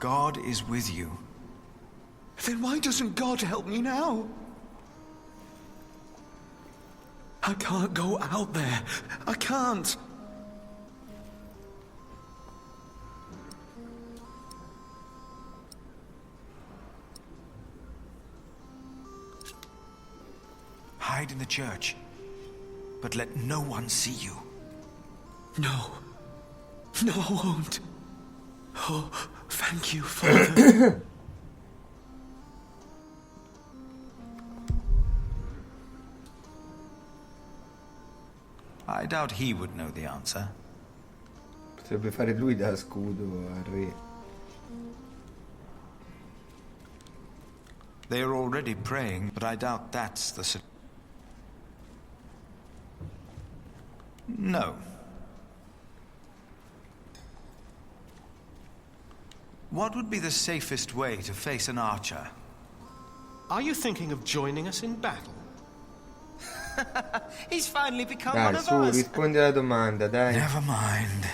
God is with you. Then why doesn't God help me now? I can't go out there. I can't. Hide in the church, but let no one see you. No. No, I won't. Oh, thank you, Father. I doubt he would know the answer. Potrebbe fare lui da scudo al re. They are already praying, but I doubt that's the... No. What would be the safest way to face an archer? Are you thinking of joining us in battle? He's finally become Dai, one of su, us. rispondi alla domanda, dai. Never mind.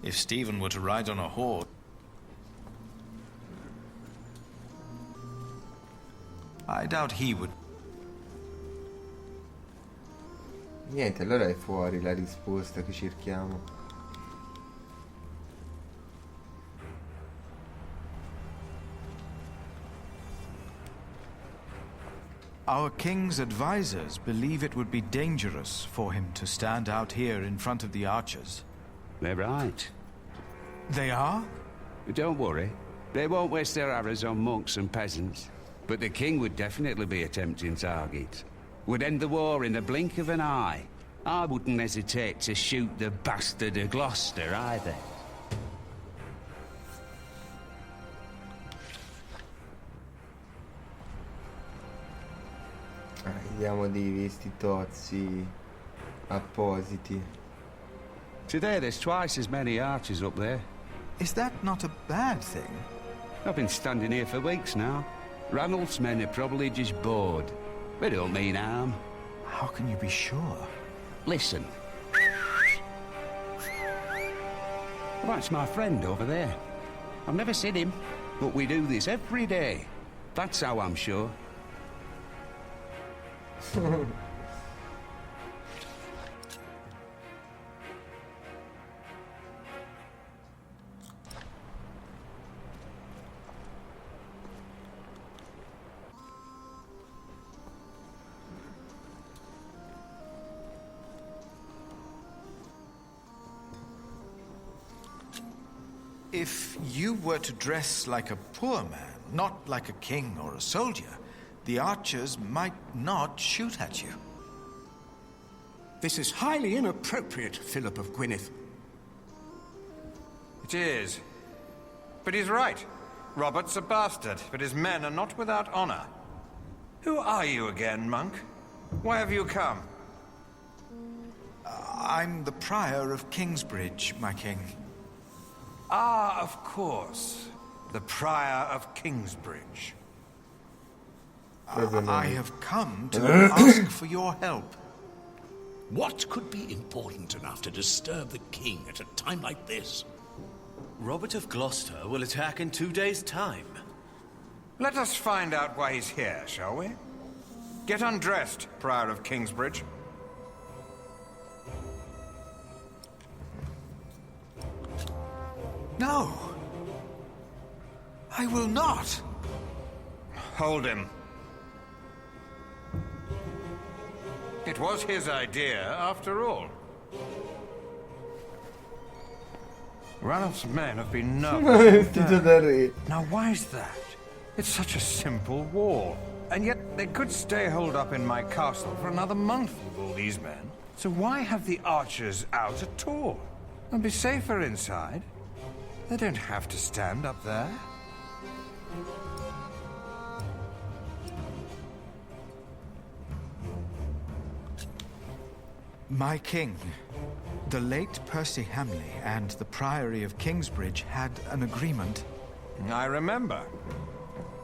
If Stephen were to ride on a horse... I doubt he would... Niente, allora è fuori la risposta che cerchiamo. Our king's advisors believe it would be dangerous for him to stand out here in front of the archers. They're right. They are? Don't worry. They won't waste their arrows on monks and peasants. But the king would definitely be a tempting target. Would end the war in the blink of an eye. I wouldn't hesitate to shoot the bastard of Gloucester either. Vediamo dei vesti tozzi appositi. Today there's twice as many archers up there. Is that not a bad thing? I've been standing here for weeks now. Ranulph's men are probably just bored. They don't mean harm. How can you be sure? Listen. That's my friend over there. I've never seen him, but we do this every day. That's how I'm sure. If you were to dress like a poor man, not like a king or a soldier, the archers might not shoot at you. This is highly inappropriate, Philip of Gwynedd. It is. But he's right. Robert's a bastard, but his men are not without honor. Who are you again, monk? Why have you come? I'm the Prior of Kingsbridge, my king. Ah, of course. The Prior of Kingsbridge. I have come to ask for your help. What could be important enough to disturb the king at a time like this? Robert of Gloucester will attack in 2 days' time. Let us find out why he's here, shall we? Get undressed, Prior of Kingsbridge. No. I will not. Hold him. It was his idea, after all. Ranulph's men have been nervous. Now, why is that? It's such a simple wall. And yet, they could stay holed up in my castle for another month with all these men. So why have the archers out at all? And be safer inside? They don't have to stand up there. My king, the late Percy Hamley and the Priory of Kingsbridge had an agreement. I remember.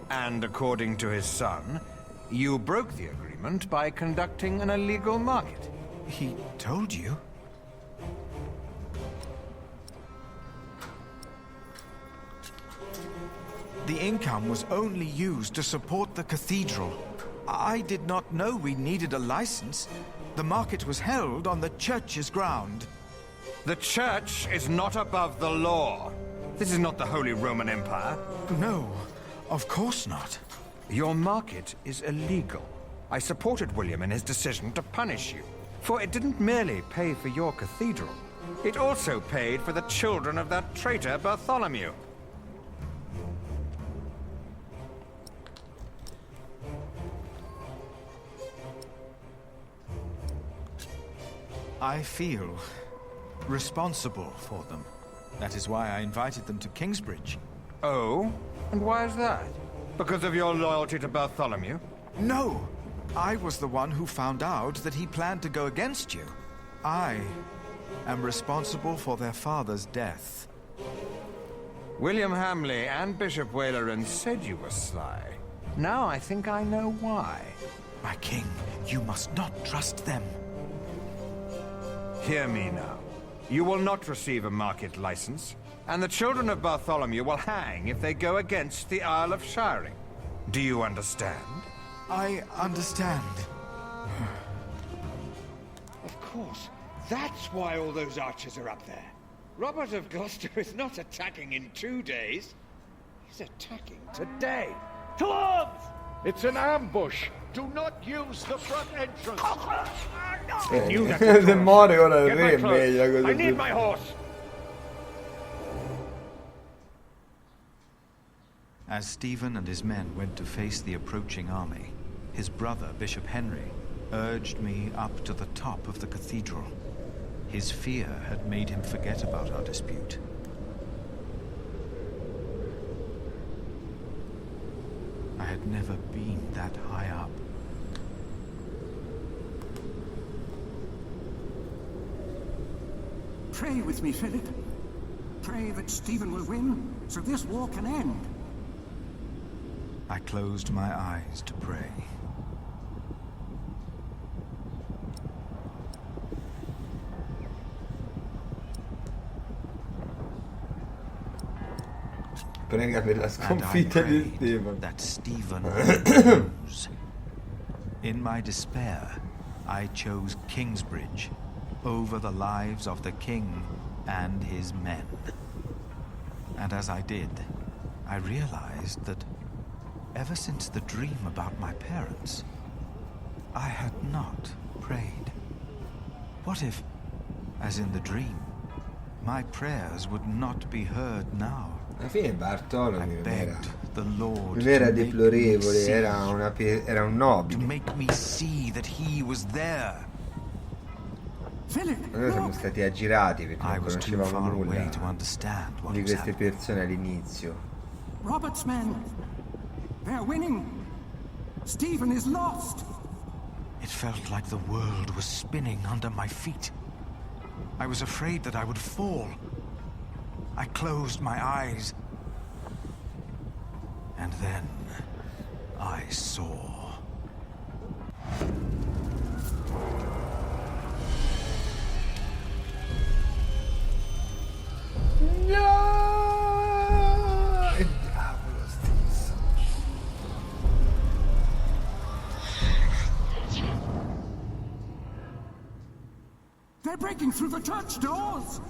And according to his son, you broke the agreement by conducting an illegal market. He told you? The income was only used to support the cathedral. I did not know we needed a license. The market was held on the church's ground. The church is not above the law. This is not the Holy Roman Empire. No, of course not. Your market is illegal. I supported William in his decision to punish you, for it didn't merely pay for your cathedral. It also paid for the children of that traitor Bartholomew. I feel responsible for them. That is why I invited them to Kingsbridge. Oh? And why is that? Because of your loyalty to Bartholomew? No! I was the one who found out that he planned to go against you. I am responsible for their father's death. William Hamley and Bishop Waleran said you were sly. Now I think I know why. My king, you must not trust them. Hear me now. You will not receive a market license, and the children of Bartholomew will hang if they go against the Isle of Shiring. Do you understand? I understand. Of course. That's why all those archers are up there. Robert of Gloucester is not attacking in 2 days. He's attacking today. To arms! It's an ambush. Do not use the front entrance. Se muore ora il re è meglio la cosa. I need my horse. As Stephen and his men went to face the approaching army, his brother, Bishop Henry, urged me up to the top of the cathedral. His fear had made him forget about our dispute. I had never been that high up. Pray with me, Philip. Pray that Stephen will win, so this war can end. I closed my eyes to pray. Prega per la sconfitta di Stephen. That Stephen would lose. In my despair, I chose Kingsbridge over the lives of the king and his men. And as I did, I realized that ever since the dream about my parents, I had not prayed. What if, as in the dream, my prayers would not be heard now? Alla fine Bartolomeo non era deplorevole, era un nobile. To make me see that he was there. Noi siamo stati aggirati perché non conoscevamo nulla di queste persone all'inizio. Robert's men, they're winning. Stephen is lost. It felt like the world was spinning under my feet. I was afraid that I would fall. I closed my eyes. And then I saw. Che diavolo stesso. They're breaking through the church doors.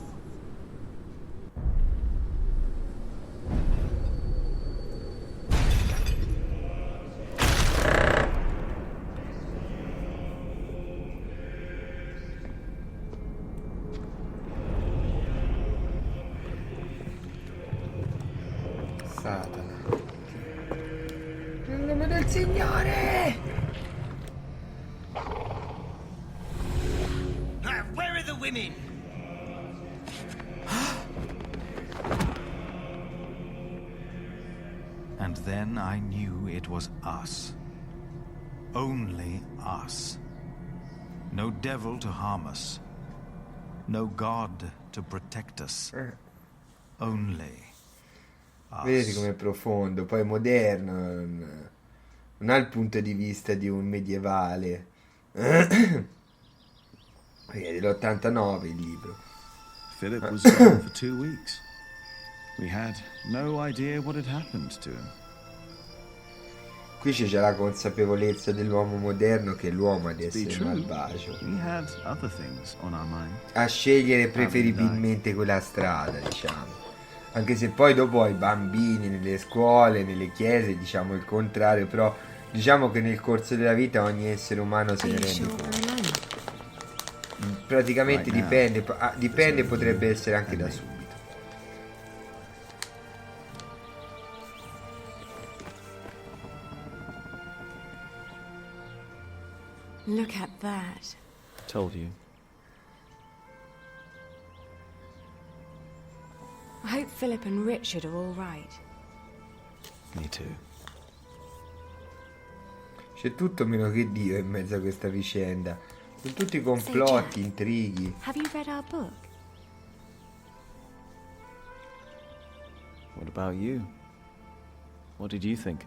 Satana. Nel nome del Signore! Where are the women? And then I knew it was us. Only us. No devil to harm us. No God to protect us. Only us. Vedete com'è profondo, poi moderno, non ha il punto di vista di un medievale. È dell'89 il libro. Philip was gone for 2 weeks. We had no idea what had happened to him. Qui c'è la consapevolezza dell'uomo moderno che l'uomo ha di essere malvagio. We had other things on our mind. A scegliere preferibilmente quella strada, diciamo. Anche se poi dopo ai bambini, nelle scuole, nelle chiese, diciamo il contrario, però diciamo che nel corso della vita ogni essere umano se ne rende conto. Praticamente dipende, potrebbe essere anche da subito. Look at that. Told you. I hope Philip and Richard are all right. Me too. C'è tutto meno che Dio in mezzo a questa vicenda. Sono tutti complotti, intrighi. Have you read our book? What about you? What did you think?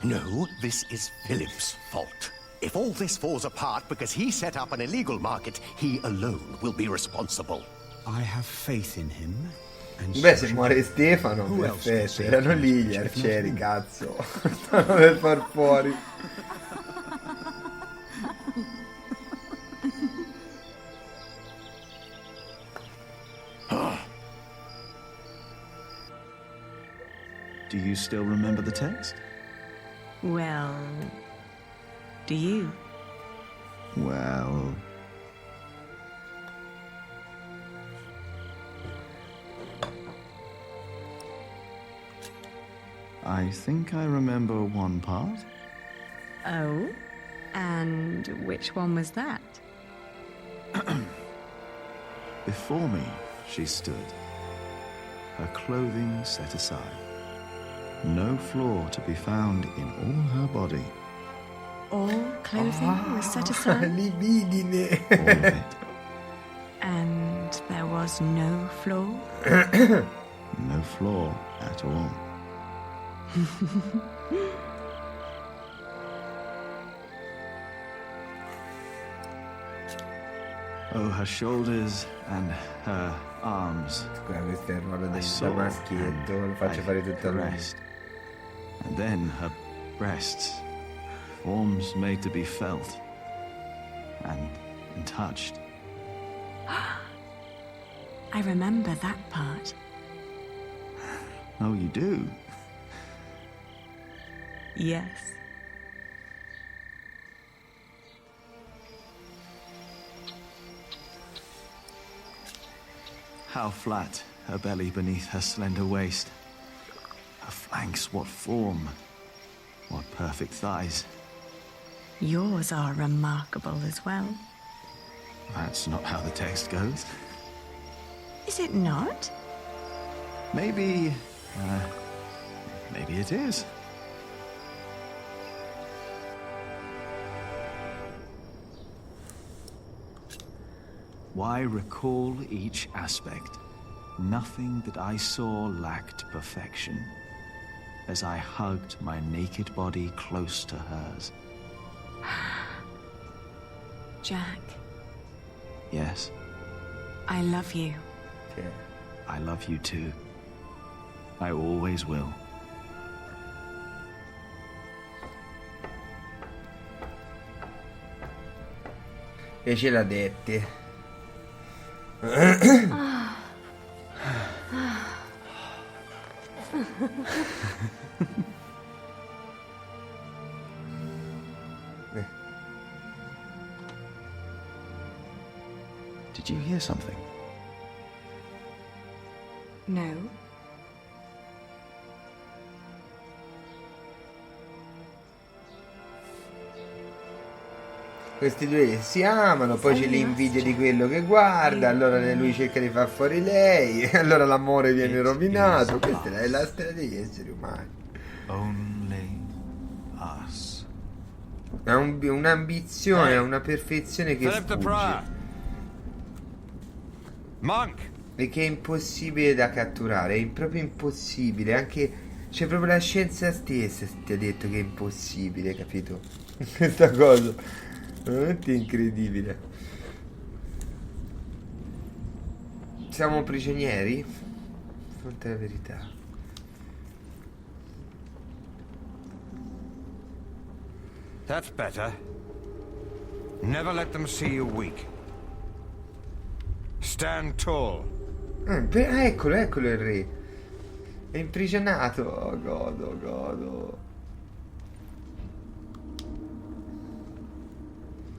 No, this is Philip's fault. If all this falls apart because he set up an illegal market, he alone will be responsible. I have faith in him. Beh, se muore Stefano, perfetto. Erano lì gli arcieri, cazzo. Stanno per far fuori. Do you still remember the text? Well, do you? Well... I think I remember one part. Oh? And which one was that? Before me, she stood, her clothing set aside. No flaw to be found in all her body. All clothing was set aside? Libidine. All of it. And there was no flaw? No flaw at all. Oh, her shoulders and her arms. Questo è il ruolo del maschietto, lo faccio fare tutto a lui. And then her breasts, forms made to be felt and touched. I remember that part. Oh, you do? Yes. How flat her belly beneath her slender waist. Her flanks, what form. What perfect thighs. Yours are remarkable as well. That's not how the text goes. Is it not? Maybe it is. Why recall each aspect? Nothing that I saw lacked perfection. As I hugged my naked body close to hers. Jack. Yes? I love you. Yeah. I love you too. I always will. E ce l'ha dette. Did you hear something? No. Questi due si amano, poi c'è l'invidia di quello che guarda, allora lui cerca di far fuori lei, allora l'amore viene rovinato. Questa è la storia degli esseri umani. Only us. Ha un'ambizione, ha una perfezione che sfugge. Monk! E che è impossibile da catturare, è proprio impossibile, anche C'è proprio la scienza stessa ti ha detto che è impossibile, capito? Questa cosa veramente incredibile. Siamo prigionieri? Fronte alla verità. That's better. Never let them see you weak. Stand tall. Eccolo il re. È imprigionato. Oh god, oh god. Oh.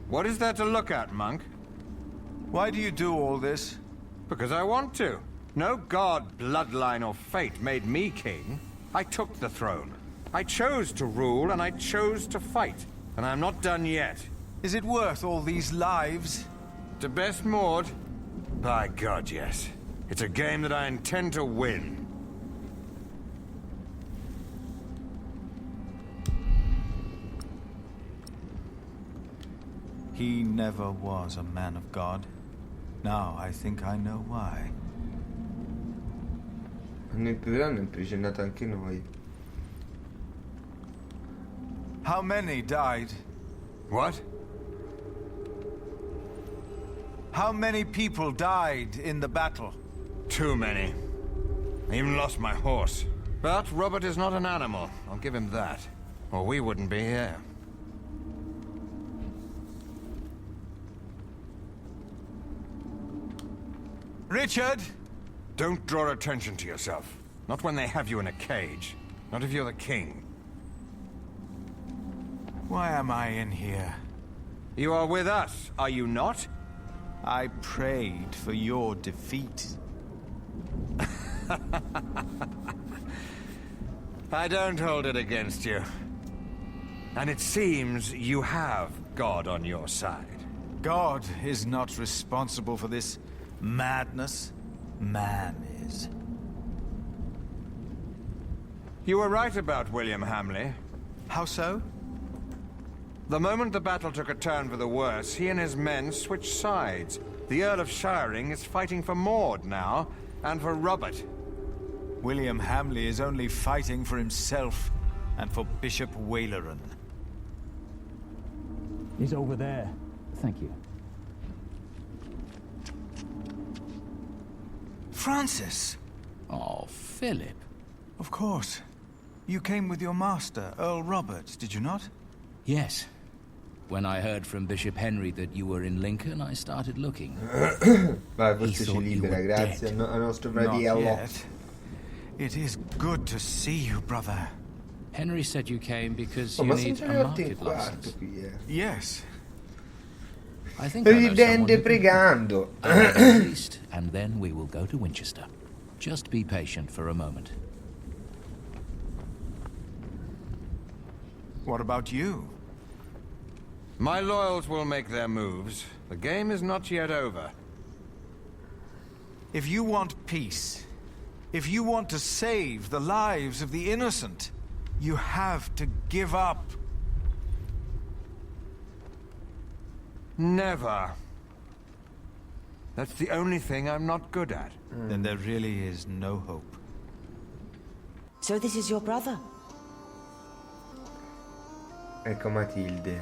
What is there to look at, monk? Why do you do all this? Because I want to. No god, bloodline, or fate made me king. I took the throne. I chose to rule, and I chose to fight. And I'm not done yet. Is it worth all these lives? To best Maud? By God, yes. It's a game that I intend to win. He never was a man of God. Now I think I know why. Hanno imprigionato anche noi. How many died? What? How many people died in the battle? Too many. I even lost my horse. But Robert is not an animal. I'll give him that. Or we wouldn't be here. Richard! Don't draw attention to yourself. Not when they have you in a cage. Not if you're the king. Why am I in here? You are with us, are you not? I prayed for your defeat. I don't hold it against you. And it seems you have God on your side. God is not responsible for this madness. Man is. You were right about William Hamley. How so? The moment the battle took a turn for the worse, he and his men switched sides. The Earl of Shiring is fighting for Maud now, and for Robert. William Hamley is only fighting for himself, and for Bishop Waleran. He's over there. Thank you. Francis! Oh, Philip. Of course. You came with your master, Earl Robert, did you not? Yes. When I heard from Bishop Henry that you were in Lincoln, I started looking. Vai, forse ci libera, grazie al nostro fratello. Not yet. It is good to see you, brother. Henry said you came because you need a market license. Yes. I think I know someone who pregando. at least, and then we will go to Winchester. Just be patient for a moment. What about you? My loyals will make their moves. The game is not yet over. If you want peace, if you want to save the lives of the innocent, you have to give up. Never. That's the only thing I'm not good at. Then there really is no hope. So this is your brother? Ecco Matilde.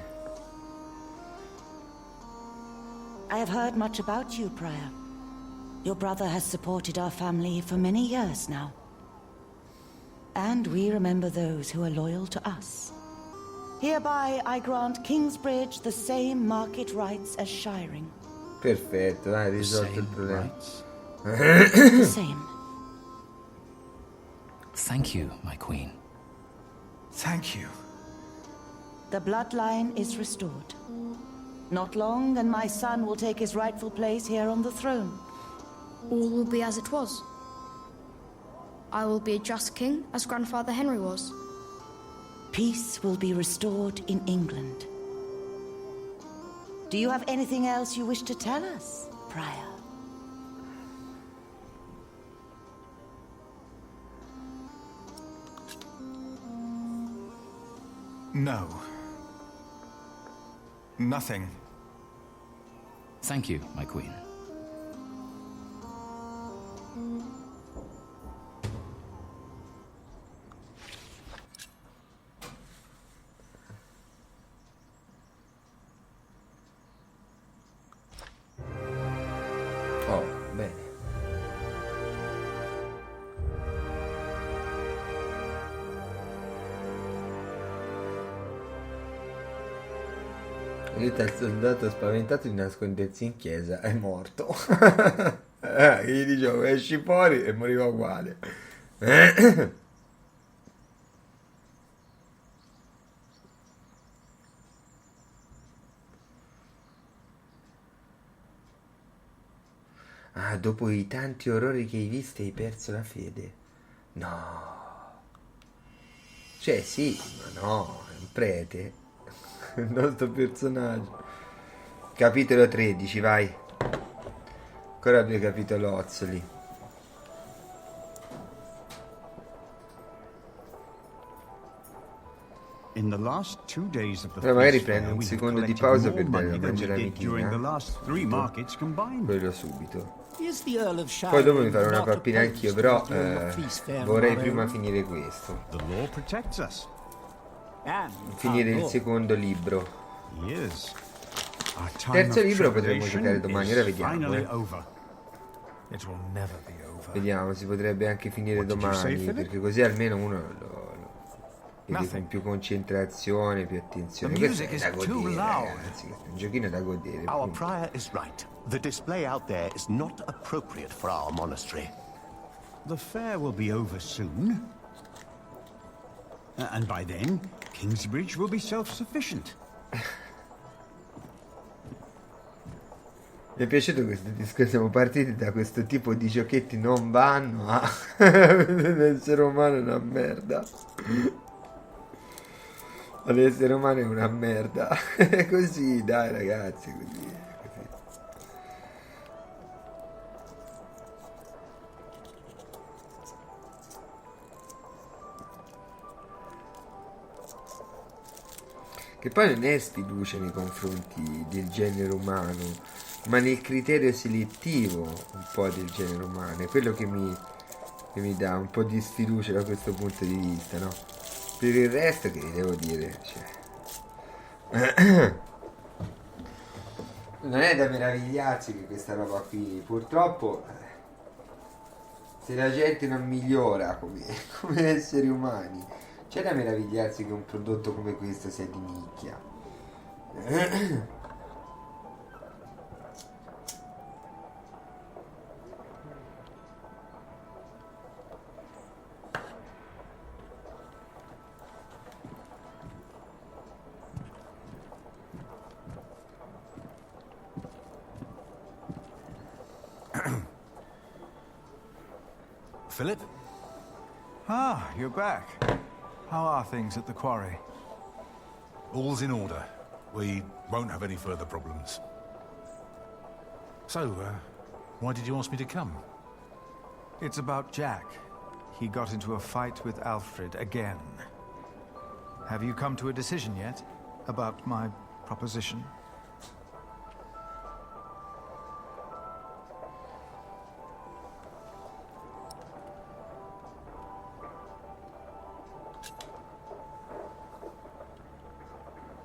I have heard much about you, Prior. Your brother has supported our family for many years now. And we remember those who are loyal to us. Hereby I grant Kingsbridge the same market rights as Shiring. Perfetto, hai risolto il problema. The same. Thank you, my queen. Thank you. The bloodline is restored. Not long, and my son will take his rightful place here on the throne. All will be as it was. I will be a just king, as Grandfather Henry was. Peace will be restored in England. Do you have anything else you wish to tell us, Prior? No. Nothing. Thank you, my queen. Aiuta il soldato spaventato di nascondersi in chiesa, è morto. Gli dicevo esci fuori e moriva uguale. Ah, dopo i tanti orrori che hai visto hai perso la fede. No. Cioè sì, ma no, è un prete. Il nostro personaggio. Capitolo 13, vai. Ancora 2 capitolozzoli. In the last 2 days of the Però magari feast prendo fair, un we have secondo di collected pausa more per money dare da than we mangiare la did during the michina. last 3 markets combined. Quello subito. Is the Earl of Poi dopo mi Shiring farò una not pappina opposed anch'io, to però doing a feast fair vorrei on our prima own? finire questo. The law protects us. And Finire our il Lord. secondo libro. Yes. Our time Terzo of libro potremmo tribulation giocare domani, ora is vediamo. finally over. It will never be over. Vediamo, si potrebbe anche finire What did you say, domani, Philip? perché così almeno uno lo vede Nothing. con più concentrazione, più attenzione. The Questo music è is da too godere, loud. ragazzi, questo è un giochino da godere. Our punto. prior is right. The display out there is not appropriate for our monastery. The fair will be over soon. And by then, Kingsbridge will be self-sufficient. Mi è piaciuto questo discorso, siamo partiti da questo tipo di giochetti non vanno a l'essere umano è una merda. L'essere umano è una merda. Così, dai ragazzi, così. Che poi non è sfiducia nei confronti del genere umano, ma nel criterio selettivo un po' del genere umano. È quello che mi dà un po' di sfiducia da questo punto di vista, no? Per il resto che vi devo dire, cioè... non è da meravigliarsi che questa roba qui, purtroppo, se la gente non migliora come esseri umani, c'è da meravigliarsi che un prodotto come questo sia di nicchia. Philip? Ah, you're back. How are things at the quarry? All's in order. We won't have any further problems. So, why did you ask me to come? It's about Jack. He got into a fight with Alfred again. Have you come to a decision yet about my proposition?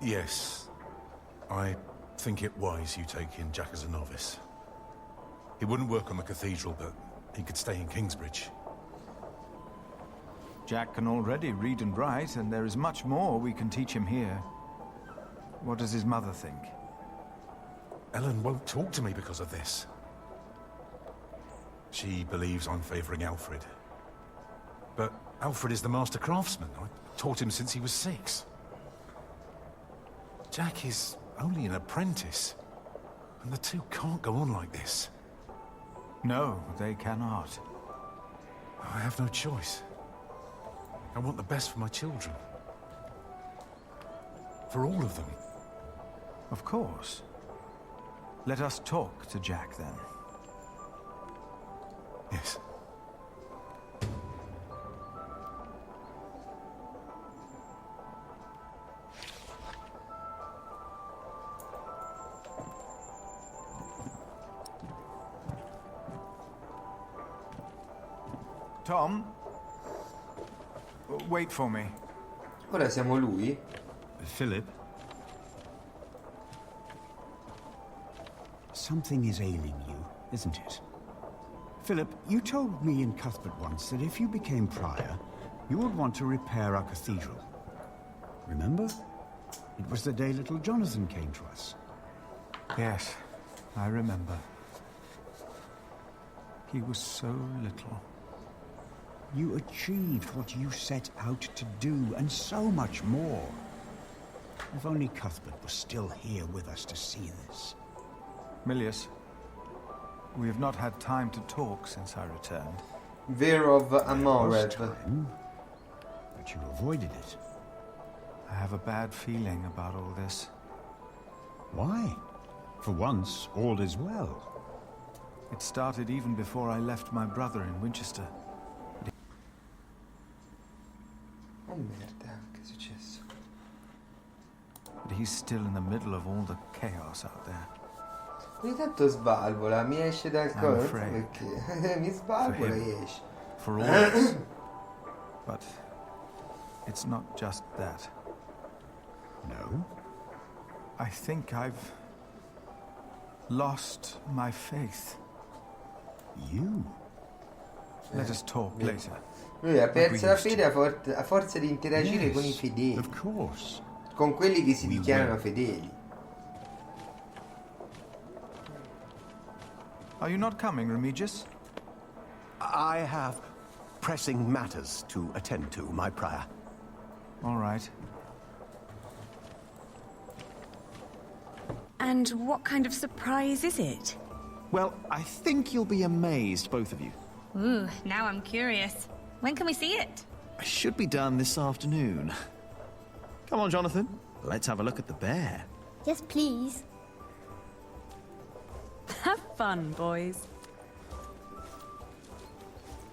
Yes. I think it wise you take in Jack as a novice. He wouldn't work on the cathedral, but he could stay in Kingsbridge. Jack can already read and write, and there is much more we can teach him here. What does his mother think? Ellen won't talk to me because of this. She believes I'm favoring Alfred. But Alfred is the master craftsman. I taught him since he was 6. Jack is only an apprentice, and the two can't go on like this. No, they cannot. I have no choice. I want the best for my children. For all of them. Of course. Let us talk to Jack, then. Yes. Tom? Wait for me. Ora siamo lui? Philip? Something is ailing you, isn't it? Philip, you told me in Cuthbert once that if you became prior, you would want to repair our cathedral. Remember? It was the day little Jonathan came to us. Yes, I remember. He was so little. You achieved what you set out to do, and so much more. If only Cuthbert was still here with us to see this. Milius, we have not had time to talk since I returned. Vero of Amoret. But you avoided it. I have a bad feeling about all this. Why? For once, all is well. It started even before I left my brother in Winchester. Oh merda, che è successo? But he's still in the middle of all the chaos out there. Ogni tanto sbalvola, mi esce dal I'm corpo afraid. perché mi sbalvola e esce. For all of us. But it's not just that. No? I think I've lost my faith. You? Let us talk later. Lui ha perso la fede a forza di interagire con i fedeli. Of course. Con quelli che si dichiarano fedeli. Are you not coming, Remigius? I have pressing matters to attend to, my prior. All right. And what kind of surprise is it? Well, I think you'll be amazed, both of you. Ooh, now I'm curious. When can we see it? I should be done this afternoon. Come on, Jonathan. Let's have a look at the bear. Yes, please. Have fun, boys.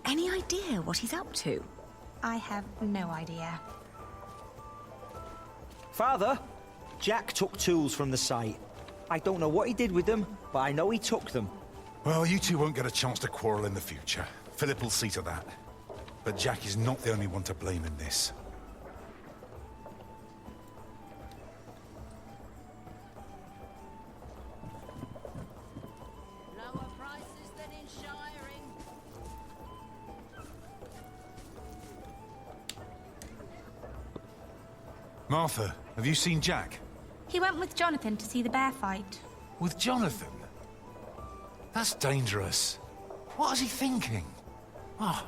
Any idea what he's up to? I have no idea. Father, Jack took tools from the site. I don't know what he did with them, but I know he took them. Well, you two won't get a chance to quarrel in the future. Philip will see to that. But Jack is not the only one to blame in this. Lower prices than in shiring. Martha, have you seen Jack? He went with Jonathan to see the bear fight. With Jonathan? That's dangerous. What is he thinking? Oh.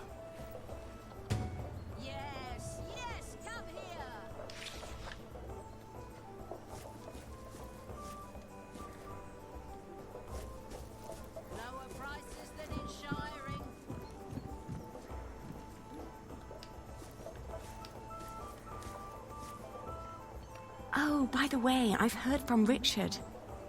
Yes, yes, come here. Lower prices than in shiring. Oh, by the way, I've heard from Richard.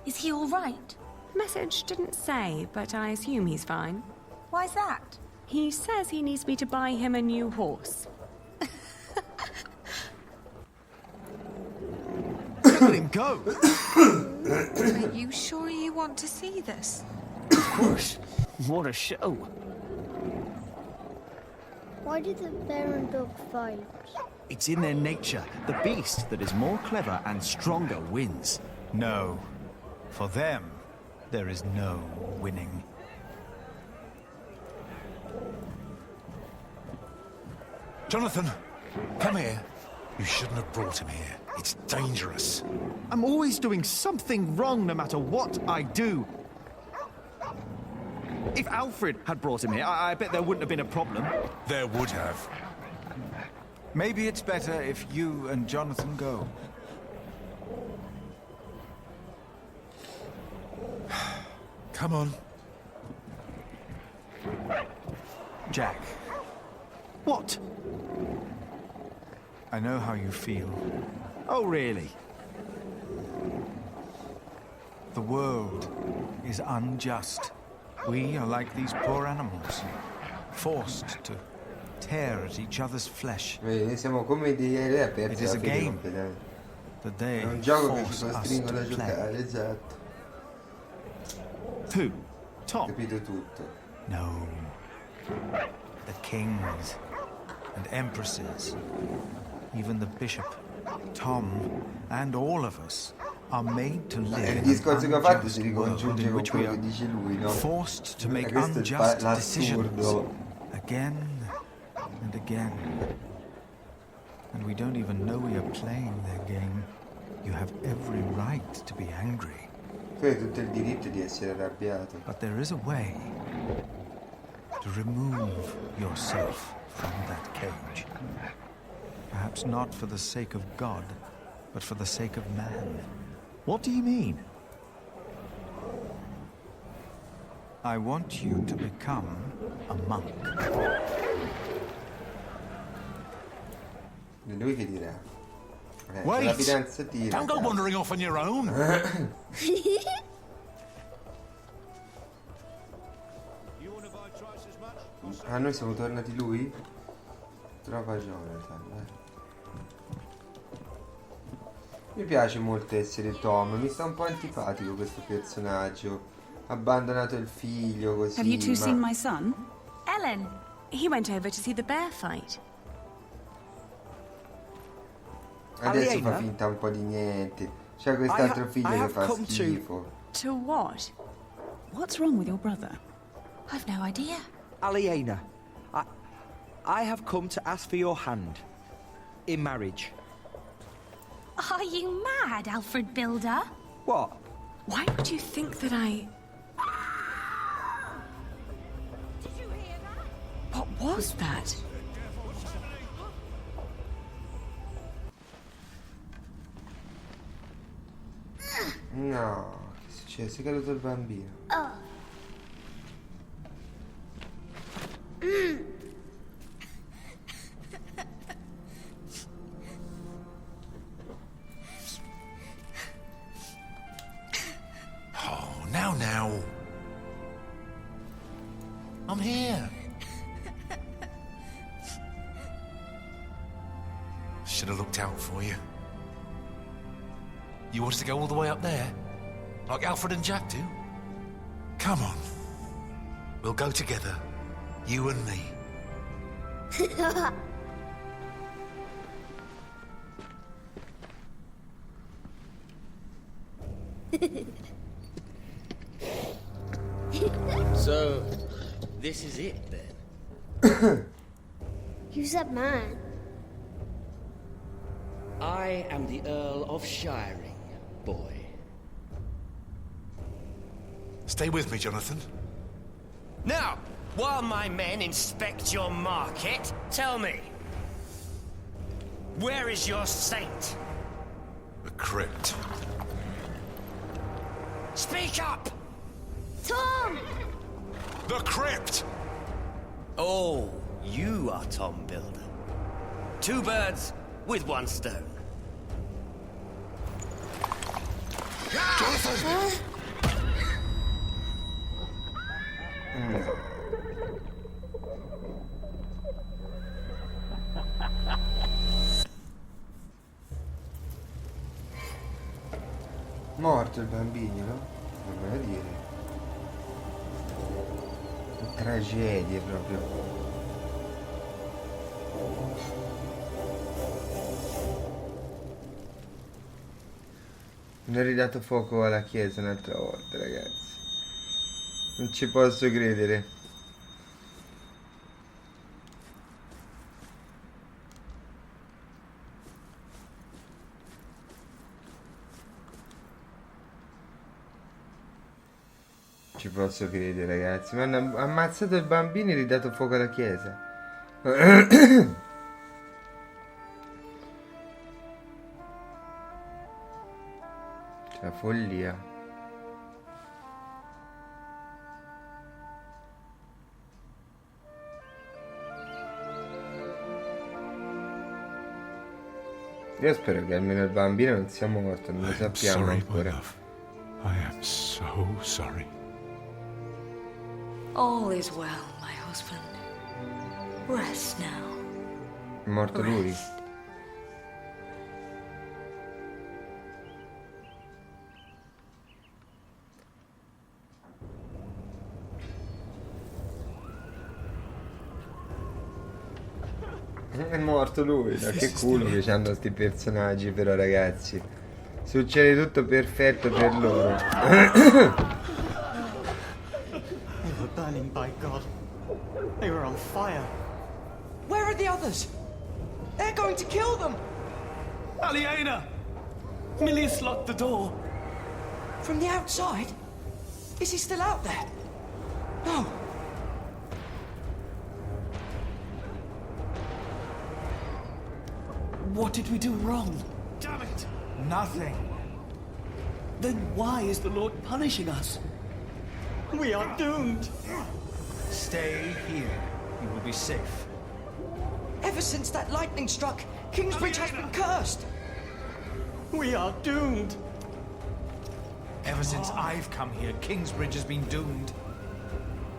Is he all right? Message didn't say, but I assume he's fine. Why's that? He says he needs me to buy him a new horse. Let him go! Are you sure you want to see this? Of course. What a show. Why did the bear and dog fight? It's in their nature. The beast that is more clever and stronger wins. No. For them, there is no winning. Jonathan, come here. You shouldn't have brought him here. It's dangerous. I'm always doing something wrong no matter what I do. If Alfred had brought him here, I bet there wouldn't have been a problem. There would have. Maybe it's better if you and Jonathan go. Come on. Jack. What? I know how you feel. Oh, really? The world is unjust. We are like these poor animals, forced to tear at each other's flesh. Vedi, siamo come dei aperti. It is a game that they È un gioco che ci force us costringono a to giocare, play. esatto. Who? Tom? Capito tutto. No. The kings and empresses, even the bishop, Tom, and all of us are made to live Il in discorso che ho fatto si an unjust world ricongiunge in con which we quello are che dice lui, no? forced to make Questo è unjust decisions l'assurdo. again and again. And we don't even know we are playing their game. You have every right to be angry. Tu hai tutto il diritto di essere arrabbiato. But there is a way to remove yourself from that cage. Perhaps not for the sake of God, but for the sake of man. What do you mean? I want you to become a monk. È lui che dirà. Wait! La fidanzatina. Don't go wandering off on your own. Ah, noi siamo tornati lui? Trova Jonathan, Mi piace molto essere Tom, mi sta un po' antipatico questo personaggio. Abbandonato il figlio così. Have you two ma... seen my son? Ellen. He went over to see the bear fight. Adesso Aliena? fa finta un po' di niente. C'è quest'altro figlio che fa schifo. To what? What's wrong with your brother? I've no idea. Aliena, I have come to ask for your hand. In marriage. Are you mad, Alfred Builder? What? Why would you think that I... Did you hear that? What was that? No, che succede? È caduto il bambino. Oh, now. I'm here. Should have looked out for you. You want us to go all the way up there? Like Alfred and Jack do? Come on. We'll go together. You and me. So, this is it then? Who's that man? I am the Earl of Shiring, boy. Stay with me, Jonathan. Now, while my men inspect your market, tell me, where is your saint? The crypt. Speak up! Tom! The crypt! Oh, you are Tom Builder. Two birds with one stone. Jonathan! Morto il bambino, no? Non me lo dire. Tragedie proprio. Non ho ridato fuoco alla chiesa un'altra volta, ragazzi. Non ci posso credere. Ci posso credere, ragazzi. Mi hanno ammazzato il bambino e ridato fuoco alla chiesa. Cioè, follia. Io spero che almeno il bambino non sia morto, non lo sappiamo ancora. I am so sorry. All is well, my husband. Rest now. È morto lui? È morto lui, da che culo che c'hanno sti personaggi però, ragazzi. Succede tutto perfetto per loro. They were burning by God. They were on fire. Where are the others? They're going to kill them! Aliena! Milius locked the door. From the outside? Is he still out there? No. What did we do wrong? Damn it! Nothing. Then why is the Lord punishing us? We are doomed. Stay here. You will be safe. Ever since that lightning struck, Kingsbridge has been cursed. We are doomed. Ever since I've come here, Kingsbridge has been doomed.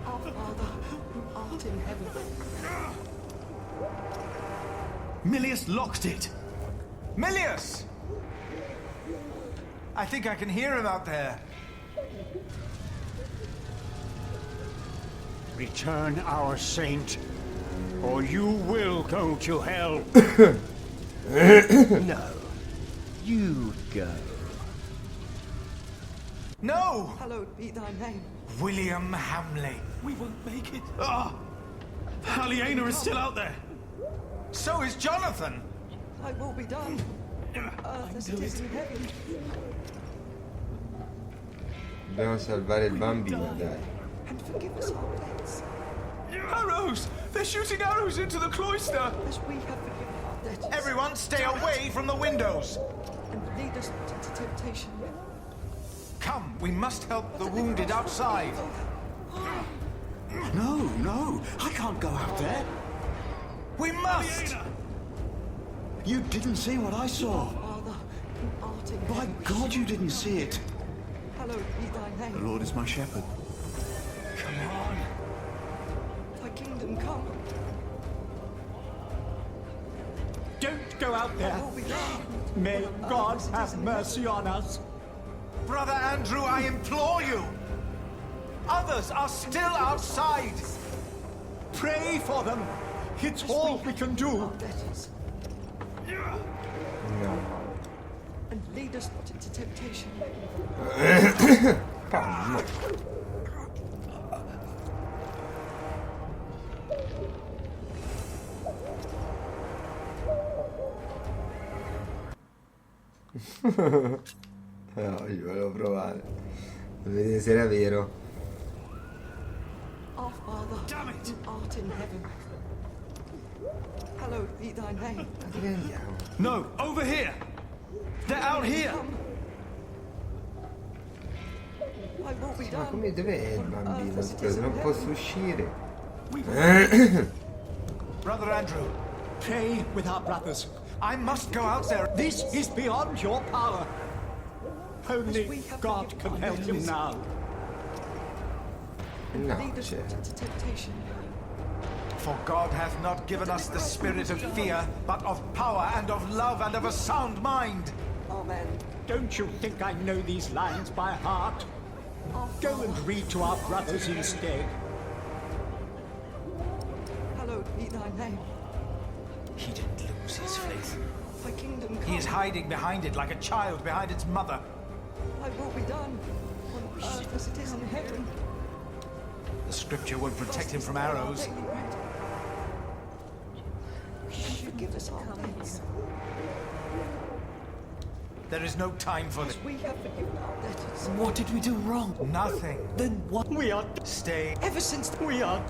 Our Father, who art in heaven. Milius locked it. Milius! I think I can hear him out there. Return our saint, or you will go to hell. No. You go. No! Hallowed be thy name. William Hamley. We won't make it. Aliena is still out there. So is Jonathan. Thy will be done. On earth as it is in heaven. Dobbiamo salvare il bambino, dai. And forgive us our debts. Arrows! They're shooting arrows into the cloister! As we have forgiven our debtors. Everyone stay away from the windows! And lead us not into temptation. Come, we must help the wounded outside. No, I can't go out there. We must! You didn't see what I saw. Father, who art in By heaven. God, you didn't see it. Hallowed be thy name. The Lord is my shepherd. Come on. Thy kingdom come. Don't go out there. Thy will be done. May God have mercy on us. Brother Andrew, I implore you! Others are still outside! Pray for them. It's all we can do. Debtors. No. And lead us not into temptation. No, io volevo provare. Per vedere se era vero. Our Father, who art in heaven. Hallowed be thy name. Dove andiamo? No, over here. They're out here. Thy will be Ma done. come dov'è il bambino? Scusa, non posso uscire. Brother Andrew, Pray with our brothers. I must go out there. This is beyond your power. Only God can help him now. No, Lead us c'è. not into temptation. For God hath not given us the spirit of fear, but of power and of love and of a sound mind. Amen. Don't you think I know these lines by heart? Go and read to our brothers instead. Hallowed be thy name. He didn't lose his faith. Thy kingdom come. He is hiding behind it like a child behind its mother. Thy will be done. On earth as it is in heaven. The scripture would protect him from arrows. Forgive us our debts. There is no time for this. We have forgiven our debtors. What did we do wrong? Nothing. Then what? We are. Stay. Ever since We are.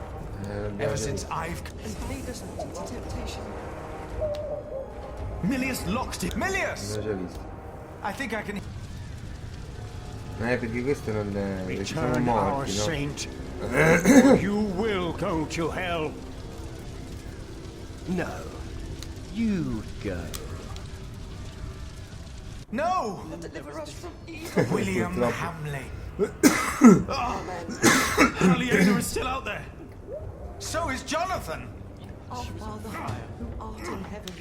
Ever since I've... and lead us not into temptation. Milius locked it. Milius! L'ho già visto. I think I can... Perché questo non è... Perché sono Return our morti, no? saint, or you will go to hell. No. You go. No! Deliver us from evil. William Hamley. Aliena is still out there. So is Jonathan. Our Father, who art in heaven.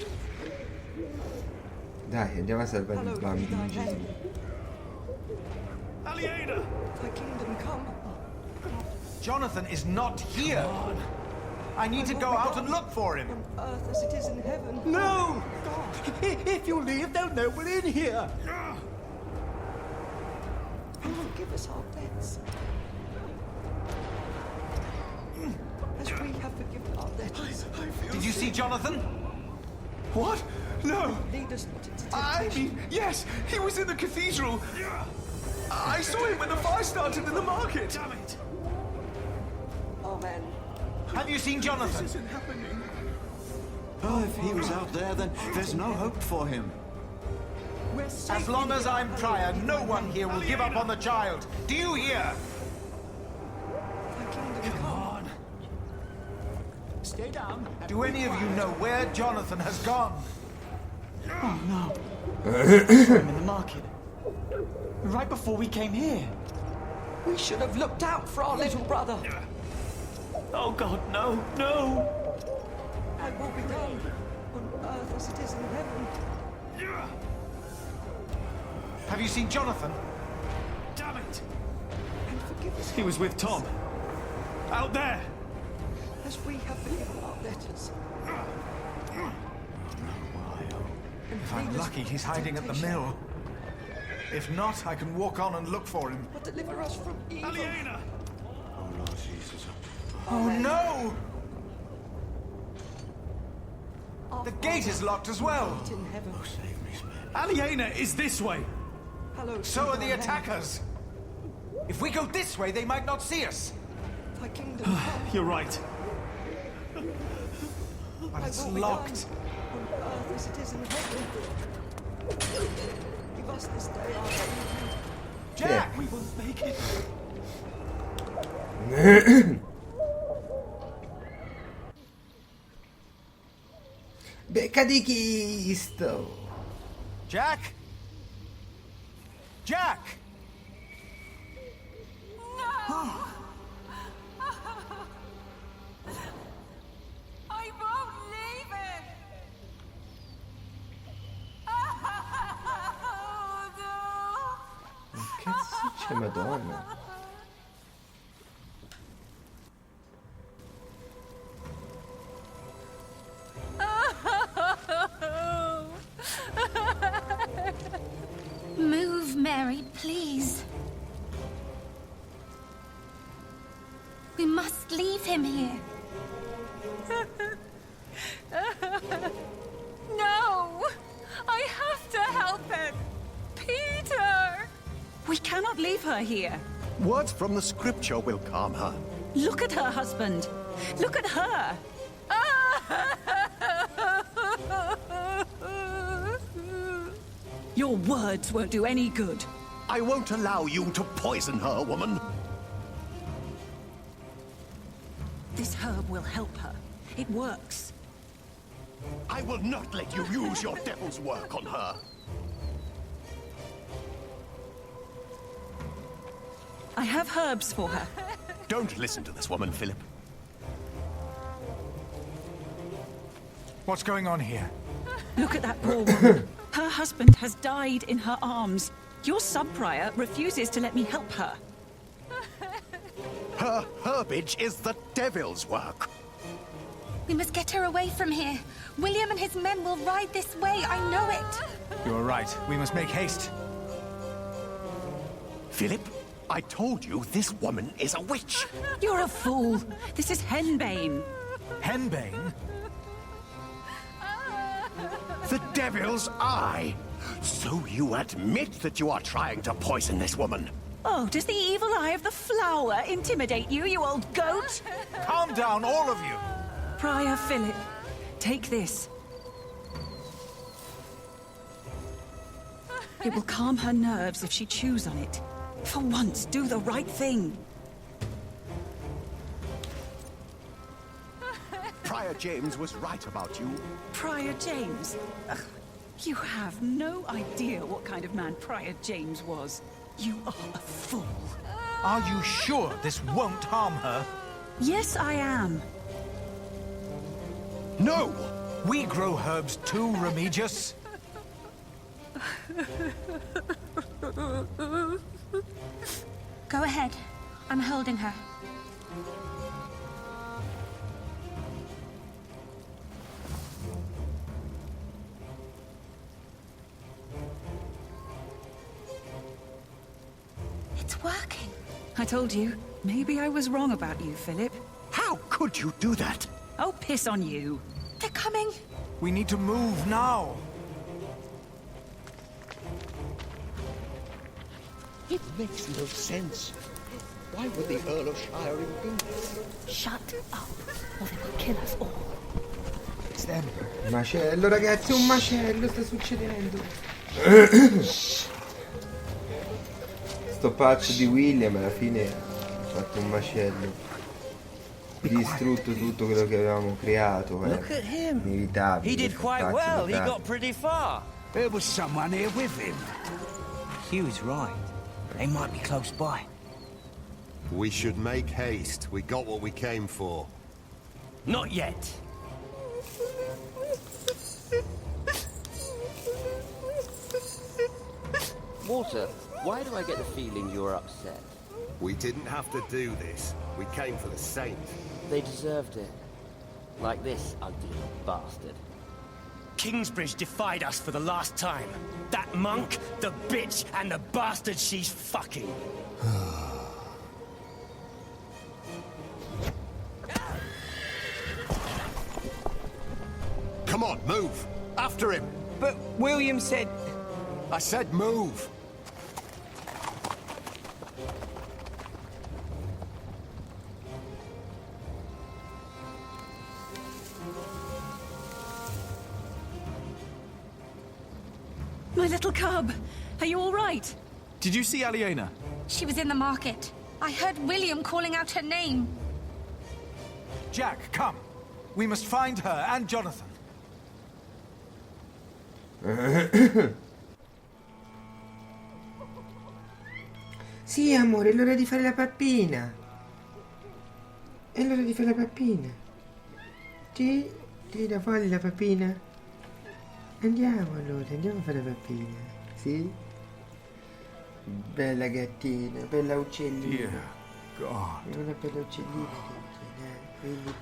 Dai, andiamo a salvare il Hallowed be bambino thy Gesù. name. Aliena! Thy kingdom come. Jonathan is not here. I need to go out and look for him. On earth as it is in heaven. No! If you leave, they'll know we're in here. And forgive us our debts. As we have forgiven our debtors. Did you see Jonathan? What? No! Lead us to I mean, yes, he was in the cathedral. I saw him when the fire started in the market. Damn it! Amen. Have you seen Jonathan? This isn't happening. Oh, if he was out there, then there's no hope for him. We're safe As long in as here. I'm prior, no one here will give up on the child. Do you hear? Come on. Stay down. Do any of you know where Jonathan has gone? Oh no. I saw him in the market. Right before we came here. We should have looked out for our little brother. Oh God, no, no. Thy will be done on earth as it is in heaven. Have you seen Jonathan? Damn it! And forgive us. He was with Tom. Out there. As we have forgiven our debtors. If I'm lucky, he's hiding at the mill. If not, I can walk on and look for him. But deliver us from evil. Aliena! Oh, Lord Jesus. Oh no! The gate is locked as well. In heaven. Aliena is this way. Hallowed So be are the thy name. attackers. If we go this way, they might not see us. Thy kingdom come. You're right. But Thy it's will be locked. done on earth as it is in heaven. Give us this day our daily bread. Jack! We will make it. Becca di Cristo. Jack? Jack! I won't leave him! Oh, Che cazzo c'è, Madonna? Move, Mary, please. We must leave him here. no! I have to help him! Peter! We cannot leave her here. Words from the scripture will calm her. Look at her husband. Look at her. Your words won't do any good. I won't allow you to poison her, woman. This herb will help her. It works. I will not let you use your devil's work on her. I have herbs for her. Don't listen to this woman, Philip. What's going on here? Look at that poor woman. Her husband has died in her arms. Your sub-prior refuses to let me help her. Her herbage is the devil's work. We must get her away from here. William and his men will ride this way, I know it. You're right. We must make haste. Philip, I told you this woman is a witch. You're a fool. This is henbane. Henbane? The devil's eye. So you admit that you are trying to poison this woman? Oh, does the evil eye of the flower intimidate you, you old goat? Calm down, all of you. Prior Philip, take this. It will calm her nerves if she chews on it. For once, do the right thing. Prior James was right about you. Prior James? Ugh, you have no idea what kind of man Prior James was. You are a fool. Are you sure this won't harm her? Yes, I am. No! We grow herbs too, Remigius. Go ahead. I'm holding her. It's working. I told you. Maybe I was wrong about you, Philip. How could you do that? Oh, piss on you. They're coming. We need to move now. It makes no sense. Why would the Earl of Shiring do this? Shut up, or they will kill us all. It's them. Macello, ragazzi, un macello sta succedendo. Sto pazzo di William alla fine ha fatto un macello. Distrutto tutto quello che avevamo creato. Look at him. Inevitabile. He did quite well. He got pretty far. There was someone here with him. Hugh's right. They might be close by. We should make haste. We got what we came for. Not yet. Walter, why do I get the feeling you're upset? We didn't have to do this. We came for the Saint. They deserved it. Like this ugly bastard. Kingsbridge defied us for the last time. That monk, the bitch, and the bastard she's fucking. Come on, move! After him! But William said... I said move! My little cub, are you all right? Did you see Aliena? She was in the market. I heard William calling out her name. Jack, come. We must find her and Jonathan. Sì, amore, è l'ora di fare la pappina. È l'ora di fare la pappina. Sì, la vuoi la pappina? Andiamo allora, andiamo a fare la pappina. Sì? Bella gattina, bella uccellina. Dear God. È una bella uccellina, quindi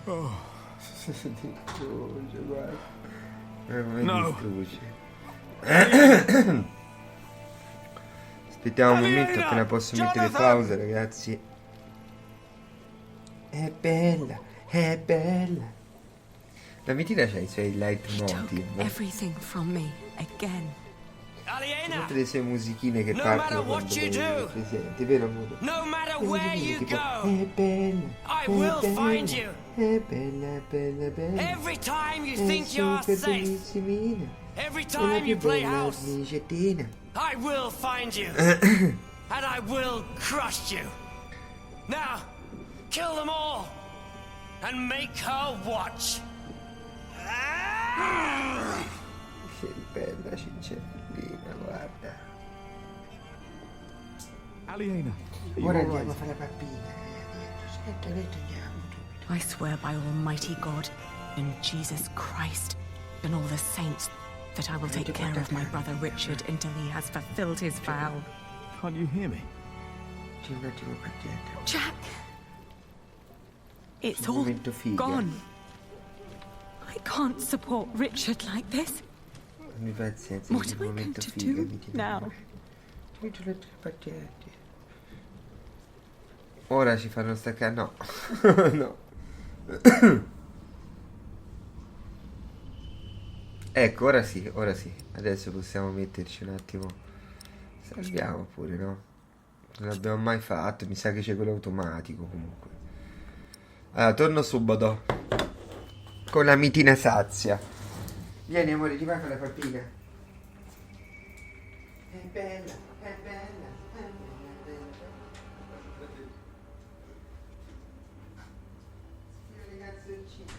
Oh. distrugge, guarda. Come No. distrugge. Aspettiamo un momento appena posso mettere pausa, ragazzi. È bella, è bella. La mitina c'ha i suoi leitmotiv. Everything from me again. Tutte le sue musichine che partono quando lei è presente, vero amore? No matter Le where musichine you tipo, go, è bella, I è will bella, find you. è bella, bella, bella. Every time you è think you're super safe, bellissimina. every È la time più you play bella house, ricettina. I will find you. And I will crush you. Now, kill them all. And make her watch. Che bella cincellina, guarda. Aliena. Ora andiamo a fare la pappina. Aspetta, adesso andiamo. I swear by Almighty God, and Jesus Christ, and all the saints, that I will take care of my brother Richard until he has fulfilled his vow. Can't you hear me? C'è un attimo qua dietro. Jack! It's Un all momento figa. gone. I can't support Richard like this. Abbi pazienza, What un am I going momento to figa, do mi tira. now? Ti metto le tre pazienti. Ora ci fanno staccare. No. No. Ecco, ora sì, ora sì. Adesso possiamo metterci un attimo. Salviamo pure, no? Non l'abbiamo mai fatto. Mi sa che c'è quello automatico comunque. Allora, torno subito. Con la mitina sazia. Vieni amore, ti vai con la pappina. È bella, è bella, è bella. Io le canzoncine.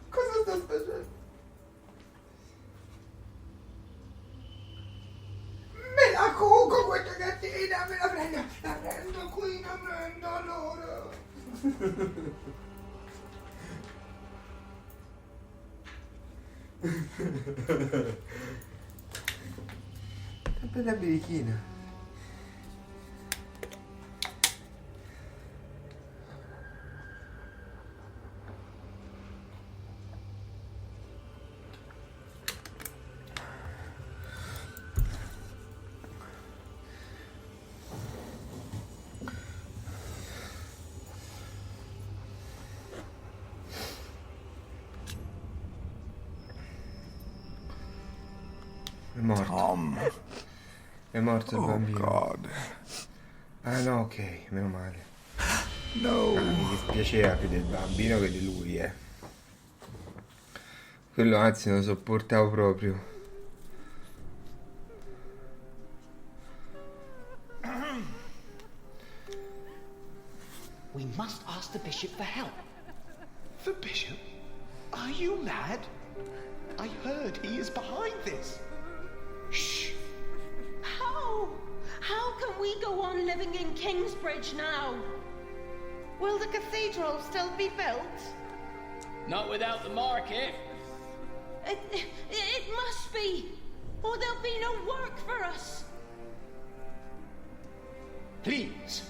Cosa sto facendo? Me la cuco questa gattina, me la prendo qui, la prendo allora. Sempre la birichina. È morto. Tom. È morto il Oh, bambino. God. Ah no, ok, meno male. No. Mi dispiaceva più del bambino che di lui, eh. Quello anzi non lo sopportavo proprio. We must ask the bishop for help. The bishop? Are you mad? I heard he is behind this. Shh. How? How can we go on living in Kingsbridge now? Will the cathedral still be built? Not without the market. It must be, or there'll be no work for us. Please.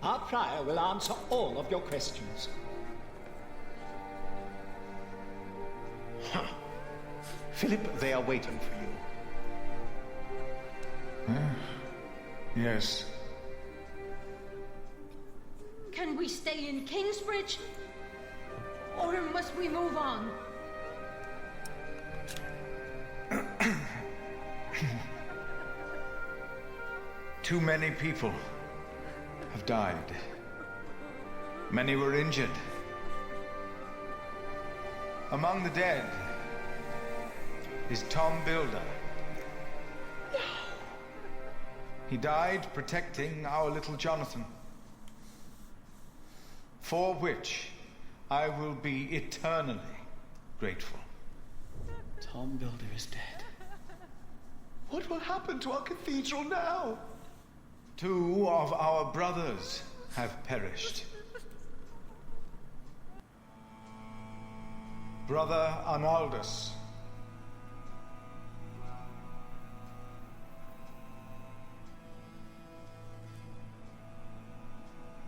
Our prior will answer all of your questions. Philip, they are waiting for you. Yes. Can we stay in Kingsbridge? Or must we move on? Too many people have died. Many were injured. Among the dead is Tom Builder. He died protecting our little Jonathan, for which I will be eternally grateful. Tom Builder is dead. What will happen to our cathedral now? 2 of our brothers have perished. Brother Arnaldus.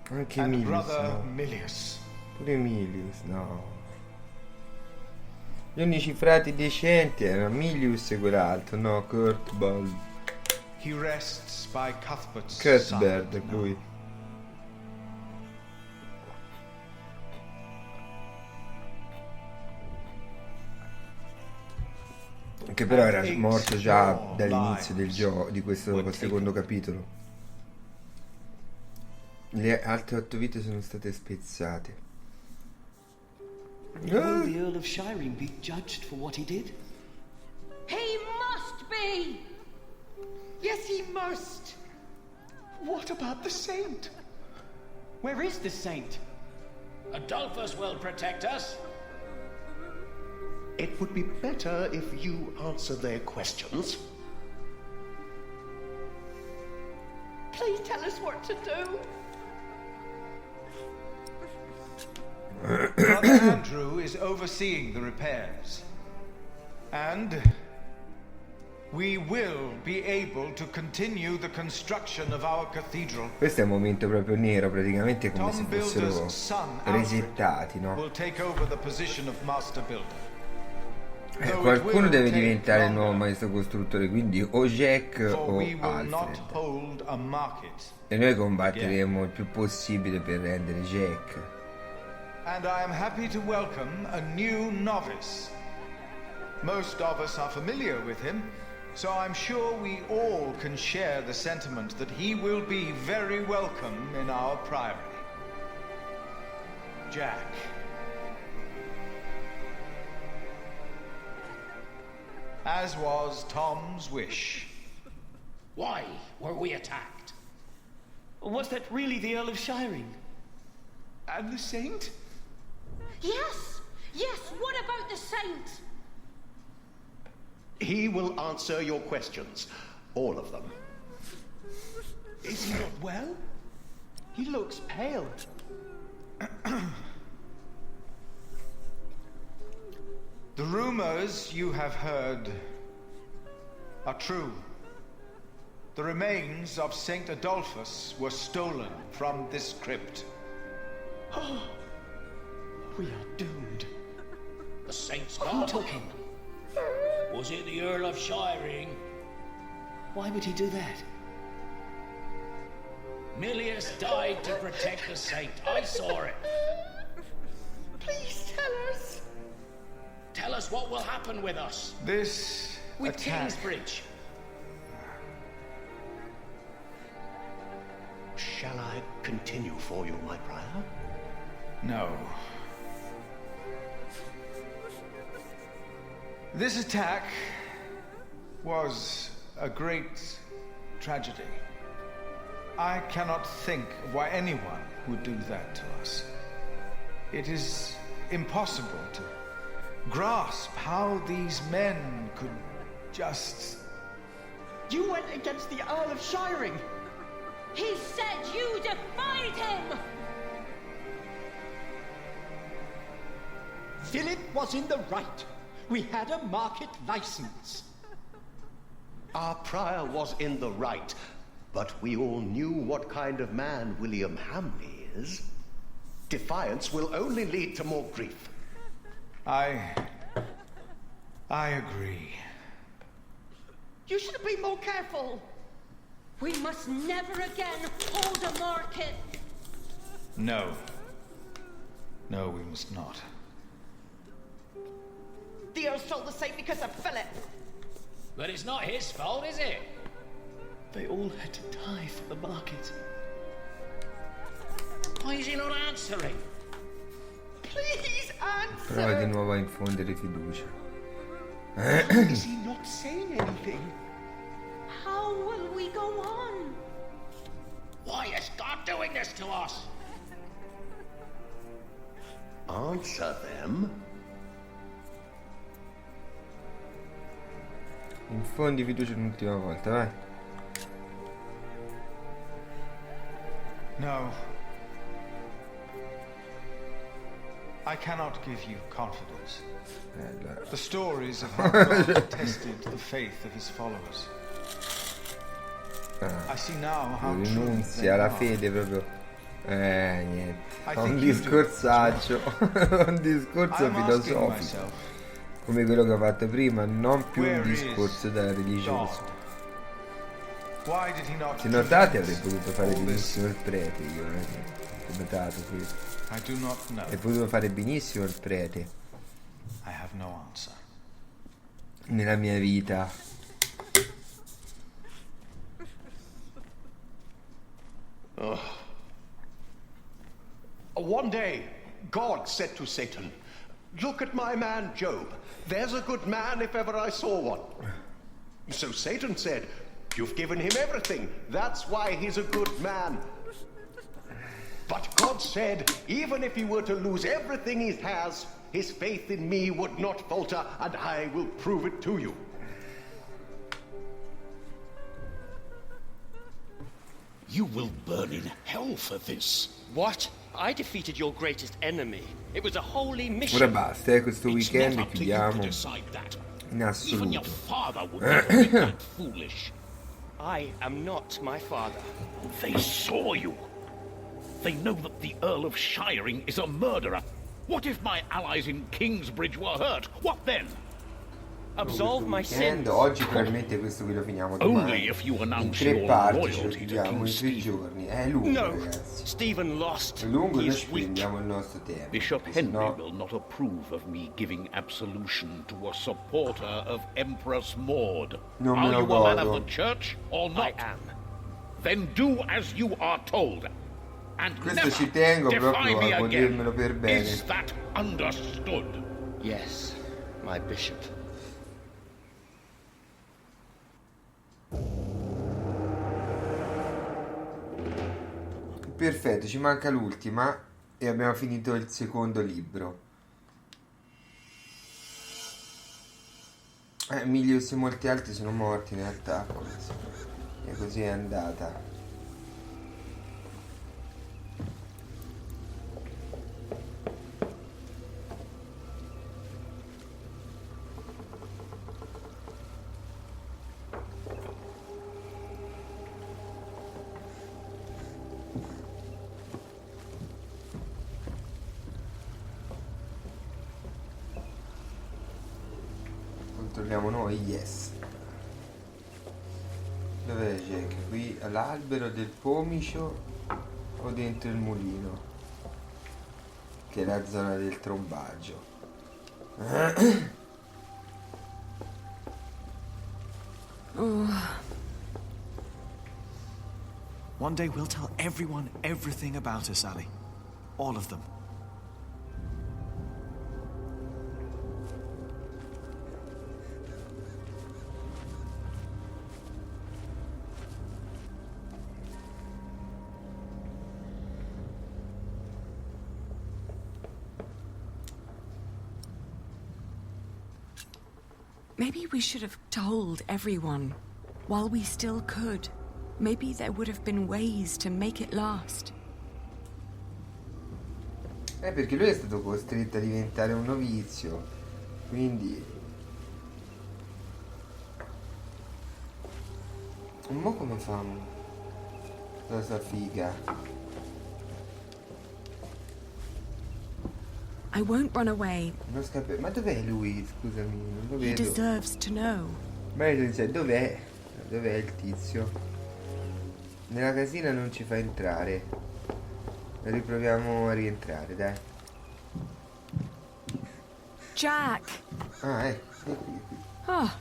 Anche And Emilius, brother no. Milius. Pure Emilius, no. Gli unici frati decenti erano Emilius e quell'altro, no, Kurt Ball. He rests by Cuthbert's Cuthbert, side now. lui. Che però era morto già dall'inizio del gioco, di questo secondo capitolo. Le altre 8 vite sono state spezzate. Will the Earl of Shiring be judged for what he did? He must be! Yes, he must. What about the saint? Where is the saint? Adolphus will protect us. It would be better if you answer their questions. Please tell us what to do. Brother Andrew is overseeing the repairs. And we will be able to continue the construction of our cathedral. Questo è un momento proprio nero, praticamente come se Tom Builder's fossero son, resettati, no? will take over the position of Master Builder. Qualcuno deve diventare il nuovo maestro costruttore, quindi o Jack For o we will not Alfred. hold a market. E noi combatteremo il più possibile per rendere Jack. And I am happy to welcome a new novice. Most of us are familiar with him, so I'm sure we all can share the sentiment that he will be very welcome in our priory. Jack. As was Tom's wish. Why were we attacked? Was that really the Earl of Shiring? And the saint? Yes! Yes, what about the saint? He will answer your questions. All of them. Is he not well? He looks pale. The rumors you have heard are true. The remains of Saint Adolphus were stolen from this crypt. Oh, we are doomed. The saint's Who gone. took him? Was it the Earl of Shiring? Why would he do that? Milius died to protect the saint. I saw it. Please tell us. Tell us what will happen with us. This With attack. Kingsbridge. Shall I continue for you, my prior? No. This attack was a great tragedy. I cannot think of why anyone would do that to us. It is impossible to grasp how these men could just... You went against the Earl of Shiring! He said you defied him! Philip was in the right. We had a market license. Our prior was in the right, but we all knew what kind of man William Hamley is. Defiance will only lead to more grief. I agree. You should have been more careful. We must never again hold a market. No. No, we must not. The Earl stole the saint because of Philip. But it's not his fault, is it? They all had to die for the market. Why is he not answering? Please answer. Prova di nuovo a infondere fiducia. Is he not saying anything? How will we go on? Why is God doing this to us? Answer them. Infondi fiducia un'ultima volta, vai. No. I cannot give you confidence. The stories of how God tested the faith of his followers. I see now how true they Rinunzia alla are. fede proprio. Niente. Fa un discorzaccio. Un discorso filosofico. Come quello che ho fatto prima, non più un discorso da religioso. Se notate avrei potuto fare benissimo il prete io, ho notato questo. Avrei potuto fare benissimo il prete. Nella mia vita. One day, God said to Satan, "Look at my man Job. There's a good man if ever I saw one." So Satan said, "You've given him everything. That's why he's a good man." But God said, even if he were to lose everything he has, his faith in me would not falter, and I will prove it to you. You will burn in hell for this. What? I defeated your greatest enemy. It was a holy mission. Ora basta, questo weekend chiudiamo in Even your assoluto. father would never be that foolish. I am not my father. They saw you. They know that the Earl of Shiring is a murderer. What if my allies in Kingsbridge were hurt? What then? Absolve my sins. Oggi probabilmente questo qui lo finiamo domani. Only if you In announce 3 your parti ce lo loyalty to chiudiamo King in 3 giorni. È lungo, No, ragazzi. Stephen lost. È lungo, noi He's ci weak. prendiamo il nostro tempo. Bishop perché Henry sennò- will not approve of me giving absolution to a supporter of Empress Maud. Non me Are lo you a man godo. of the church or not? I am. Then do as you are told. And Questo never ci tengo defy proprio me a again. godermelo per bene. Is that understood? Yes, my bishop. Perfetto, ci manca l'ultima. E abbiamo finito il secondo libro. Milius e molti altri sono morti nell'attacco. E così è andata. Controlliamo noi, yes. Dov'è Jack? Qui all'albero del pomicio o dentro il mulino? Che è la zona del trombaggio. One day we'll tell everyone everything about us, Ali. All of them. Maybe we should have told everyone while we still could. Maybe there would have been ways to make it last. Perché lui è stato costretto a diventare un novizio. Quindi mo come famo? La sua figa. I won't run away. Non scappa. Ma dov'è lui? Scusami, non lo He vedo. deserves to know. Ma io dice, dov'è? Dov'è il tizio? Nella casina non ci fa entrare. Riproviamo a rientrare, dai. Jack! Ah, è qui. Oh.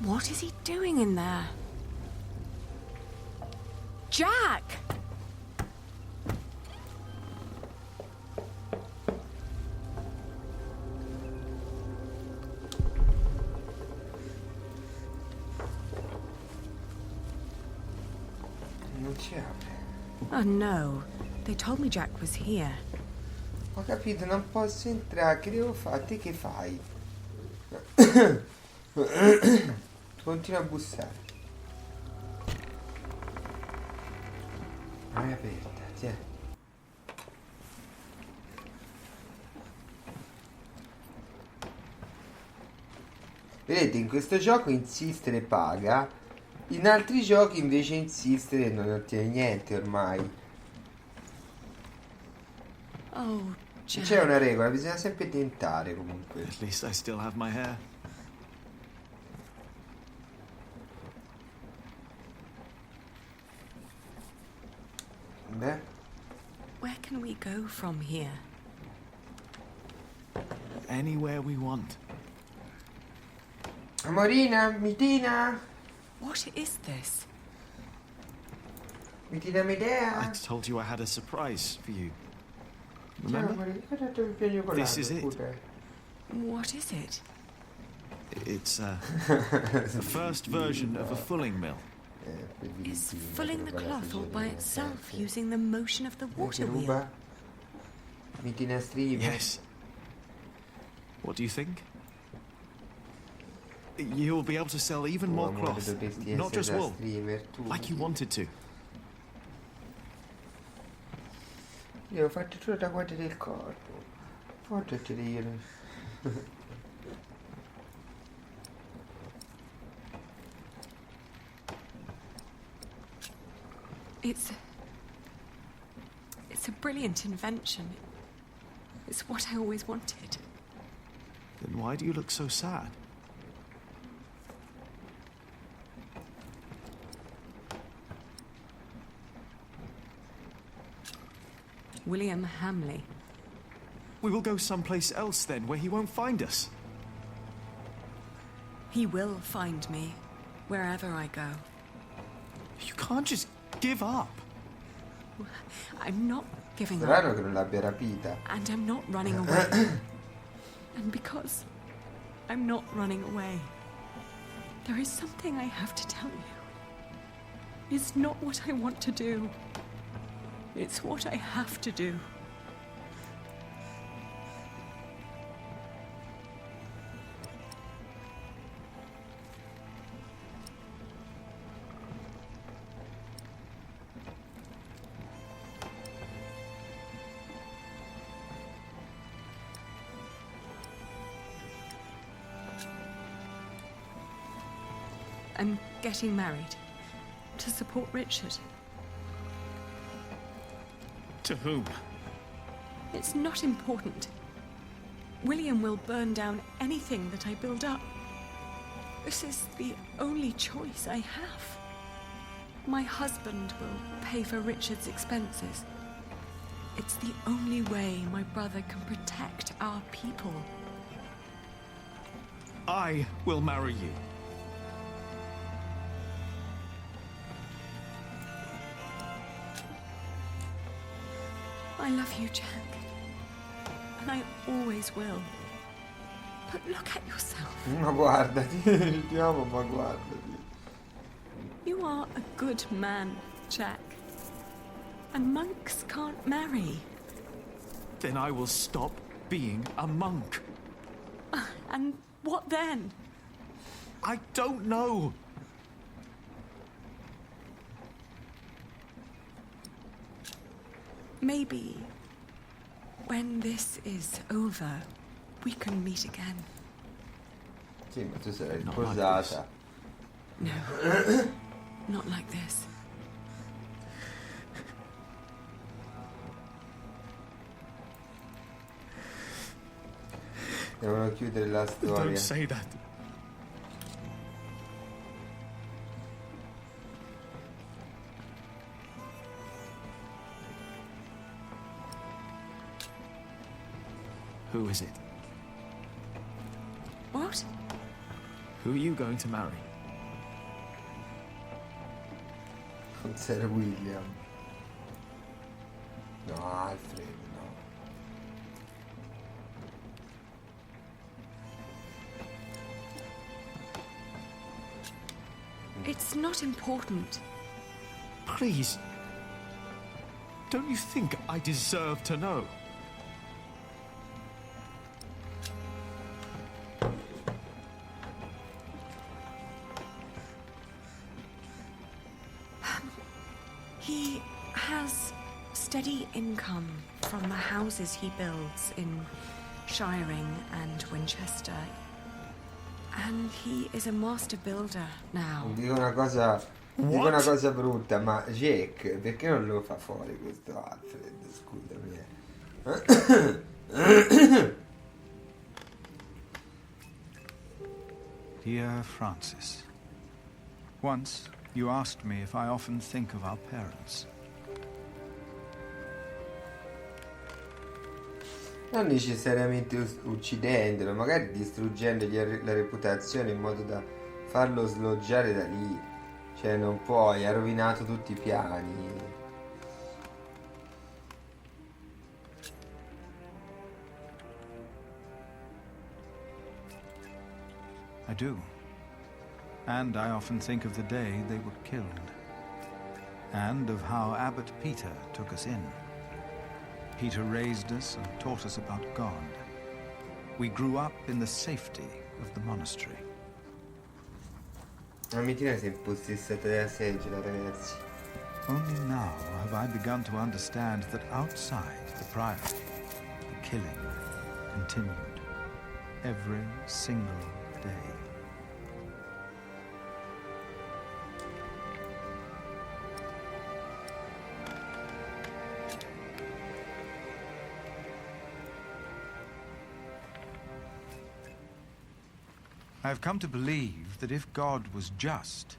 What is he doing in there? Jack! Non ci apre. Oh no. They told me Jack was here. Ho capito, non posso entrare. Che devo fare? Te che fai? Continua a bussare. Non è aperta, tieni. Vedete, in questo gioco insistere paga. In altri giochi invece insistere non ottiene niente ormai. Oh, Jack. C'è una regola, bisogna sempre tentare comunque. At least I still have my hair. Beh. Where can we go from here? Anywhere we want. Amorina, mitina. What is this? Mitina un'idea. I told you I had a surprise for you. Remember? This is it. What is it? It's the first version of a fulling mill. Is fulling the cloth all by itself using the motion of the water wheel? Mitina stream. Yes. What do you think? You'll be able to sell even more cloth, not just wool, like you wanted to. Io ho fatto tutto da guardia del corpo. Portati dire. It's a brilliant invention. It's what I always wanted. Then why do you look so sad? William Hamley. We will go someplace else then, where he won't find us. He will find me, wherever I go. You can't just give up. I'm not giving Strano up. che non l'abbia rapita. And I'm not running away. And because I'm not running away, there is something I have to tell you. It's not what I want to do. It's what I have to do. and getting married. To support Richard. To whom? It's not important. William will burn down anything that I build up. This is the only choice I have. My husband will pay for Richard's expenses. It's the only way my brother can protect our people. I will marry you. I love you, Jack. And I always will. But look at yourself. Ma guardati, ti amo, ma guardati. You are a good man, Jack. And monks can't marry. Then I will stop being a monk. And what then? I don't know. Maybe when this is over, we can meet again. Sì, ma tu sarai sposata. No, not like this. Devono chiudere la storia. Don't say that. Who is it? What? Who are you going to marry? Sir William. No, Alfred, no. It's not important. Please. Don't you think I deserve to know? He has steady income from the houses he builds in Shiring and Winchester. And he is a master builder now. Dico una cosa brutta, ma Jack, perché non lo fa fuori questo Alfred? Scusami. Dear Francis, once you asked me if I often think of our parents. Non necessariamente uccidendolo, magari distruggendogli la reputazione in modo da farlo sloggiare da lì. Cioè, non puoi, ha rovinato tutti i piani. I do. And I often think of the day they were killed. And of how Abbot Peter took us in. Peter raised us and taught us about God. We grew up in the safety of the monastery. La mattina si è impossessata della seggiola, ragazzi. Only now have I begun to understand that outside the priory, the killing continued every single day. I have come to believe that if God was just,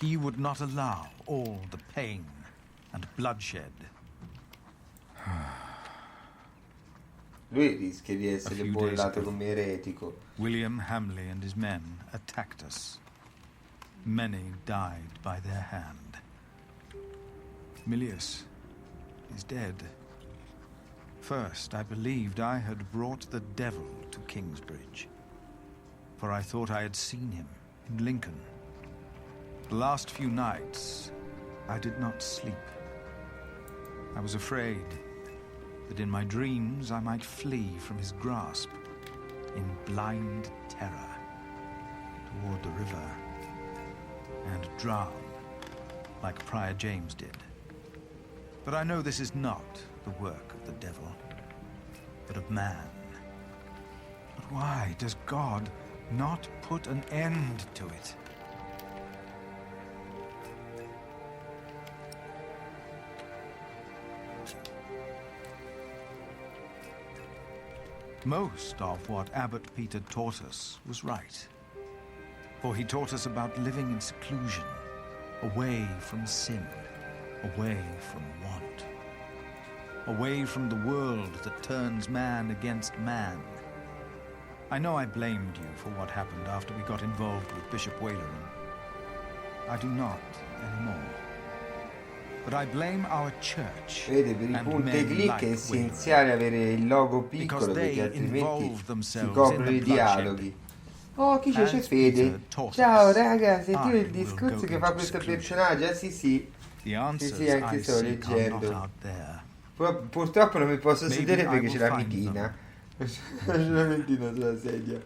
he would not allow all the pain and bloodshed. Lui rischia di essere bollato come eretico. William Hamley and his men attacked us. Many died by their hand. Milius is dead. First, I believed I had brought the devil to Kingsbridge, for I thought I had seen him in Lincoln. The last few nights, I did not sleep. I was afraid that in my dreams I might flee from his grasp in blind terror toward the river and drown like Prior James did. But I know this is not the work of the devil, but of man. But why does God not put an end to it? Most of what Abbot Peter taught us was right. For he taught us about living in seclusion, away from sin, away from want, away from the world that turns man against man. I know I blamed you for what happened after we got involved with Bishop Waleran. I do not anymore. But I blame our church. Vede, per i punti e clic è essenziale avere il logo piccolo perché altrimenti si coprono i dialoghi. Oh, chi c'è? C'è Fede. Ciao raga, sentite il discorso che fa questo personaggio? Ah, sì, sì. Sì, anche sto leggendo. Purtroppo non mi posso sedere perché c'è la mitina. C'è la mitina sulla sedia.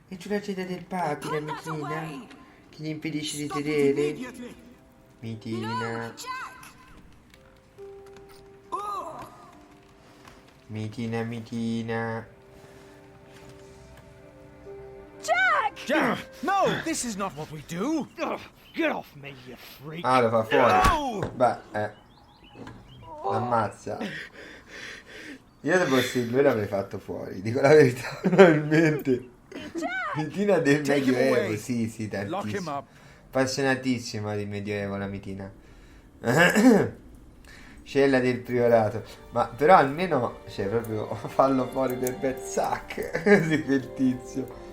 E c'è la cena del papi, la mitina, che gli impedisce di sedere. Mitina. Mitina, mitina. Jack! No! This is not what we do! Get off me, you freak! Ah, lo fa fuori. Beh, ammazza. Io se fossi lui l'avrei fatto fuori, dico la verità, probabilmente. Mitina del Medioevo, sì, sì, tantissimo. Appassionatissima di Medioevo la mitina. Scella del priorato. Ma però almeno, cioè, proprio fallo fuori per Bezzac. Così quel tizio.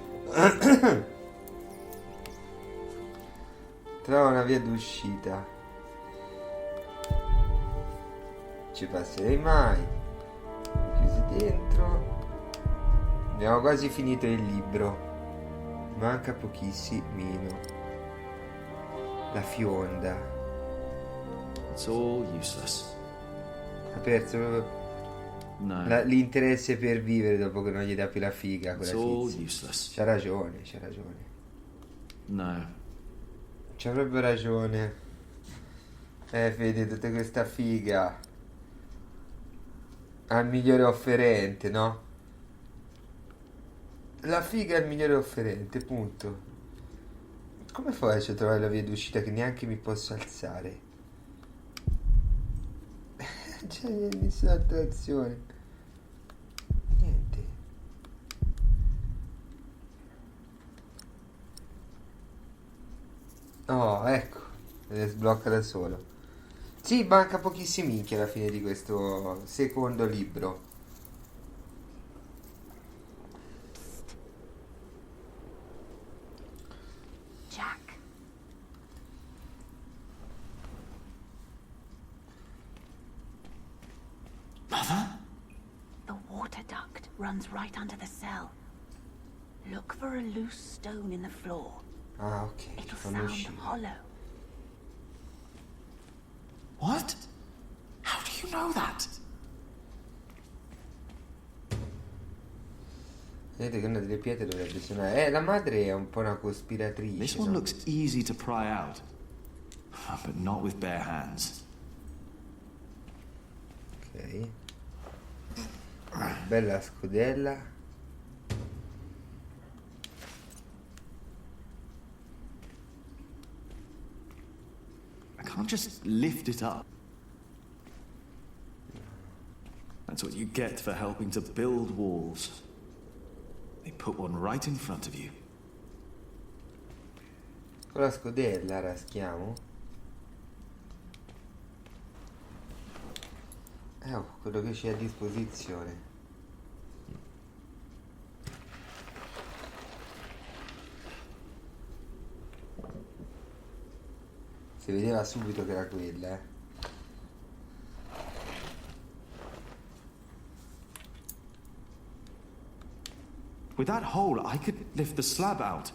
Trova una via d'uscita. Ci passerei mai. Chiusi dentro. Abbiamo quasi finito il libro. Manca pochissimo. La fionda. It's all useless. Ha perso proprio l'interesse per vivere dopo che non gli dà più la figa quella tizia. C'ha ragione. No. C'ha proprio ragione. Fede, tutta questa figa al migliore offerente, no? La figa è il migliore offerente, punto. Come faccio a trovare la via d'uscita che neanche mi posso alzare? C'è nessuna attrazione. Niente. Oh, ecco. Le sblocca da solo. Sì, manca pochissimi minchia alla fine di questo secondo libro. Jack. Mother? The water duct runs right under the cell. Look for a loose stone in the floor. Ah, ok. It'll sound hollow. What? How do you know that? Vedete che una delle pietre dovrebbe suonare. La madre è un po' una cospiratrice. This one no? looks easy to pry out, but not with bare hands. Ok. Bella scudella. I can't just lift it up. That's what you get for helping to build walls. They put one right in front of you. Con la scudella raschiamo. Quello che c'è a disposizione. Si vedeva subito che era quella, With that hole, I could lift the slab out.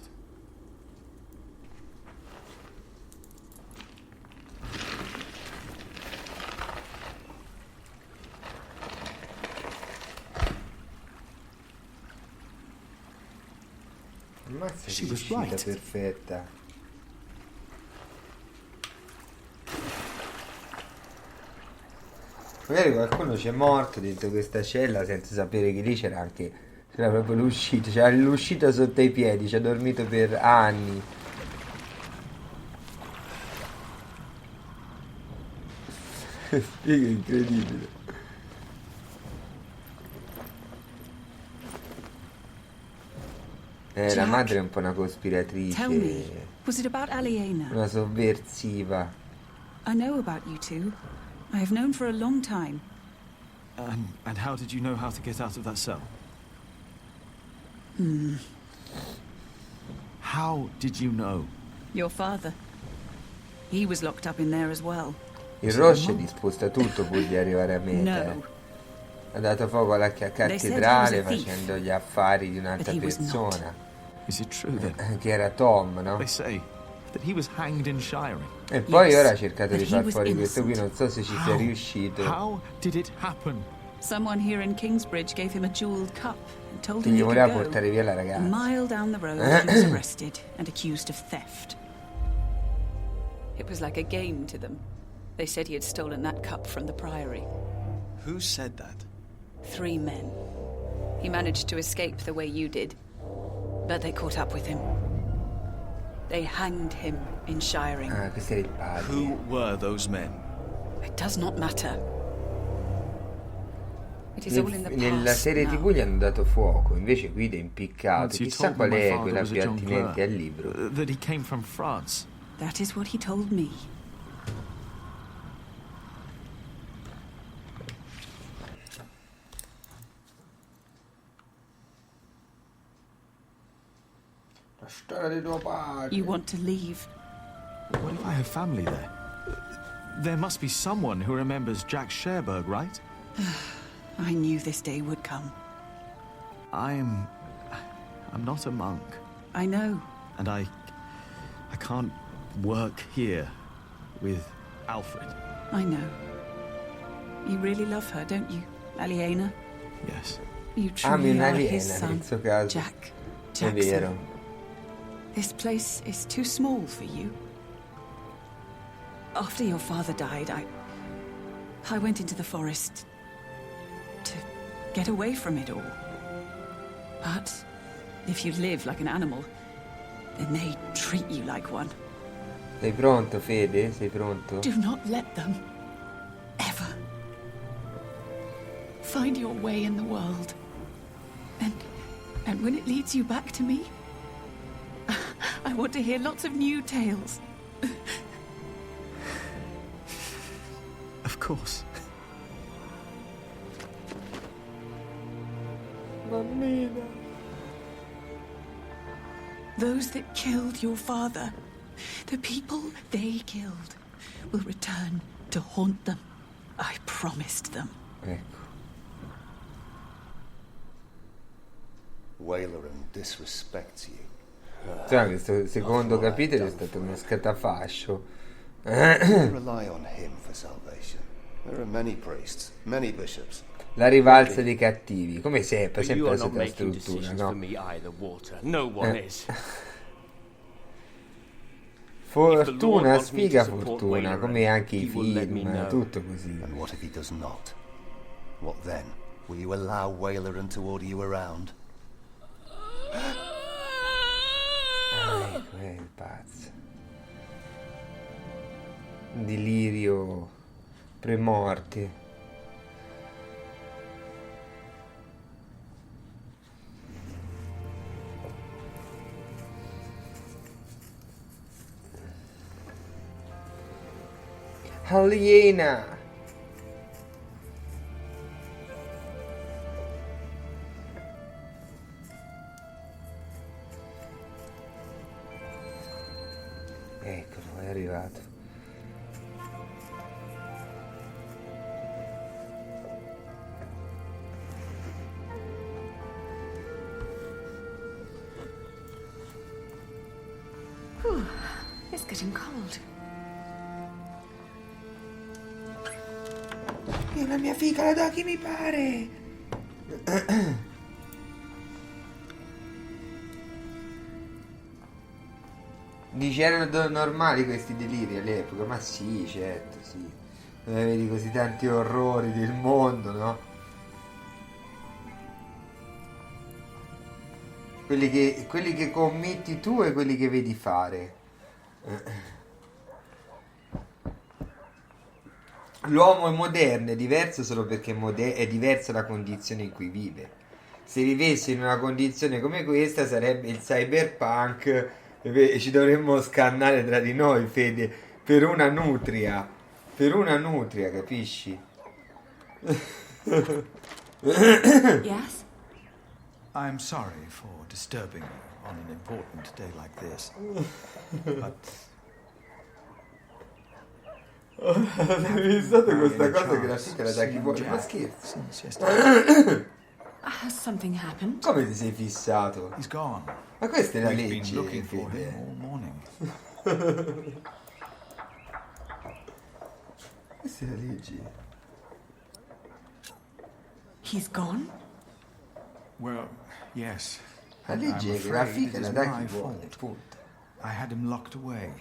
Ammazza, che uscita perfetta. Magari qualcuno c'è morto dentro questa cella senza sapere che lì c'era proprio l'uscita, c'era l'uscita sotto i piedi, ci ha dormito per anni. Figa, incredibile. La Jack, madre è un po' una tell me, cospiratrice, was it about Aliena? una sovversiva. I know about you two. I have known for a long time. And how did you know how to get out of that cell? How did you know? Your father. He was locked up in there as well. Il Roche disposta tutto pur di arrivare a meta. No. Ha dato fuoco alla cattedrale facendo gli affari di un'altra But he was persona. Is it true then? Che era Tom, no? They say that he was hanged in Shiring. E poi Yes, ora ha cercato di but he far was fuori questo qui, innocent. non so se ci sia riuscito. How did it happen? Someone here in Kingsbridge gave him a jeweled cup and told Che him gli he could voleva go. portare via la A ragazza. mile down the road, he was arrested and accused of theft. It was like a game to them. They said he had stolen that cup from the priory. Who said that? 3 men. He managed to escape the way you did, but they caught up with him. They hanged him in Shiring. Ah, questo era il padre. Who were those men? It does not matter. It is all in the Nella past serie now. TV gli hanno dato fuoco, invece qui è impiccato. Once you Chissà told qual me my è father quella was a più jongleur, attinente al libro. That he came from France. That is what he told me. La storia di tuo padre. You want to leave? What if I have family there? There must be someone who remembers Jack Sherberg, right? I knew this day would come. I'm not a monk, I know. and I can't work here with Alfred. I know. You really love her, don't you, Aliena? Yes. You Ami truly are his un'aliena, son, nel suo caso. Jack. È Jackson. vero. This place is too small for you. After your father died, I went into the forest to get away from it all. But if you live like an animal, then they treat you like one. Sei pronto, Fede? Sei pronto? Do not let them ever find your way in the world. And when it leads you back to me, I want to hear lots of new tales. Of course. Mammina. Those that killed your father, the people they killed, will return to haunt them. I promised them. Ecco. Waileran disrespects you. Cioè, questo secondo capitolo è stato uno scatafascio. Rely on him for salvation. There are many priests, many bishops. La rivalsa dei cattivi, come sempre, But you sempre are la not solita making struttura, decisions no? for me either, Walter. No one is. Fortuna, sfiga fortuna, come anche i film, tutto così. And what if he does not? What then? Will you allow Waileran to order you around? Ecco, è il pazzo. Un delirio premorte. Aliena. Eccolo, è arrivato. Whew, it's getting cold. Io la mia figa la do a chi mi pare. Dici erano normali questi deliri all'epoca? Ma sì, certo, sì. Dove vedi così tanti orrori del mondo, no? Quelli che commetti tu e quelli che vedi fare. L'uomo è moderno, è diverso solo perché è diversa la condizione in cui vive. se vivesse in una condizione come questa sarebbe il cyberpunk e ci dovremmo scannare tra di noi, Fede, per una nutria, capisci? Yes? I'm sorry for disturbing you on an important day like this, but... Hai visto questa cosa che la fica la da chi vuole? Ma scherzo. Has something happened? Come ti sei fissato? He's gone. Ma questa è la We've been legge, looking for Fede. him all morning. Questa è la legge. He's gone? Well, yes. La And legge I'm è che la afraid fica it la is dà my chi vuole, fault. punto. I had him locked away.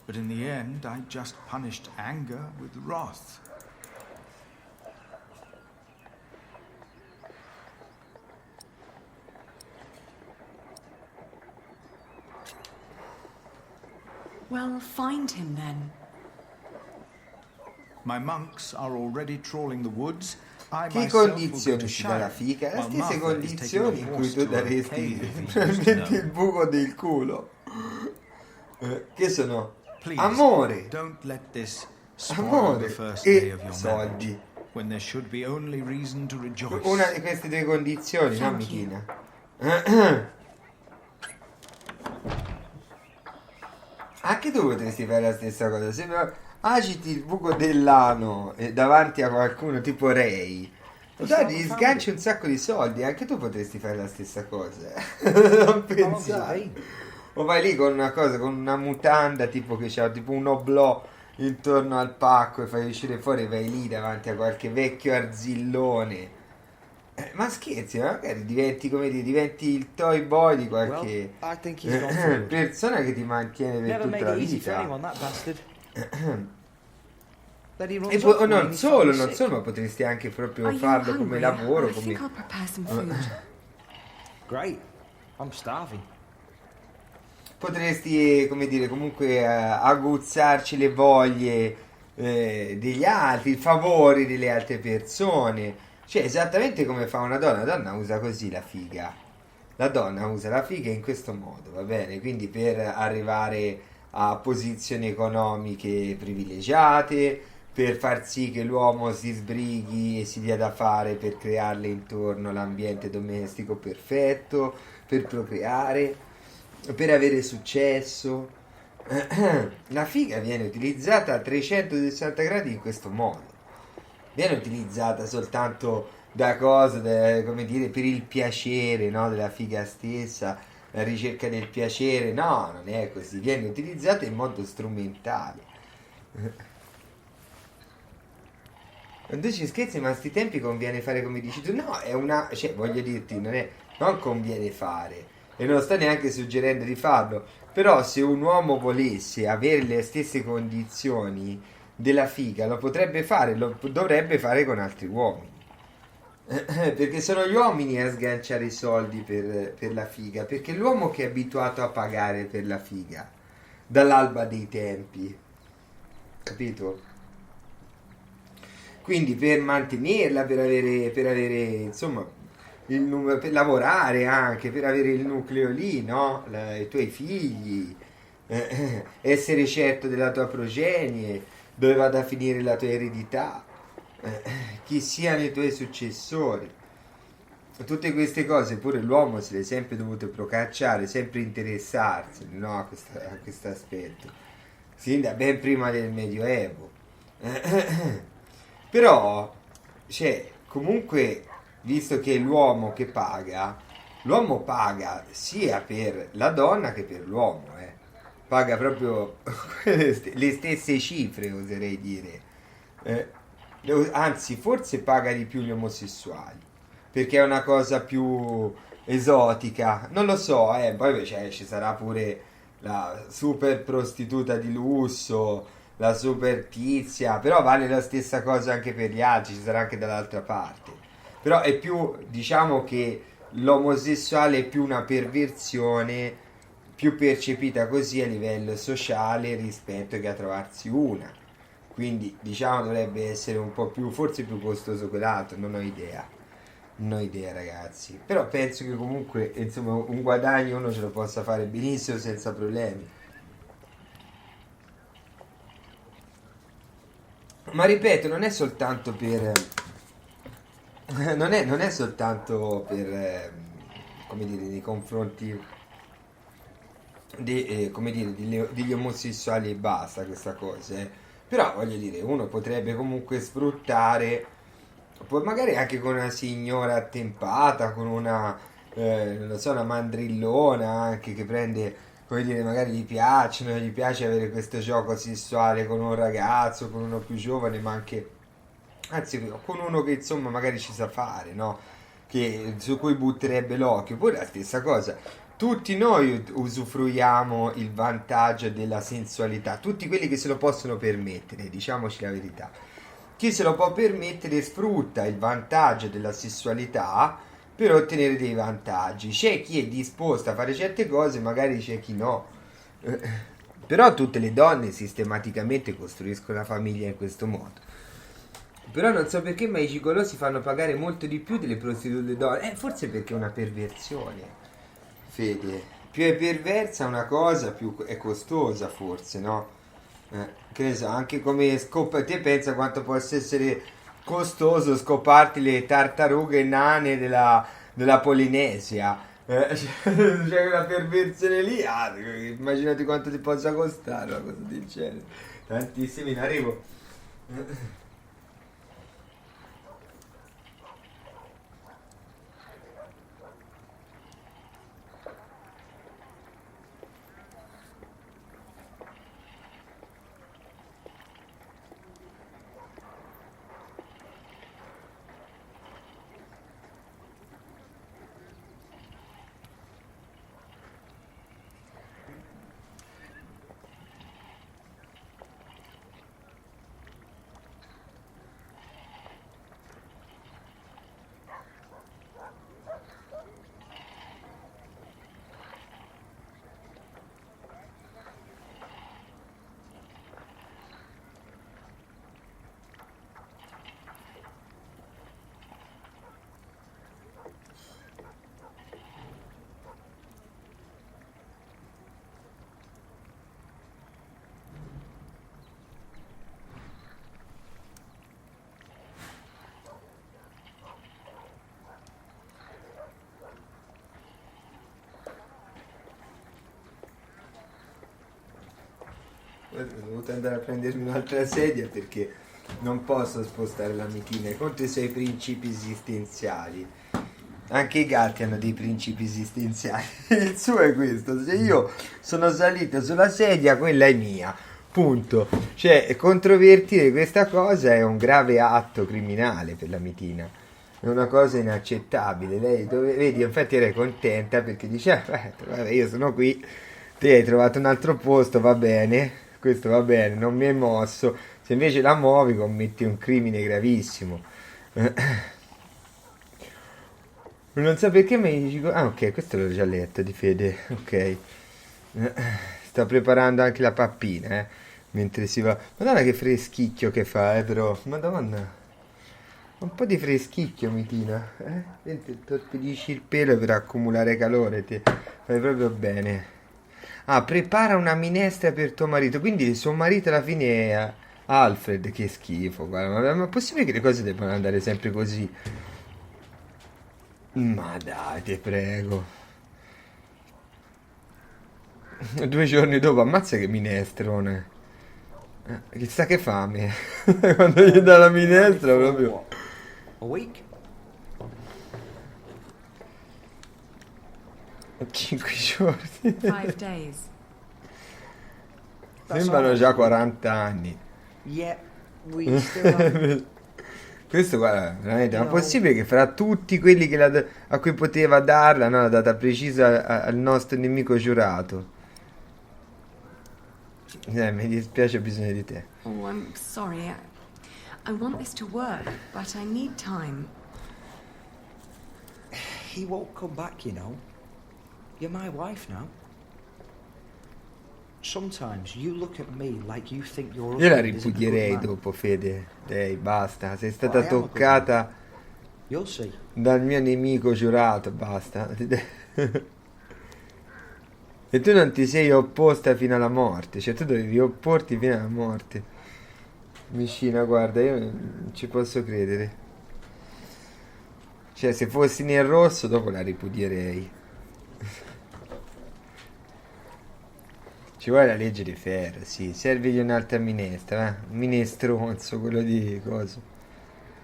But in the end, I just punished anger with wrath. Well, find him then. My monks are already trawling the woods. I Che myself will go condizioni to ci dà la Shire, fica? Le while stesse Martha is condizioni taking in a cui horse tu to a daresti cave if he probabilmente wants to il know. buco del culo. Che sono? Please, Amore, don't let this spoil amore the first day e of your soldi. marriage, when there should be only reason to rejoice. Una di queste due condizioni, no, Thank you. Michina? Anche tu potresti fare la stessa cosa. Se agiti il buco dell'ano davanti a qualcuno tipo Ray, dai, gli sganci un sacco di soldi. Anche tu potresti fare la stessa cosa. Non pensare. O vai lì con una cosa, con una mutanda tipo che c'ha tipo un oblò intorno al pacco e fai uscire fuori e vai lì davanti a qualche vecchio arzillone. Ma scherzi, ma magari diventi, come dire, diventi il toy boy di qualche I think he's gone through. persona che ti mantiene per Never tutta made la it easy for vita. anyone, that bastard. Then he runs E poi, off oh, when non he's solo, found non sick. solo, ma potresti anche proprio Are you farlo come hungry? lavoro, I come... think I'll prepare some food. Great. I'm starving. Potresti, come dire, comunque aguzzarci le voglie degli altri, i favori delle altre persone. Cioè, esattamente come fa una donna. La donna usa così la figa. La donna usa la figa in questo modo, va bene? Quindi per arrivare a posizioni economiche privilegiate, per far sì che l'uomo si sbrighi e si dia da fare per crearle intorno l'ambiente domestico perfetto, per procreare, per avere successo. La figa viene utilizzata a 360 gradi in questo modo. Viene utilizzata soltanto da cosa, come dire, per il piacere, no, della figa stessa, la ricerca del piacere. No, non è così. Viene utilizzata in modo strumentale. Quando ci scherzi, ma a sti tempi conviene fare come dici tu. No, è una... cioè, voglio dirti, non conviene fare. E non sto neanche suggerendo di farlo. Però se un uomo volesse avere le stesse condizioni della figa, lo potrebbe fare, lo dovrebbe fare con altri uomini. Perché sono gli uomini a sganciare i soldi per la figa. Perché l'uomo che è abituato a pagare per la figa dall'alba dei tempi, capito? Quindi per mantenerla, per avere insomma il numero, per lavorare anche, per avere il nucleo lì, no? I tuoi figli, essere certo della tua progenie, dove vada a finire la tua eredità, chi siano i tuoi successori. Tutte queste cose pure l'uomo se le è sempre dovute procacciare, sempre interessarsi, no, a questo aspetto, sin da ben prima del Medioevo. Però, cioè, comunque, visto che è l'uomo che paga, l'uomo paga sia per la donna che per l'uomo, paga proprio le stesse cifre, oserei dire. Anzi, forse paga di più gli omosessuali, perché è una cosa più esotica. Non lo so, poi ci sarà pure la super prostituta di lusso, la super tizia, però vale la stessa cosa anche per gli altri, ci sarà anche dall'altra parte. Però è più, diciamo che l'omosessuale è più una perversione, più percepita così a livello sociale rispetto che a trovarsi una. Quindi diciamo dovrebbe essere un po' più, forse più costoso quell'altro, non ho idea. Non ho idea, ragazzi. Però penso che comunque, insomma, un guadagno uno ce lo possa fare benissimo senza problemi. Ma ripeto, non è soltanto per... non è soltanto per... come dire, nei confronti... come dire, degli omosessuali e basta questa cosa, Però voglio dire, uno potrebbe comunque sfruttare, poi magari anche con una signora attempata, con una, non lo so, una mandrillona anche che prende, come dire, magari gli piace avere questo gioco sessuale con un ragazzo, con uno più giovane, ma anche, anzi, con uno che insomma magari ci sa fare, no? Su cui butterebbe l'occhio. Poi la stessa cosa, tutti noi usufruiamo il vantaggio della sensualità, tutti quelli che se lo possono permettere, diciamoci la verità. Chi se lo può permettere sfrutta il vantaggio della sessualità per ottenere dei vantaggi. C'è chi è disposto a fare certe cose, magari c'è chi no. Però tutte le donne sistematicamente costruiscono la famiglia in questo modo. Però non so perché, ma i gigolò si fanno pagare molto di più delle prostitute donne. Forse perché è una perversione, Fede. Più è perversa una cosa, più è costosa, forse, no? Che ne so, anche come te pensa quanto possa essere costoso scoparti le tartarughe nane della Polinesia. C'è quella perversione lì, immaginati quanto ti possa costare una cosa del genere. Tantissimi in arrivo. Ho dovuto andare a prendermi un'altra sedia perché non posso spostare la mitina. Conto i suoi principi esistenziali. Anche i gatti hanno dei principi esistenziali. Il suo è questo: se io sono salito sulla sedia, quella è mia. Punto. Cioè, controvertire questa cosa è un grave atto criminale per la mitina. È una cosa inaccettabile. Lei, vedi, infatti era contenta perché dice: vabbè, io sono qui, te hai trovato un altro posto, va bene. Questo va bene, non mi è mosso. Se invece la muovi commetti un crimine gravissimo. Non so perché mi dico... Ah, ok, questo l'ho già letto di Fede. Ok. Sto preparando anche la pappina, mentre si va. Madonna che freschicchio che fa, però. Madonna. Un po' di freschicchio, mitina. Torpedisci il pelo per accumulare calore, te. Fai proprio bene. Ah, prepara una minestra per tuo marito. Quindi suo marito alla fine è Alfred. Che schifo, guarda. Ma è possibile che le cose debbano andare sempre così? Ma dai, ti prego. 2 giorni dopo, ammazza che minestrone. Chissà che fame. Quando gli dà la minestra proprio. A week? 5 giorni. 5 days. Sembrano già 40 anni. Yeah, we still have... Questo, guarda, veramente, ma è possibile che fra tutti quelli che a cui poteva darla, no, l'ha data precisa al nostro nemico giurato. Mi dispiace, ho bisogno di te. Oh, I'm sorry. I want this to work, but I need time. He won't come back, you know. You're my wife now. Sometimes you look at me like you think you're... Io la ripudierei dopo, Fede. Lei, basta. Sei stata toccata You'll see. Dal mio nemico giurato, basta. E tu non ti sei opposta fino alla morte, cioè tu dovevi opporti fino alla morte. Vicina, guarda, io non ci posso credere. Cioè, se fossi nel rosso, dopo la ripudierei. Ci vuole la legge di ferro, sì. Servigli un'altra minestra, un minestronzo, quello di coso.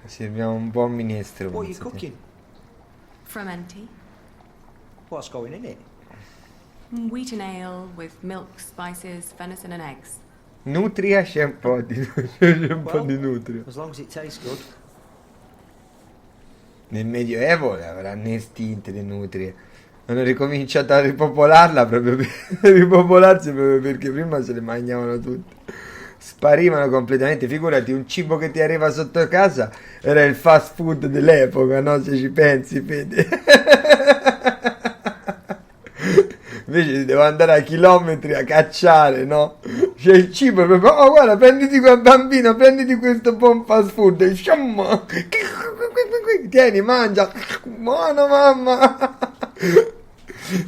Serviamo un buon minestronzo. What are you cooking? Frumenti. What's going in it? Wheaten ale with milk, spices, venison and eggs. Nutria, c'è un po' di, c'è un po' di nutria. As long as it tastes good. Nel Medioevo le avranno estinte le nutrie. Hanno ricominciato a ripopolarla proprio per ripopolarsi proprio perché prima se le mangiavano tutte. Sparivano completamente. Figurati, un cibo che ti arriva sotto casa era il fast food dell'epoca, no? Se ci pensi, Fede. Invece devo andare a chilometri a cacciare, no? C'è il cibo proprio, oh guarda, prenditi quel bambino, prenditi questo buon fast food, e sciamma, tieni, mangia, buono mamma.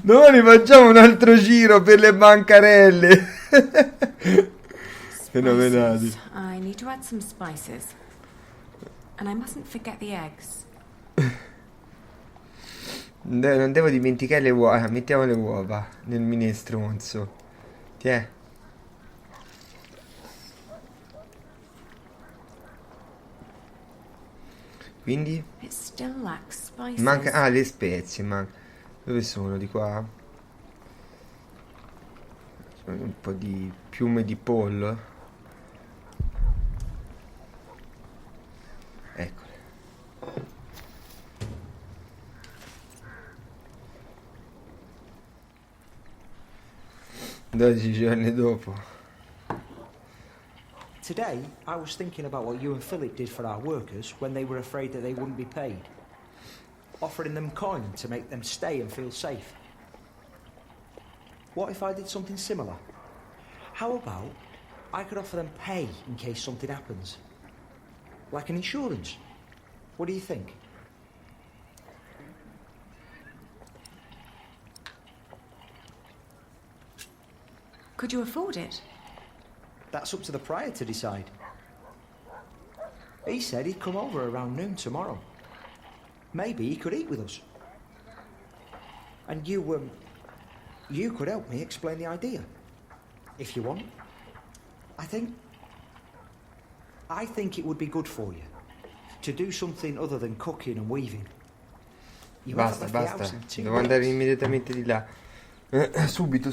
Domani facciamo un altro giro per le bancarelle. Fenomenali. I need to add some spices. And I mustn't forget the eggs. Non devo dimenticare le uova. Mettiamo le uova nel minestronzo. Tiè. Quindi? It still lacks spices. Manca. Ah, le spezie. Dove sono? Di qua? Un po' di piume di pollo. Eccole. 12 giorni dopo. Today, I was thinking about what you and Philip did for our workers when they were afraid that they wouldn't be paid. Offering them coin to make them stay and feel safe. What if I did something similar? How about I could offer them pay in case something happens? Like an insurance. What do you think? Could you afford it? That's up to the prior to decide. He said he'd come over around noon tomorrow. Maybe he could eat with us. And you could help me explain the idea. If you want. I think it would be good for you. To do something other than cooking and weaving. You haven't Basta, left the house basta. in 2 Devo andare weeks. immediatamente di là. Subito.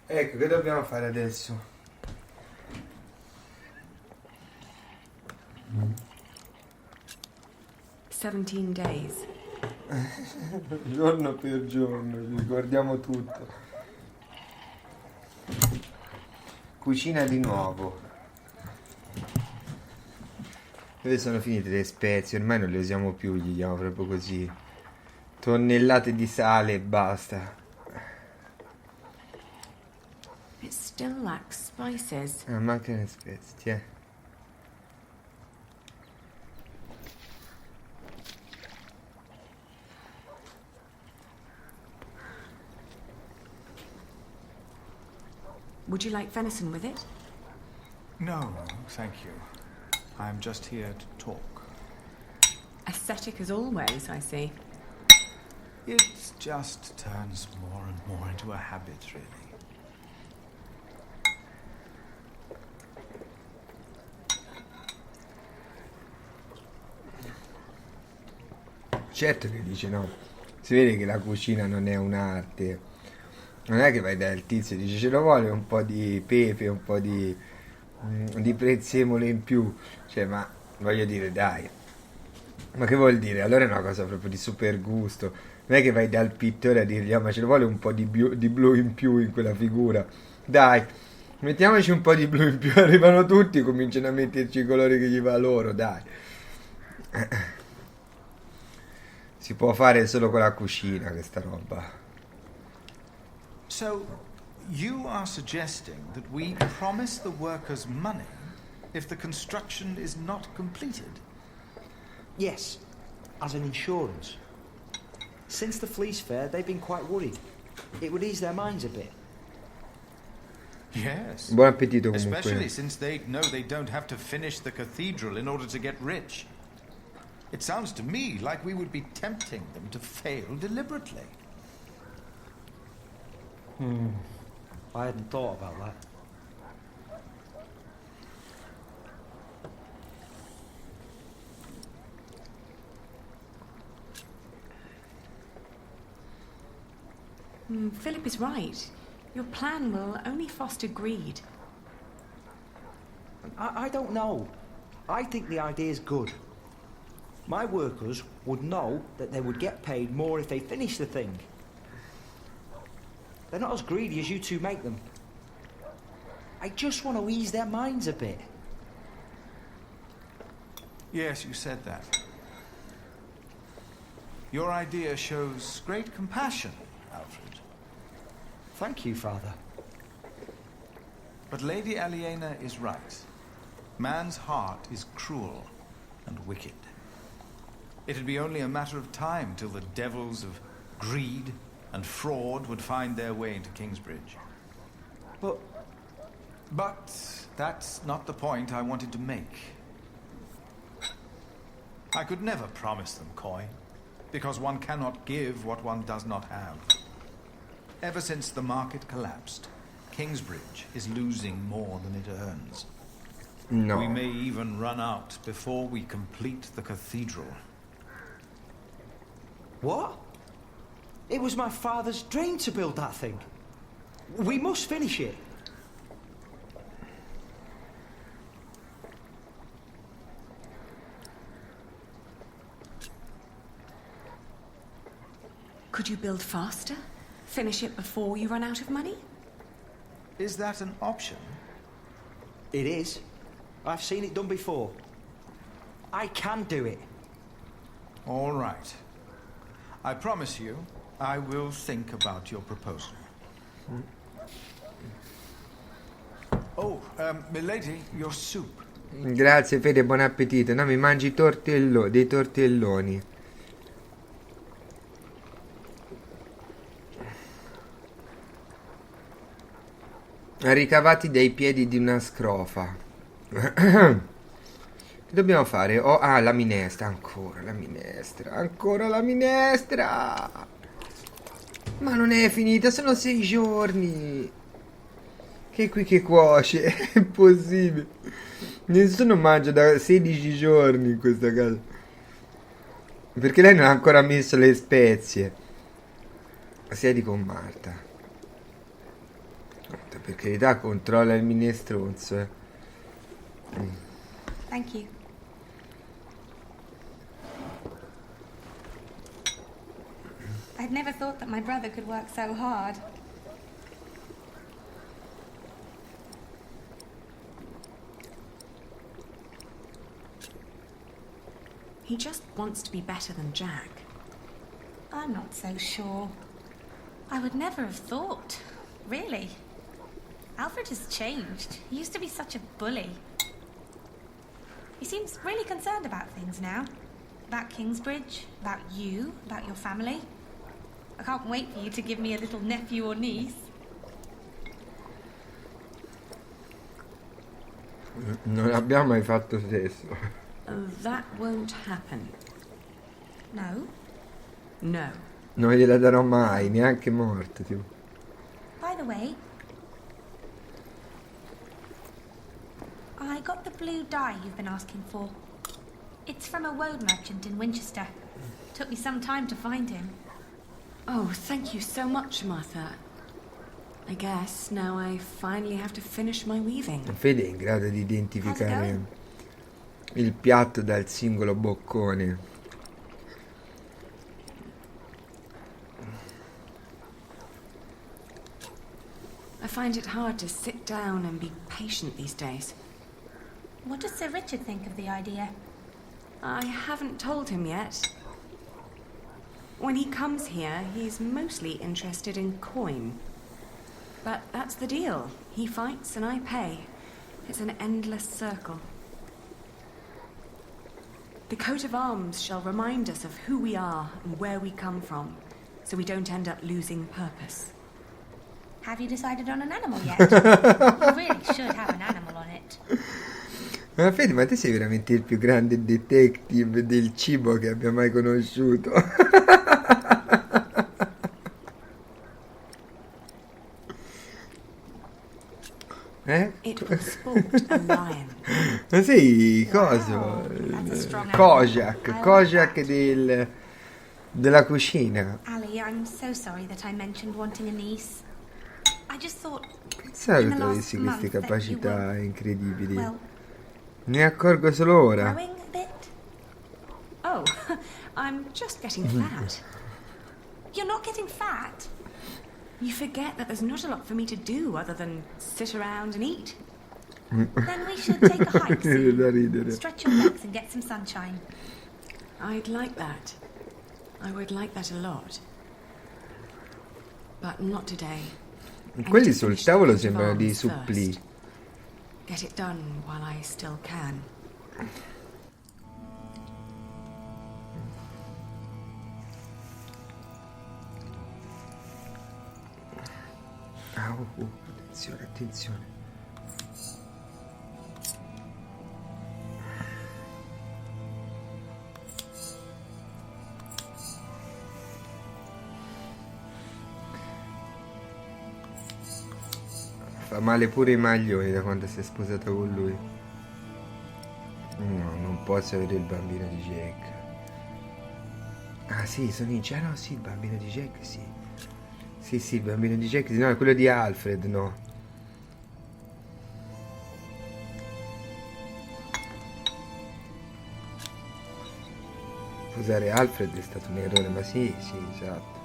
Ecco, che dobbiamo fare adesso? "17 days. Giorno per giorno, ci ricordiamo tutto. Cucina di nuovo. Dove sono finite le spezie? Ormai non le usiamo più, gli diamo proprio così. Tonnellate di sale e basta. It's still lacks spices. Mancano le spezie, Would you like venison with it? No, thank you. I'm just here to talk. Ascetic as always, I see. It just turns more and more into a habit, really. Certo che dice no, si vede che la cucina non è un'arte, non è che vai dal tizio e dici ce lo vuole un po' di pepe, un po' di prezzemolo in più, cioè, ma voglio dire, dai, ma che vuol dire? Allora è una cosa proprio di super gusto, non è che vai dal pittore a dirgli ma ce lo vuole un po' di blu in più in quella figura, dai, mettiamoci un po' di blu in più, arrivano tutti e cominciano a metterci i colori che gli va loro, dai. Si può fare solo con la cucina questa roba. So, you are suggesting that we promise the workers money if the construction is not completed? Yes, as an insurance. Since the Fleece Fair, they've been quite worried. It would ease their minds a bit. Yes. Buon appetito comunque. Especially since they know they don't have to finish the cathedral in order to get rich. It sounds to me like we would be tempting them to fail deliberately. I hadn't thought about that. Philip is right. Your plan will only foster greed. I don't know. I think the idea's good. My workers would know that they would get paid more if they finished the thing. They're not as greedy as you two make them. I just want to ease their minds a bit. Yes, you said that. Your idea shows great compassion, Alfred. Thank you, Father. But Lady Aliena is right. Man's heart is cruel and wicked. It'd be only a matter of time till the devils of greed and fraud would find their way into Kingsbridge. But that's not the point I wanted to make. I could never promise them coin, because one cannot give what one does not have. Ever since the market collapsed, Kingsbridge is losing more than it earns. No. We may even run out before we complete the cathedral. What? It was my father's dream to build that thing. We must finish it. Could you build faster? Finish it before you run out of money? Is that an option? It is. I've seen it done before. I can do it. All right. I promise you, I will think about your proposal. Oh, milady, your soup. Grazie Fede, buon appetito. No, mi mangi dei tortelloni. Ricavati dai piedi di una scrofa. Che dobbiamo fare? La minestra. Ancora la minestra. Ma non è finita, sono 6 giorni. Che qui che cuoce. È impossibile. Nessuno mangia da 16 giorni in questa casa. Perché lei non ha ancora messo le spezie. Siedi con Marta. Per carità, controlla il minestronzo. Thank you. I'd never thought that my brother could work so hard. He just wants to be better than Jack. I'm not so sure. I would never have thought, really. Alfred has changed. He used to be such a bully. He seems really concerned about things now. About Kingsbridge, about you, about your family. I can't wait for you to give me a little nephew or niece. Non abbiamo mai fatto sesso. Oh, that won't happen. No? No. Non gliela darò mai, neanche morto, tipo. By the way, I got the blue dye you've been asking for. It's from a woad merchant in Winchester. Took me some time to find him. Oh, thank you so much, Martha. I guess now I finally have to finish my weaving. Fede è in grado di identificare il piatto dal singolo boccone. I find it hard to sit down and be patient these days. What does Sir Richard think of the idea? I haven't told him yet. When he comes here, he's mostly interested in coin. But that's the deal. He fights and I pay. It's an endless circle. The coat of arms shall remind us of who we are and where we come from, so we don't end up losing purpose. Have you decided on an animal yet? You really should have an animal on it. Ma Fede, ma te sei veramente il più grande detective del cibo che abbia mai conosciuto. It will sport a lion. Ma sei coso? Kojak della cucina. Ali, I'm so sorry that I mentioned wanting a niece. I just thought Pensavo che tu avessi queste capacità incredibili. Ne accorgo solo ora. growing a bit. Oh, I'm just getting fat. You're not getting fat. You forget that there's not a lot for me to do other than sit around and eat. Then we should take a hike soon. Da ridere. Stretch your legs and get some sunshine. I'd like that. I would like that a lot. But not today. Quelli sul tavolo sembrano dei supplì. Get it done while I still can. Attenzione, attenzione. Fa male pure i maglioni da quando si è sposata con lui. No, non posso avere il bambino di Jack. Ah sì, sono in cielo, no, sì, il bambino di Jack, sì. Sì, il bambino di Jack, no, è quello di Alfred, no. Usare Alfred è stato un errore, ma sì, esatto.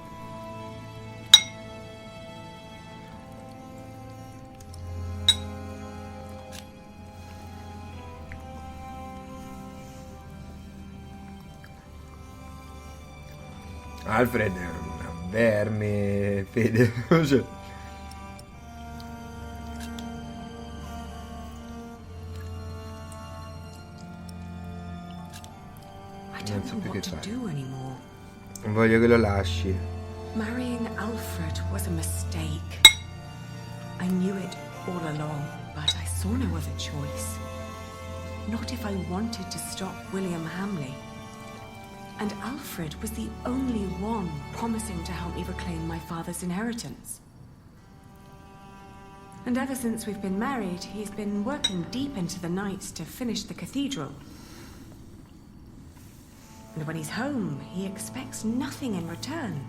Alfred è un verme, Fede. Cioè. I don't know what to do anymore. Voglio che lo lasci. Marrying Alfred was a mistake. I knew it all along, but I saw no other choice. Not if I wanted to stop William Hamley. And Alfred was the only one promising to help me reclaim my father's inheritance. And ever since we've been married, he's been working deep into the nights to finish the cathedral. And when he's home, he expects nothing in return.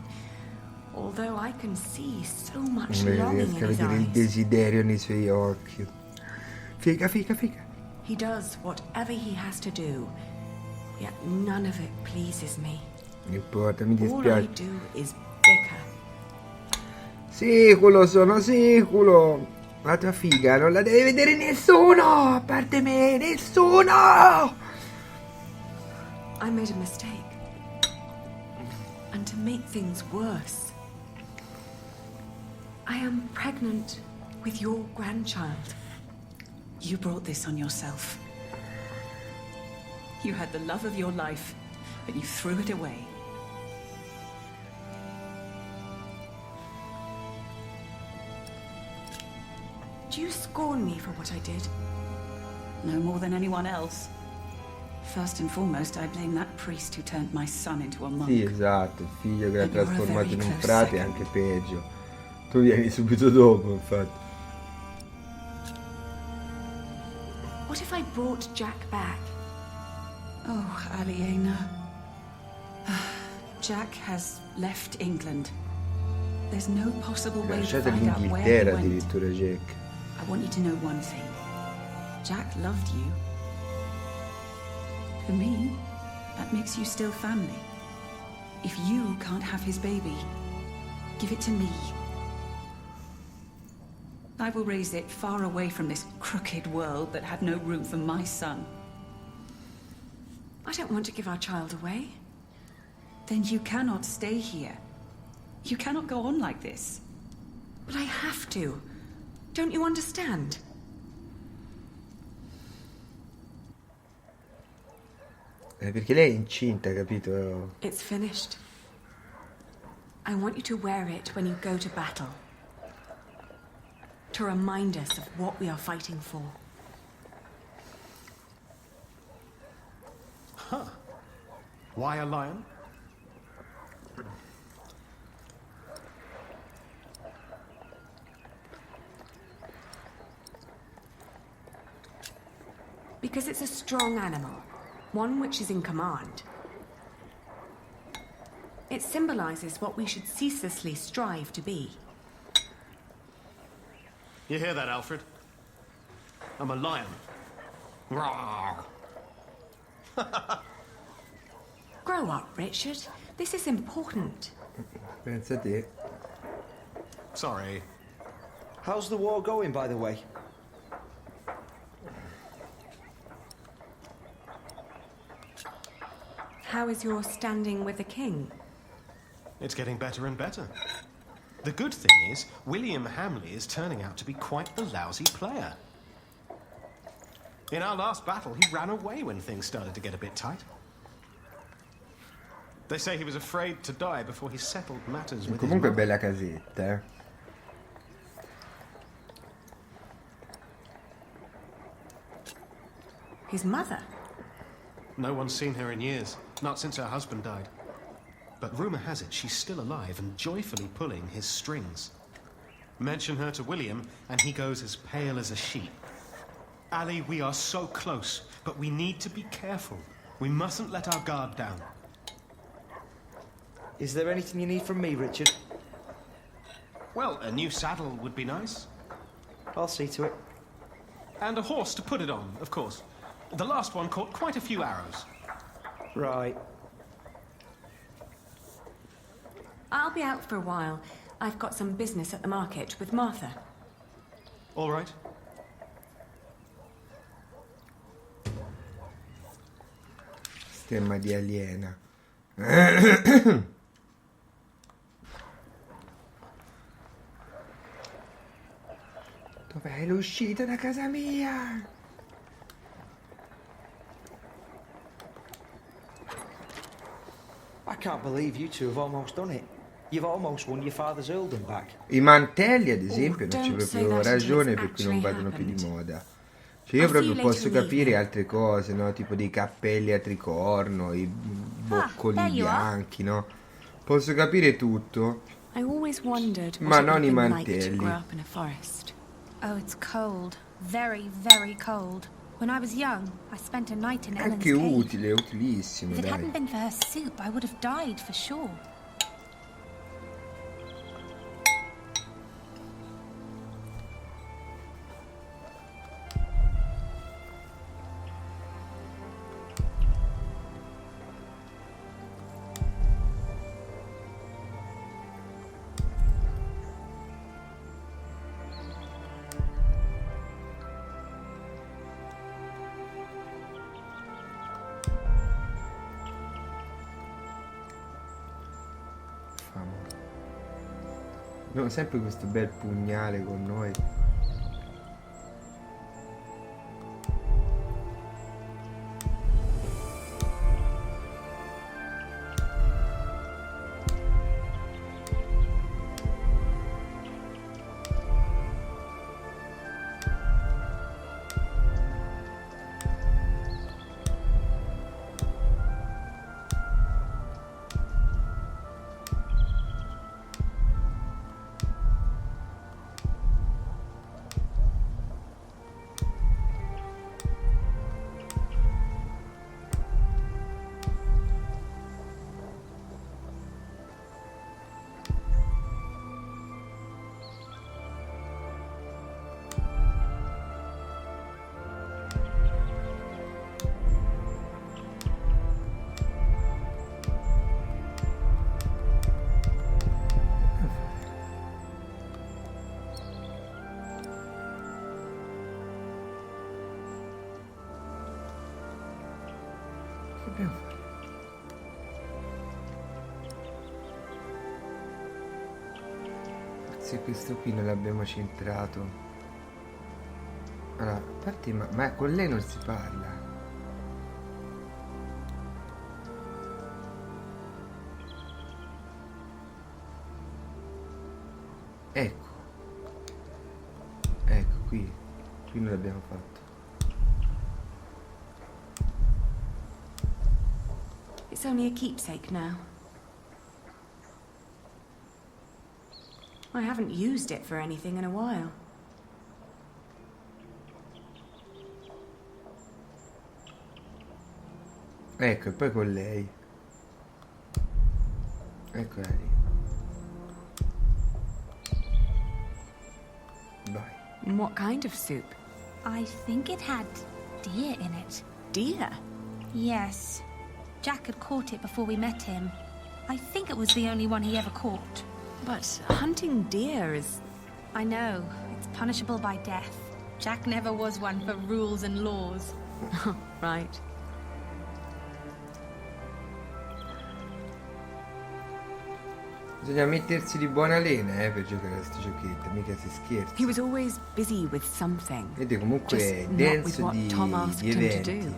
Although I can see so much longing in Riesco a his vedere il eyes. desiderio nei suoi occhi. Figa. He does whatever he has to do, yet none of it pleases me. Non importa, mi All I dispiace. do is bicker. Siculo, sono siculo. La tua figa non la deve vedere nessuno, a parte me, nessuno! I made a mistake. And to make things worse, I am pregnant with your grandchild. You brought this on yourself. You had the love of your life, but you threw it away. Do you scorn me for what I did? No more than anyone else. First and foremost, I blame that priest who turned my son into a monk. Sì, esatto, il figlio che l'ha And you're a trasformato very in un close frate è second. anche peggio. Tu vieni subito dopo, infatti. What if I brought Jack back? Oh, Aliena. Jack has left England. There's no possible way to Lasciate find out where he l'Inghilterra went. addirittura, Jack. I want you to know one thing. Jack loved you. For me, that makes you still family. If you can't have his baby, give it to me. I will raise it far away from this crooked world that had no room for my son. I don't want to give our child away. Then you cannot stay here. You cannot go on like this. But I have to. Don't you understand? Perché lei è incinta, capito? It's finished. I want you to wear it when you go to battle. To remind us of what we are fighting for. Huh. Why a lion? Because it's a strong animal. One which is in command. It symbolizes what we should ceaselessly strive to be. You hear that, Alfred? I'm a lion. Rawr. Grow up, Richard. This is important. Pensa te. Sorry. How's the war going, by the way? How is your standing with the king? It's getting better and better. The good thing is, William Hamley is turning out to be quite the lousy player. In our last battle, he ran away when things started to get a bit tight. They say he was afraid to die before he settled matters with his Comunque mother. bella casetta, eh. His mother? No one's seen her in years, not since her husband died. But rumor has it she's still alive and joyfully pulling his strings. Mention her to William, and he goes as pale as a sheep. Ali, we are so close, but we need to be careful. We mustn't let our guard down. Is there anything you need from me, Richard? Well, a new saddle would be nice. I'll see to it. And a horse to put it on, of course. The last one caught quite a few arrows. Right. I'll be out for a while. I've got some business at the market with Martha. All right. Stemma di aliena. Dov'è l'uscita da casa mia? I can't believe you two have almost done it. You've almost won your father's earldom back. I mantelli, ad esempio, non c'è don't say proprio that until ragione it's per cui non actually vadano più di happened. moda. Cioè io I'll see proprio you posso later, capire Olivia. altre cose, no? Tipo dei cappelli a tricorno, i boccoli there you are. bianchi, no? Posso capire tutto. I always wondered what Ma it would non have i been like to mantelli. grow up in a forest. Oh, it's cold. Very, very cold. When I was young, I spent a night in Ellen's Anche cave. utile, utilissimo, If it dai. hadn't been for her soup, I would have died for sure. Abbiamo sempre questo bel pugnale con noi. Dobbiamo fare. Se questo qui non l'abbiamo centrato. Allora, a parte, ma con lei non si parla. Ecco. Ecco, qui non l'abbiamo fatto. It's only a keepsake now. I haven't used it for anything in a while. Ecco, e poi con lei. Eccola lì. Vai. What kind of soup? I think it had deer in it. Deer? Yes. Jack had caught it before we met him. I think it was the only one he ever caught. But hunting deer is... I know. It's punishable by death. Jack never was one for rules and laws. Right. Bisogna mettersi di buona lena, per giocare a sto giochetto, mica si scherza. He was always busy with something. Vedi, comunque Just è not denso with what Tom asked him to eventi. do.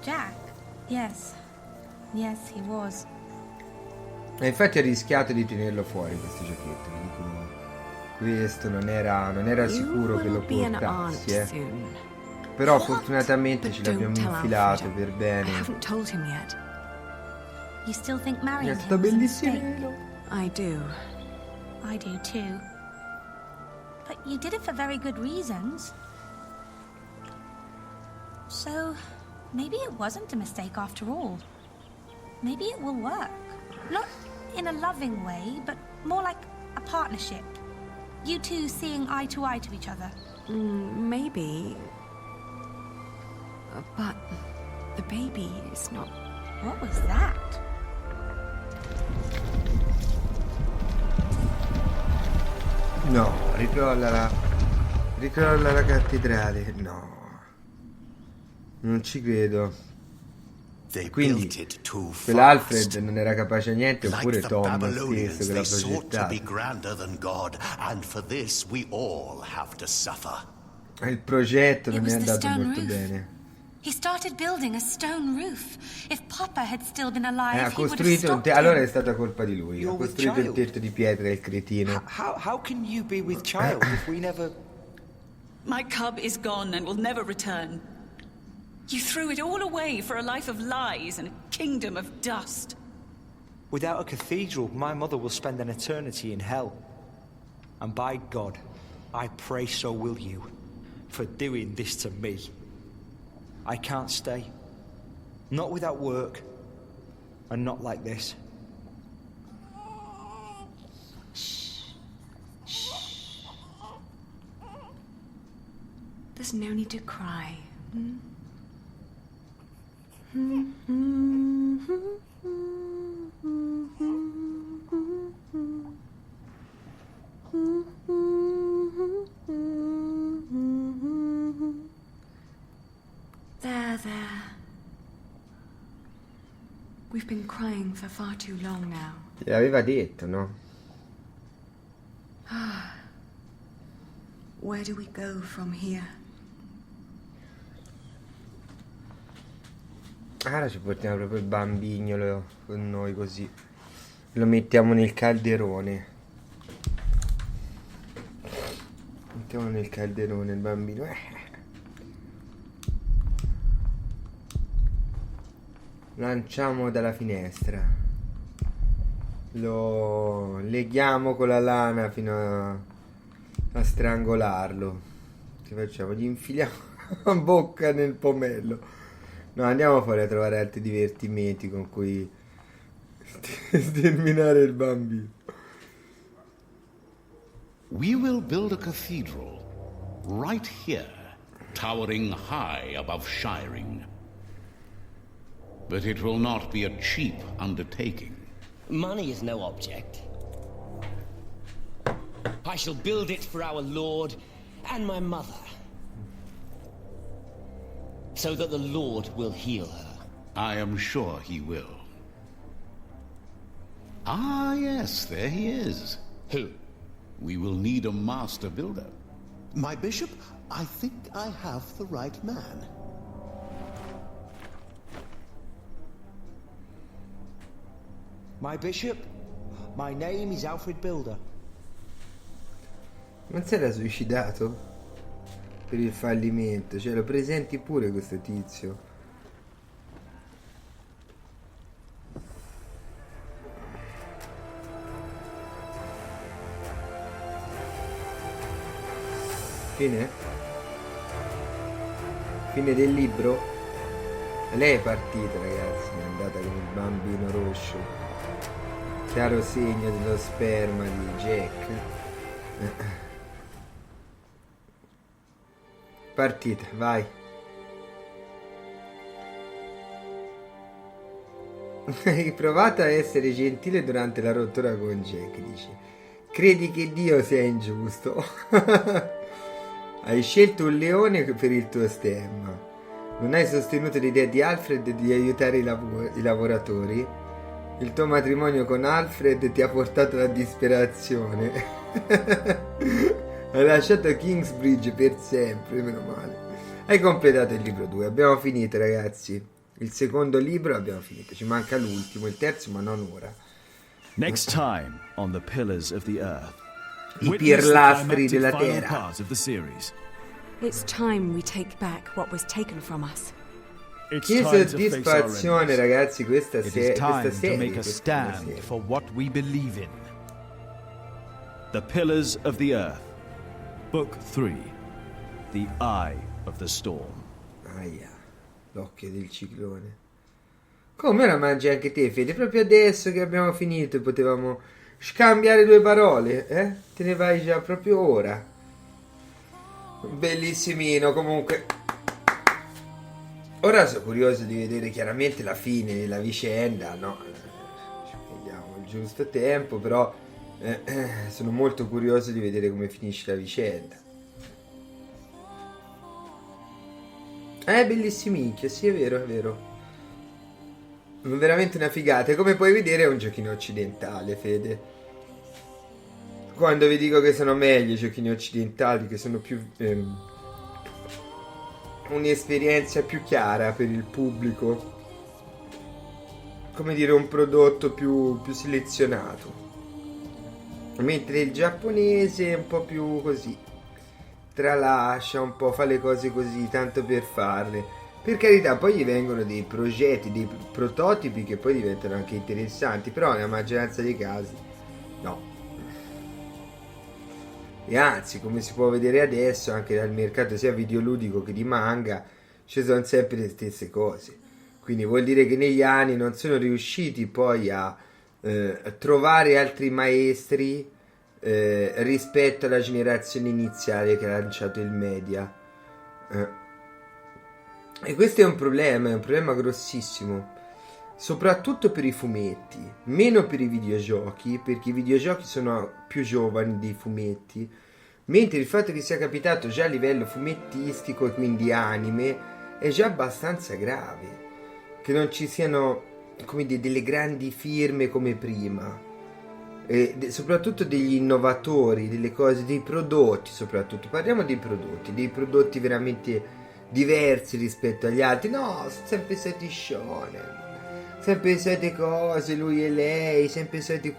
Jack? Yes. Yes, he was. E infatti ho rischiato di tenerlo fuori questo giochetto. Vi dico, questo non era sicuro che lo portassi, Però fortunatamente ce l'abbiamo infilato per bene. I haven't told him yet. You still think marrying Sta him was a bellissimo. mistake? I do. I do too. But you did it for very good reasons. So, maybe it wasn't a mistake after all. Maybe it will work. Not in a loving way, but more like a partnership. You two seeing eye to each other. Maybe. But the baby is not... What was that? No, ricrolla la cattedrale. No. Non ci credo. Quindi quell'Alfred non era capace a niente, oppure Tom stesso che l'ha progettato. Il progetto non è andato molto bene. He started building a stone roof. If Papa had still been alive, Ha he would have costruito un stopped him. allora è stata colpa di lui. Ha You're with costruito il child. tetto di pietra, il cretino. How can you be with child if we never... My cub is gone and will never return. You threw it all away for a life of lies and a kingdom of dust. Without a cathedral, my mother will spend an eternity in hell. And by God, I pray so will you, for doing this to me. I can't stay. Not without work, and not like this. There's no need to cry. There. We've been crying for far too long now. L'aveva detto, no? Where do we go from here? Ora ci portiamo proprio il bambignolo con noi così. Lo mettiamo nel calderone. Mettiamo nel calderone il bambino. Lanciamo dalla finestra. Lo leghiamo con la lana fino a strangolarlo. Che facciamo? Gli infiliamo la bocca nel pomello. No, andiamo fuori a trovare altri divertimenti con cui sterminare il bambino. We will build a cathedral right here, towering high above Shiring. But it will not be a cheap undertaking. Money is no object. I shall build it for our Lord and my mother, so that the Lord will heal her. I am sure he will. Ah, yes, there he is. Who? We will need a master builder. My bishop? I think I have the right man. My bishop, my name is Alfred Builder. Non si era suicidato per il fallimento? Cioè, lo presenti pure questo tizio. Fine? Fine del libro? Lei è partita, ragazzi, è andata con il bambino rosso. Chiaro segno dello sperma di Jack. Partita, vai. Hai provato a essere gentile durante la rottura con Jack, dici. Credi che Dio sia ingiusto? Hai scelto un leone per il tuo stemma. Non hai sostenuto l'idea di Alfred di aiutare i lavoratori. Il tuo matrimonio con Alfred ti ha portato alla disperazione. Hai lasciato Kingsbridge per sempre, meno male. Hai completato il libro 2. Abbiamo finito, ragazzi. Il secondo libro l'abbiamo finito. Ci manca l'ultimo, il terzo, ma non ora. Next time on the Pillars of the Earth. I pilastri della Terra. It's time we take back what was taken from us. Che soddisfazione, ragazzi, questa serie. To make a stand for what we believe in. The Pillars of the Earth. Book 3. The Eye of the Storm. Aia, l'occhio del ciclone. Come ora mangi anche te, Fede? Proprio adesso che abbiamo finito potevamo scambiare due parole, eh? Te ne vai già proprio ora. Bellissimino, comunque. Ora sono curioso di vedere chiaramente la fine della vicenda, no? Ci prendiamo il giusto tempo, però sono molto curioso di vedere come finisce la vicenda. Bellissimicchio, sì, è vero, è vero. Veramente una figata. E come puoi vedere è un giochino occidentale, Fede. Quando vi dico che sono meglio i giochini occidentali, che sono più un'esperienza più chiara per il pubblico, come dire, un prodotto più selezionato, mentre il giapponese è un po' più così, tralascia un po', fa le cose così tanto per farle. Per carità, poi gli vengono dei progetti, dei prototipi che poi diventano anche interessanti, però nella maggioranza dei casi no. E anzi, come si può vedere adesso, anche dal mercato sia videoludico che di manga, ci sono sempre le stesse cose. Quindi vuol dire che negli anni non sono riusciti poi a trovare altri maestri rispetto alla generazione iniziale che ha lanciato il media. E questo è un problema grossissimo, soprattutto per i fumetti, meno per i videogiochi, perché i videogiochi sono più giovani dei fumetti, mentre il fatto che sia capitato già a livello fumettistico e quindi anime è già abbastanza grave, che non ci siano, come dire, delle grandi firme come prima, e soprattutto degli innovatori, delle cose, dei prodotti. Soprattutto parliamo dei prodotti veramente diversi rispetto agli altri. No, sono sempre stati shonen, sempre le solite cose, lui e lei, sempre le solite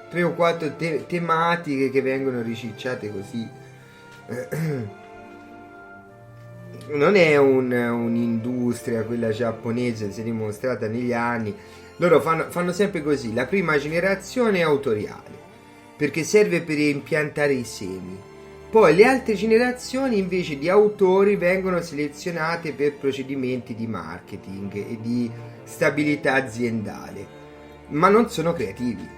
3 o 4 tematiche che vengono ricicciate così. Non è un'industria, quella giapponese, si è dimostrata negli anni. Loro fanno sempre così. La prima generazione è autoriale, perché serve per impiantare i semi. Poi le altre generazioni invece di autori vengono selezionate per procedimenti di marketing e di stabilità aziendale, ma non sono creativi.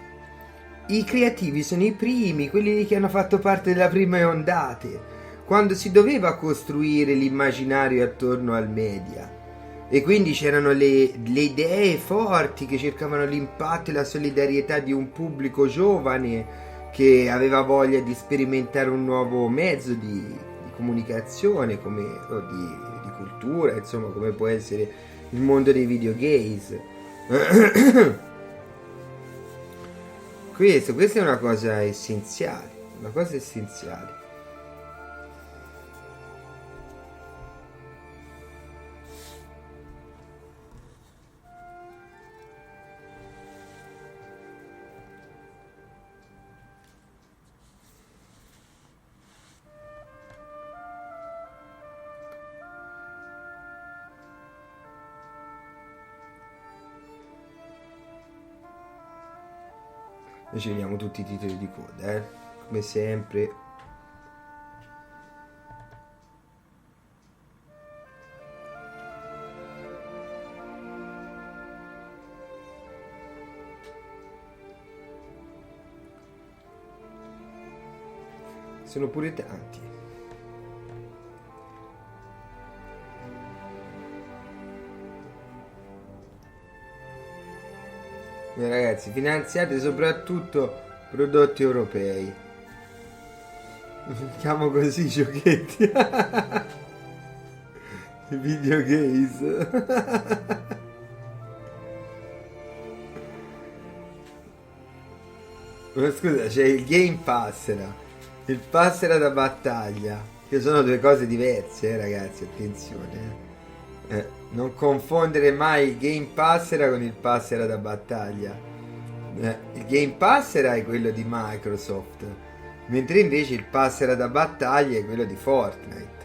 I creativi sono i primi, quelli che hanno fatto parte della prima ondate, quando si doveva costruire l'immaginario attorno al media. E quindi c'erano le idee forti che cercavano l'impatto e la solidarietà di un pubblico giovane che aveva voglia di sperimentare un nuovo mezzo di comunicazione, di cultura, insomma, come può essere il mondo dei videogames. Questa è una cosa essenziale, Noi ci vediamo tutti i titoli di coda, come sempre. Sono pure tanti. Ragazzi, finanziate soprattutto prodotti europei. Chiamo così, giochetti. Videogames. Ma scusa, c'è il Game Passera, il Passera da battaglia, che sono due cose diverse, ragazzi, attenzione. Non confondere mai il Game Passera con il Passera da battaglia. Il Game Passera è quello di Microsoft, mentre invece il Passera da battaglia è quello di Fortnite.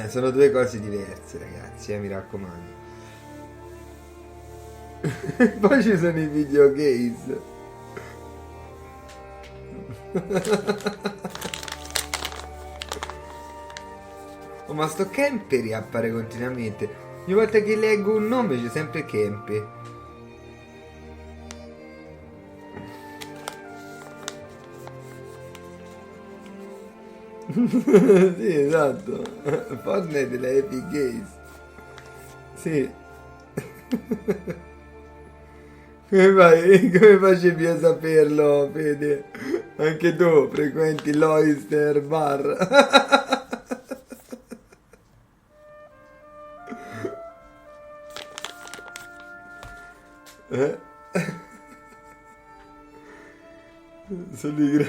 Sono due cose diverse, ragazzi, mi raccomando. Poi ci sono i videogames. Oh, ma sto Kempe riappare continuamente. Ogni volta che leggo un nome c'è sempre Kempe. Sì, esatto. Fortnite della Epic Games. Sì. Come facevi a saperlo, Fede? Anche tu frequenti l'Oyster Bar. Sono i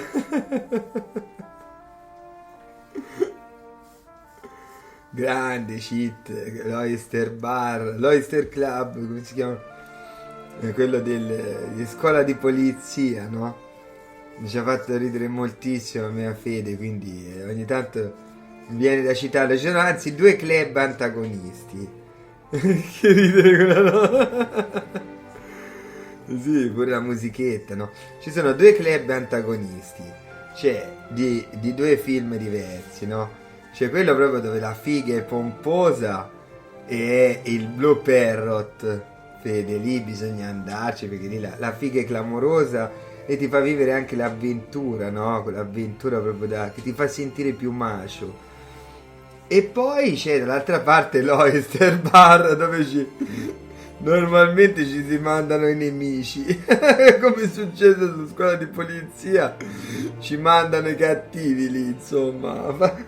grande cheat, l'Oyster Bar, l'Oyster Club, come si chiama? Quello di scuola di polizia, no? Mi ci ha fatto ridere moltissimo la mia Fede, quindi ogni tanto mi viene da citarlo. Ci sono anzi due club antagonisti. Che ridere quella roba. Sì, pure la musichetta, no? Ci sono due club antagonisti, cioè di due film diversi, no? C'è quello proprio dove la figa è pomposa e è il Blue Parrot. Fede, lì bisogna andarci perché lì la figa è clamorosa e ti fa vivere anche l'avventura, no? Quell'avventura proprio che ti fa sentire più macio. E poi c'è dall'altra parte l'Oyster Bar dove normalmente ci si mandano i nemici. Come è successo su scuola di polizia, ci mandano i cattivi lì, insomma.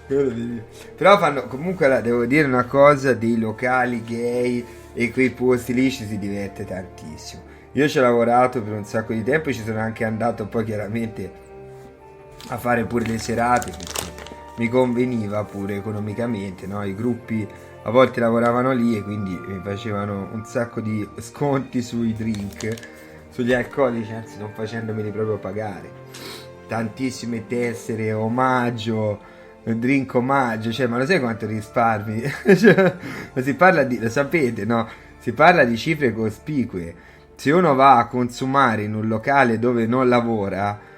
Però fanno comunque, devo dire una cosa, dei locali gay e quei posti lì ci si diverte tantissimo. Io ci ho lavorato per un sacco di tempo e ci sono anche andato poi chiaramente a fare pure le serate perché mi conveniva pure economicamente, no? I gruppi a volte lavoravano lì e quindi mi facevano un sacco di sconti sui drink, sugli alcolici, anzi non facendomeli proprio pagare. Tantissime tessere, omaggio, drink omaggio, cioè, ma lo sai quanto risparmi? Cioè, si parla di, lo sapete, no? Si parla di cifre cospicue. Se uno va a consumare in un locale dove non lavora,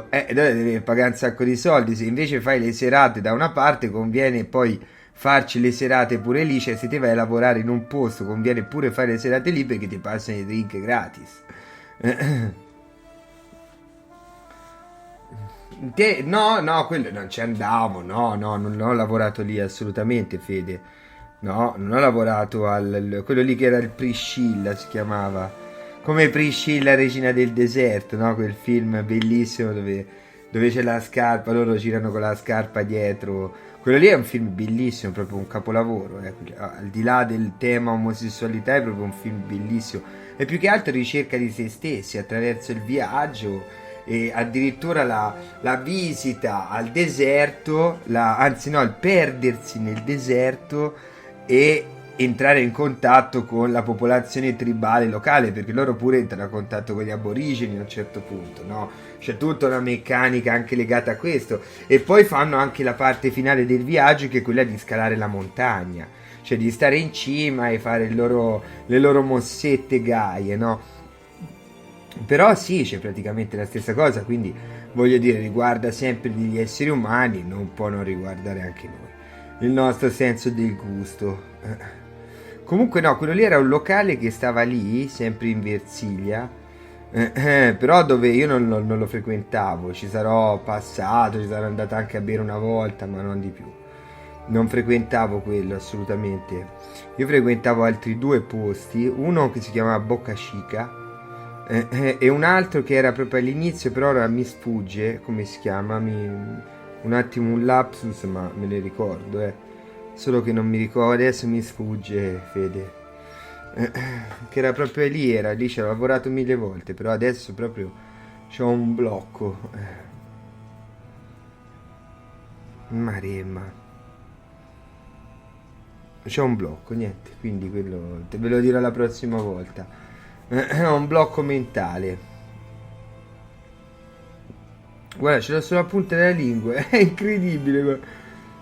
deve pagare un sacco di soldi. Se invece fai le serate da una parte, conviene poi farci le serate pure lì. Cioè, se ti vai a lavorare in un posto, conviene pure fare le serate lì perché ti passano i drink gratis. No, quello non ci andavo. No, non ho lavorato lì assolutamente, Fede. No, non ho lavorato quello lì che era il Priscilla, si chiamava. Come Priscilla, regina del deserto, no? Quel film bellissimo dove dove c'è la scarpa, loro girano con la scarpa dietro. Quello lì è un film bellissimo, proprio un capolavoro, al di là del tema omosessualità è proprio un film bellissimo, e più che altro ricerca di se stessi attraverso il viaggio, e addirittura la visita al deserto, anzi no, il perdersi nel deserto e entrare in contatto con la popolazione tribale locale, perché loro pure entrano a contatto con gli aborigeni a un certo punto, no? C'è tutta una meccanica anche legata a questo, e poi fanno anche la parte finale del viaggio, che è quella di scalare la montagna, cioè di stare in cima e fare le loro mossette gaie, no? Però sì, c'è praticamente la stessa cosa, quindi voglio dire, riguarda sempre gli esseri umani, non può non riguardare anche noi, il nostro senso del gusto. Comunque no, quello lì era un locale che stava lì, sempre in Versilia, però dove io non lo frequentavo, ci sarò passato, ci sarò andato anche a bere una volta, ma non di più. Non frequentavo quello assolutamente. Io frequentavo altri 2 posti, uno che si chiamava Bocca Chica, e un altro che era proprio all'inizio, però ora mi sfugge come si chiama, un attimo un lapsus, ma me ne ricordo, solo che non mi ricordo, adesso mi sfugge, Fede, che era proprio lì, ci ho lavorato 1000 volte, però adesso proprio c'ho un blocco, maremma, c'ho un blocco, niente, quindi quello ve lo dirò la prossima volta. Ho un blocco mentale, guarda, ce l'ho sulla punta della lingua, è incredibile, guarda.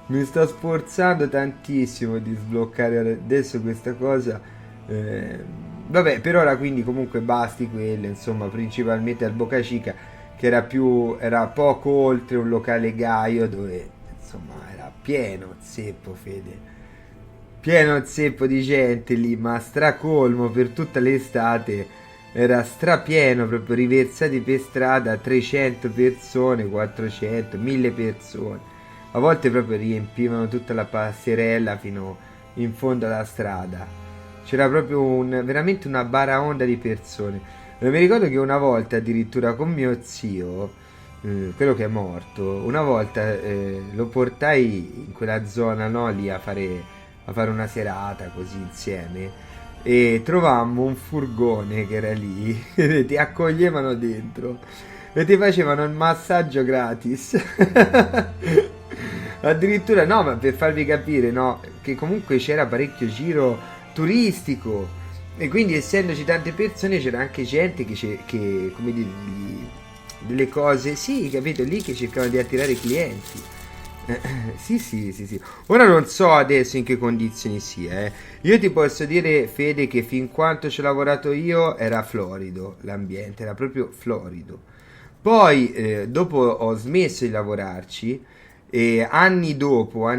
Mi sto sforzando tantissimo di sbloccare adesso questa cosa, vabbè, per ora quindi comunque basti quelle, insomma, principalmente al Boca Chica, che era poco oltre un locale gaio, dove insomma era pieno zeppo, Fede, pieno zeppo di gente lì, ma stracolmo per tutta l'estate, era strapieno, proprio riversati per strada 300 persone, 400, 1000 persone, a volte proprio riempivano tutta la passerella fino in fondo alla strada, c'era proprio veramente una baraonda di persone. Mi ricordo che una volta addirittura con mio zio, quello che è morto, una volta lo portai in quella zona, no, lì a fare una serata così insieme, e trovammo un furgone che era lì e ti accoglievano dentro e ti facevano il massaggio gratis. Addirittura, no, ma per farvi capire, no, che comunque c'era parecchio giro turistico, e quindi essendoci tante persone c'era anche gente che come dire, delle cose, sì, capito, lì che cercavano di attirare clienti. Sì. Ora non so adesso in che condizioni sia, Io ti posso dire, Fede, che fin quanto ci ho lavorato io era florido l'ambiente, era proprio florido. Poi dopo ho smesso di lavorarci, e anni dopo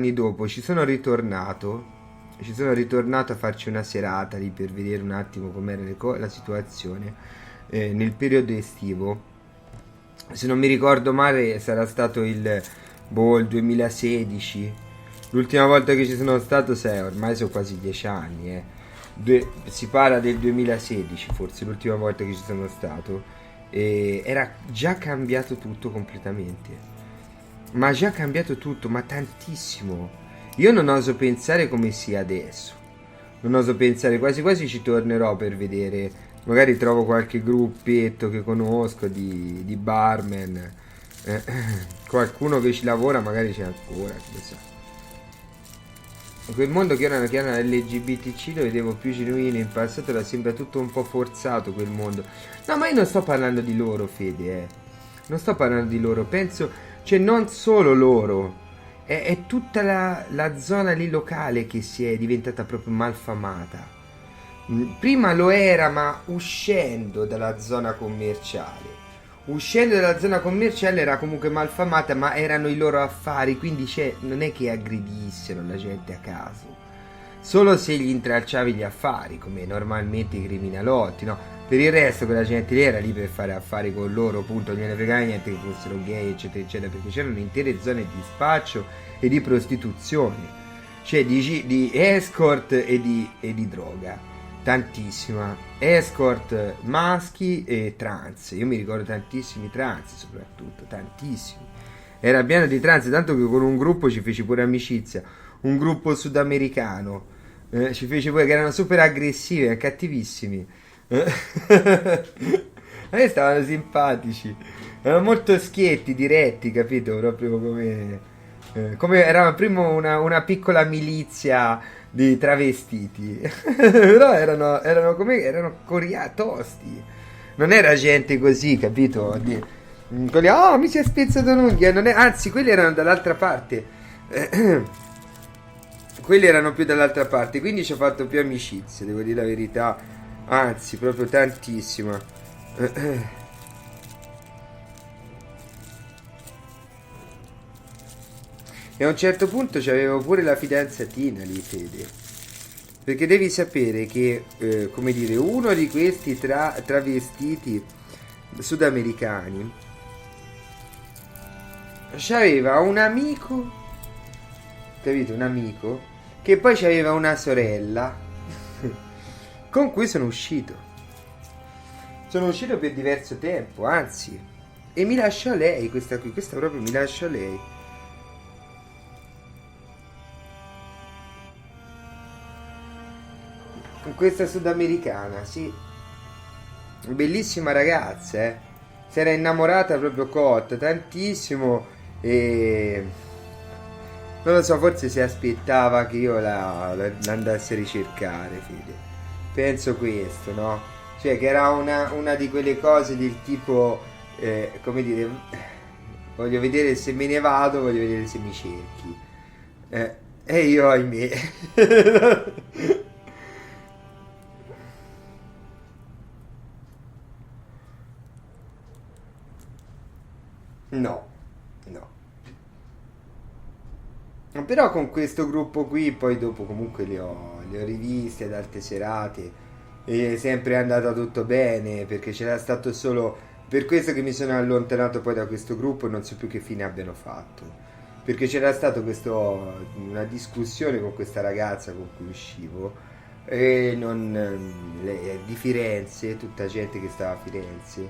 ci sono ritornato a farci una serata lì per vedere un attimo com'era la situazione, nel periodo estivo. Se non mi ricordo male sarà stato il 2016, l'ultima volta che ci sono stato, ormai sono quasi 10 anni, si parla del 2016 forse l'ultima volta che ci sono stato, e era già cambiato tutto completamente, ma tantissimo. Io non oso pensare come sia adesso, non oso pensare, quasi quasi ci tornerò per vedere, magari trovo qualche gruppetto che conosco di barman, qualcuno che ci lavora, magari c'è ancora, chissà. Quel mondo che erano l'LGBTC lo vedevo più genuino in passato, ora sembra tutto un po' forzato quel mondo. No, ma io non sto parlando di loro, Fede, non sto parlando di loro, penso, cioè non solo loro, è tutta la zona lì locale che si è diventata proprio malfamata. Prima lo era, ma uscendo dalla zona commerciale era comunque malfamata, ma erano i loro affari, quindi non è che aggredissero la gente a caso, solo se gli intralciavi gli affari, come normalmente i criminalotti, no? Per il resto quella gente lì era lì per fare affari con loro, appunto, non gliene fregava niente che fossero gay, eccetera eccetera, perché c'erano intere zone di spaccio e di prostituzione, cioè di escort e di droga. tantissima, escort maschi e trans. Io mi ricordo tantissimi trans, soprattutto tantissimi, era pieno di trans, tanto che con un gruppo ci feci pure amicizia, un gruppo sudamericano, ci feci pure, che erano super aggressivi e cattivissimi. A me stavano simpatici, erano molto schietti, diretti, capito? Proprio come era prima una piccola milizia di travestiti. Però erano tosti, non era gente così, capito? Quelli, oh, mi si è spezzato un'unghia, anzi, quelli erano dall'altra parte. Quelli erano più dall'altra parte, quindi ci ho fatto più amicizia, devo dire la verità, anzi, proprio tantissima. E a un certo punto c'avevo pure la fidanzatina lì, Fede, perché devi sapere che, come dire, uno di questi travestiti sudamericani c'aveva un amico, capito, un amico che poi c'aveva una sorella con cui sono uscito per diverso tempo, anzi, e mi lasciò lei, questa proprio mi lasciò lei. Con questa sudamericana, sì, bellissima ragazza, si era innamorata proprio cotta, tantissimo, e non lo so, forse si aspettava che io l'andassi a ricercare, Fede. Penso questo, no? Cioè che era una di quelle cose del tipo, come dire, voglio vedere se me ne vado, voglio vedere se mi cerchi. E io, ahimè. No. Però con questo gruppo qui poi dopo comunque li ho rivisti ad altre serate e è sempre andata tutto bene, perché c'era stato solo per questo che mi sono allontanato poi da questo gruppo e non so più che fine abbiano fatto, perché c'era stato una discussione con questa ragazza con cui uscivo e di Firenze, tutta gente che stava a Firenze,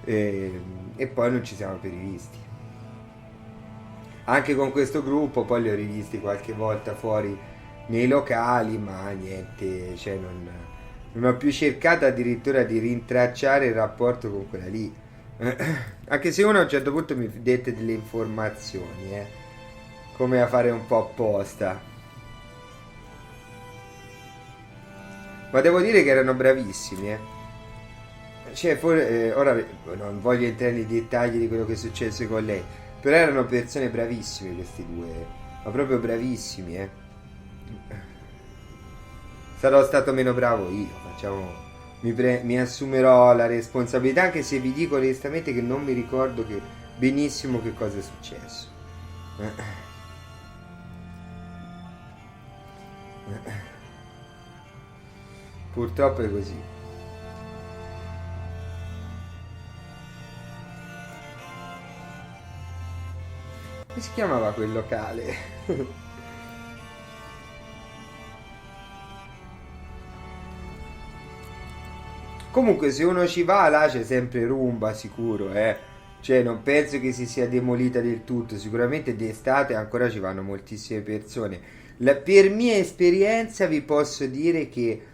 e poi non ci siamo più rivisti. Anche con questo gruppo poi li ho rivisti qualche volta fuori nei locali, ma niente, cioè non ho più cercato addirittura di rintracciare il rapporto con quella lì. Anche se uno a un certo punto mi dette delle informazioni, come a fare un po' apposta. Ma devo dire che erano bravissimi, Cioè, ora non voglio entrare nei dettagli di quello che è successo con lei, però erano persone bravissime questi due, ma proprio bravissimi, Sarò stato meno bravo io, mi assumerò la responsabilità, anche se vi dico onestamente che non mi ricordo benissimo che cosa è successo. Purtroppo è così. Come si chiamava quel locale? Comunque se uno ci va là c'è sempre rumba sicuro, Cioè non penso che si sia demolita del tutto, sicuramente d'estate ancora ci vanno moltissime persone. Per mia esperienza vi posso dire che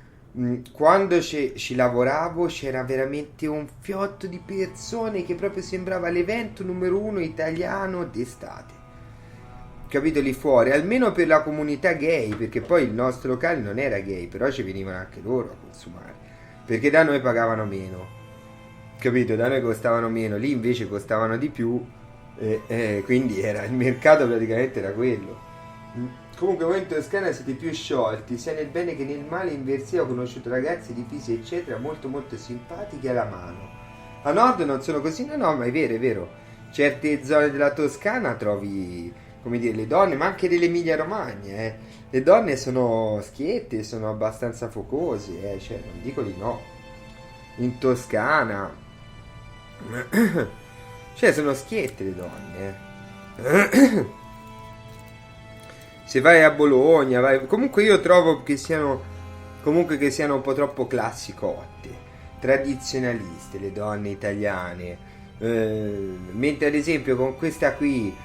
quando ci lavoravo c'era veramente un fiotto di persone che proprio sembrava l'evento numero 1 italiano d'estate, capito, lì fuori, almeno per la comunità gay, perché poi il nostro locale non era gay, però ci venivano anche loro a consumare, perché da noi pagavano meno, capito, da noi costavano meno, lì invece costavano di più, quindi il mercato praticamente era quello. Comunque voi in Toscana siete più sciolti, sia nel bene che nel male. In Versilia ho conosciuto ragazzi di Pisa eccetera molto molto simpatiche alla mano. A nord non sono così, no, ma è vero. Certe zone della Toscana trovi, come dire, le donne, ma anche dell'Emilia Romagna, le donne sono schiette, sono abbastanza focose, cioè non dico di no. In Toscana cioè sono schiette le donne, Se vai a Bologna, comunque io trovo che siano comunque che siano un po' troppo classicotte, tradizionaliste le donne italiane, mentre ad esempio con questa qui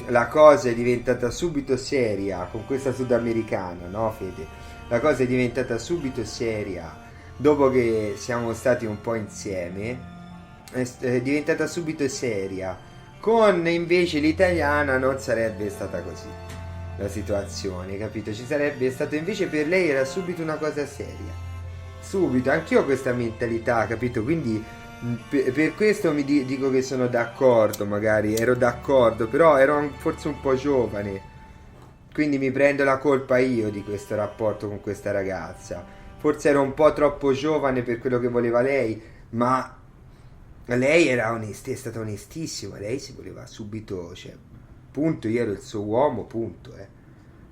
la cosa è diventata subito seria, con questa sudamericana, no Fede? La cosa è diventata subito seria dopo che siamo stati un po' insieme, è diventata subito seria. Con invece l'italiana non sarebbe stata così la situazione, capito? Ci sarebbe stato invece, per lei era subito una cosa seria, subito. Anch'io ho questa mentalità, capito? Quindi per questo dico che sono d'accordo, magari ero d'accordo, però ero forse un po' giovane, quindi mi prendo la colpa io di questo rapporto con questa ragazza. Forse ero un po' troppo giovane per quello che voleva lei, ma lei era onesta, è stata onestissima, lei si voleva subito, cioè, punto, io ero il suo uomo, punto,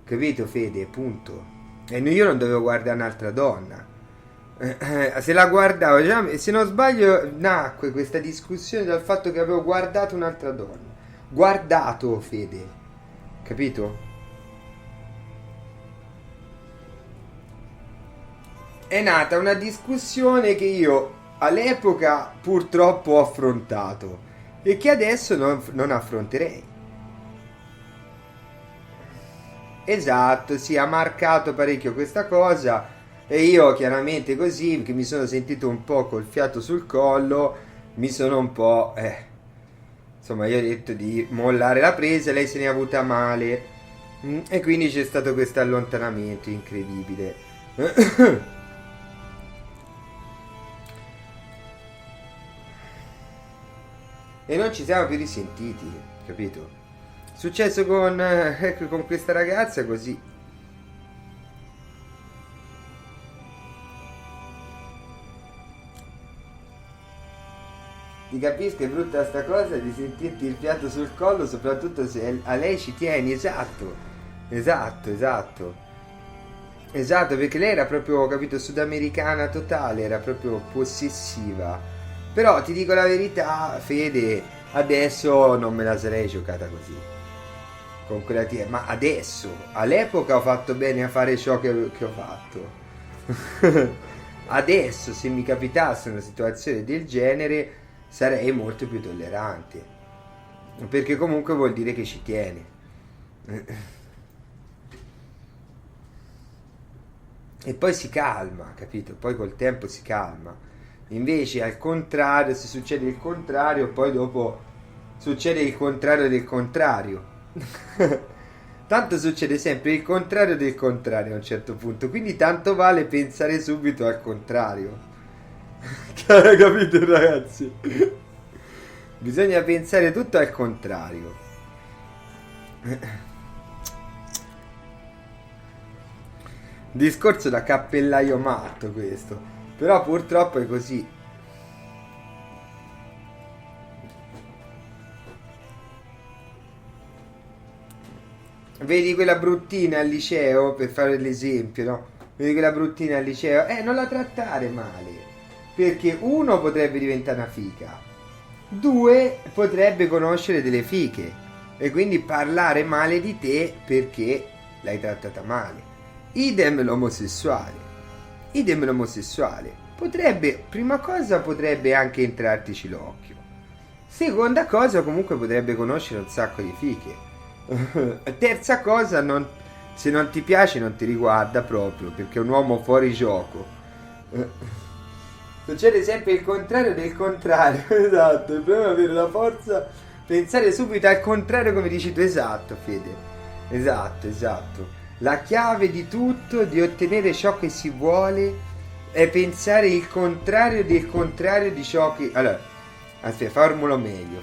capito Fede, punto. E io non dovevo guardare un'altra donna, se la guardavo, già, se non sbaglio nacque questa discussione dal fatto che avevo guardato un'altra donna, guardato Fede, capito? È nata una discussione che io all'epoca purtroppo ho affrontato e che adesso non affronterei. Esatto, sì, ha marcato parecchio questa cosa e io chiaramente così, che mi sono sentito un po' col fiato sul collo, mi sono un po'... insomma, io ho detto di mollare la presa, lei se ne è avuta male e quindi c'è stato questo allontanamento incredibile. E non ci siamo più risentiti, capito? Successo con questa ragazza così. Ti capisco, è brutta sta cosa di sentirti il fiato sul collo, soprattutto se a lei ci tieni, esatto, perché lei era proprio, capito, sudamericana totale, era proprio possessiva. Però ti dico la verità, Fede, adesso non me la sarei giocata così, con quella ma adesso, all'epoca ho fatto bene a fare ciò che ho fatto. Adesso, se mi capitasse una situazione del genere, sarei molto più tollerante, perché comunque vuol dire che ci tiene. E poi si calma, capito? Poi col tempo si calma. Invece al contrario, se succede il contrario, poi dopo succede il contrario del contrario. Tanto succede sempre il contrario del contrario a un certo punto, quindi tanto vale pensare subito al contrario. Capito ragazzi? Bisogna pensare tutto al contrario. Discorso da cappellaio matto questo. Però purtroppo è così. Vedi quella bruttina al liceo, per fare l'esempio, no? Vedi quella bruttina al liceo, non la trattare male, perché uno potrebbe diventare una fica, due potrebbe conoscere delle fiche e quindi parlare male di te perché l'hai trattata male. Idem l'omosessuale. Potrebbe, prima cosa, potrebbe anche entrartici l'occhio. Seconda cosa, comunque potrebbe conoscere un sacco di fiche. Terza cosa, se non ti piace non ti riguarda proprio, perché è un uomo fuori gioco. Succede sempre il contrario del contrario. Esatto, dobbiamo avere la forza, pensare subito al contrario, come dici tu. Esatto, Fede. Esatto. La chiave di tutto, di ottenere ciò che si vuole, è pensare il contrario del contrario di ciò che... Allora, aspetta, formulo meglio.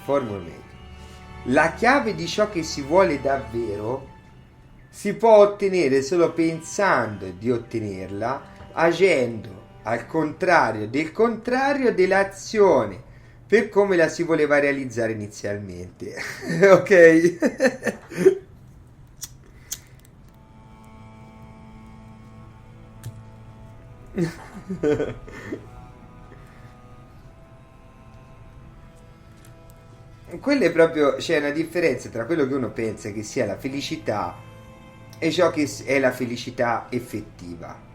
La chiave di ciò che si vuole davvero si può ottenere solo pensando di ottenerla, agendo al contrario del contrario dell'azione, per come la si voleva realizzare inizialmente. Ok? Quello è proprio, c'è una differenza tra quello che uno pensa che sia la felicità e ciò che è la felicità effettiva.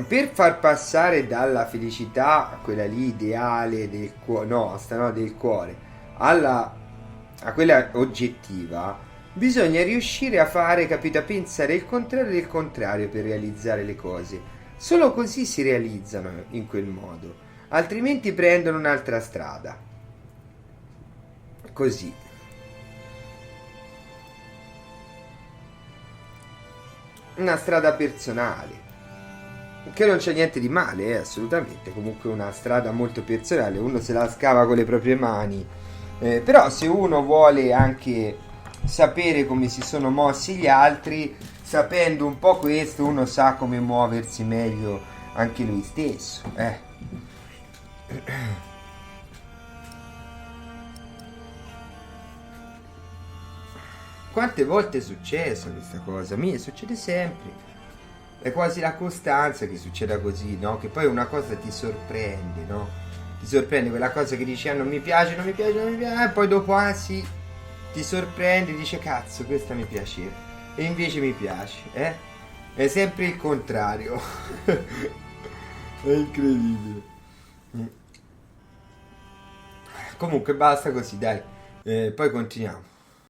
per far passare dalla felicità, quella lì ideale del nostra, no, del cuore, a quella oggettiva, bisogna riuscire a fare, capito, a pensare il contrario del contrario per realizzare le cose. Solo così si realizzano in quel modo, altrimenti prendono un'altra strada. Così. Una strada personale. Che non c'è niente di male, assolutamente. Comunque una strada molto personale, uno se la scava con le proprie mani. Però se uno vuole anche sapere come si sono mossi gli altri, sapendo un po' questo, uno sa come muoversi meglio anche lui stesso. Quante volte è successa questa cosa? A me succede sempre. È quasi la costanza che succeda così, no? Che poi una cosa ti sorprende, no? Ti sorprende quella cosa che dici, non mi piace, non mi piace, non mi piace, e poi dopo, sì, ti sorprende, dice, cazzo, questa mi piaceva. E invece mi piace, È sempre il contrario. È incredibile. Comunque basta così, dai. Poi continuiamo.